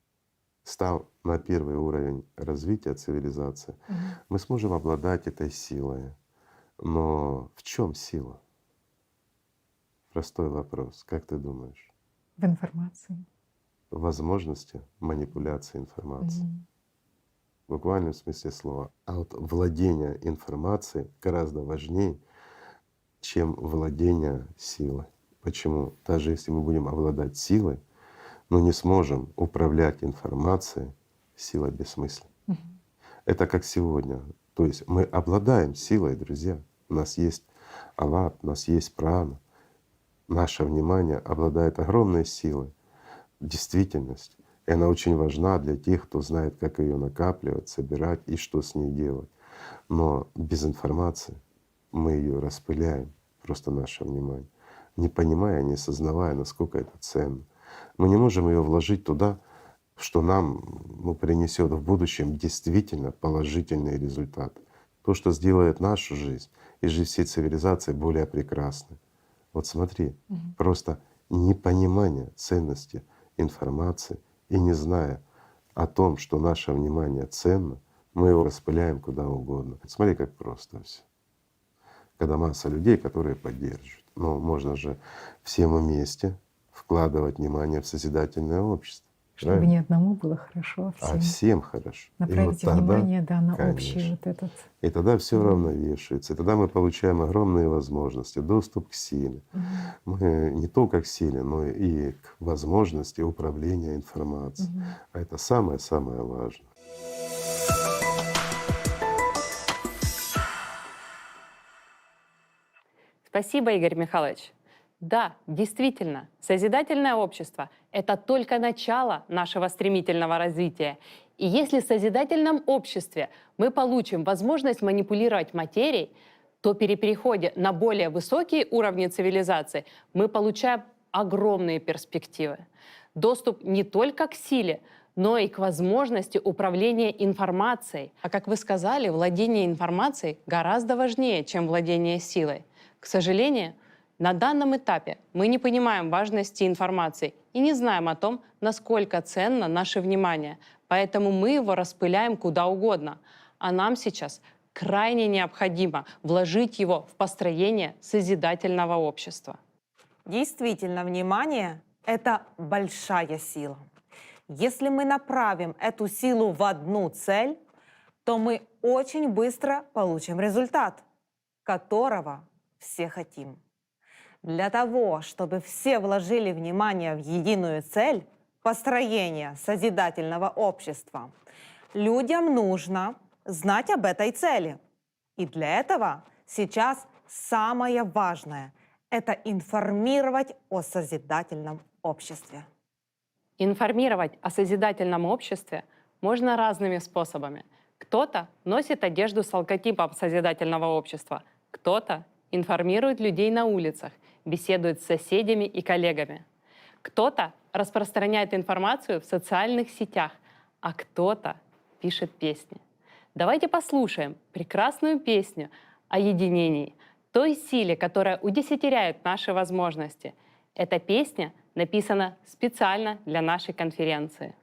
став на первый уровень развития цивилизации, мы сможем обладать этой силой. Но в чем сила? Простой вопрос. Как ты думаешь? В информации. В возможности манипуляции информацией. В буквальном смысле слова. А вот владение информацией гораздо важнее, чем владение силой. Почему? Даже если мы будем обладать силой, но не сможем управлять информацией, сила бессмысленна. Это как сегодня. То есть мы обладаем силой, друзья. У нас есть алат, у нас есть прана. Наше внимание обладает огромной силой. Действительность. И она очень важна для тех, кто знает, как ее накапливать, собирать и что с ней делать. Но без информации мы ее распыляем, просто наше внимание, не понимая, не осознавая, насколько это ценно. Мы не можем ее вложить туда, что нам принесет в будущем действительно положительный результат. То, что сделает нашу жизнь и жизнь всей цивилизации более прекрасной. Вот смотри, просто непонимание ценности информации и не зная о том, что наше внимание ценно, мы его распыляем куда угодно. Смотри, как просто все. Когда масса людей, которые поддерживают. Но можно же всем вместе вкладывать внимание в созидательное общество. Чтобы правильно? не одному было хорошо, а А всем. всем хорошо. И Направить вот тогда, внимание, да, на общий конечно, вот этот. и тогда все уравновешивается. И тогда мы получаем огромные возможности, доступ к силе. Мы не только к силе, но и к возможности управления информацией. А это самое-самое важное. Спасибо, Игорь Михайлович. Да, действительно, созидательное общество — это только начало нашего стремительного развития. И если в созидательном обществе мы получим возможность манипулировать материей, то при переходе на более высокие уровни цивилизации мы получаем огромные перспективы. Доступ не только к силе, но и к возможности управления информацией. А как вы сказали, владение информацией гораздо важнее, чем владение силой. К сожалению, на данном этапе мы не понимаем важности информации и не знаем о том, насколько ценно наше внимание, поэтому мы его распыляем куда угодно. А нам сейчас крайне необходимо вложить его в построение созидательного общества. Действительно, внимание — это большая сила. Если мы направим эту силу в одну цель, то мы очень быстро получим результат, которого все хотим. Для того, чтобы все вложили внимание в единую цель построения созидательного общества, людям нужно знать об этой цели. И для этого сейчас самое важное — это информировать о созидательном обществе. Информировать о созидательном обществе можно разными способами. Кто-то носит одежду с логотипом созидательного общества, кто-то информирует людей на улицах, беседует с соседями и коллегами. Кто-то распространяет информацию в социальных сетях, а кто-то пишет песни. Давайте послушаем прекрасную песню о единении, той силе, которая удесятеряет наши возможности. Эта песня написана специально для нашей конференции.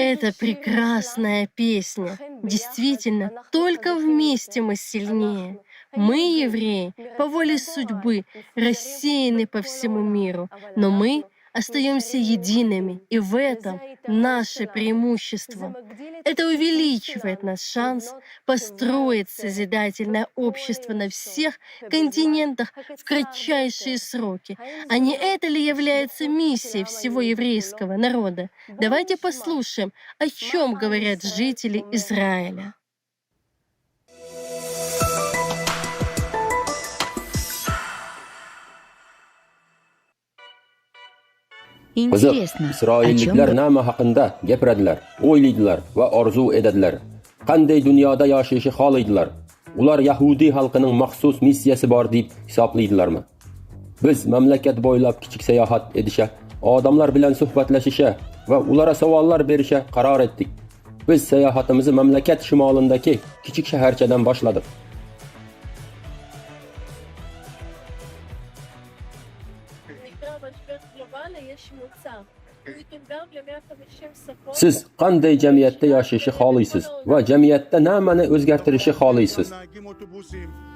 Это прекрасная песня. Действительно, только вместе мы сильнее. Мы, евреи, по воле судьбы, рассеяны по всему миру, но мы остаемся едиными, и в этом наше преимущество. Это увеличивает наш шанс построить созидательное общество на всех континентах в кратчайшие сроки. А не это ли является миссией всего еврейского народа? Давайте послушаем, о чем говорят жители Израиля. Qiziq, Isroilliklar nima haqida gapiradilar, o'ylaydilar va orzu edadilar? Qanday dunyoda yashashni xohlaydilar? Ular Yahudiy xalqining maxsus missiyasi bor deb hisoblaydilarmi? Biz mamlakat bo'ylab kichik sayohat edisha, odamlar bilan suhbatlashisha va ularga savollar berisha qaror etdik. Biz sayohatimizni mamlakat shimolindagi kichik shaharchadan boshladik. Siz qanday jamiyatda yashashni xohlaysiz va jamiyatda nimani o'zgartirishni xohlaysiz?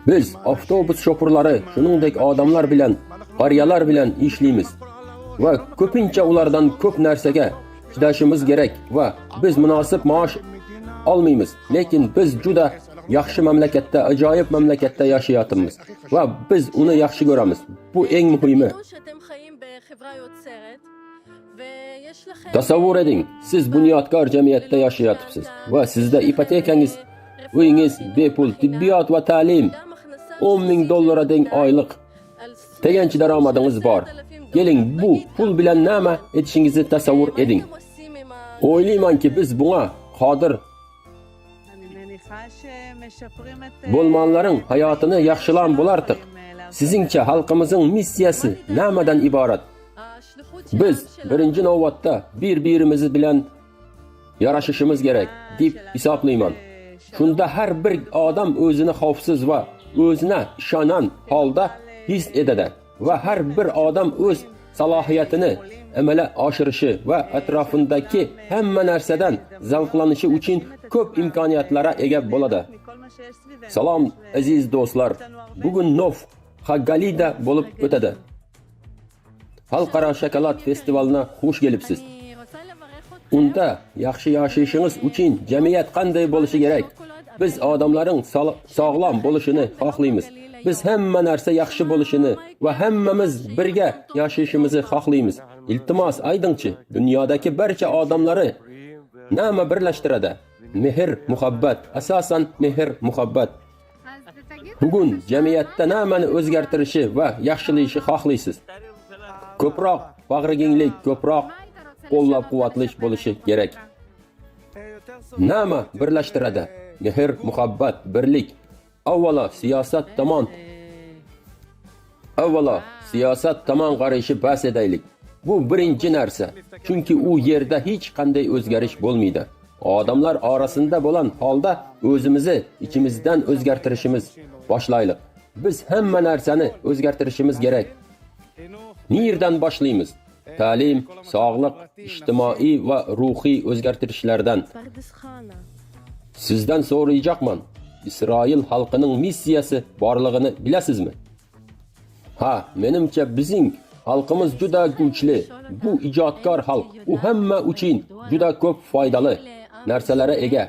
Biz avtobus shofirlari, shuningdek odamlar bilan, qariyalar bilan ishlaymiz va ko'pincha ulardan ko'p narsaga chidashimiz kerak va biz munosib maosh olmaymiz. Lekin biz juda yaxshi mamlakatda, ajoyib mamlakatda yashayapmiz va biz uni yaxshi ko'ramiz. Bu eng muhimi. Tasavvur eding, siz bunyodkor jamiyatda yashayapsiz va sizda ipotekangiz, uyingiz, bepul tibbiyot va ta'lim, $10,000 deng oylik tayanch daromadingiz bor. Keling, bu pul bilan nima etishingizni tasavvur eding. O'ylaymanki, biz bunga qodir bo'lganlarning hayotini yaxshilan bo'lardik. Sizingcha xalqimizning missiyasi nimadan iborat? Biz birinchi navbatda bir-birimiz bilan yarashishimiz kerak deb hisoblayman. Shunda har bir odam o'zini xavfsiz va o'zina ishonan holda his etadi va har bir odam o'z salohiyatini amalga oshirishi va atrofindagi hamma narsadan zavqlanishi uchun ko'p imkoniyatlarga ega bo'ladi. Salom aziz do'stlar, bugun Nov Hagalida bo'lib o'tadi. Xalqaro shokolad festivalina xush kelibsiz. Unda yaxshi yashashingiz uchun jamiyat qanday bo'lishi kerak? Biz odamlarning sog'lom bo'lishini xohlaymiz. Biz hamma narsa yaxshi bo'lishini va hammamiz birga yashashimizni xohlaymiz. Iltimos aytingchi, dunyodagi barcha odamlarni nima birlashtiradi? Mehr, muhabbat, asosan mehr, muhabbat. Bugun jamiyatda nimani o'zgartirishi va yaxshilashni xohlaysiz? Ko'proq bag'rikenglik, ko'proq qo'llab-quvvatlash bo'lishi kerak. Nima birlashtiradi? Mehr, muhabbat, birlik. Avvalo siyosat tomon qarashni bas edaylik. Bu birinchi narsa, chunki u yerda hech qanday o'zgarish bo'lmaydi. Odamlar orasida bo'lan holda o'zimizni ichimizdan o'zgartirishimiz boshlaylik. Biz hamma narsani o'zgartirishimiz kerak. Nerdan boshlaymiz? Ta'lim, sog'liq, ijtimoiy va ruhiy o'zgartirishlardan. Sizdan so'rayapman. Isroil xalqining missiyasi borlig'ini bilasizmi? Ha, menimcha bizning xalqimiz juda kuchli. Bu ijodkor xalq. U hamma uchun juda ko'p foydali narsalarga ega.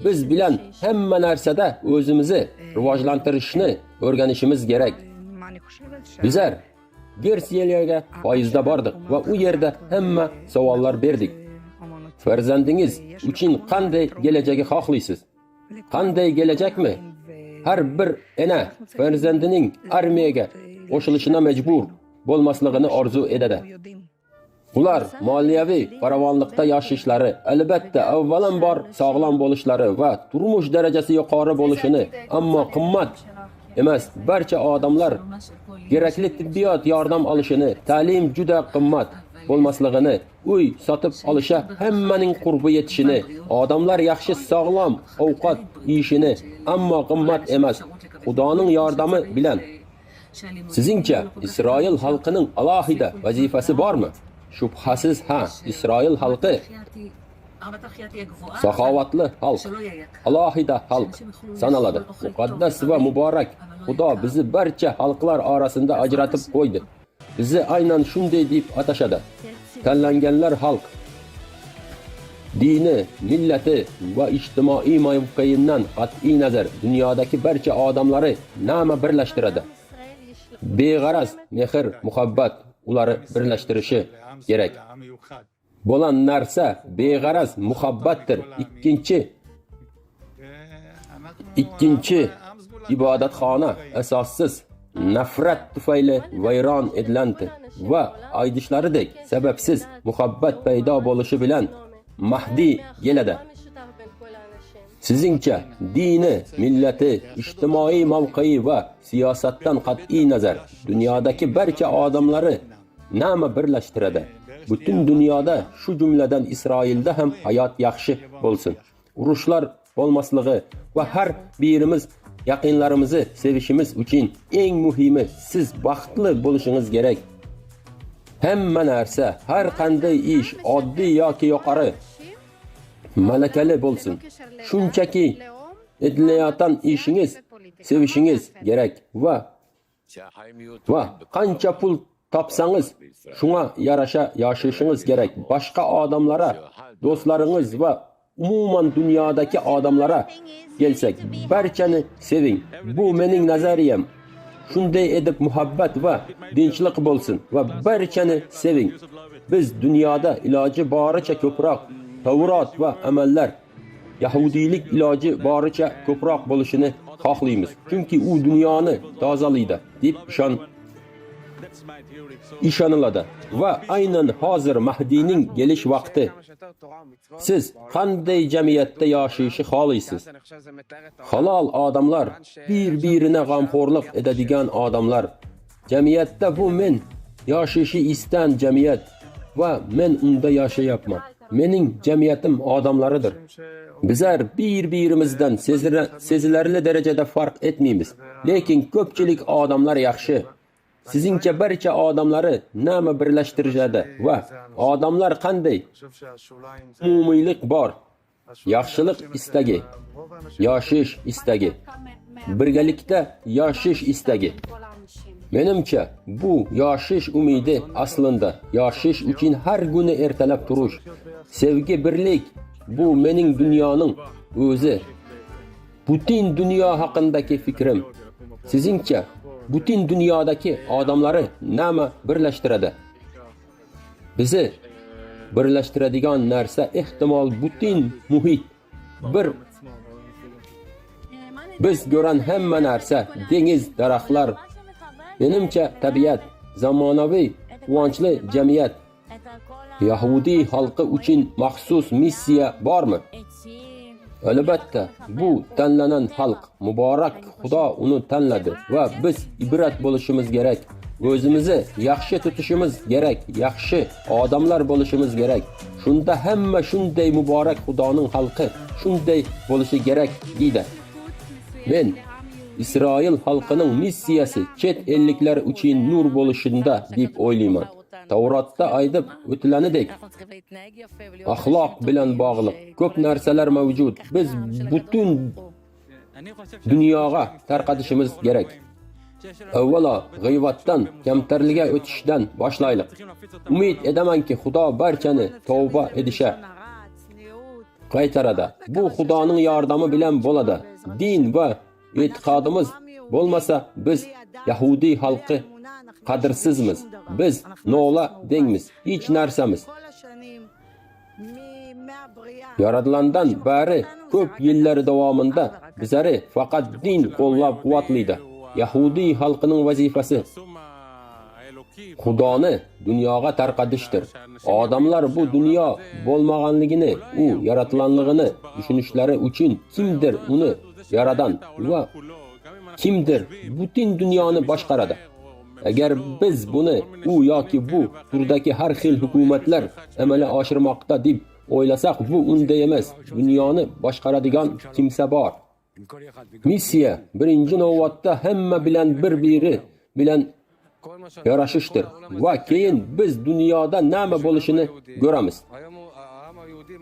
Biz bilan hamma narsada o'zimizni rivojlantirishni o'rganishimiz kerak. Bizlar Gersiyeliyaga poyezdda bordik va u yerda hamma savollar berdik. Farzandingiz uchun qanday kelajagi xohlaysiz? Qanday kelajakmi? Har bir ona farzandining armiyaga qo'shilishina majbur bo'lmasligini orzu etadi. Ular moliyaviy farovonlikda yashashlari, albatta avvalambor sog'lom bo'lishlari va turmush darajasi yuqori bo'lishini, ammo qimmat emas, barcha odamlar kerakli tibbiyot yordam olishini, ta'lim juda qimmat bo'lmasligini, uy sotib olisha hammaning qurbi yetishini, odamlar yaxshi sog'lom ovqat yeyishini, ammo qimmat emas, Xudoning yordami bilan. Sizingcha Isroil xalqining alohida vazifasi bormi? Shubhasiz ha, Isroil xalqi saxovatli xalq, alohida xalq sanaladi. Muqaddas va muborak Xudo bizni barcha xalqlar orasida ajratib qo'ydi. Bizni aynan shunday deb atashadi. Tanlanganlar xalq dini, millati va ijtimoiy mavqeyidan qat'iy nazar dunyodagi barcha odamlari nima birlashtiradi? Beg'araz mehr, muhabbat ularni birlashtirishi kerak. Bo'lan narsa beg'araz muhabbatdir. Ikkinchi ibodatxona asossiz nafrat tufayli vayron edildi va aytishlaridek sababsiz muhabbat paydo bo'lishi bilan Mahdi keladi. Sizningcha dini, millati, ijtimoiy mavqei va siyosatdan qat'iy nazar dunyodagi barcha odamlari nima birlashtiradi? Butun dunyoda, shu jumladan Isroilda ham hayot yaxshi bo'lsin. Urushlar bo'lmasligi va har birimiz yaqinlarimizni sevishimiz uchun eng muhimi siz baxtli bo'lishingiz kerak. Hamma narsa, har qanday ish, oddiy yoki yuqori, malakali bo'lsin. Shunchaki edilayotgan ishingiz sevishingiz kerak va qancha pul topsangiz shunga yarasha yashashingiz kerak. Boshqa odamlara, do'stlaringiz va umuman dunyodagi odamlara kelsak, barchani seving. Bu mening nazariyam. Shunday edib muhabbat va tinchlik bo'lsin va barchani seving. Biz dunyoda iloji boricha ko'proq Tavrot va amallar, yahudiylik iloji boricha ko'proq bo'lishini xohlaymiz. Chunki u dunyoni tozalaydi deb ishoniladi va aynan hozir Mahdining kelish vaqti. Siz qanday jamiyatda yashashni xohlaysiz? Halol odamlar, bir-birine g'amxo'rlik edadigan odamlar. Jamiyatda bu men yashashni istan jamiyat va men unda yashayapman. Mening jamiyatim odamlaridir. Bizlar bir-birimizdan sezilarli darajada farq etmaymiz. Lekin ko'pchilik odamlar yaxshi. Sizningcha barcha odamlari nima birlashtiradi va odamlar qanday? Umumiylik bor. Yaxshilik istagi, yashash istagi, birgalikda yashash istagi. Menimcha bu yashash umidi aslında yashash uchun har kuni ertalab turish. Sevgi, birlik bu mening dunyoning o'zi. Butun dunyo haqidagi fikrim. Sizningcha butun dunyodagi odamlari nima birlashtiradi? Bizi birlashtiradigan narsa ehtimol butun muhit. Biz ko'ran hamma narsa, dengiz, daraxtlar, menimcha tabiat, zamonaviy, quvonchli jamiyat. Yahudiy xalqi uchun maxsus missiya bormi? Albatta, bu tanlanan xalq, muborak Xudo uni tanladi va biz ibrat bo'lishimiz kerak. O'zimizni yaxshi tutishimiz kerak, yaxshi odamlar bo'lishimiz kerak. Shunda hamma shunday muborak Xudoning xalqi shunday bo'lishi kerak deydi. Men Isroil xalqining missiyasi chet elliklar uchun nur bo'lishinda deb o'ylayman. Tavrotda aytib o'tilanidek, axloq bilan bog'liq ko'p narsalar mavjud. Biz butun dunyoga tarqatishimiz kerak. Avvalo g'iybatdan, kamtarlikka o'tishdan boshlaylik. Umid edamanki, Xudo barchani tavba edisha qaytaradi. Bu Xudoning yordami bilan bo'ladi. Din va e'tiqodimiz bo'lmasa biz Yahudiy xalqi qadrsizmiz. Biz nola dengmiz, hech narsamiz. Yaratilgandan beri ko'p yillar davomida bizlari faqat din qo'llab-quvvatlaydi. Yahudiy xalqining vazifasi Xudoni dunyoga tarqatishdir. Odamlar bu dunyo bo'lmaganligini, u yaratilganligini tushunishlari uchun kimdir uni yaradan va kimdir butun dunyoni boshqaradi. Agar biz buni u yoki bu turdagi har xil hukumatlar amalga oshirmoqda deb o'ylasak, bu unday emas. Dunyoni boshqaradigan kimsa bor. Missiya birinchi navbatda hamma bilan bir-biri bilan yarashishdir va keyin biz dunyoda nima bo'lishini ko'ramiz.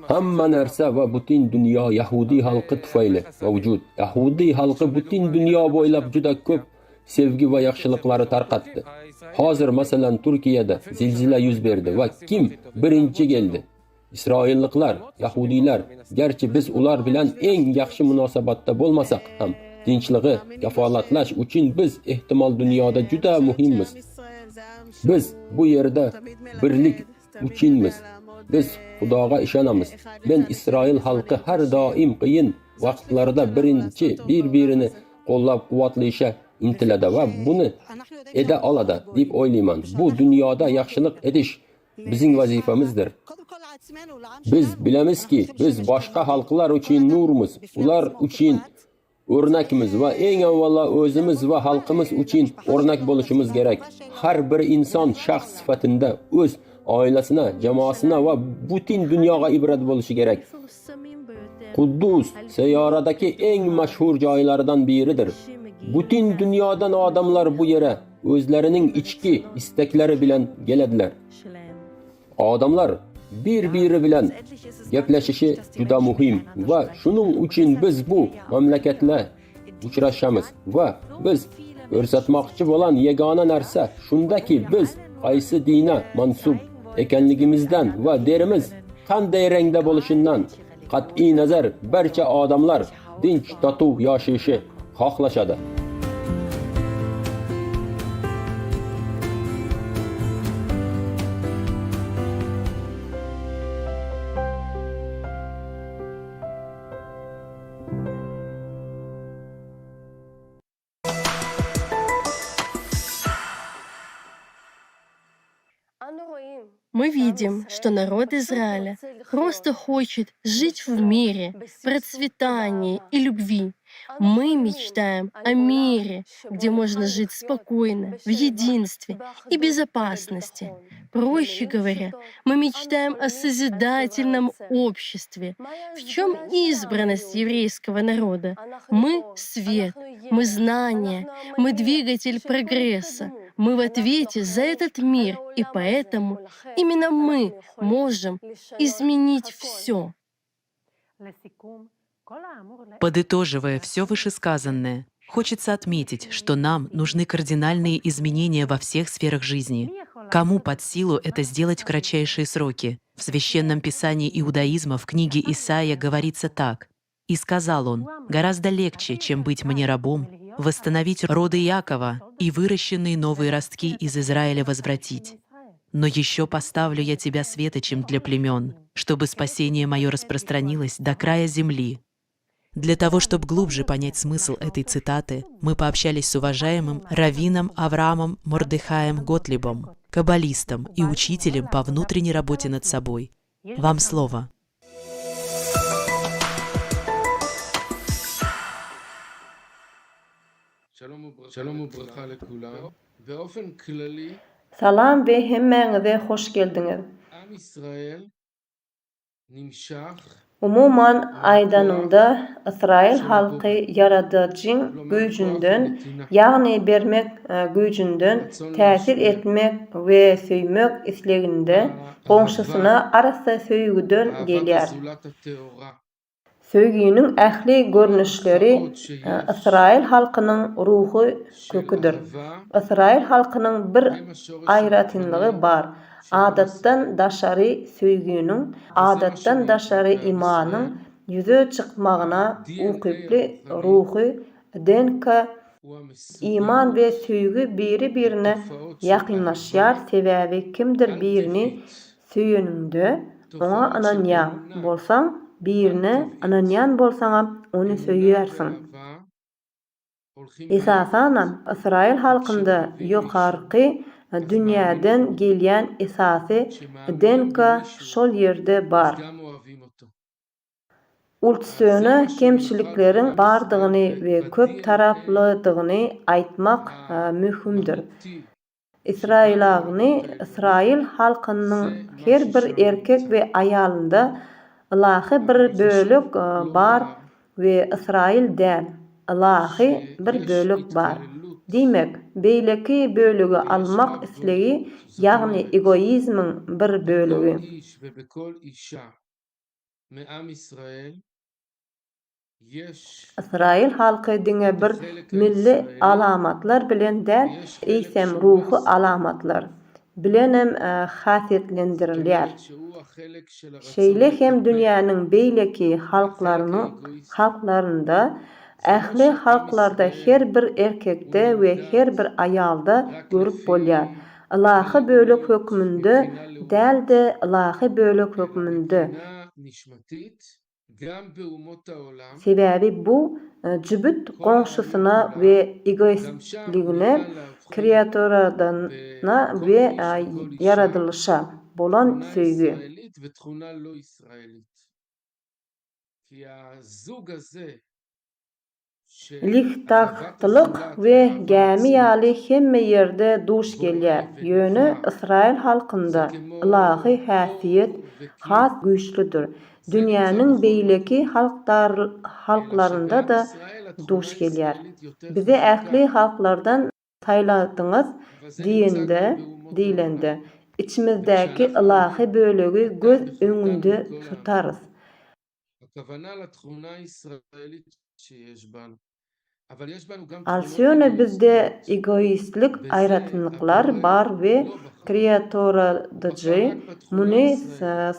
Hamma narsa va butun dunyo Yahudiy xalqi tufayli mavjud. Yahudiy xalqi butun dunyo bo'ylab juda ko'p sevgi va yaxshiliklarni tarqatdi. Hozir masalan Turkiyada zilzila yuz berdi va kim birinchi keldi? Isroilliklar, Yahudiylar. Garchi biz ular bilan eng yaxshi munosabatda bo'lmasak ham, tinchligi kafolatlash uchun biz ehtimol dunyoda juda muhimmiz. Biz bu yerda birlik uchunmiz. Biz Xudoga ishonamiz. Men Isroil xalqi har doim qiyin vaqtlarda birinchi bir-birini qo'llab-quvvatlasha intiladi va buni eda oladi deb o'ylayman. Bu dunyoda yaxshilik edish bizning vazifamizdir. Biz bilamizki, biz boshqa xalqlar uchun nurmiz, ular uchun o'rnakmiz va eng avvalo o'zimiz va xalqimiz uchun o'rnak bo'lishimiz kerak. Har bir inson shaxs sifatida o'z oilasina, jamoasina va butun dunyoga ibrat bo'lishi kerak. Quddus sayyoradagi eng mashhur joylardan biridir. Butun dunyodan odamlar bu yere o'zlarining ichki istaklari bilan keladilar. Odamlar bir-biri bilan gaplashishi juda muhim va shuning uchun biz bu mamlakatlar uchrashamiz va biz ko'rsatmoqchi bo'lgan yagona narsa shundaki biz qaysi dinga mansub ekanligimizdan va derimiz qanday rangda bo'lishidan qat'iy nazar barcha odamlar dinch totuv yashashni xohlashadi. Мы видим, что народ Израиля просто хочет жить в мире, процветании и любви. Мы мечтаем о мире, где можно жить спокойно, в единстве и безопасности. Проще говоря, мы мечтаем о созидательном обществе. В чем избранность еврейского народа? Мы — свет, мы — знание, мы — двигатель прогресса. Мы в ответе за этот мир, и поэтому именно мы можем изменить все. Подытоживая все вышесказанное, хочется отметить, что нам нужны кардинальные изменения во всех сферах жизни. Кому под силу это сделать в кратчайшие сроки? В Священном Писании иудаизма в книге Исаия говорится так. «И сказал он, гораздо легче, чем быть мне рабом, восстановить роды Иакова и выращенные новые ростки из Израиля возвратить. Но еще поставлю я тебя светочем для племен, чтобы спасение мое распространилось до края земли». Для того, чтобы глубже понять смысл этой цитаты, мы пообщались с уважаемым раввином Авраамом Мордехаем Готлибом, каббалистом и учителем по внутренней работе над собой. Вам слово. Salam ve hemmeňize hoş geldiňiz. Umuman aýdanynda Israil halky yaradyjyň güýjünden, ýagny bermek güýjünden täsir etmek we söýmek isleginde goňşusyna arasa söýgüden gelýär. Söýgüniň ähli görnüşleri Israil halkynyň ruhy köküdür. Israil halkynyň bir aýratynlygy bar. Adatdan daşary söýgüniň, adatdan daşary imanyň ýüze çykmagyna ukyply ruhy, denka, iman we söýgü biri-birine ýakynlaşýar. Sebäbi kimdir birini söýeninde oňa ananýan bolsaň, birine ananýan bolsaňam ony söýýärsiň. Esasanan Israil halkynda ýokarky dünýäden gelýän esasy denka şol ýerde bar. Ultsöne kemçilikleriň bardygyny we köp taraplydygyny aýtmak möhümdir. Israil halkynyň her bir erkek we aýalynda ilahy bir bölük bar we Israil däl, ilahy bir bölük bar. Demek, beýleki bölügi almak islegi, ýagny egoizmiň bir bölügi. İsrail halky diňe bir milli alamatlar bilen däl, eýsem ruhy alamatlar bilenem hasiyetlendirilýär. Şeýle hem dünýäniň beýleki halklarynda, ähli halklarda her bir erkekde we her bir aýalda görüp bolýar. Ilahy bölük hökmünde dälde ilahy bölük hökmünde. Sebäbi bu jübüt goňşusyna we egoistligine, kreatoradana we yaradylışa bolan söýgü. Lihtahtylyk we gämi ýaly hemme ýerde duş gelýär. Ýöne Israil halkynda ilahy häsiýet has güýçlüdür. Dünýäniň beýleki halklarynda da duş gelýär. Bizi ähli halklardan saýladyňyz diýende, içimizdäki ilahy bölegi göz öňünde tutarys. Alşöne bizde egoistlik, aýratynlyklar bar we kreatoradyjy muny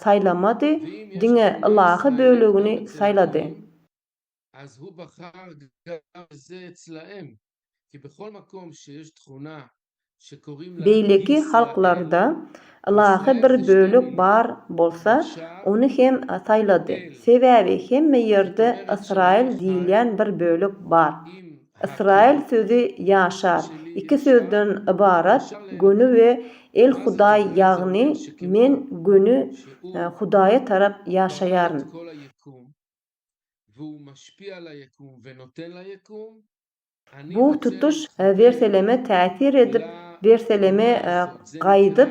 saýlamady, diňe ilahy bölegini saýlady. Beýleki halklarda ilahy bir bölük bar bolsa, ony hem saýlady. Sebäbi hemme ýerde Israil diýilen bir bölük bar. Israil sözi ýaşar. Iki sözden ibarat gönü we el Hudaý, ýagny men gönü Hudaýa tarap ýaşaýaryn. Bu tutuş verseleme täsir edip, verseleme gaýdyp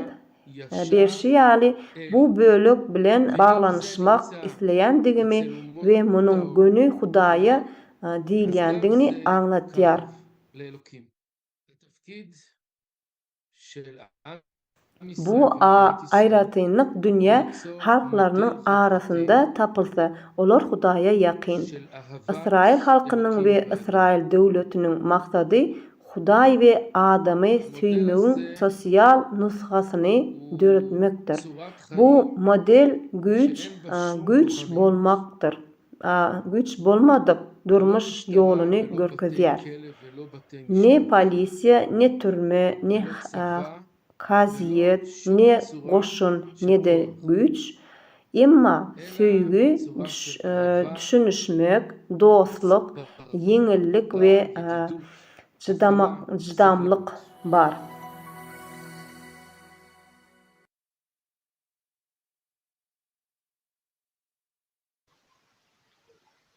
berşi ýaly bu bölük bilen baglanyşmak isleýändigimi we munyň gönü Hudaýa diýilýändigini aňlatýar. Bu aýratynlyk dünýä halklarynyň arasynda tapylsa, olar Hudaýa ýakyn. Israil halkynyň we Israil döwletiniň maksady Hudaý we adamy süýmegiň sosial nusgasyny döretmekdir. Bu model güç bolmakdyr. Güç bolmadyk durmuş ýoluny görkezýär. Ne polisiýa, ne türme, ne kaziýet, ne goşun, ne de güç. Emma söýgü, düşünüşmek, dostlyk, ýeňillik we çydamlyk bar.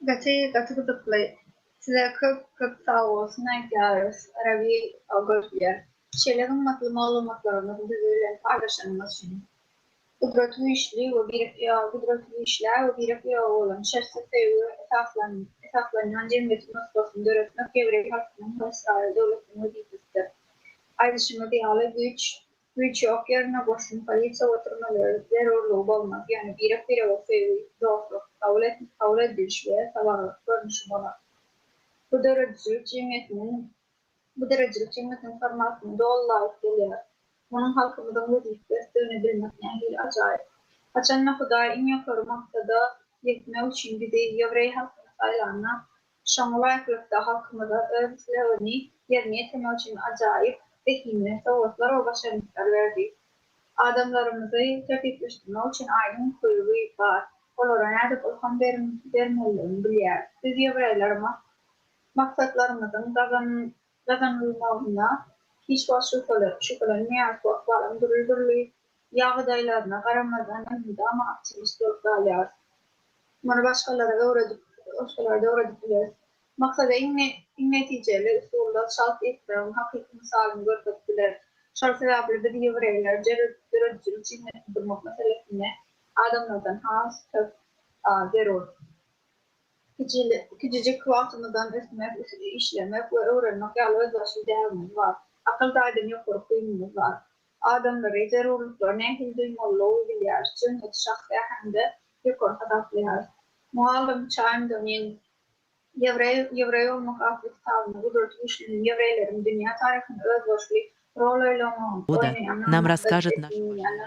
Gaty gıdıklay. Size köp sağ olsun aýdýarys. Arabi agörýär. Şeýlegiň maglumatlaryny bizle paylaşanymyz üçin. Gudratly işler we birek ýaly şerhsizligi esaslanýan jemgyýet nusgasyny döretmek Ýewrey halkynyň Israil döwletiniň wezifesidir. Aýdyşymy diýaly güç ýok ýerine boşun polisiýa oturmalary zerurlygy bolmak, ýani birek söýgü, dostlyk, kabul edilýär we sabahllyk görnüşi bolar. Bu derejecilik cemgyýetiň formatyny dolanlaryp gelýär. Munyň halkymyzyň wezifesi döne bilmek nähili ajaýyp. Haçan Hudaý iň ýokary maksada ýetmek üçin bizi Ýewrey halkyny saýlanyna şoňlaýaklykda halkymyza öz islegini ýerine ýetirmek üçin ajaýyp behimli sowatlar we başarmyklar berdi. Adamlarymyzy tertipleşdirmek üçin aýdym köýügi bar. Olara näde ulham bermeliligini bilýär. Biz Ýewreyler maksatlarymyzyň gazanylmagyna hiç şüphelenmeýär, durly ýagdaýlaryna garamazdan öňde optimist bolýar. Muny başgalara öwredip biler. Maksada iň netijeli usulda şart etdiň hakyky misalyny görüp biler. Şol sebäpli biz Ýewreyler derejecilik cemgyýetini durmak meselesine adamlardan has köp zerur. Küçücük wagtymyzdan ösmek, işlemek we öwrenmek ýaly özbaşy däwimiz bar. Akyldaýdan ýokary hyýmyz bar. Adamlary zerurluklar nähili duýmaly bilýär. Çünki şahsy hemde yukarı kataplayar. Muallim çayım dönün Yevray olmak aklı kitabını kudret güçlünün Yevrayların dünya tarihinin özboşluğu rol oylamanın oynayan нам расскажет наш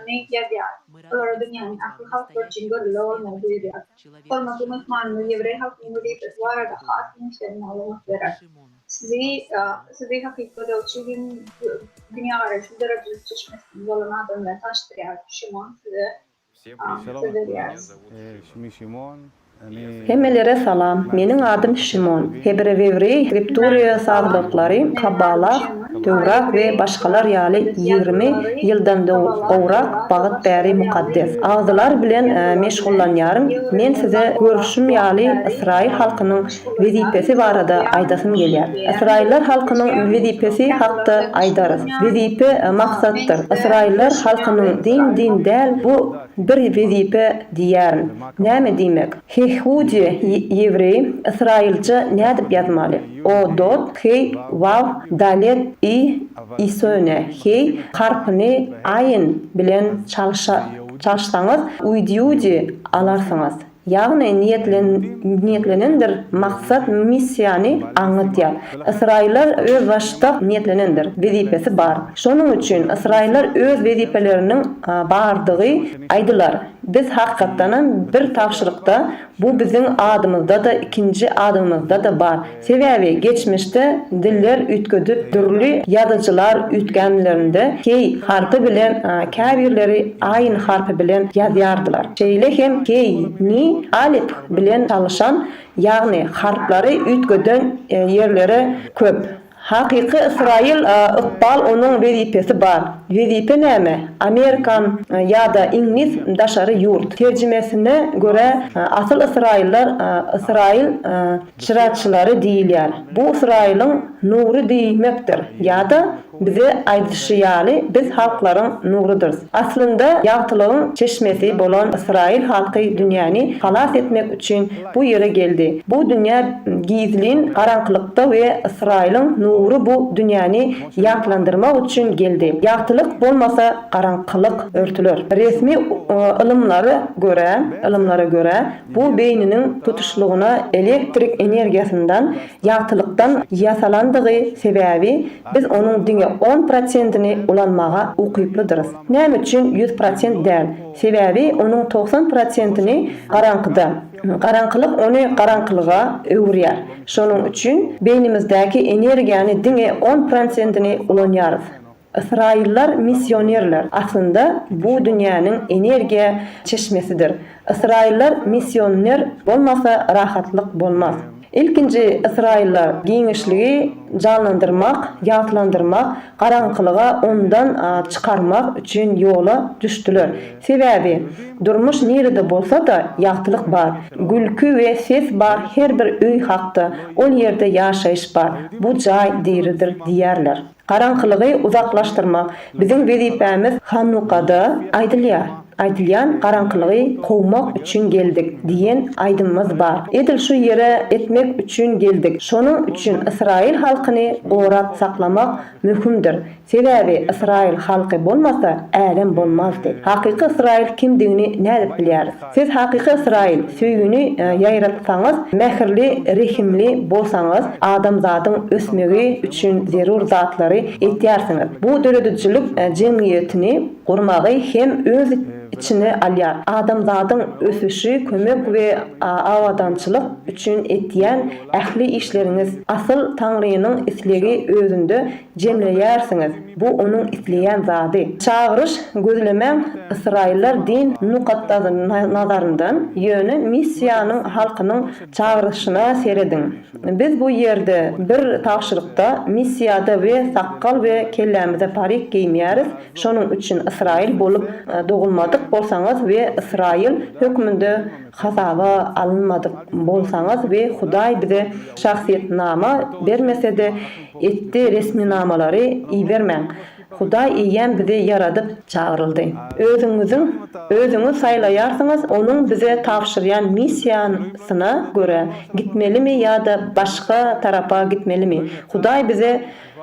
ne yazıyor. Öyle dünyanın aklı halkı için görülü olmalı duyuyor. Olmak Müslümanlığı Yevray halkının vazifesi var da hakim işlerine olmak verir. Sizi hakikaten ölçügün dünya arası dereceli çeşmesinin yoluna adımdan taştırarak Şimon size veriyoruz. Hemmelere salam. Mening adım Şimon. Hebrew skripturiya sağlıkları, Kabala, Tevrat ve başkalar yali 20 yıldan doğrak bağıt beri mukaddes. Ağızlar bilen meşgullanıyorum. Men size görüşüm yali İsrail halkının vazifesi barada aydasım gelir. İsrailler halkının vazifesi hakkında aydarız. Vazife maksattır. İsrailler halkının din del bu bir vazife diyerim. Näme demek? Yehudi Yevrey İsrailce ne dep yazmalı? O dot hey vav dalet isöne hey harfini ayın bilen çalışsanız uydiyudi alarsınız. Yani niyetlenendir, maksat misyani anlatıyor. İsrailler öz başta niyetlenendir, vazifesi var. Şunun için İsrailler öz vazifelerinin bardığı aydılar. Biz hakikaten bir tavşırıkta bu bizim adımızda da ikinci adımımızda da var. Sebebi geçmişte diller ütködüp türlü yazıcılar ütkenlerinde key harfi bilen kabirleri aynı harfi bilen yazardılar. Şeyle hem key ni alif bilen çalışan yani harfleri ütköden yerlere köp. Hakiki İsrail ıqbal onun vazifesi var. Vazife näme? Amerikan ya da İngiliz daşarı yurt. Tercümesine göre asıl İsrailler İsrail çıraççıları değiller. Bu İsrail'in nuru demektir. Ya da bize aytışıyalı biz halkların nurudur. Aslında yağtılığın çeşmesi bolan İsrail halkı dünyanı halas etmek için bu yere geldi. Bu dünya gizlin karanlıkta ve İsrail'in nuru bu dünyanı yaklandırmak için geldi. Yağtılık bolmasa karanlık örtülür. Resmi ilimlere göre bu beyninin tutuşluğuna elektrik enerjisinden yağtılıktan yasalandığı sebebi biz onun dünya 10%'ni ulanmağa ukuyupluduruz. Näme üçün 100% değil? Sebebi onun 90%'ni karanlıkta. Karanlık onu karanlığa öwürýär. Şonun üçün beynimizdäki energiýany diňe 10%'ni ulanýarys. İsrailler misyonerler. Aslında bu dünyanın energiya çeşmesidir. İsrailler misyoner bolmasa rahatlık bolmaz. İlkinci İsrailler giňişligi canlandırmak, ýatlandırmak, karanlığa ondan çıkarmak üçün yola düştüler. Sebebi durmuş nerede bolsa da ýagtylyk bar, gülkü ve ses bar, her bir öý hakda, ol yerde yaşayış bar. Bu jaý diridir diýerler. Karanlığı uzaklaştırmak bizim vazifemiz Hanukada aytylýan karanlığı kovmak üçün geldik diyen aydymyz bar. Edil şu yere etmek üçün geldik. Şonun üçün İsrail halkyny gorap saklamak möhümdir. Sebebi İsrail halky bolmasa älen bolmazdy. Hakiki İsrail kimdigini nädip bilýär? Siz hakiki İsrail söýgüni ýaýratsaňyz, mehirli, rehimli bolsaňyz, adamzadyň ösmegi üçün zerur zatlary etýärsiňiz. Bu döredüjilik jemgyýetini gurmagy hem öz içine alýar. Adamzadyň ösüşi, kömek we awadançylyk üçün etýän ähli işleriňiz asyl Taňrynyň islegi özünde jemleýärsiňiz. Bu onun isleýän zady. Çağırış gözlemen İsrailler din nukatda nazaryndan ýöne missiýanyň halkynyň çağırışyna seredin. Biz bu ýerde bir tawşyrykda missiýada we saqqal we kellämize parik giýmýäris. Şonuň üçün İsrail bolup dogulmadyk bolsaňyz we İsrail hökmünde hasaba alınmadyk bolsaňyz we Hudaý bize şahsiýetnama bermese de etdi resmi namalary iýbermäň. Hudaý iýen bizi yaradyp çağıryldy. Özüňiz saýlaýarsyňyz, onuň bize tapşyrýan missiýasyna göre gitmelimi ýa-da başga tarapa gitmelimi? Hudaý bize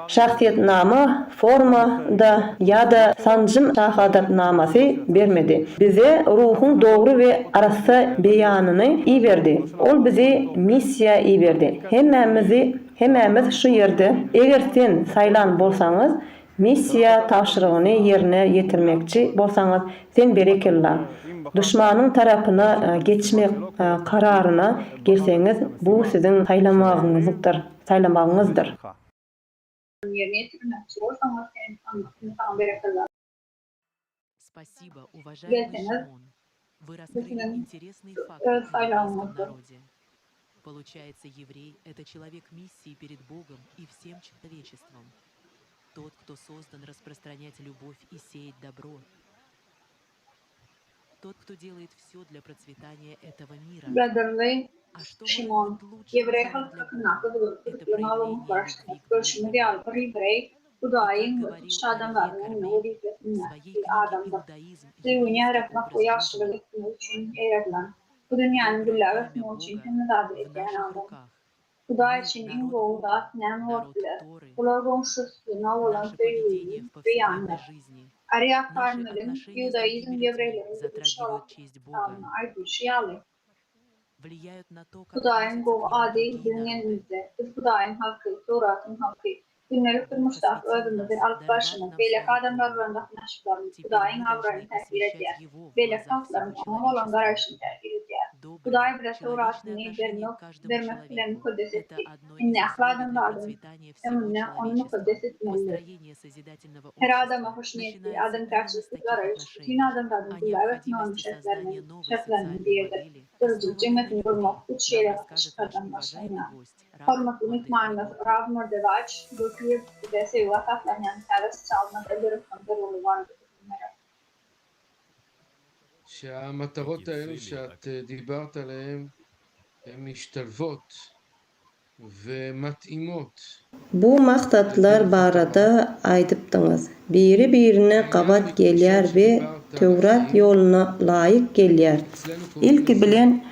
şahsiyetnama formada ya da sancım şahadatnaması vermedi. Bize ruhun doğru ve arası beyanını iyi verdi. Ol bize missiya iyi verdi. Hemmemiz şu yerde. Eğer sen saylan bolsanız, missiya tapşırığını yerine getirmekçi bolsanız, sen berekella. Düşmanın tarafına geçmek kararına gelseniz, bu sizin saylamağınızdır. Спасибо, уважаемый Шимон. Вы раскрыли интересный факт в еврейском народе. Получается, еврей — это человек миссии перед Богом и всем человечеством. Тот, кто создан распространять любовь и сеять добро. Тот, кто делает все для процветания этого мира. А что может быть лучше для Бога? Это проявление любви. Hudayin adamlarının vazifesini ibadetim. Dünya yaratmak ve yaşlılık için yaratılan. Bu dünyanın güller ve için hizmet eden adam. Huda için en doğuda nem vaktiler. Bunlar komşusuna olan sevgiyi beyanlar. Arya karnının Judaizm yevreylerin dışarılarına ait bir şeyali. Hudayin bu adi dünyanımızda. Hudayin hakkı, Torat'ın hakkı. Günlük durmuşda özümüzün alıp başını, beylek adamlarla naknaşıklarını, Hudayin avrayını tercih ediyor. Beylek halkların ama olan garajını tercih ediyor. Hudayi bile Torat'ını vermek bile mukaddes etti. İnne akladımlarını, eminne onu mukaddes etmelidir. Her adama hoş niyetli, adam karşılıklar arayış, bütün adamların güller ve kınanın şartlarını diyedir. Sözcü cemmetin yormak, üç şeyler çıkardan başlayına. Hormatlı mutmanlar, Rav Mordevaç, Göküyüp ve Sevva katlanyan teras çalmak ederim kandarolu vardır. שהמטרות האלו שאת דיברת עליהן הן משתלבות ומתאימות. Bu maksatlar barada aytıptınız. Biri-birine qabat gelýär ve Tevrat yoluna layık gelýär. İlk bilen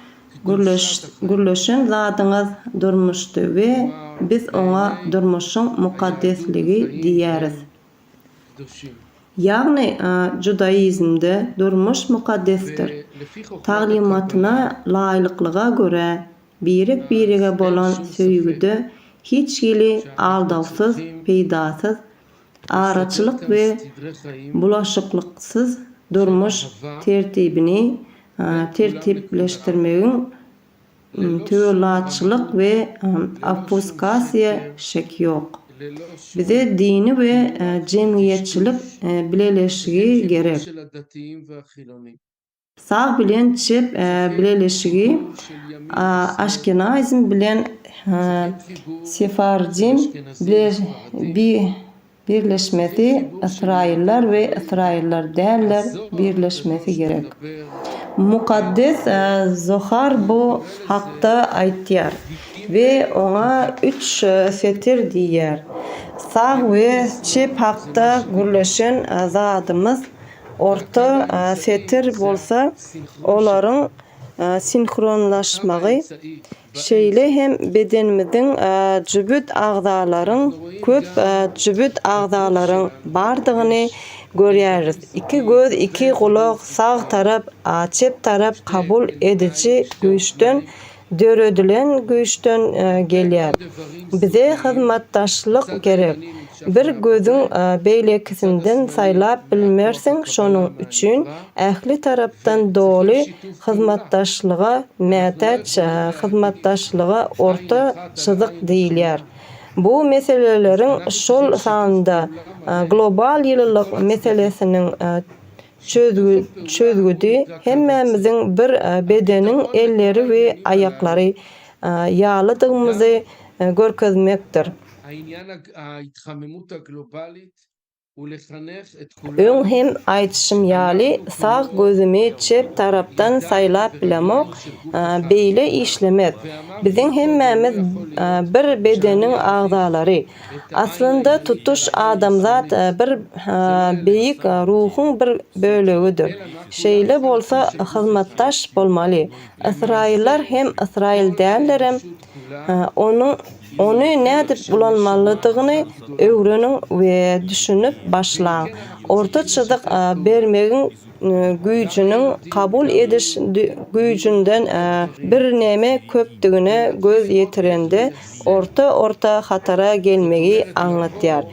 gürleşen zadyňyz durmuşdy ve biz ona durmuşyň mukaddesligi diýäris. Ýagny Judaizmde durmuş mukaddesdir. Taglimatyna laýyklyga göre biri-birige bolan söýgüde hiç ýeli aldawsyz, peýdasyz, araçylyk we bulaşyklyksız durmuş tertibini tertipleştirmegiň töwelaçylyk we aposkasiýa şek ýok. Bize dini we jemgyýetçilik bileleşigi gerek. Sağ bilen çep bileleşigi Aşkenazim bilen Sefardim birleşmesi, İsrailler ve İsrailler däller birleşmesi gerek. Mukaddes Zohar bu hakda aýtýar ve ona 3 setir diýär. Sağ we çep hakda gürleşen zadymız orta setir bolsa olaryň sinhronlaşmagy şeýle hem bedenimiziň jübüt agzalaryň köp jübüt agzalaryň bardygyny görýäris. Iki göz, iki kulak, sağ tarap, çep tarap kabul edici güýçden döredilen güýçden gelýär. Bize hyzmatdaşlyk gerek. Bir gözüň beýlekisinden saýlap bilmersiň, şonuň üçin ähli tarapdan doly hyzmatdaşlyga mätäç hyzmatdaşlyga orta çyzyk diýilýär. Bu meseleleriň şol sanda global ýyllyk meselesiniň çözgüdi hemmemiziň bir bedeniň elleri we aýaklary ýalydygymyzy görkezmekdir. Öň hem aýdyşym ýaly sağ gözümi çep tarapdan saýlap bilemok beýle işlemek. Biziň hemmemiz bir bedeniň agzalary. Aslynda tutuş adamzat bir beýik ruhyň bir bölegidir. Şeýle bolsa hyzmatdaş bolmaly. Israiller hem Israil dällerem Onu nädip bulanmalydygyny öwrenin we düşünüp başlaň. Ortaçydyk bermegiň güýjüniň kabul ediş güýjünden bir näme köpdigine göz ýetirende orta hatara gelmegi aňlatýar.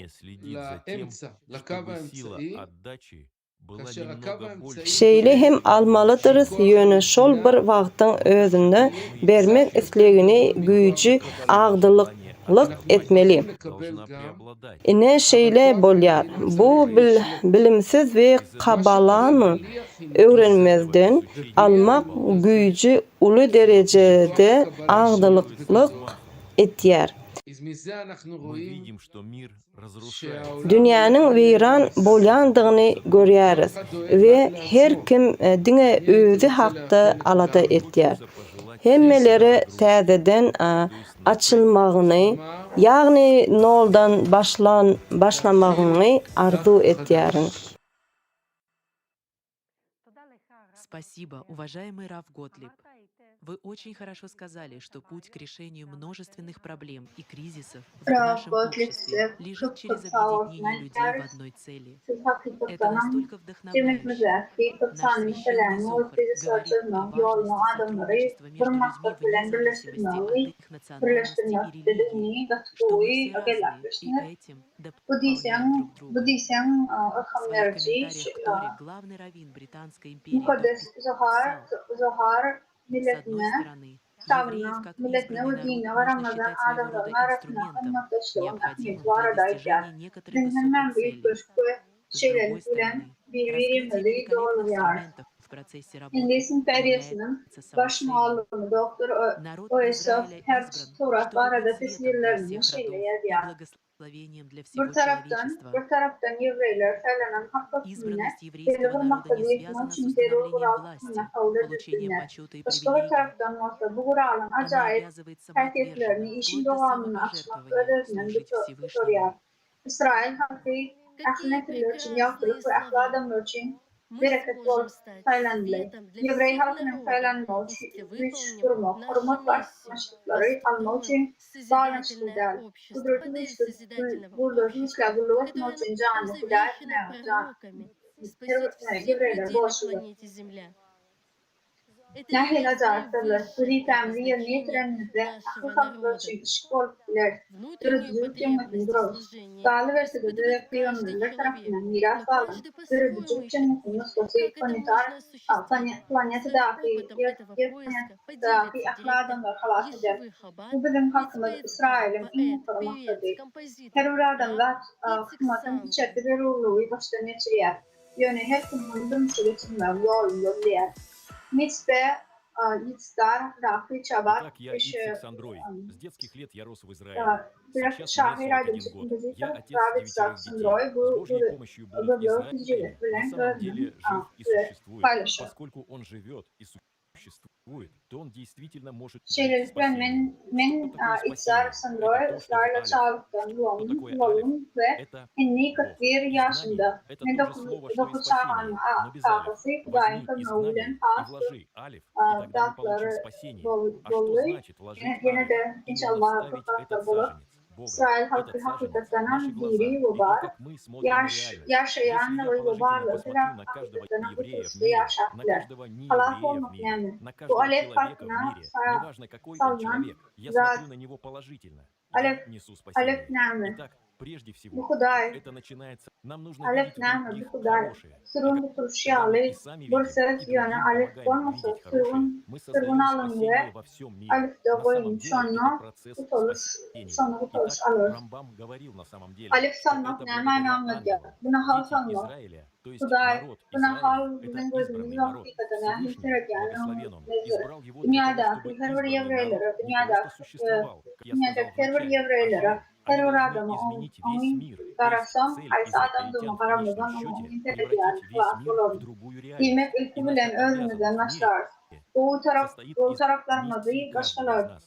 Şeýle hem almalydyryz ýöne şol bir wagtyň özünde bermek islegini güýji agdylyklyk etmeli. Ine şeýle bolýar. Bu bilimsiz we kabalany öwrenmezden almak güýji uly derejede agdylyklyk etýär. Dünýäniň weýran bolýandygyny görýäris we her kim diňe özü hakda alada etýär. Hemmeleri täzeden açylmagyny, ýagny noldan başlamagyny arzu etýärin. Спасибо, уважаемый Рав Готлиб. Вы очень хорошо сказали, что путь к решению множественных проблем и кризисов в нашем обществе лежит через объединение людей в одной цели. Это настолько вдохновляюще. Наш священный Зохар говорит о важности сотрудничества между людьми вне зависимости от их национальности и религии, что мы все разные и этим дополняем друг друга. В своих комментариях к Торе главный раввин Британской империи milletine, savna, milletine ve dine ve Ramazan adamlarına arasında anlatışlığın ahmet var adayken. Zihnimden büyük coşku ve şeyleri bilen birbirimizi doğruluyor. İngiliz İmperyası'nın baş muallimi Dr. O.S.F. Herbst Torat arada tesirlerini şeyle yazıyor. Bir taraftan Yevreyler söylenen hakkasını belirlemekte için terör kurallarına kabul edildiler. Başka bir taraftan olsa bu kuralın acayip hareketlerini işin devamını açmak ödediğinden tutuyor. İsrail halkı ahiretler için yaptırıp ve ahladamlar için bereket bol saylandılar. Yevrey halkının saylanma için güç durmak, hürmet ve başlıkları almak için bağlantılılar. Kudretin burada güçle bulunmak için canlı hidayet Yevreyler boşluğu. Nahil acartırlar, suri temri yerine yetirenizde akıl için ışık oldular. Dürüdücü cennetin duruş. Sağlı ve sıkıcı peygamberler tarafından miras alan dürüdücü cennetin nuskosu planeti dahi akladımlar halas eder. Bu bilim hakkında İsrail'in en muhtarmaktadır. Terör adamlar hükümetin içeride bir ruhluğu baştan geçiriyor. Yöne her kimin dönüşü geçirmem yolunu yolluyor. Мецпе Yitzhar Rafi Çabat С детских лет я рос в Израиле. Сейчас я ассистент композитора. Я отец 9 детей. С Божьей помощью Бог Израиля на самом деле жив и существует. Поскольку он живет и существует, то он действительно может спасти. Men Yitzhar Sandroy İsrail'e çağırdıktan yolun ve inni 41 yaşında. 19 çağırma kafası Kuday'ın kanalıyla dağları dolu. Yine de inşallah toprakta bulup İsrail halkı hakikaten diri ve var. Yaşayan ve varlıklar hakikaten hakikaten yaşarlar. Halak olmak yani. Bu Alef farkına salınan zat. Alef nâmi. Bu Kuday. Alef nâmi bu Kuday. Sırrın bu turşiyalı. Bu söz yönü Alef olmasa sırrın alın ve Alef de koyun. Sonra tutuluş alır. Alef salmak nâmi anlamlıdır. Buna hal salmak. Kuday, buna hal bizim gözümüzün hakikatine hüsret yani dünyadaki her bir Yevreyleri, dünyadaki her bir Yevreyleri, her bir adamı onun karasam, aysa adamdığımı karamızdan onun intelektüel klas olur. Demek ilki bilen özümüzden başlar. Bu taraflarımızı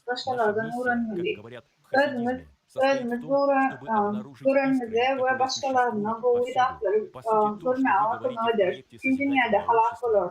başkalardan öğrenmeliyiz. Özümüz öğrenmemize ve başkalarına bu idakları görmeye akıllıdır. Tüm dünyada halak olur.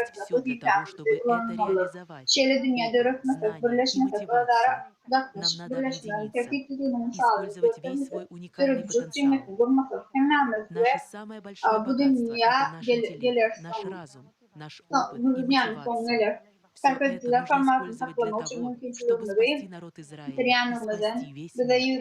есть все для того, чтобы это реализовать. Şeyle Опыт, знания и мотивацию. Нам надо объединиться, использовать весь свой уникальный потенциал. Наше самое большое богатство — это наш интеллект, наш разум, наш опыт и мотивация. Все это нужно использовать для того, чтобы спасти народ Израиля и спасти весь мир.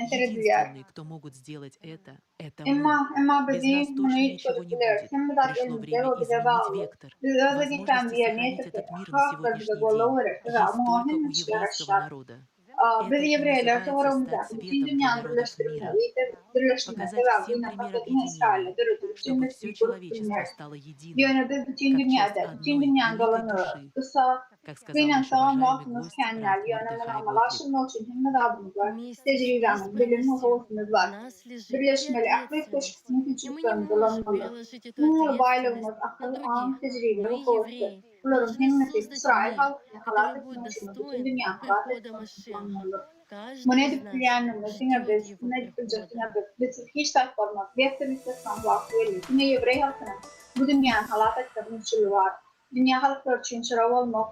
Единственные, кто могут сделать это мы. Без нас точно ничего не будет. Пришло время изменить вектор. Возможности сохранить этот мир на сегодняшний день есть только у еврейского народа. Biz Это Yevreyler называется tovarımda стать bütün светом для dünyanın народов mира. birleştirme Показать sebep всем yine пример paketini İsrail'e объединения, dörüdür. Bütün чтобы Mesih все grup человечество stало единым, yine de bütün как часть dünyada, bütün одной dünyanın великой dolanı души. kısa Как сказал Binen наш sağlam уважаемый vaktimiz гость kendiler Раф yönemin Мордехай amalar, Готлиб. şunun için hem de adımız var. Вместе с Tecrübemiz, bilimi, пронести. hoşumuz var. На нас lежит Birleşmeli, и aklı ответственность. teşkilini И мы не küçükten можем dolanmalı. переложить эту Bununla ответственность baylığımız, на akıl, других. an, tecrübe Мы, ve hoştu. евреи, Bunların должны himmeti, создать İsrail мир, halkını который halat будет etmek için bütün достоин dünya halat прихода etmek için Машеха. kullanmalı. Каждый Bu из ne нас dipleyenimiz, yine ждет biz, его ne diplecek, прихода. yine biz. Biz hiç takılmaz. Vektimizde sanmak verir. Yine Yevrey halkının bu dünyanın halat etmek için var. Dünya halkları için çırav olmak,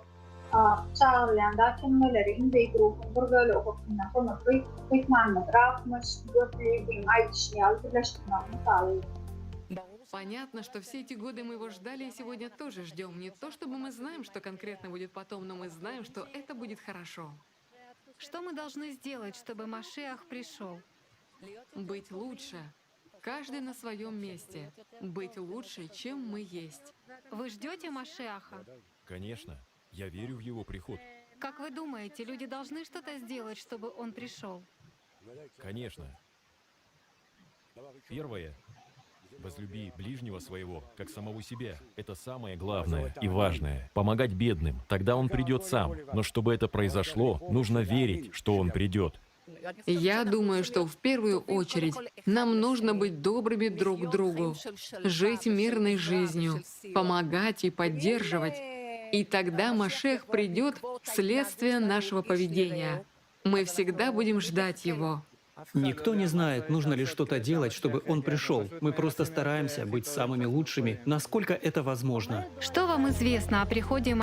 çağrılayan kelimeleri indeyi grubun bir böyle okuduğundan sonra kıymanlık, rafmış, götürüyü, bilim, aydışıyalı birleştirmekini sağlıyor. Понятно, что все эти годы мы его ждали и сегодня тоже ждем. Не то, чтобы мы знаем, что конкретно будет потом, но мы знаем, что это будет хорошо. Что мы должны сделать, чтобы Машиах пришел? Быть лучше. Каждый на своем месте. Быть лучше, чем мы есть. Вы ждете Машиаха? Конечно, я верю в его приход. Как вы думаете, люди должны что-то сделать, чтобы он пришел? Конечно. Первое. Возлюби ближнего своего, как самого себя. Это самое главное и важное. Помогать бедным. Тогда он придет сам. Но чтобы это произошло, нужно верить, что он придет. Я думаю, что в первую очередь нам нужно быть добрыми друг к другу, жить мирной жизнью, помогать и поддерживать. И тогда Машех придет вследствие нашего поведения. Мы всегда будем ждать его. Никто не знает, нужно ли что-то делать, чтобы он пришел. Мы просто стараемся быть самыми лучшими, насколько это возможно. Что вам известно о приходе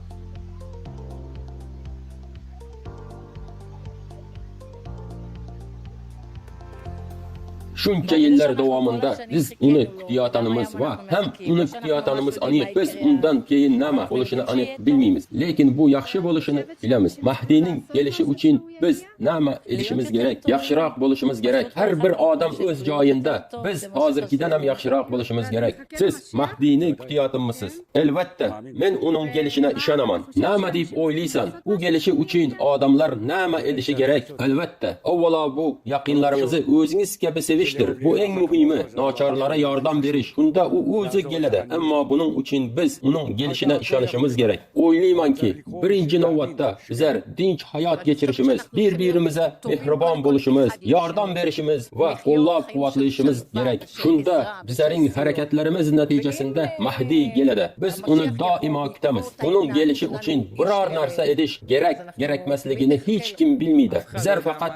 Shuncha yillar davomida biz uni kutayotganimiz va ham uni kutayotganimiz aniq. Biz undan keyin nima bo'lishini aniq bilmaymiz. Lekin bu yaxshi bo'lishini bilamiz. Mahdiyning kelishi uchun biz nima edishimiz kerak? Yaxshiroq bo'lishimiz kerak. Har bir odam o'z joyida. Biz hozirgidan ham yaxshiroq bo'lishimiz kerak. Siz Mahdiyni kutayotganmisiz? Albatta, men uning kelishine ishonaman. Nima deb o'ylaysan? U kelishi uchun odamlar nima edishi kerak? Albatta, avvalo bu yaqinlaringizni o'zingiz kabi sevish. Bu eng muhimi, nochorlarga yordam berish. Shunda u o'zi keladi. Ammo buning uchun biz uning kelishine ishonishimiz kerak. O'ylaymanki, birinchi navbatda bizlar tinch hayot kechirishimiz, bir-birimizga mehribon bo'lishimiz, yordam berishimiz va qo'llab-quvvatlashimiz kerak. Shunda bizning harakatlarimiz natijasida Mahdiy keladi. Biz uni doimo kutamiz. Uning kelishi uchun biror narsa edish kerak-kerakmasligini hech kim bilmaydi. Bizlar faqat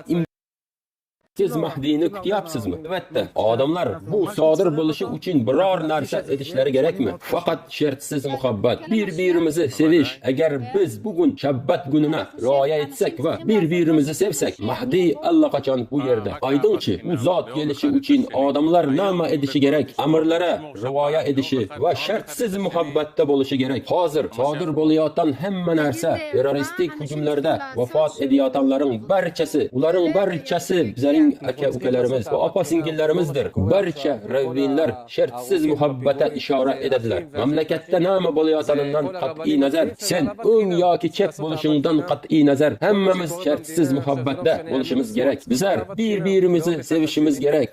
siz Mahdiyni kutyapsizmi? Albatta, odamlar bu sodir bo'lishi uchun biror narsa edishlari kerakmi? Faqat shartsiz muhabbat, bir-birimizni sevish. Agar biz bugun Shabbat kunini rioya etsak va bir-birimizni sevsak, Mahdiy allaqachon bu yerda. Aydinchi, u zot kelishi uchun odamlar nima edishi kerak? Amirlara rioya edishi va shartsiz muhabbatda bo'lishi kerak. Hozir sodir bo'layotgan hamma narsa terroristik hujumlarda vafot etayotganlarning barchasi, ularning barchasi bizning aka-ukalarimiz va opa-singillarimizdir. Barcha ravvinlar shartsiz muhabbata ishora etadilar. Mamlakatda nima bo'layotganidan qat'iy nazar, sen o'ng yoki chap bo'lishingdan qat'iy nazar, hammamiz shartsiz muhabbatda bo'lishimiz kerak. Bizlar bir-birimizni sevishimiz kerak.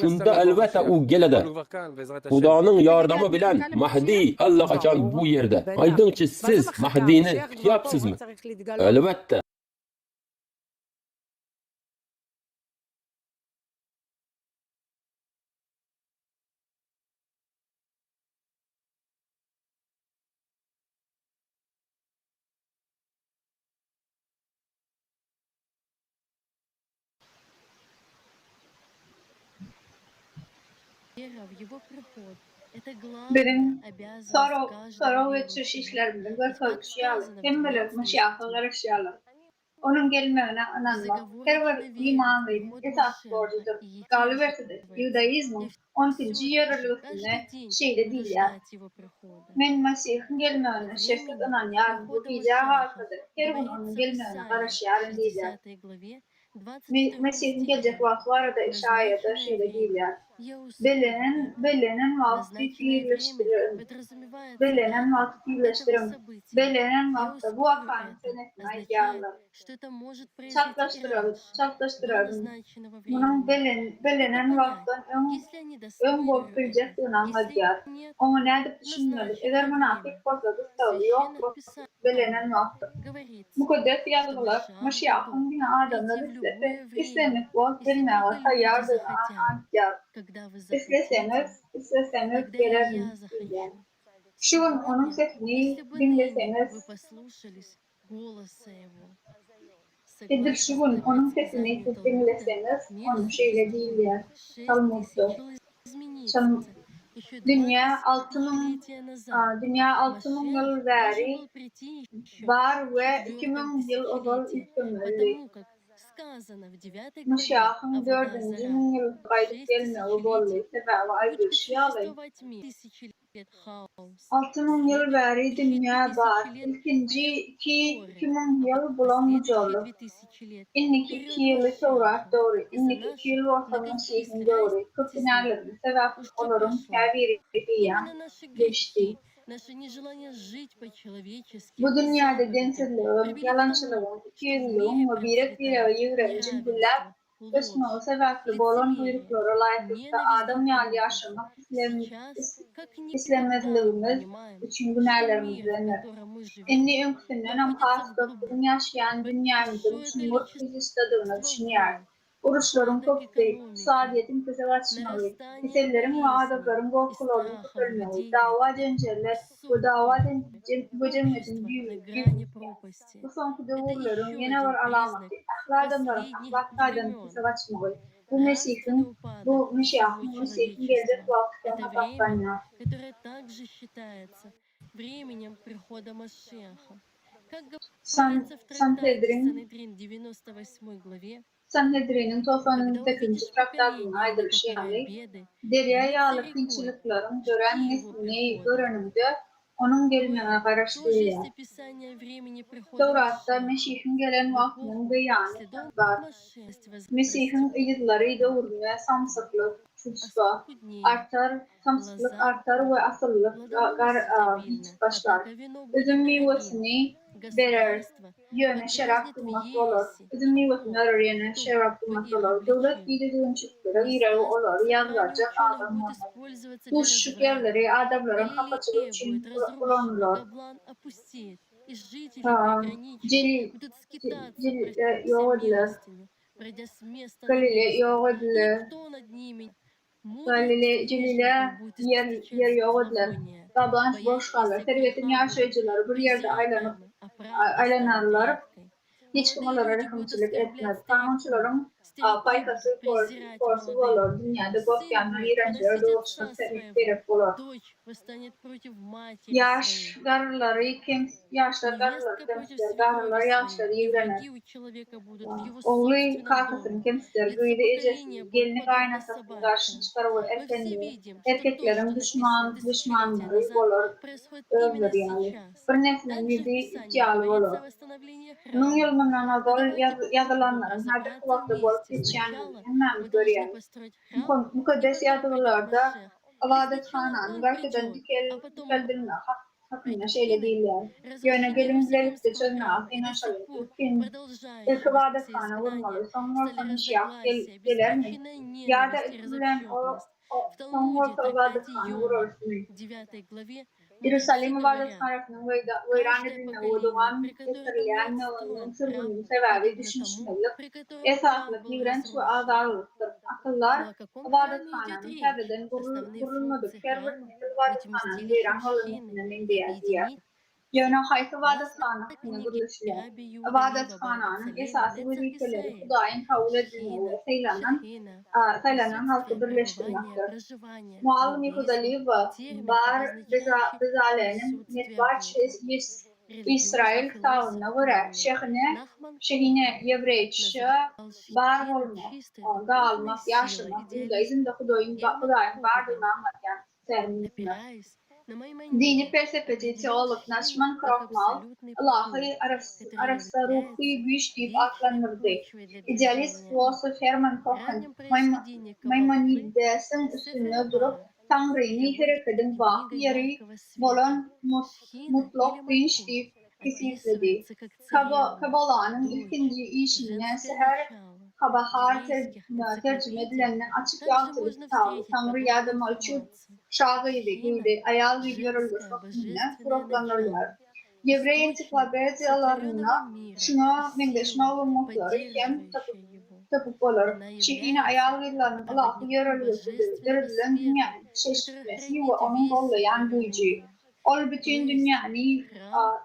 Shunda albatta u keladi. Xudoning yordami bilan Mahdiy allaqachon bu yerda. Aydinchi, siz Mahdiyni kutyapsizmi? Albatta. Вера в его приход — это Benim главная обязанность soru ve каждого çeşit верующего. işlerimden ve Их kalkışyalı. обязаны Temmeler, принять maşiyahlar işyalı. Onun gelmeğine inanmak, her bir imanlıyım, esas borcudur. Galibertidir. Yudaizmin 12. yararlılığını şeyde değil ya. Men Mesih'in gelmeğine şirket inanyan, bu gece halkadır. Her gün onun gelmeğine karışyarın değil ya. Mesih'in gelecek vaktları da işayede şeyde değil ya. Я услышала это. Belenen vakti Назначенное время fiilleştirelim. подразумевается Belenen дата vakti этого fiilleştirelim. события. Belenen Я vakti bu ускорю akan это. senetine Означает, yarlar. что это может произойти и Çaklaştıralım, раньше, до çaklaştıralım. назначенного Bunun времени. Как это belenen понять? vaktin Если я не ön bol доспойлерю это, kılacaktığını если anlayacağız. нет Onu nerede düşünmeli? Eğer назначенное время. münafık fazla В yok, священных belenen писаниях vakti. говорится, Mukaddes что yazgılar, Машах Meşiyahın готов yine прийти adamlar в любое время, İslamik vakt если только bilmeler, люди tayyardır захотят. anlayacağız. Когда вы захотите, İsteseniz тогда и gelelim. я захочу. Şu an onun Сегодня, sesini если бы ныне вы dinleseniz, послушались голоса Его, Nedir согласно şu an onun sesini Писанию Талмуда, dinleseniz, мир onun şeyle существует değiller. 6000 Talmud'da. жил измениться. Еще 20 Dünya 6000 тысячелетия назад dünya 6000 Машех yıl должен beri был prийти еще var в ve 4 2000 yıl evvel тысячелетии, hükümledi. потому как сказано в 9 главе Meşahın Авода 4. Зара, yıl kaydıp 6 gelmeyi тысячелетий bollu sebebi ayrı будет şiyalı. существовать мир, 1000 лет хаос. 6000 yıl beri dünya Следующие var. 2000 лет İkinci порядок Торы, 2000 yıl а bulamıcılı. последующие 2000 лет İnniki 2 период yılı Tevrat Машаха. doğru. Из-за İnniki 2 yıl наших orta Mesih'in многочисленных doğru. притеснений. Köpünerlerini sebep Что olurum. прошло? Keviri diyen Именно наши geçti. грехи, наше нежелание жить по-человечески Bu и dünyada заповеди densizliğin, привели к тому, yalancılığın, что в ikiyüzlüğün мире ve birek bir процветает yığıncın güller неравенство, kısmı ложь, sebepli bolan лицемерие, buyruklara layıklıkta ненависть Adam друг yal друга. yaşamak Сейчас, как никогда, мы islemezliğimiz понимаем, için что мир, в günahlarımızdanır. котором мы живем, Enni önkünden hem находится has в köprünün yaşayan dünyamızın большое çumur количество kriz istadığını düşünüyor. войн, Oruçların упадок köprü, экономики, saadiyetin kıza açmalı, нарастание kesellerin ve болезней adabların и korkularını страхов köpürmeli, людей, dava cenceller, bu dava bu cemiyetin общество на büyük. грани пропасти. Bu sonki Это dövürlerin еще yine один var alameti. признак Ahladamların последних ahlaklardan времен. kısa açmalı. Bu Нравственный Mesih'in, упадок bu всего Mesih'in gelecek человечества. vakti Это время, hataklanıyor. которое также считается временем прихода Машеха. Как говорится в трактате Sanhedrin, Санедрин 98 главе, Sanhedrin'in когда 98. увидишь traktatına поколение, на aydırışı которое yani, беды, deriye yağlı рекой, pinçiliklerin жди gören его neslineyi прихода. görünümde onun gelmeye Тоже karıştırıyor. есть описание времени прихода Tevrat'ta Машеха. Mesih'in gelen В vaktinin эпоху beyanı следов var. Машеха Mesih'in ıyıdları doğurmaya samsaklık, çuçba artar, samsaklık artar ve asıllık hiç başlar. Üzüm meyvesini verir, yöne şerap kılmak olur. Üzüm meyvesini verir, yöne şerap kılmak olur. Devlet bildiğin çıktıra girer olur, yazılacak adam olur. Tuş şükerleri adamların kapatılığı için kullanılır. И жители приграничья будут скитаться, простимся милостыню, пройдя с места на место. Никто над ними, мудрость Celile будет yer yoğurlar. зловония, Tabanç боясь boş kalır. исти Servetin yaşayıcıları bir yerde презираемы, а правда станет aylanarlar. редкой. Hiç kimlere Молодые люди будут rahmetçilik etmez. оскорблять Kanunçuların стариков, paykası презирать korsu молодых. olur. Dünyada Сын gofyanlar будет iğrençlere поносить doğuştan отца своего, sebep olur. дочь восстанет против матери Yaş своей. garıları yaşlar Невестка garıları против temsiler. свекрови Garıları yaşları своей, и iğrenir. враги у человека будут в его Oğlu собственном kakasını доме. temsiler. Лицо Gıydı поколения ecesini, будет gelini подобно kaynasasını karşı собаке. çıkarır Мы все erkenliği. видим, что то, что Erkeklerin написано тысячелетия düşmanları назад, olur. происходит именно Öldür yani. сейчас. Bir neslin Также в yedi Писании ihtiyarlı говорится olur. o восстановлении Bunun храма. yılından Но evvel давайте попробуем yazılanların her разобраться kulakta bol вместе. geçenlerini Сначала hemen мы должны görüyoruz. построить храм, и Mukaddes потом придет yazılarda Машех. Или avadet сначала hananın он gerçekten придет, а потом dikeldirme hakkında şeyle прикинем, değiller. Yöne разрушили gelin Иерусалимского çözme храма, af и до sих inaşalım. пор İlk продолжающегося avadet после hana изгнания vurmalı. Sonra стали Mesih разногласия, gelir mi? беспричинная Ya da ненависть и öldürülen разобщенность. В sonra Талмуде, avadet трактате hana Йова, vurursun. 9 главе, Yerusalim мудрецы ibadet говорят, tarafının veyran каждое edilme поколение, olduğundan при котором был getirilen отстроен sırrının храм, sebebi подобно тому, düşünüşmelik, при котором храм esaslı был direnç ve разрушен. azarlıktır. Akıllar, Но о каком ibadet храме идет hananın речь? perdeden Основные kurulmadır. функции Her bir храма ibadet быть hananın вместилищем veyran общины halınmasının и diye. объединить Yöne hayfı ibadet нас hananın на книге kuruluşlar. Раби Юда İbadet Лева hananın Бар esası Бацалеля vazifeleri Нецах Hudayın kabul edilmeyi ve sayılanan halkı присутствие, birleştirmektir. пребывание, проживание, Muallim но Yahudalı ve термин, bar обозначающий bezalenin присутствие netbaç Бога. İsrail Религиозный tavrına философ göre Талмуда Нахман şehine yevreyçi называл bar щетину olma, чистой galmak, духовной силой, yaşamak, Judaizm'de Hudayın идеалистом Hudayın Бога, bardığını anlatan terminler. опираясь Dini felsefeci olup Nachman Krochmal, Allah'ı arası ruhi güç deyip adlandırdı. İdealist filosof Hermann Kochen, Maimonidesin üstünde durup Tanrı'nı hareketin baki yeri olan mutlak dinç deyip kesinledi. Kabala'nın ikinci işine seher kabahar tercüme edilenler açık yazılı kitabı Tanrı yardım ölçü şahıydı, güydü, ayal ve görülür fakirine kuraklanırlar. Yevreyi ensiklopediyalarına şuna mendeşme olmakları hem tapıp olur. Çekine ayal verilerin Allah'ı görülülen dünyanın çeşitmesi ve onun kollayan gücü. Ol bütün dünyanı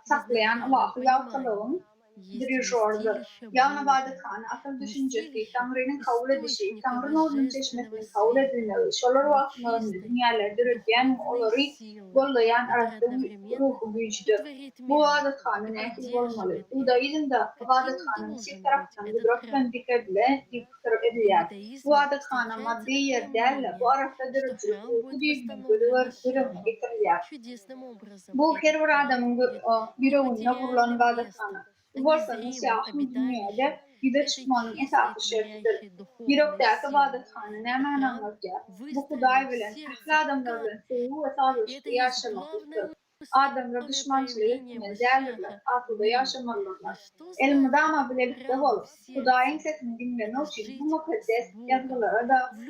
saklayan Allah'ı yavtalığın dirişordur. Yağına vadıkhanı akıl düşüncesi, Tanrı'nın kabul edişi, Tanrı'nın onun çeşmesinin kabul edilmeli, şolar vakıflarını dünyalar dürütleyen oları gollayan arasında ruhu gücüdür. Bu vadıkhanı nekil olmalı. Budaizm'da vadıkhanın bir taraftan güdrökten dikkatle dikkat edilir. Bu vadıkhanı maddi yer derle, bu arafta dürütçü, bu düzgün dürümü getirilir. Bu her bir adamın yüreğine vurulan vadıkhanı. Varsanın siyahın dünyada yüze çıkmanın esası şertidir. Yürekteki vadıkhanı ne anlatacak? Bu kuday bilen, ahli adamlarla sevu ve sağlıklı yaşamaktır. Adamlar düşmançılığı etmeye değerliler, akılda yaşamalılar. Elmudama bile bitti ol. Kudayın sesini dinlemek için bu mukaddes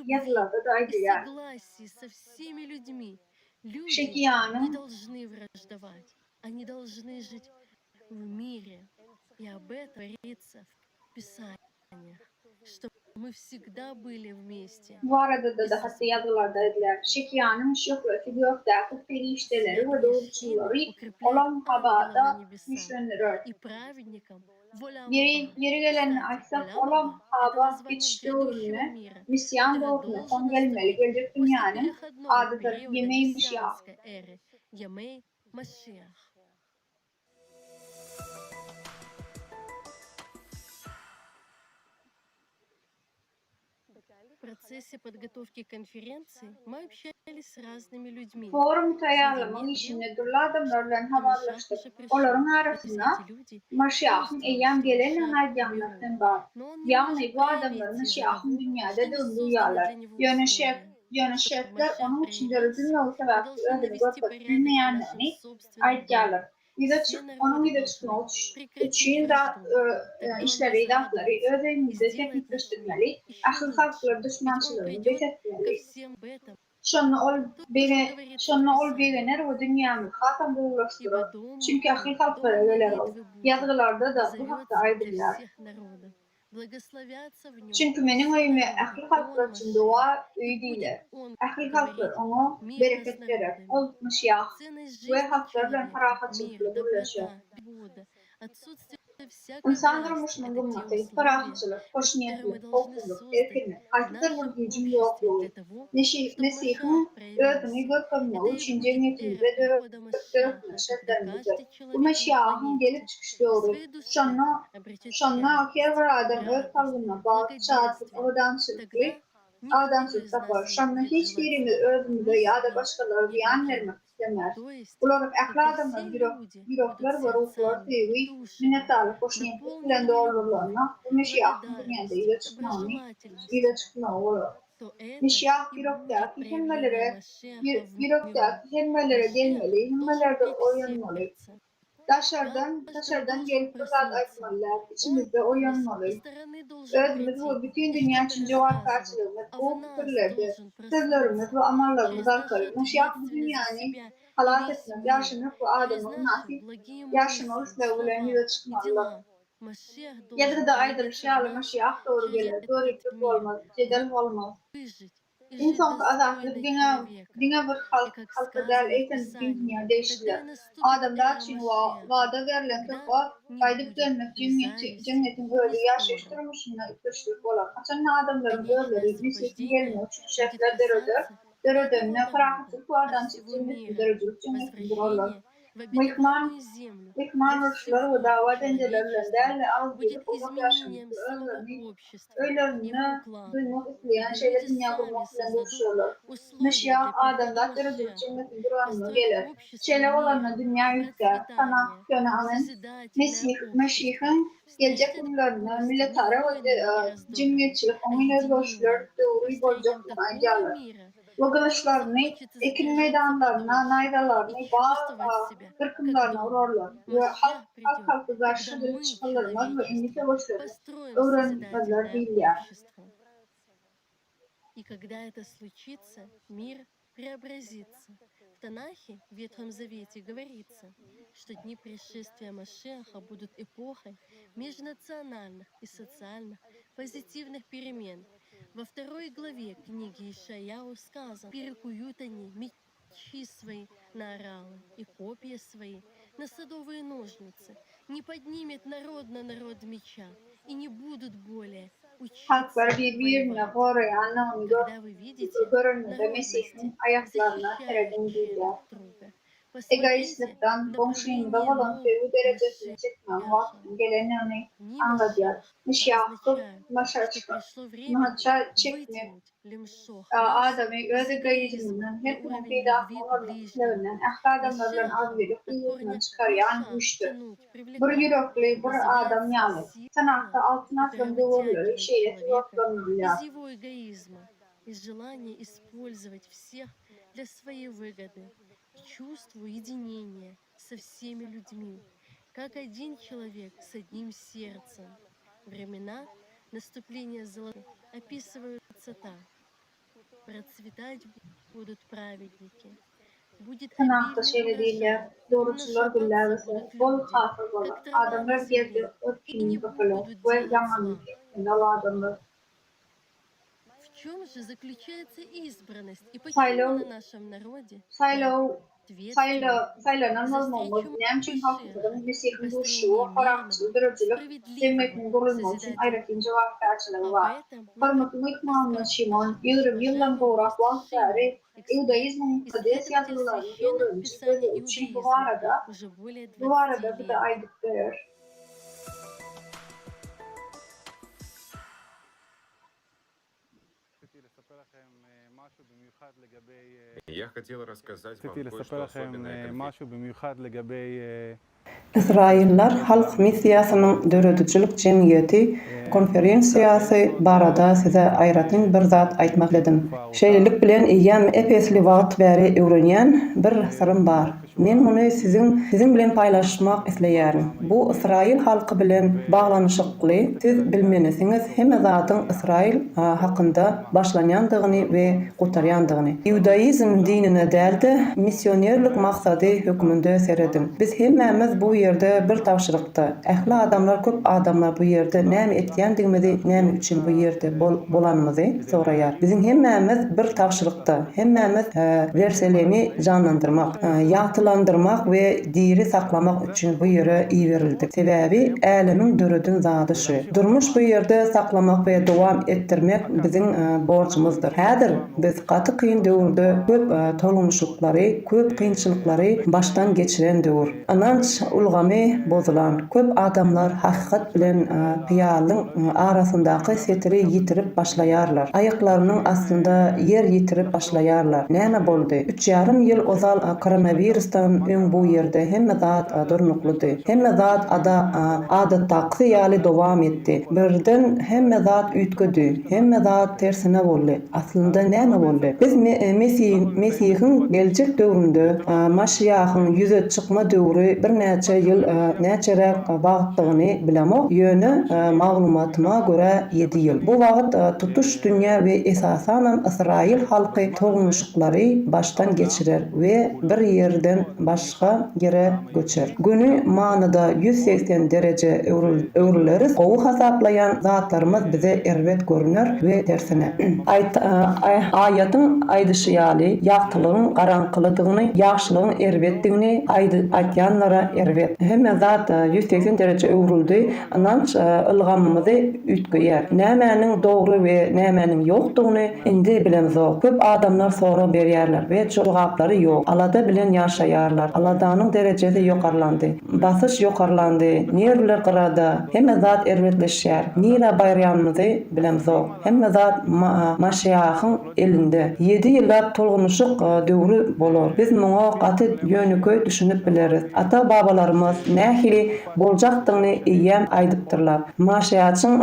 yazılarda da aydıyar. Şekiyanın в мире. И об этом говорится в Писаниях, что мы всегда были вместе. Bu arada da hatta yazılarda edilir. Şekiyanın şöhreti gökteki perişteleri ve doğrultuları olan muhabbata güçlendirir. Yeri gelen açsak olan muhabba geçtiğine, misyan doğruna son gelmeli. Gelecek dünyanın adıdır. Yemeği Meşiyah. В процессе подготовки конференции мы общались с разными людьми. Forum tayarlamanın içinde durla adamlarla haberleştik. Onların arasında Meşiyah'ın eyyam gelen anayyanlardan var. Yani bu adamların Meşiyah'ın dünyada döndüğü yerler. Yönetişler onun için görüldüğünü o sebepli ödülü görülmeyenlerini aydıyarlar. Onun yüze çıkmak için de işleri, idafları özel müddete fitleştirmeli, ahıl halkları düşmançılığını bekletmeli. Şonna ol beğenir ve dünyamı hatam buluşturur. Çünkü ahıl halkları öyle ol. Yazgılarda da bu hakta aydırlar. Çünkü benim oyumu ahli halklar için dua üy değiller. Ahli halklar ona bereket verir. O Meşiyah ve halklarla ferahatçılıkla birleşir. İnsan durmuşunun gümmatı, ferahatçılık, hoşniyetlik, okuluk, erkinlik, artıdır bir gücün yokluğu. Mesih'in öğretini görkemli için cemiyetimize dörtme şartlarımızdır. Bu Meşiyah'ın gelip çıkış yolu. Şonna her bir adam öğret kalbına bağlı, çarpıp Ağdansızlık tapar. Şonna hiçbirimiz öğretimize ya da başkaları ziyan vermek istemez. Olarak aklı adamın yürekler ve ruhlar sevgi, minnettarlık, hoşniyetlik bilen doğruluklarına bu Meşiyah'ın dünyada ile çıkmağı olur. Meşiyah yürekteki hemmelere gelmeli, hemmellerde oyanmalı. Taşardan gelip fırsat açmalılar, içimizde oyanmalı. Özümüz ve bütün dünya için cevap karşılığımız bu fikirlerdir. Sözlerimiz ve amallarımız arkarız. Meşiyah bu dünyanı halat etmek, yaşamak ve adamın nasip yaşamak sevgilerini yüze çıkmalılar. Yazıda aydır şialı Meşiyah doğru gelir, doğru iplik olmaz, cedel olmaz. İnsan azatlık dine bir halka del eğitim dünya değiştiler. Adamlar için vada verilen tıkla kaydıp dönmek cennetin böyle yaşaştırmışına ipleşlik olan. Açan adamların böyleleri Mesih'in gelmiyor çünkü şefler derödönüne ferahatlık bu adam cennetin derödülük cennetin dururlar. в обетованную землю, для всего человечества, будет изменением самого общества, его уклада. Люди сами создадут условия для продолжения, построят мира, процветания, созидательное общество. Gelecek bunlarını milletare ve cemiyetçilik, onun özgürlükler, teori boyunca kullanacaklar. Vagılışlarını, ekin meydanlarına, naydalarını, bağ kırkımlarına uğrarlar ve halkı karşı dönüp çıkarlarlar ve endişe boşları öğrenmezler değiller. И когда это случится, мир преобразится. В Танахе, в Ветхом Завете, говорится, что дни пришествия Машиаха будут эпохой межнациональных и социальных позитивных перемен. Во 2 главе книги Ишаяу сказано: «Перекуют они мечи свои на оралы и копья свои на садовые ножницы. Не поднимет народ на народ меча, и не будут более Halklar birbirine koruyan onu görünmede Mesih'in ayaklarına teredindiler. Egoistlikten komşunun babadan tevi derecesine çıkma vaktin geleni anladılar. Maşa çıkmayıp adamı öz egoizminden hep mufida olmalarından adamlardan az verip yüzünden çıkarıyan güçtü. Bir yürekli bir adam yani. Sanakta altına döndürülür, şeyle yoklanırlar. из его эгоизма, из желания использовать всех для своей выгоды, к чувству единения со всеми людьми, как один человек с одним сердцем. Времена наступления золота описываются так: процветать будут праведники. Sanakta şöyle değiller, doğrucular güllerse, bol hafızalar, adamlar gezdi, öpkinin kapalı ve yamanlık ettiğinde adamlar. В чем же заключается избранность и почему на нашем народе saylanan mazmunumuz nemçin halkların Mesih'in duşu, harakçı, dırıcılık, devmetin kurulması için ayrıtın cevapkarçılığı var. Parmaklı ikmanlı Şimon, yıllan doğrak vaktları, Judaizmin kades yazılarını öğrenci için bu arada bir de aydıktır. Я хотел рассказать вам кое-что особенное. İsrailler Halk Missiyasının Dörödüçülük Cemiyeti konferensiyası barada size aýratyn bir zat aýtmak dedim. Şeýlelik bilen eýem epesli wagt bäri öwrenýän bir sırrym bar. Men muny sizin bilen paýlaşmak isleýärim. Bu İsrail halky bilen baglanyşykly. Siz bilmenisiňiz hemme zatyň İsrail hakynda başlanýandygyny we gutarýandygyny. Judaizm dinine däldi missionerlik maksady hökmünde seredim. Biz hemmemiz bu ýerde bir tawşyrykda. Ähli adamlar, köp adamlar bu ýerde näme etýändigimizi, näme üçin bu ýerde bolanymyzy soraýar. Bizim hemmemiz bir tawşyrykda. Hemmemiz verselemi canlandyrmak, ýatylandyrmak we diri saklamak üçin bu ýere iýerildik. Sebäbi älemiň dörüdün zady şu. Durmuş bu ýerde saklamak we dowam etdirmek bizim borçumuzdur. Häzir biz gaty kyn döwürde köp tolumşuklary, köp kynçylyklary baştan geçiren döwür. Ananç ulgamy bozulan köp adamlar hakikat bilen piýalyň arasyndaky setiri ýitirip başlaýarlar. Aýaklarynyň aslynda yer ýitirip başlaýarlar. Näme boldy? 3,5 ýyl ozal koronavirusdan öň bu ýerde hemme zat durnukludy. Hemme zat adatdaky ýaly dowam etdi. Birden hemme zat üýtgüdi. Hemme zat tersine boldy. Aslynda näme boldy? Biz Mesihiň geljek döwründe Maşiýahyň ýüze çykma döwri bir näçe ýyl näçerek wagtlygyny bilemok ýöne maglumatyma görä 7 ýyl. Bu wagt tutuş dünýä we esasan İsrail halky togmuşyklary baştan geçirer we bir ýerden başga ýere göçer. Günü manyda 180 derece öwrüleriz. Gowy hasaplayan zatlarymız bize erwet görünür we tersine. Aýatyň aýdyşy ýaly ýagtylygyň garaňkylygyny, ýaşlygyň erwetdigini aýtýanlara erwet. Hemme zat 180 derece öwrüldi. Ananç ılgamymyzy üýtgeýär. Nämäniň dogry we nämäniň ýokdugyny indi bilemzok. Köp adamlar sorak berýärler we jogaplary ýok. Alada bilen ýaşaýar. taýýarlar. Aladanyň derejesi ýokarlandy. Basış ýokarlandy. Nerwler gyrada. Hemme zat erwetleşýär. Nira baýramymyzy bilemzok. Hemme zat maşaýahyň elinde. 7 ýyllap tolgunuşyk döwrü bolar. Biz muňa gaty ýönüköý düşünüp bileriz. Ata babalarymız nähili boljakdygyny iýem aýdypdyrlar. Maşaýatyň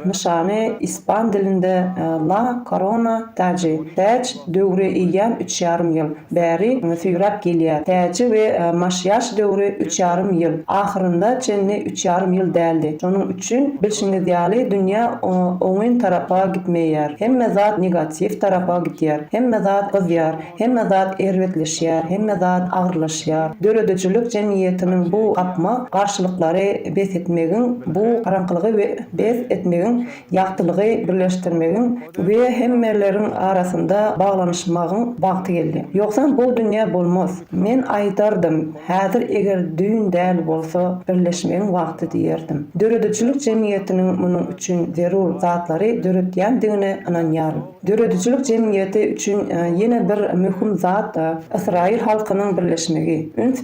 nişany ispan dilinde la korona taji. Täç döwrü iýem 3,5 ýyl bäri süýräp gelýär. Täçi we maşaýaş döwrü 3,5 ýyl. Ahyrynda çenli 3,5 ýyl däldi. Şonuň üçin bilşiňiz ýaly dünýä oňyn tarapa gitmeýär. Hemme zat negativ tarapa gitýär. Hemme zat gyzýar. Hemme zat erwetleşýär. Hemme zat agyrlaşýar. Döredüçilik jemgyýetiniň bu gapma garşylyklary bes etmegiň, bu garaňkylygy we bes etmegiň, ýagtylygy birleşdirmegiň we hemmeleriň arasynda baglanyşmagyň wagty geldi. Ýoksa bu dünýä bolmaz. Men aýdardym, häzir eger düýün däl bolsa birleşmegiň wagty diýerdim. Döredüçilik jemgyýetiniň munyň üçin zerur zatlary döredýändigine inanýar. Döredüçilik jemgyýeti üçin ýene bir möhüm zat Israil halkynyň birleşmegi. Üns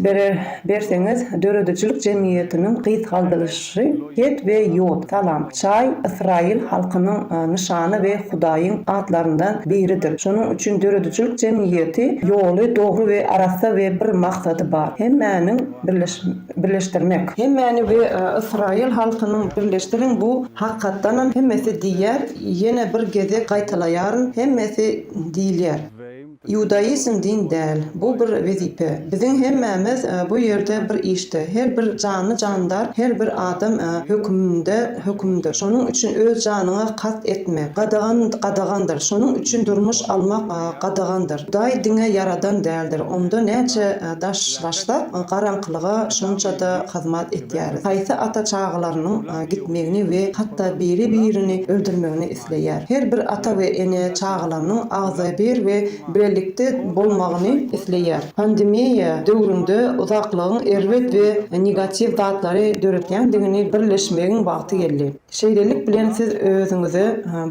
berseňiz döredüçilik jemgyýetiniň gyzgaldylyşy het we ýot. Salam. Çay Israil halkynyň nişany we Hudaýyň atlaryndan biridir. Şonuň üçin döredüçilik jemgyýeti ýoly dogry we arasda we bir maksady bar. Hemmeni birleşdirmek. Hemmeni we Israil halkynyň birleşdiriň bu hakykatdan hemmesi diýer, ýene bir geze gaýtalaýar, hemmesi diýilýär. Judaizm din däl, bu bir wezipe. Biziň hemmemiz bu ýerde bir işde. Her bir canly jandar, her bir adam hökümde. Şonuň üçin öz janyna kast etmek, gadagandyr. Şonuň üçin durmuş almak gadagandyr. Hudaý diňe yaradan däldir. Onda näçe daşlaşlar garaňkylyga şonça hyzmat etýär. Haýsy ata çağlarynyň gitmegini we hatda biri-birini öldürmegini isleýär. Her bir ata we ene çağlarynyň agzy bir we birlikte bolmagyny isleýär. Pandemiýa döwründe uzaklygyň erwet we negativ zatlary döretýändigini birleşmegiň wagty geldi. Şeýlelik bilen siz özüňizi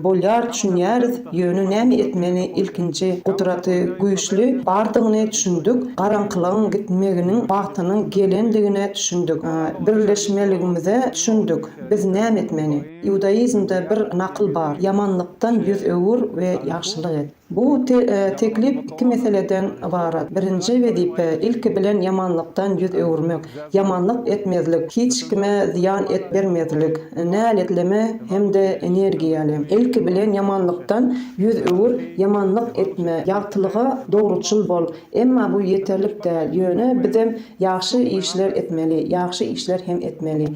bolýar düşünýäris, ýöne näme etmeni ilkinji gudraty güýçlü bardygyny düşündük. Garaňkylygyň gitmeginiň wagtynyň gelendigine düşündük. Birleşmeligimizi düşündük. Biz näme etmeni? Judaizmde bir nakıl bar. Yamanlykdan ýüz öwür we ýaxşylyk et. Bu teklip iki meseleden ibaret. Birinci wezipe ilki bilen yamanlykdan ýüz öwürmek. Yamanlyk etmezlik, hiç kime ziyan etbermezlik, näletleme hemde energiýaly. Ilki bilen yamanlykdan ýüz öwür, yamanlyk etme, ýagtylyga dogruçul bol. Emma bu ýeterlik däl. Ýöne bizem ýaxşy işler etmeli, ýaxşy işler hem etmeli.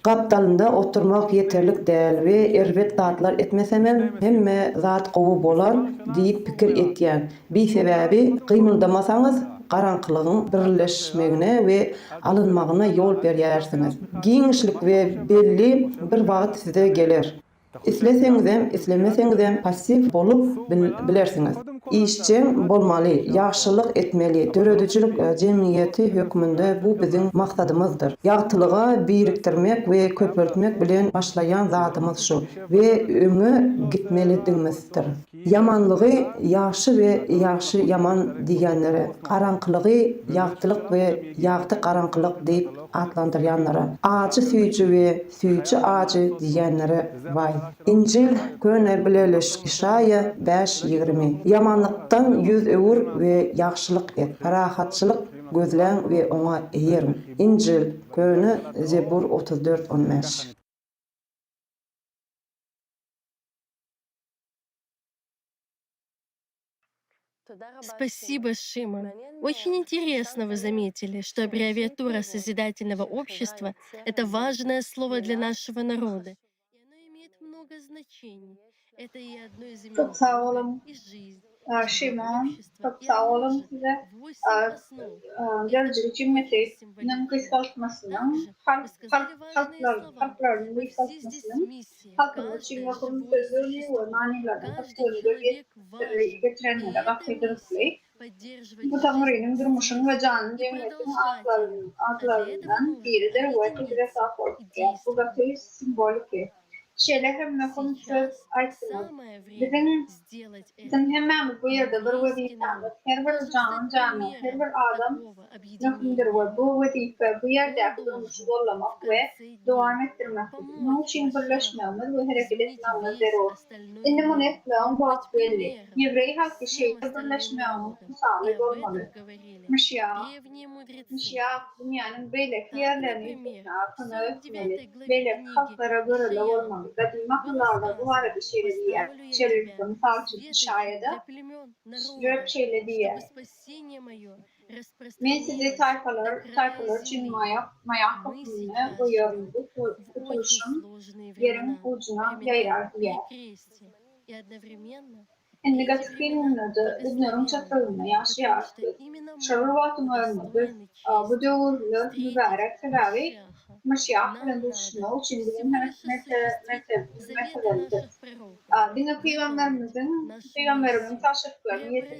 Gapdalynda oturmak yeterlik däl we erwet zatlar etmesemem hemme zat gowy bolar diýip pikir etýän. Bir sebäbi gymyldamasaňyz garaňkylygyň birleşmegine we alınmagyna ýol berýärsiňiz. Giňişlik we belli bir wagt size geler. İsleseňiz hem, islemeseňiz hem passiv bolup bilersiňiz. İşçi bolmaly, ýaxşylyk etmeli. Döredüçilik jemgyýeti hökmünde bu biziň maksadymyzdyr. Ýagtylyga biriktirmek we köpeltmek bilen başlaýan zatymyz şu we öňe gitmelidigimizdir. Yamanlygy ýaxşy we ýaxşy yaman diýenlere, garaňkylygy ýagtylyk we ýagty garaňkylyk diýip atlandyrýanlara, ağacı süýçi we süýçi ağacı diýenlere vay. İncil köne bileliş Işaya 5:20. Yamanlykdan ýüz öwür we ýaxşylyk et. Rahatçylyk gözlän we oňa eýerin. İncil köne Zebur 34:15. Спасибо, Шимон. Очень интересно вы заметили, что аббревиатура Созидательного общества — это важное слово для нашего народа. И оно имеет много значений. Это и одно из имен Çok sağ olun. и жизнь. Şimon, çok sağ olun size. Gelecek cümletinin kısaltmasının, halkların kısaltmasının, halkın için yapılmış sözlerini ve manilerini kapsamını getirenlere bakıldırıklayıp, bu Tanrı'nın durmuşun ve canın cemiyetin adlarından biridir ve tekrar sahip olacak. Bu bakıyı simbolik. şeyler hemmekom söz ayttılar. Самое время Bizim сделать это. bizim hemen bu yerde bir Еврейский vazife народ var. Her bir должен can стать canı, her bir примером adam такого nökümdür объединения. var. Bu vazife bu yerde Он durmuş должен zorlamak в ve конце devam дней ettirmektir. Bunun помочь için birleşmemiz ve hareket изменить etmemiz весь zarur. остальной Şimdi bunu мир, etmem bu быть belli. примером Yevrey halkı всем şeyde остальным birleşmemiz народам. И sağlık об olmalı. этом говорили Müşya, древние mudрецы. Müşya dünyanın belli Так, yerlerini например, istisna в kına 49 etmeli. главе Belli книги halklara göre olmalı. Kadim было akıllarda bu сказано: arada şeyle diye. «Поставлю я Şerifte тебя misal için светочем şayede для племен röp народа, şeyle diye. чтобы spасение mое Men sizi распространилось до края tayfalar için земли». mayak Мы kapımını сейчас koyuyorum. живем в очень Tutuluşun сложные yerin времена, ucuna времена yayar diye. перекрестия. И одновременно Şimdi эти gazetkin времена ünlüdü. İbnur'un çatırını благословенны, yaşayarak. потому что imенно мы, Şarruvatın öğrenmedi. удостоены Bu чести dövrlü встретить mübarek tedavi Машиаха. Meşiyahların Нам надо duşunu şimdi всего лишь осуществить заветы наших prorokов, Dine Peygamberimizin taşriflerini yerine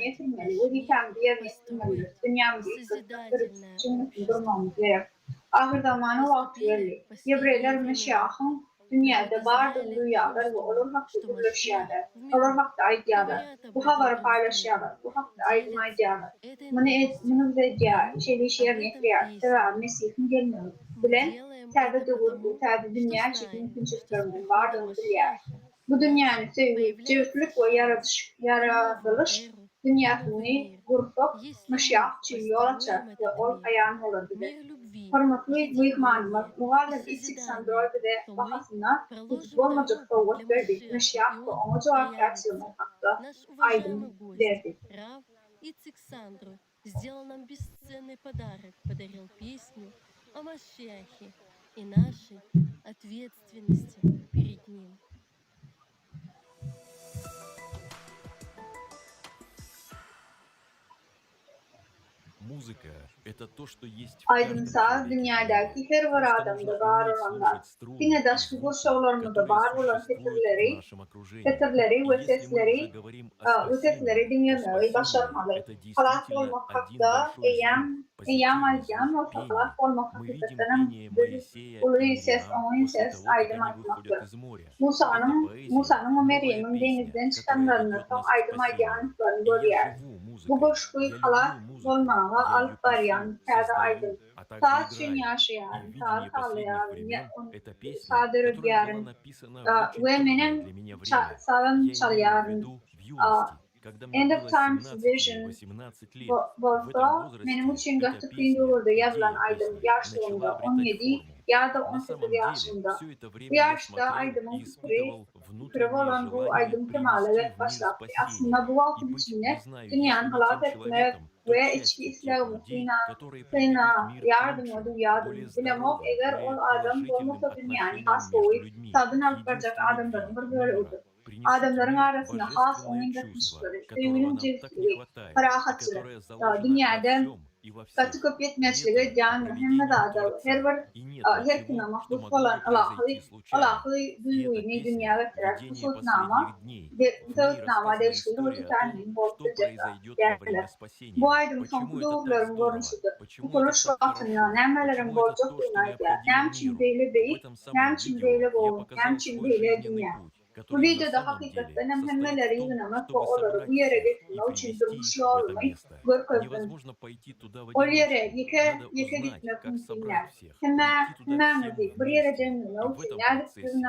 getirmeli. Vazifemizi yerine getirmeliyiz. Dünyamızı созидательное için общество. durmamız gerek. Ahir zamanı vakti geldi. Yebreyler Meşiyahın dünyada bardığın duyarlar ve olur hakkı birleşiyorlar. Olur hakkı aydiyorlar. Bu havarı paylaşıyorlar. Bu hakkı aydınlayıyorlar. Bunu bize şeyli yerine getiriyor. Sever Mesih'in gelmiyor. Bilen terde doğru, terde dünya için mümkünçlüklerinin vardığını biliyor. Bu dünyanın sevgi, cevizlik ve yaratılış dünyasını kurup Meşiyah için yol açar ve ol ayağın olabilir. Hormatlı büyükmanımız, muhalif içik sandroyda da bahasına hiç olmayacak soğuk verdik. Meşiyah ve ona cevap reaksiyonu hakkı aydın verdik. Рав Ицик Сандру сделал нам бесценный подарок, подарил песню о Машиахе и нашей ответственности перед ним. Muzika – это то, что есть в Aydın saz dünyadaki her bir adamda var olanlar. Yine daşkı kurşavlarımızda var olan fetirleri ve sesleri dinlemeyi başarmalı. Halak olmak hakkında eyyam alcan ve halak olmak hakikaten bir ulu ses, onun ses aydın açmaktır. Musa'nın ve Meryem'in denizden çıkanlarını tam aydın aydıyanlıklarını görüyor. Bu boşluğu halak olmağa alıp varyan kâda aydın. Saat için yaşayan, saat ağlayan, saat rüzgarın ve benim sağım çalyan End of Times Vision bolsa benim için göktürkün doğurdu yazılan aydın yaşlığında 17 ya da 18 yaşında. Bu yaşta aydımın fikri olan bu aydın kemale ve başlattı. Aslında bu vaktin içinde dünyanın halak etmek ve içki İslam'ı sina yardım duyardım. Bilemok eğer o adam olmasa dünyanın has boyu tadını alıp verecek adamların bir böyle olur. Adamların arasında has onun katmışları, sevginin cinsliği, ferahatçılık, dünyada katı köp yetmezliği, can Muhammed Adalı, her kına mahbus olan Allah'ı duyguyu dünya getirer. Bu söznama değişikliği ve tükenliğin boltacaklar. Bu aydın son doğruların görünüşüdür. Bu konuş vaktinde nemelerin bolcak duyunaydı. Nem çimdeyle beyit, nem çimdeyle boğun, nem çimdeyle dünya. Bu videoda hakikaten emmeleri yığınamak ve onları bu yere getirmek için durmuş olmayı görközün. O yere yıka gitmek mümkünler. Hemen bir yere cemlemek için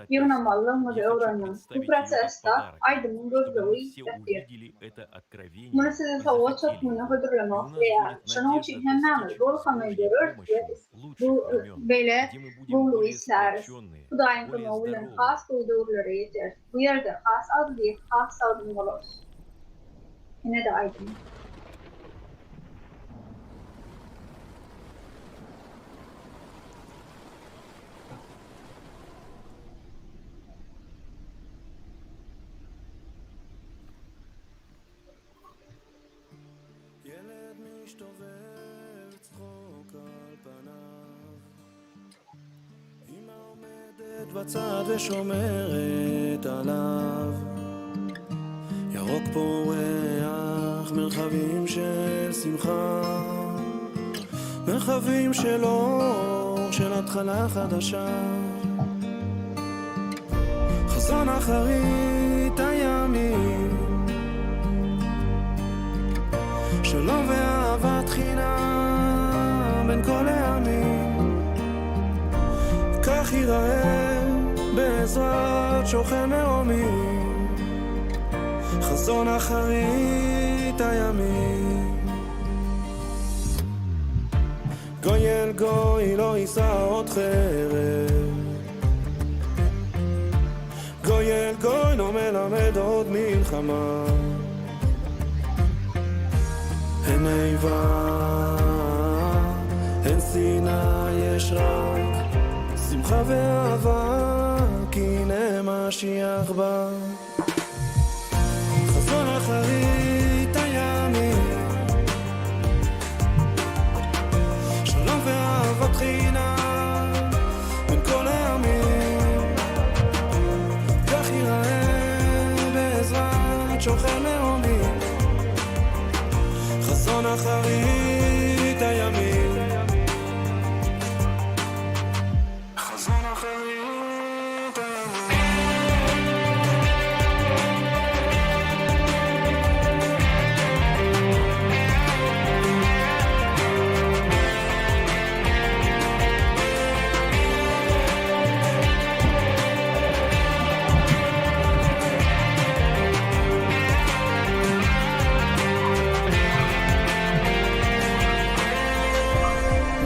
yığınamalılığımı da öğrenin. Bu proseste aydının gözlüğü getir. Bunu size savunma çokluğunu hıdırlamak veya şunun için hemen doğru kamayı görür ve bu böyle bunu isleriz. Bu daim kılmağının khas koyduğuları yeter. Bu yerde khas adı değil, khas adım olur. Yine de aydın. בצד ושומרת עליו ירוק פורח מרחבים של שמחה מרחבים של אור של התחלה חדשה חזון אחרית הימים, שלום ואהבת חינם בין כל העמים, כך ייראה בעזרת שוכן מרומים, חזון אחרית הימים. גוי אל גוי לא יישא עוד חרב, גוי אל גוי לא מלמד עוד מלחמה, אין איבה, אין שנאה, יש רק שמחה ואהבה, כי הנה משיח בא. חזון אחרית הימים, שלום ואהבת חינם בין כל העמים, כך ייראה בעזרת שוכן מרומים, חזון אחרית הימים, חזון אחרית הימים.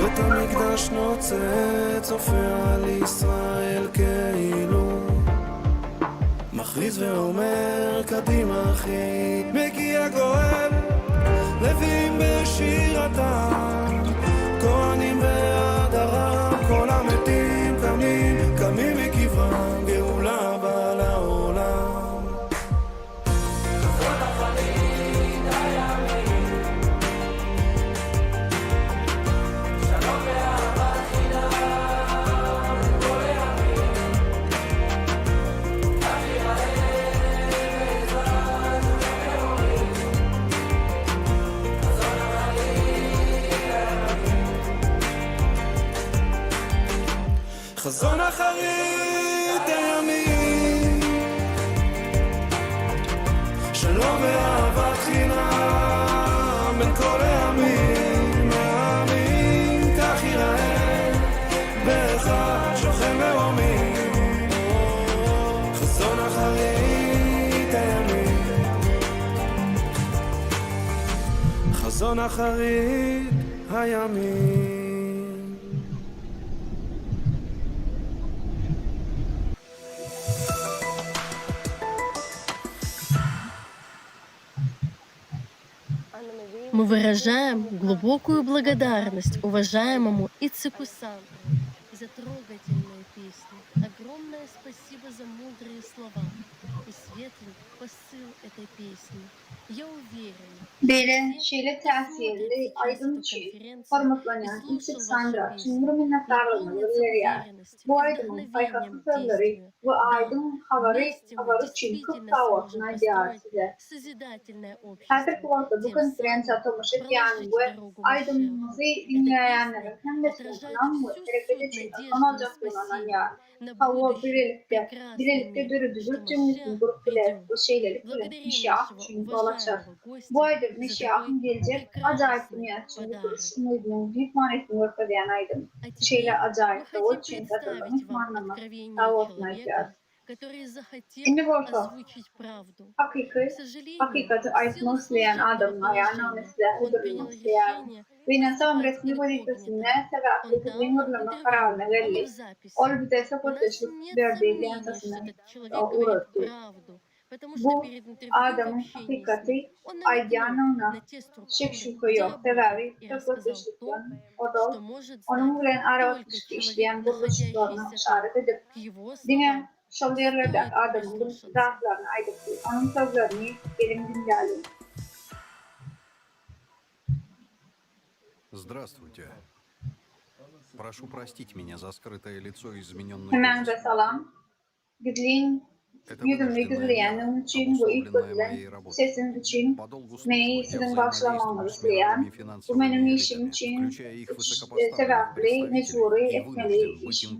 בית המקדש נוצץ, צופה על ישראל כאילו, מכריז ואומר קדימה אחי, מגיע גואל, לווים בשירתם, כהנים בהדרם, כל המתים קמים, קמים מקברם, גאולה באה לעולם. חזון אחרית הימים, שלום ואהבת חינם בין כל העמים, כך ייראה בעזרת מרומים, חזון אחרית הימים, חזון אחרית הימים, שלום ואהבת חינם בין כל העמים, העמים, כך ייראה באחד שוכן מרומים, חזון אחרית הימים, חזון אחרית הימים. Мы выражаем глубокую благодарность уважаемому Ицхаку Сандру за трогательные песни. Огромное спасибо за мудрые слова и светлый посыл этой песни. Я уверена, Biri şiirle tesirli aydın için formatlanan İçik Sandra Çındır minnettarlığını ileriyer. Bu aydının faykatlı sözleri ve aydın havarı için kıp davatına diğer size. Her kulakta bu konferansa tanışıp yani bu aydınımızı dinleyenlere hem de sunulan bu hareketi için kanacaklığına yer. Hava birlikte dürüdüzür cümlesin grup bile bu şeyleri bile Meşiyah çünkü olacak. Bu ayda Meşiyah'ın gelecek acayip dünya çünkü kuruşunun büyük manetini ortalayan aydın. Şeyle acayip davul çünkü katılımı manlama davatına yer. Şimdi olsa hakikati aydınlayan adamın ayağına mesleği durmasıyan ve nasıl resmi vazifesinde sebepli kızgınlığına kararına geldi. Ol bize sapıtışlık verdiği yansasına uğrattı. Bu adamın hakikati ayağına şık şuka yok. Sebebi sapıtışlıktan odal onun bilen aravatıştı işleyen buluşlarına işaret edip dine şalıyarlarda adamın zaaflarına aydıktı. Onun sözlerini gelin dinleyelim. Здравствуйте. Прошу простить меня за скрытое лицо и измененную Hemen de salam. Gizliğin yüzümü gizleyenin için bu ilk gözülen sesin için beni sizin başlamanı isteyen bu benim işim için sebepli, mecburi etmeli işim.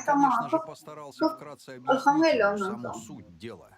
конечно же, постарался вкратце объяснить ему саму суть дела.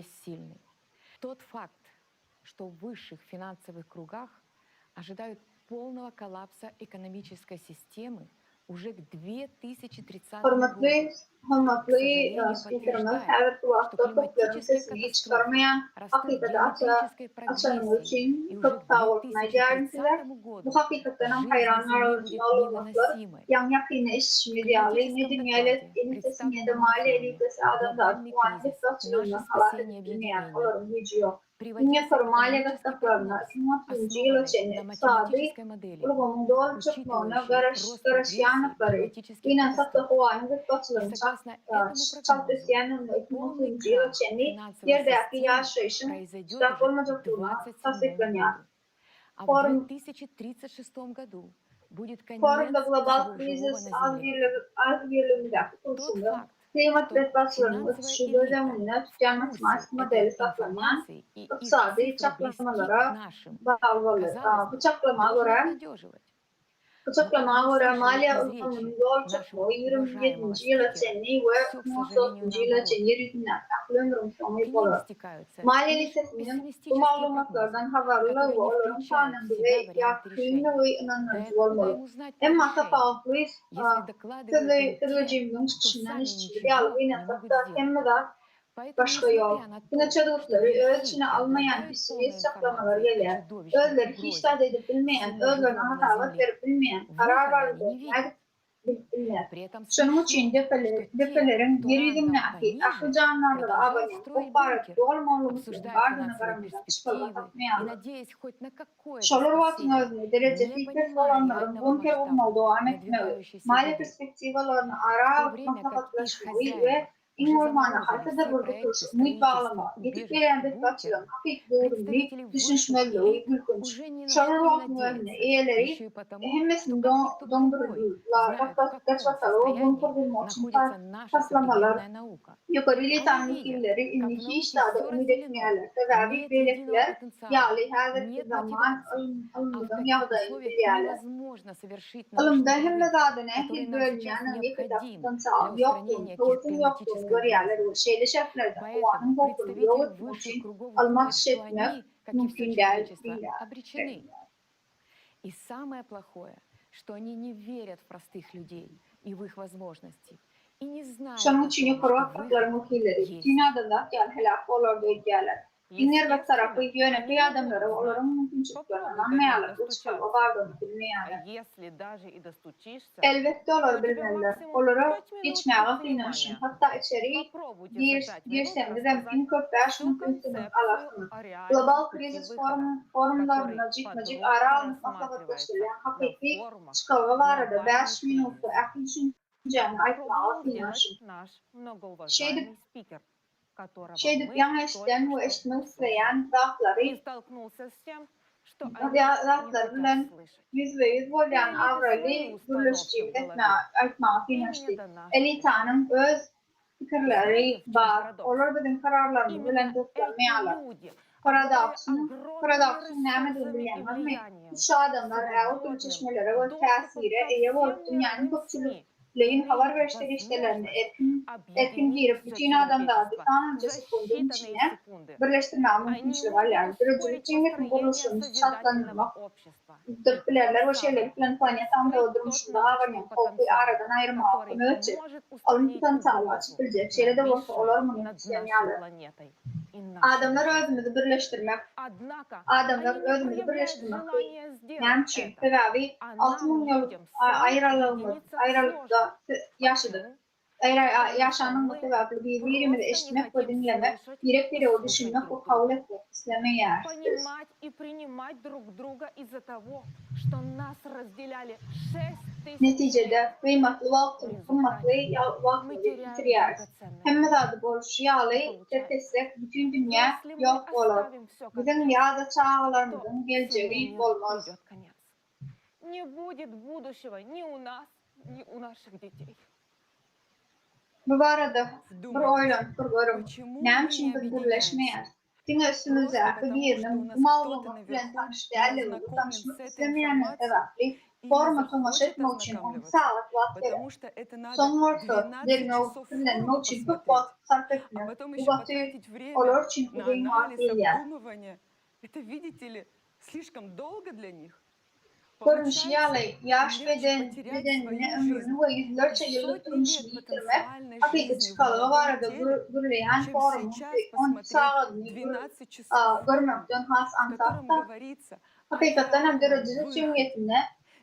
бессильны. Тот факт, что в высших финансовых кругах ожидают полного коллапса экономической системы уже к 2030 году, Hörmətli spikerimiz hər bir vaxtda topların sesini çıxarmayan, haqiqəti açılımı üçün çox sağ olmaya gəlmişlər. Bu haqiqətən hayranlar olmaqlar. Yan yakını iş medialı, ne dünyayla elitesi, ne de mali elitesi adamlar. Bu an hep açılımdan halat etmeyen, onların gücü yok. Dünya Formaliya Gattaqlarına 2030 yıl içinde iqtisadi ulğunluğun çıkmağına Qarasyanlıkları inansak da huvanı ve katılımı Çaltısyanın 2030 yıl içinde yerdeki yaşayışın Stokholm'da tasdiklanıyor. Forumda global krizis az birliğindeki kurşunda klimat retbaçlarının ötüşü döneminde tüken matematik modeli saklanan iqtisadi çaklamalara bağlı. Bıçaklamaya göre maliye uzmanının yol çıkma 27. yıl içinde ve 30. yıl içinde yürütülen ömrüm sonu olur. Maliye listesinin bu malumatlardan haberli ve onların tanımlı ve yakını ve inanıcı olmalı. Ama tafavvuz tırcımın çıkışından işçiliği alıp inanmakta hem de başka yol. Kınaçalıkları ölçüne almayan psikolojik saklamaları gelir. Özleri hiç tadı edip bilmeyen, özlerine hatalık verip bilmeyen, karar verdiler, bildiler. Şunun için defelerin yeryüzündeki akıl canlıları abone, o barit olmalımızın ardına varamızdan çıkalıp atmayalım. Şolur vaatın özünü derecesi pek olanların bunker olmalı devam etmeli. Mali perspektivalarını ara matlaklaşmayı ve İnnormana haritada burada umut bağlama, gidip gelen bir kaçılan hafif doğruluğu düşünmeli ve gülkünç. Şararvatın önüne eğeleri hemmesini dondururlar. Kaçvatalı o bunu kurulmak için taslamalar. Yukarı lisanlı illeri indiki iştahda umut etmeyeler. Sebebi belirtiler yağlı her zaman alınmadan yağdayın bilirler. Alımda hem de zaten ehil bölmeyen yıkıda potansiyel yokluğun, doğrultun yokluğun görüyorlar ve şeyli şartlarda kovanın bokunu yoğurtmak için almak şetmek mümkün değil. И самое плохое, что они не верят в простых людей и в их возможности. И не знают, Şunun için yukarı haklarının muhilleri, dünyada da helak olur diyorlar. Dinler ve tarafı yönetici adamları onların mümkünçlüklerini anlayarak uçuşlarla vardığını bilmeyenler. Elbette olur bilmeliler. Onları geçmeye inanışın, hatta içeri girsemde de bin köpbeş mümkünsünüz alasınız. Global krizis forumlarına cikmacık ara almış maslahatlaştırılan hakiki çıkavaları da 5 minutta akılsın canı aytmağa inanışın. Şeydip yana eşitten ve eşitmek isteyen zatlarıyla %100 boyan avrali birleştiği etmeye inanıştı. Elitanın öz fikirleri var. Olur bizim kararlarını bilen tutulmayalar. Paradoksun näme bilen mi? Şu adamlar avut çeşmelere ve tesire eye olup dünyanın köpçülüğün haber gösterişlerini etkin girip bütün adamlar sadece sekundun içine birleştirmeye mümkünçlüğü var. Yani Dürücülükçünün kuruluşunu şartlandırmak, dörtbilerler ve şeyleri filan planetten doğdurmuşunda havanın korkuyu aradan ayırmak ölçü alın potansiyeli açıklayacak şeyle de olsa olur mu? Adamlar özümüzü birleştirmek, yani sebebi 6 milyon ayrılıkta yaşadık. Yaşanın bu sebeple birbirimizi eşitmek ve dinlemek, bir o düşünmek ve kabul etmek istemeyersiniz. Neticede kıymetli vaktini bitiriyoruz. Hem de borçluyalı destek bütün dünya yok olur. Bizim yağda çağlarımızın geleceği olmaz. Не будет будущего ни у нас, ни у наших детей. Bu arada bir oylan kurgurum. Ne için birleşmeyer? Dine üstümüzdeki birinin mallumat bilen tanıştığıyla tanışmak istemeyenler sebeple formatını etmek için onu sağlık vaat verir. Son varsa derine okutulmak için çok vakit sarf etmek. Bu vakti olur çünkü duymak değiller. Görünüşüyle yaş bedenine ömrünü ve yüzlerce yıllık durmuşunu yitirmek, hakiki çıkalığı var da gürleyen forumun on sağladığını görmekten has ansafta, hakikaten hem derecede cümliyetine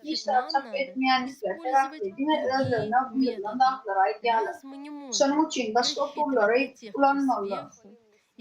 Значит, нам надо использовать другие методы. Раз мы не можем прощупать это сверху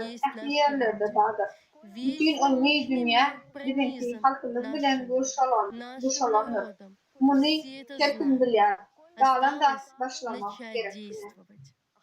есть наши люди. Весь нынешний мир пронизан нашим народом. Все это знают. Осталось начать действовать.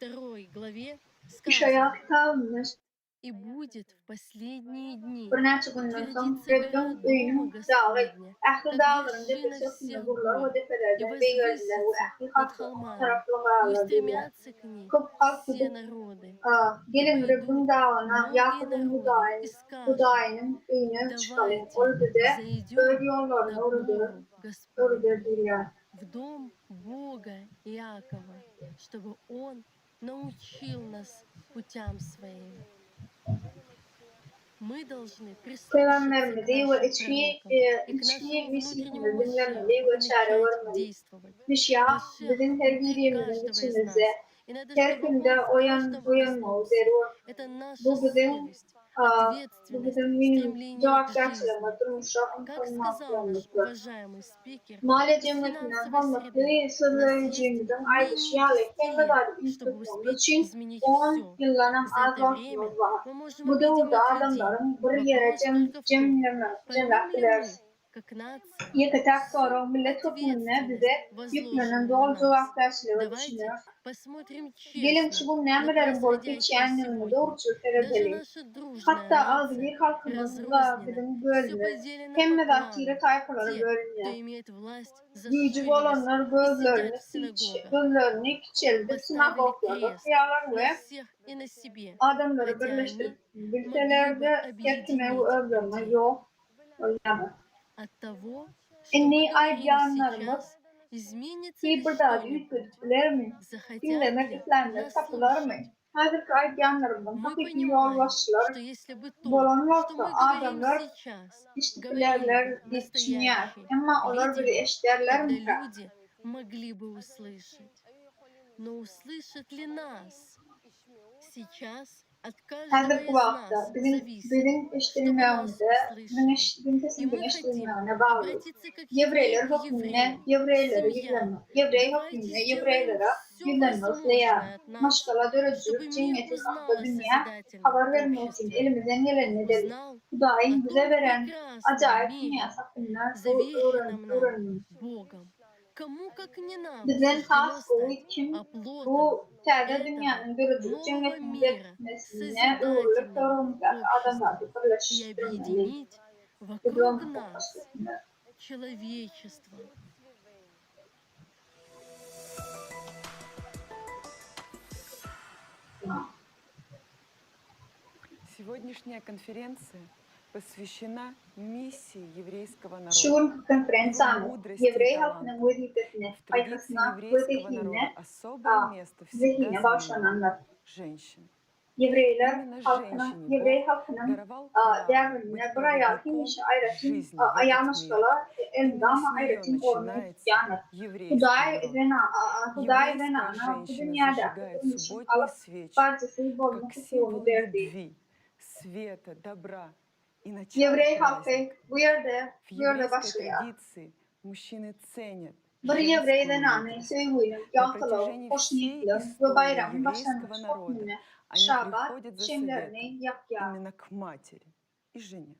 2 главе İşaya сказано, kitabımız и будет в последние дни bir neçe gündən sonra утвердиться Rabbim гора öyünün Дома dağı, Господня, əhli как dağlarında вершина bir sözünü всех qurlar гор, və и dəfələrdə beygərdilər və возвысится əhli над xalqı холмами, taraflı и qararlar dedilər. устремятся к ней Көп xalq все dedi, народы. И gelin Rabbim пойдут dağına, многие Yakub'un народы и skажут, Hudayının öyünü çıxalım. Orada da давайте öz зайдем yollarını на orada гору Господню, deyirlər. в дом Бога Иакова, чтобы Он научил нас путям своим. Мы должны прислушаться к Peygamberimizi ve нашим içki, пророкам и к içki нашему misikini внутреннему dinlemeli Машеху ve и çare начать vermeli. действовать. Müşya Машех bizim her внутри birimizin каждого из içimizde, нас. И надо, her чтобы günde Он в каждом uyanmalı проснулся. derur. Это наша Bu bizim, совесть, bu ответственность, bizim benim стремление к cevapkarçılığıma, жизни. durmuşa Как сказал nаш informasyonumuzdur. уважаемый спикер, Mali из cemiyetinden финансовой kalmaklı среды у нас есть sözleyicimizin ayrışıyalı kendi мини-стиль, kadar büyük чтобы tutmamız успеть için изменить 10 все. yıldan За az это vaktimiz время var. мы можем Bu da объединять людей. adamların bir yere Вопрос только в том, поймем ли cemlettiler. мы, как нация, Yıkacak всю sonra millet hükmüne bize ответственность, yüklenen возложенную на doğal нас. cevapkarçılığı Давайте düşünür. посмотрим Gelin честно şu на nemelerin bol происходящее geçenliğini сегодня. doğrusu Даже sebebi. наша дружная Hatta az нация bir halkımızla разрознена, bizim все bölünür. поделено Hem по de vaktiyle кланам. tayfalara Те, кто bölünür. имеет власть, Büyücü зашились olanlar и сидят gözlerini в синагогах, gözlerini küçeldi, поставили sinagoglarda крест kıyarlar на ve всех и на себе, adamları хотя они birleştirip могли bilseler бы de yetime ve объединить özleme людей. yok. Yani. От того, что мы Inni говорим aydiyanlarımız сейчас, изменится ki ли burada büyük что-нибудь? gördükler mi? Захотят Dinlemek ли isteyenler нас kapılar mı? слушать? Hazırki aydiyanlarımızın Мы hakiki понимаем, yolbaşçılar что если бы то, olan что varsa мы говорим adamlar сейчас, говорили işittilerler бы diye düşünüyor. настоящие Ama onlar лидеры, bile eşderler тогда mi? люди могли бы услышать. Но услышат ли нас? Сейчас от каждого Hazırki из vakta нас bizim зависит, eşittirmemizde, bizim sesini и мы хотим eşittirmemene bağlı. обратиться как Yevreyler евреи к hükmüne, евреям. Yevreyleri Семья. yüklenme. Yevrey Давайте hükmüne, сделаем Yevreylara все yüklenmez veya возможное от нас, maşgala чтобы dörücülük, мир cemiyetin узнал akla о dünya созидательном haber vermek için обществе, elimizden geleni edelim. узнал о Hudayın bize том veren прекрасном acayip мире, dünya sakınlar завещанном нам öğrenin. Bogом. Kому, как не нам, Bizden суждено has bu стать için оплотом bu terde этого dünyanın görücülük нового cemiyetinin мира, getirmesine uğurluk созидательного sorumlular adamları общества и birleştirmeli. объединить вокруг нас человечество. Сегодняшняя конференция посвящена миссии еврейского народа. Şuun konferansımız Мудрости и Yevrey таланту. halkının vazifesine, В традиции faydasına, еврейского народа vazifine, особое место всегда zihine занимают başlananlar. женщин. Yevreyler Именно halkının, женщине Yevrey Бог halkının даровал право devrine быть bir ayal проводником kimmiş ayratin жизни в этот ayağına мир. şkala Именно eldama с нее ayratin ornu начинается tutyanır. еврейский Huday народ. Huday Еврейская venana bu женщина dünyada зажигает kutun için субботние alıp свечи, parçası bolunu как kutuğunu символ verdi. любви, света, добра и начала Yevrey halkı праздника. bu yerde В başlıyor. традиции мужчины ценят Bir Yevrey женскую venanı мудрость. söylüyorum, На yankılı, протяжении всей hoşnutlu ve истории bayramın еврейского başlangıç народа hükmüne они Şabat приходят за şemlerini советом yakya. именно к матери и жене.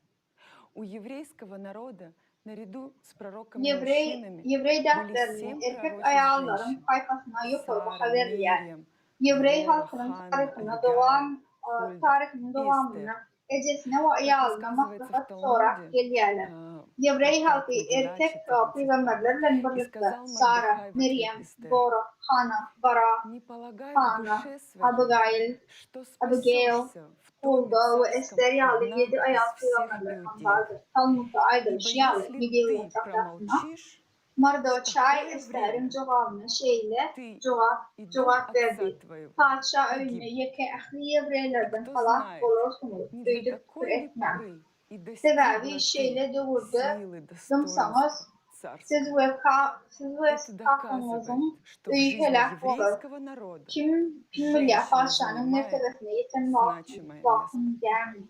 У еврейского народа наряду с пророками мужчинами Yevrey были dertlerini 7 erkek пророчеств ayağların женщин. kaykasına yok olup Сара, haberler. Мирьям, Yevrey Девора, halkının Ханна, tarihine Авигайль, Хульда, tarihinin Эстер. devamına ecesine ve Как ayağına рассказывается в maslahat sonra Талмуде, gelirler. Yevrey Потап halkı Мегилла erkek 14. peygamberlerle И birlikte сказал Sara, Мордехай в Meryem, ответ Эстер: Dora, Hana, Bara, не полагай в Hana, душе своей, Abigail, что Abigail, спасешься в доме Hulda ve царском Ester yağlı одна 7 из ayağı всех peygamberler иудеев. vardır. Talmud'da aydın Ибо yağlı если Megillah ты çaplarına промолчишь, Mardoçay такое Ester'in время cevabını şeyle ты и dom cevap отца verdi. твоего Padişah önüne погиб. yeke ahli yevreylerden Кто falan знает, olursunuz. не до Duyduk такой ли etmem. поры и Sebebi достигла ты şeyle doğurdu. силы, Dımsanız достоинства siz царства. ve Это kalkınızın доказывает, что в öyü жизни helak olur. еврейского народа Kim milyar женщина padişahının занимает mertebesine yeten значимое место. vaktin gelmiyor.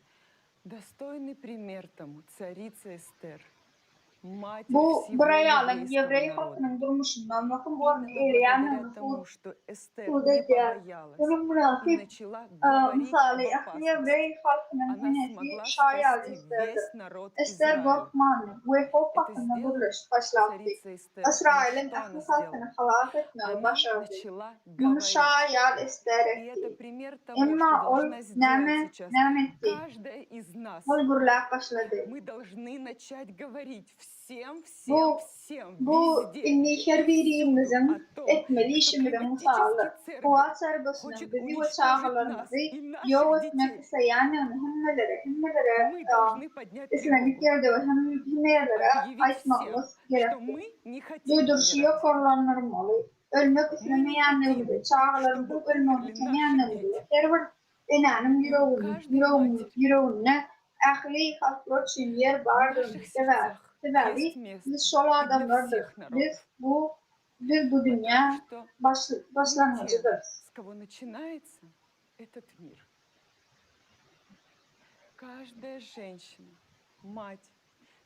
Достойный пример тому царица Эстер. Матерь Bu всего buraya еврейского Yevray народа. halkının durmuşundan bakın bu arada Именно eleyen благодаря тому, что Эстер не Sudece побоялась bunun и münasip начала говорить misali об Yevray опасности, halkının она hünesi смогла şayal спасти isterdi. весь народ Ester Израиля. Gorkmanlı bu efok Это hakkında сделала buruluş başlattı. царица Эстер. И İsrail'in что она ahli сделала? halkını halak etmeyi Она başardı. начала Bunu говорить. şayal ister И это etti. пример того, что Ama ol должна сделать сейчас etti. каждая из нас. Ol gurlak başladı. Мы должны начать говорить всем, Bu везде. inni kerbirimizin etmeli işimizin musalı. Kuvat serbestinin bizi ve çağlarımızı yol etmek isteyen himmelere İslamik yerde ve himmelere açmamız gerekir. Duydurşuya korulanlarmalı. Ölmek istemeyenlerimizi, çağlarımızı ölmek istemeyenlerimizi. Her bir inanim yüreğine ahli halklar için yer vardır. Sebebi biz şol adamlardır. Biz bu dünya başlangıcıdır. С кого начинается этот мир. Каждая женщина, мать,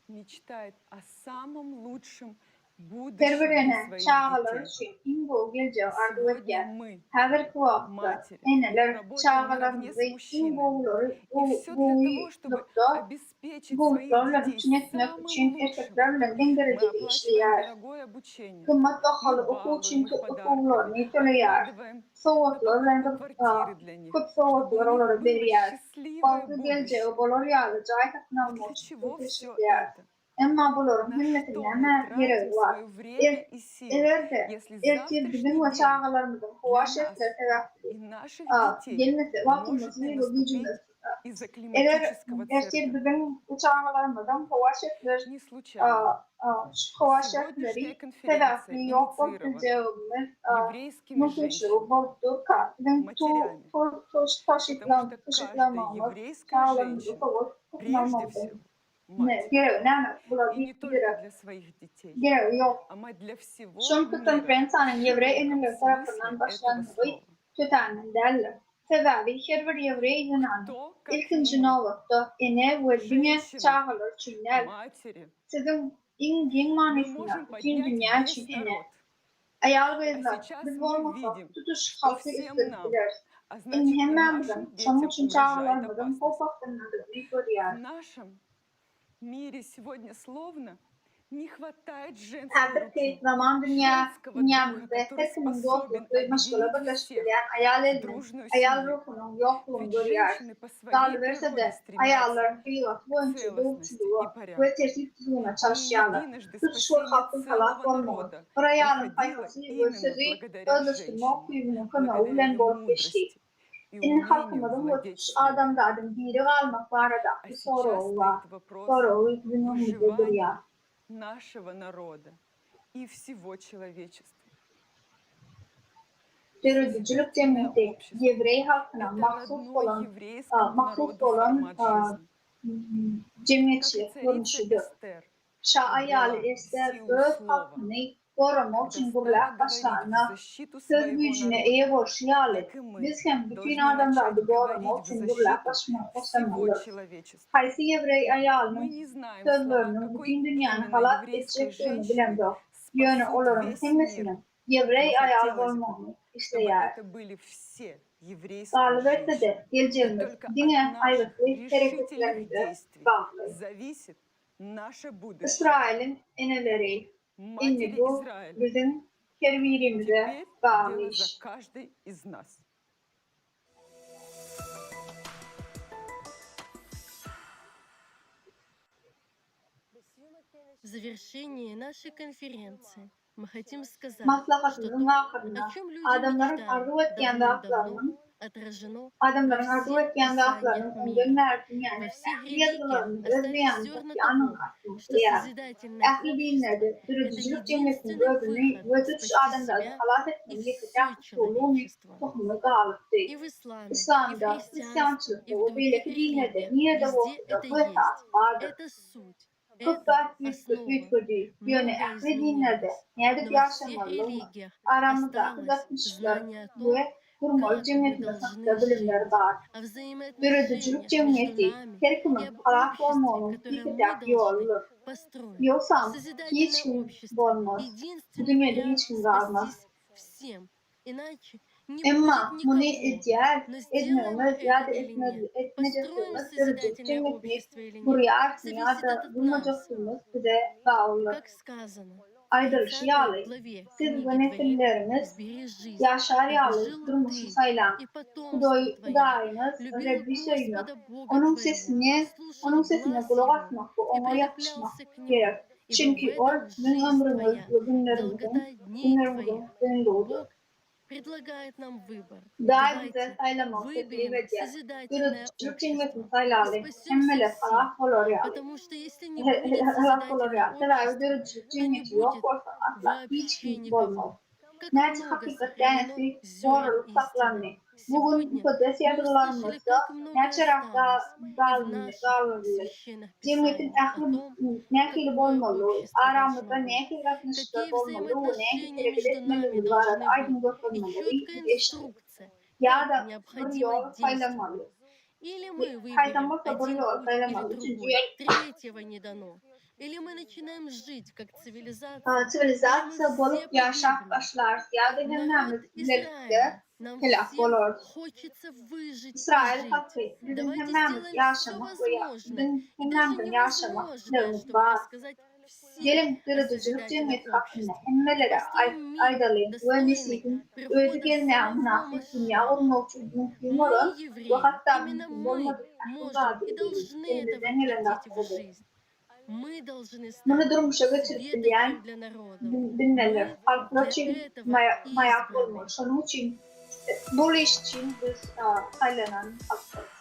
мечтает о самом лучшем будущем для Birbirine своих çağlar детей. için ingo gelce arzu Сегодня etken. мы, Her kuvafta матери, eneler работаем çağlarımızı наравне с мужчинами. ingoları И все для того, чтобы обеспечить своих bulutlarla детей için etmek самым için лучшим. erkeklerle Мы dengereceli оплачиваем işleyer. дорогое обучение. Kımmet Мы bahalı okul балуем için их okullarını подарками, töleyer. откладываем на Soğutlar покупку rengi квартиры для них, kıp чтобы soğutlar у них onları было veriyer. счастливое Bazı gelce будущее. obalar yağlıcay katına Для olmuş чего все işleyer. это? Ama bunların На что himmetine мы gereği тратим var. свое время и sилы, Everde если erkek bizim ve завтрашний день çağlarımızın для kuvaş нас etler и наших детей gelmesi может vaktimiz не ve наступить gücümüz. из-за Eğer климатического erkek цирка? bizim çağlarımızın kuvaş etler Не случайно. kuvaş Сегодняшняя etleri конференция sebebi yok инициирована olacağımız еврейскими mümkünçü женщинами, buldu ka. Bizim матерями, потому что каждая taşıtlamamız еврейская çağlarımızı женщина kuvaş прежде etmamız. всего Ne мать. gereği ne И не bulabilir только для своих детей, gereği yok. а мать для всего Çünkü мира konferansanın в Yevrey широком enilir смысле tarafından этого başlandığı слова. tütenin derler. Sebebi her bir Yevrey inanı Кто, как не ilkinci мы, nokta ene ve dünya женщины, çağılır çünler. матери, Sizin din мы manasına можем bütün поднять dünya весь için ene. народ. Ayal А bezler сейчас biz мы olmasa видим, tutuş что halkı всем istedirler. нам, а İn значит и hemmemizin нашим çamur детям için угрожает çağlarımızın опасность. kopaklarını görüyor. В нашем мире сегодня словно не хватает женской Elbette руки, zaman женского духа, dünyamızda который hepsinin способен dostlukla meşgule объединить birleştiren всех ayal в elinin, дружную ayal семью. ruhunun yokluğunu Ведь görüyor. женщины по своей Dal verse природе de стремятся ayalların kıyılat к boyunca целостности doğrultuluğu и ve порядку. tertipsizliğine И çalışıyorlar. единожды Tutuşur спасение halkın целого halak olmalı. народа Bir ayalın приходило kaygısı ve именно sözü благодаря özleştirme женщине, okuyumunu kına благодаря ulen ее bol geçti. мудрости и İnin умению halkımızın ve владеть tutuş словом. adamda adım biri kalmak var da А bir сейчас soru var. стоит вопрос Soru günümüzde duruyor. выживания нашего народа и всего человечества. Yürütücülük cemiyeti Yevrey halkına Это mahsus родной olan еврейскому народу формат жизни. Как и cemiyetçilik царица görünüşüdür. Эстер Şah обрела ayali Ester силу öz слова, hakkını korumak когда için стала burlak говорить в başlarına защиту söz своего gücüne народа, iyi borçluyalı. так и мы Biz hem bütün должны начать adamları говорить korumak в için burlak защиту başlamak всего istemeliriz. человечества. Haysi Yevrey Мы ayalının не знаем слова, sözlerinin какой bütün dünyanın именно halak еврейской edeceklerini женщины bilemdir. Yönü спасут olanın весь kimmisinin мир. Yevrey Но ayal хотелось бы, olmamı чтобы isteyer. это были все еврейские Galibette женщины. de И geleceğimiz только dine от наших ayrıklı решительных hareketlerimize действий bağlı. зависит наше будущее. İsrail'in eneleri, Матери inni bu Израиля, bizim kervirimize теперь bağlı дело iş. за каждой из нас. В завершении нашей конференции мы хотим сказать, что Maslahatımızın то, ahırına о чем люди adamların arzu мечтают etken давным-давно, haklarının отражено adamların во arzu всех etken haklarının писаниях мира. önderdiğin yani Во всех yazılarını религиях остались özleyenindeki зерна anın того, hakkını что yer. созидательное Ehli общество dinlerde — это yürütücülük cemiyetinin единственный ödünü выход ve tutuş спасти adamları себя halat и etmeyi все yıkacak tuğluğunu человечество. tohumu dağılıktı. И в исламе, и в İslam'da, христианстве, Hristiyançılıkta, и в o других belki dinlerde, религиях niye de везде ortada это bu hesap есть. vardır. Это суть. Это Kutlar büyük основа. büyütücü, yönü Многое ehli dinlerde, изменилось, nerede но во всех yaşamalı, религиях aramızda осталось uzatmışlar знание о ve том, durmalı cemiyetimiz hakkında bilimler var. Yürütücülük cemiyeti, her kimin halak olmanın fikirdak yolu. Yoksam hiç kim olmaz. Bu dünyada hiç kim kalmaz. Ama bunu iddia etmemiz ya da etmeyeceğimiz yürütücülük cemiyetini buraya ya da bulmayacaksınız bize bağlı. Ayrılışı yağlı. Siz ve nesilleriniz yaşar yağlı durmuşu sayılan Kudayınız Rabbi söylüyor. Onun sesine kulak asmak ve ona yakışmak gerek. Çünkü o bizim ömrümüz ve günlerimizin sonundadır. Daha bize saylamak teklif ediyor. Yürütücülük cemiyetini saylalı. Emmele halak olur yağlı. Halak olur yağlı. Tabi yürütücülük cemiyeti yok olsa asla hiç kim olmaz. Nerede hakikat denesi doğruluk saklandı. Bugün kudret yadırlarımızda ne tarafta dağılır. Cemiyetin ahli nekili olmalı, aramızda nekil ratmışlık olmalı, nekil terbiye etmeli var, aydın göstermeli, eşit. Ya da bir yol sayılmalı. Haytamızda bir yol sayılmalı. Çünkü Sivilizasyon bulup yaşap başlar ya da hemnemiz birlikte helak olur. İsrail hakkı bizim hemnemiz yaşamak ve bizim hemnemden yaşamak dilimiz var. Gelin yürütücülük cemiyet hakkında emmelere aydalayın ve Mesih'in özü gelmeye münafık dünya olmak için mümkün olan ve hatta mümkün olmadık uzak elimizden gelen aktarıdır. Bunu durmuşa götürülen dinlenir. Halklar için mayak olmuş. Onun için bu iş için biz saylanan hakkı.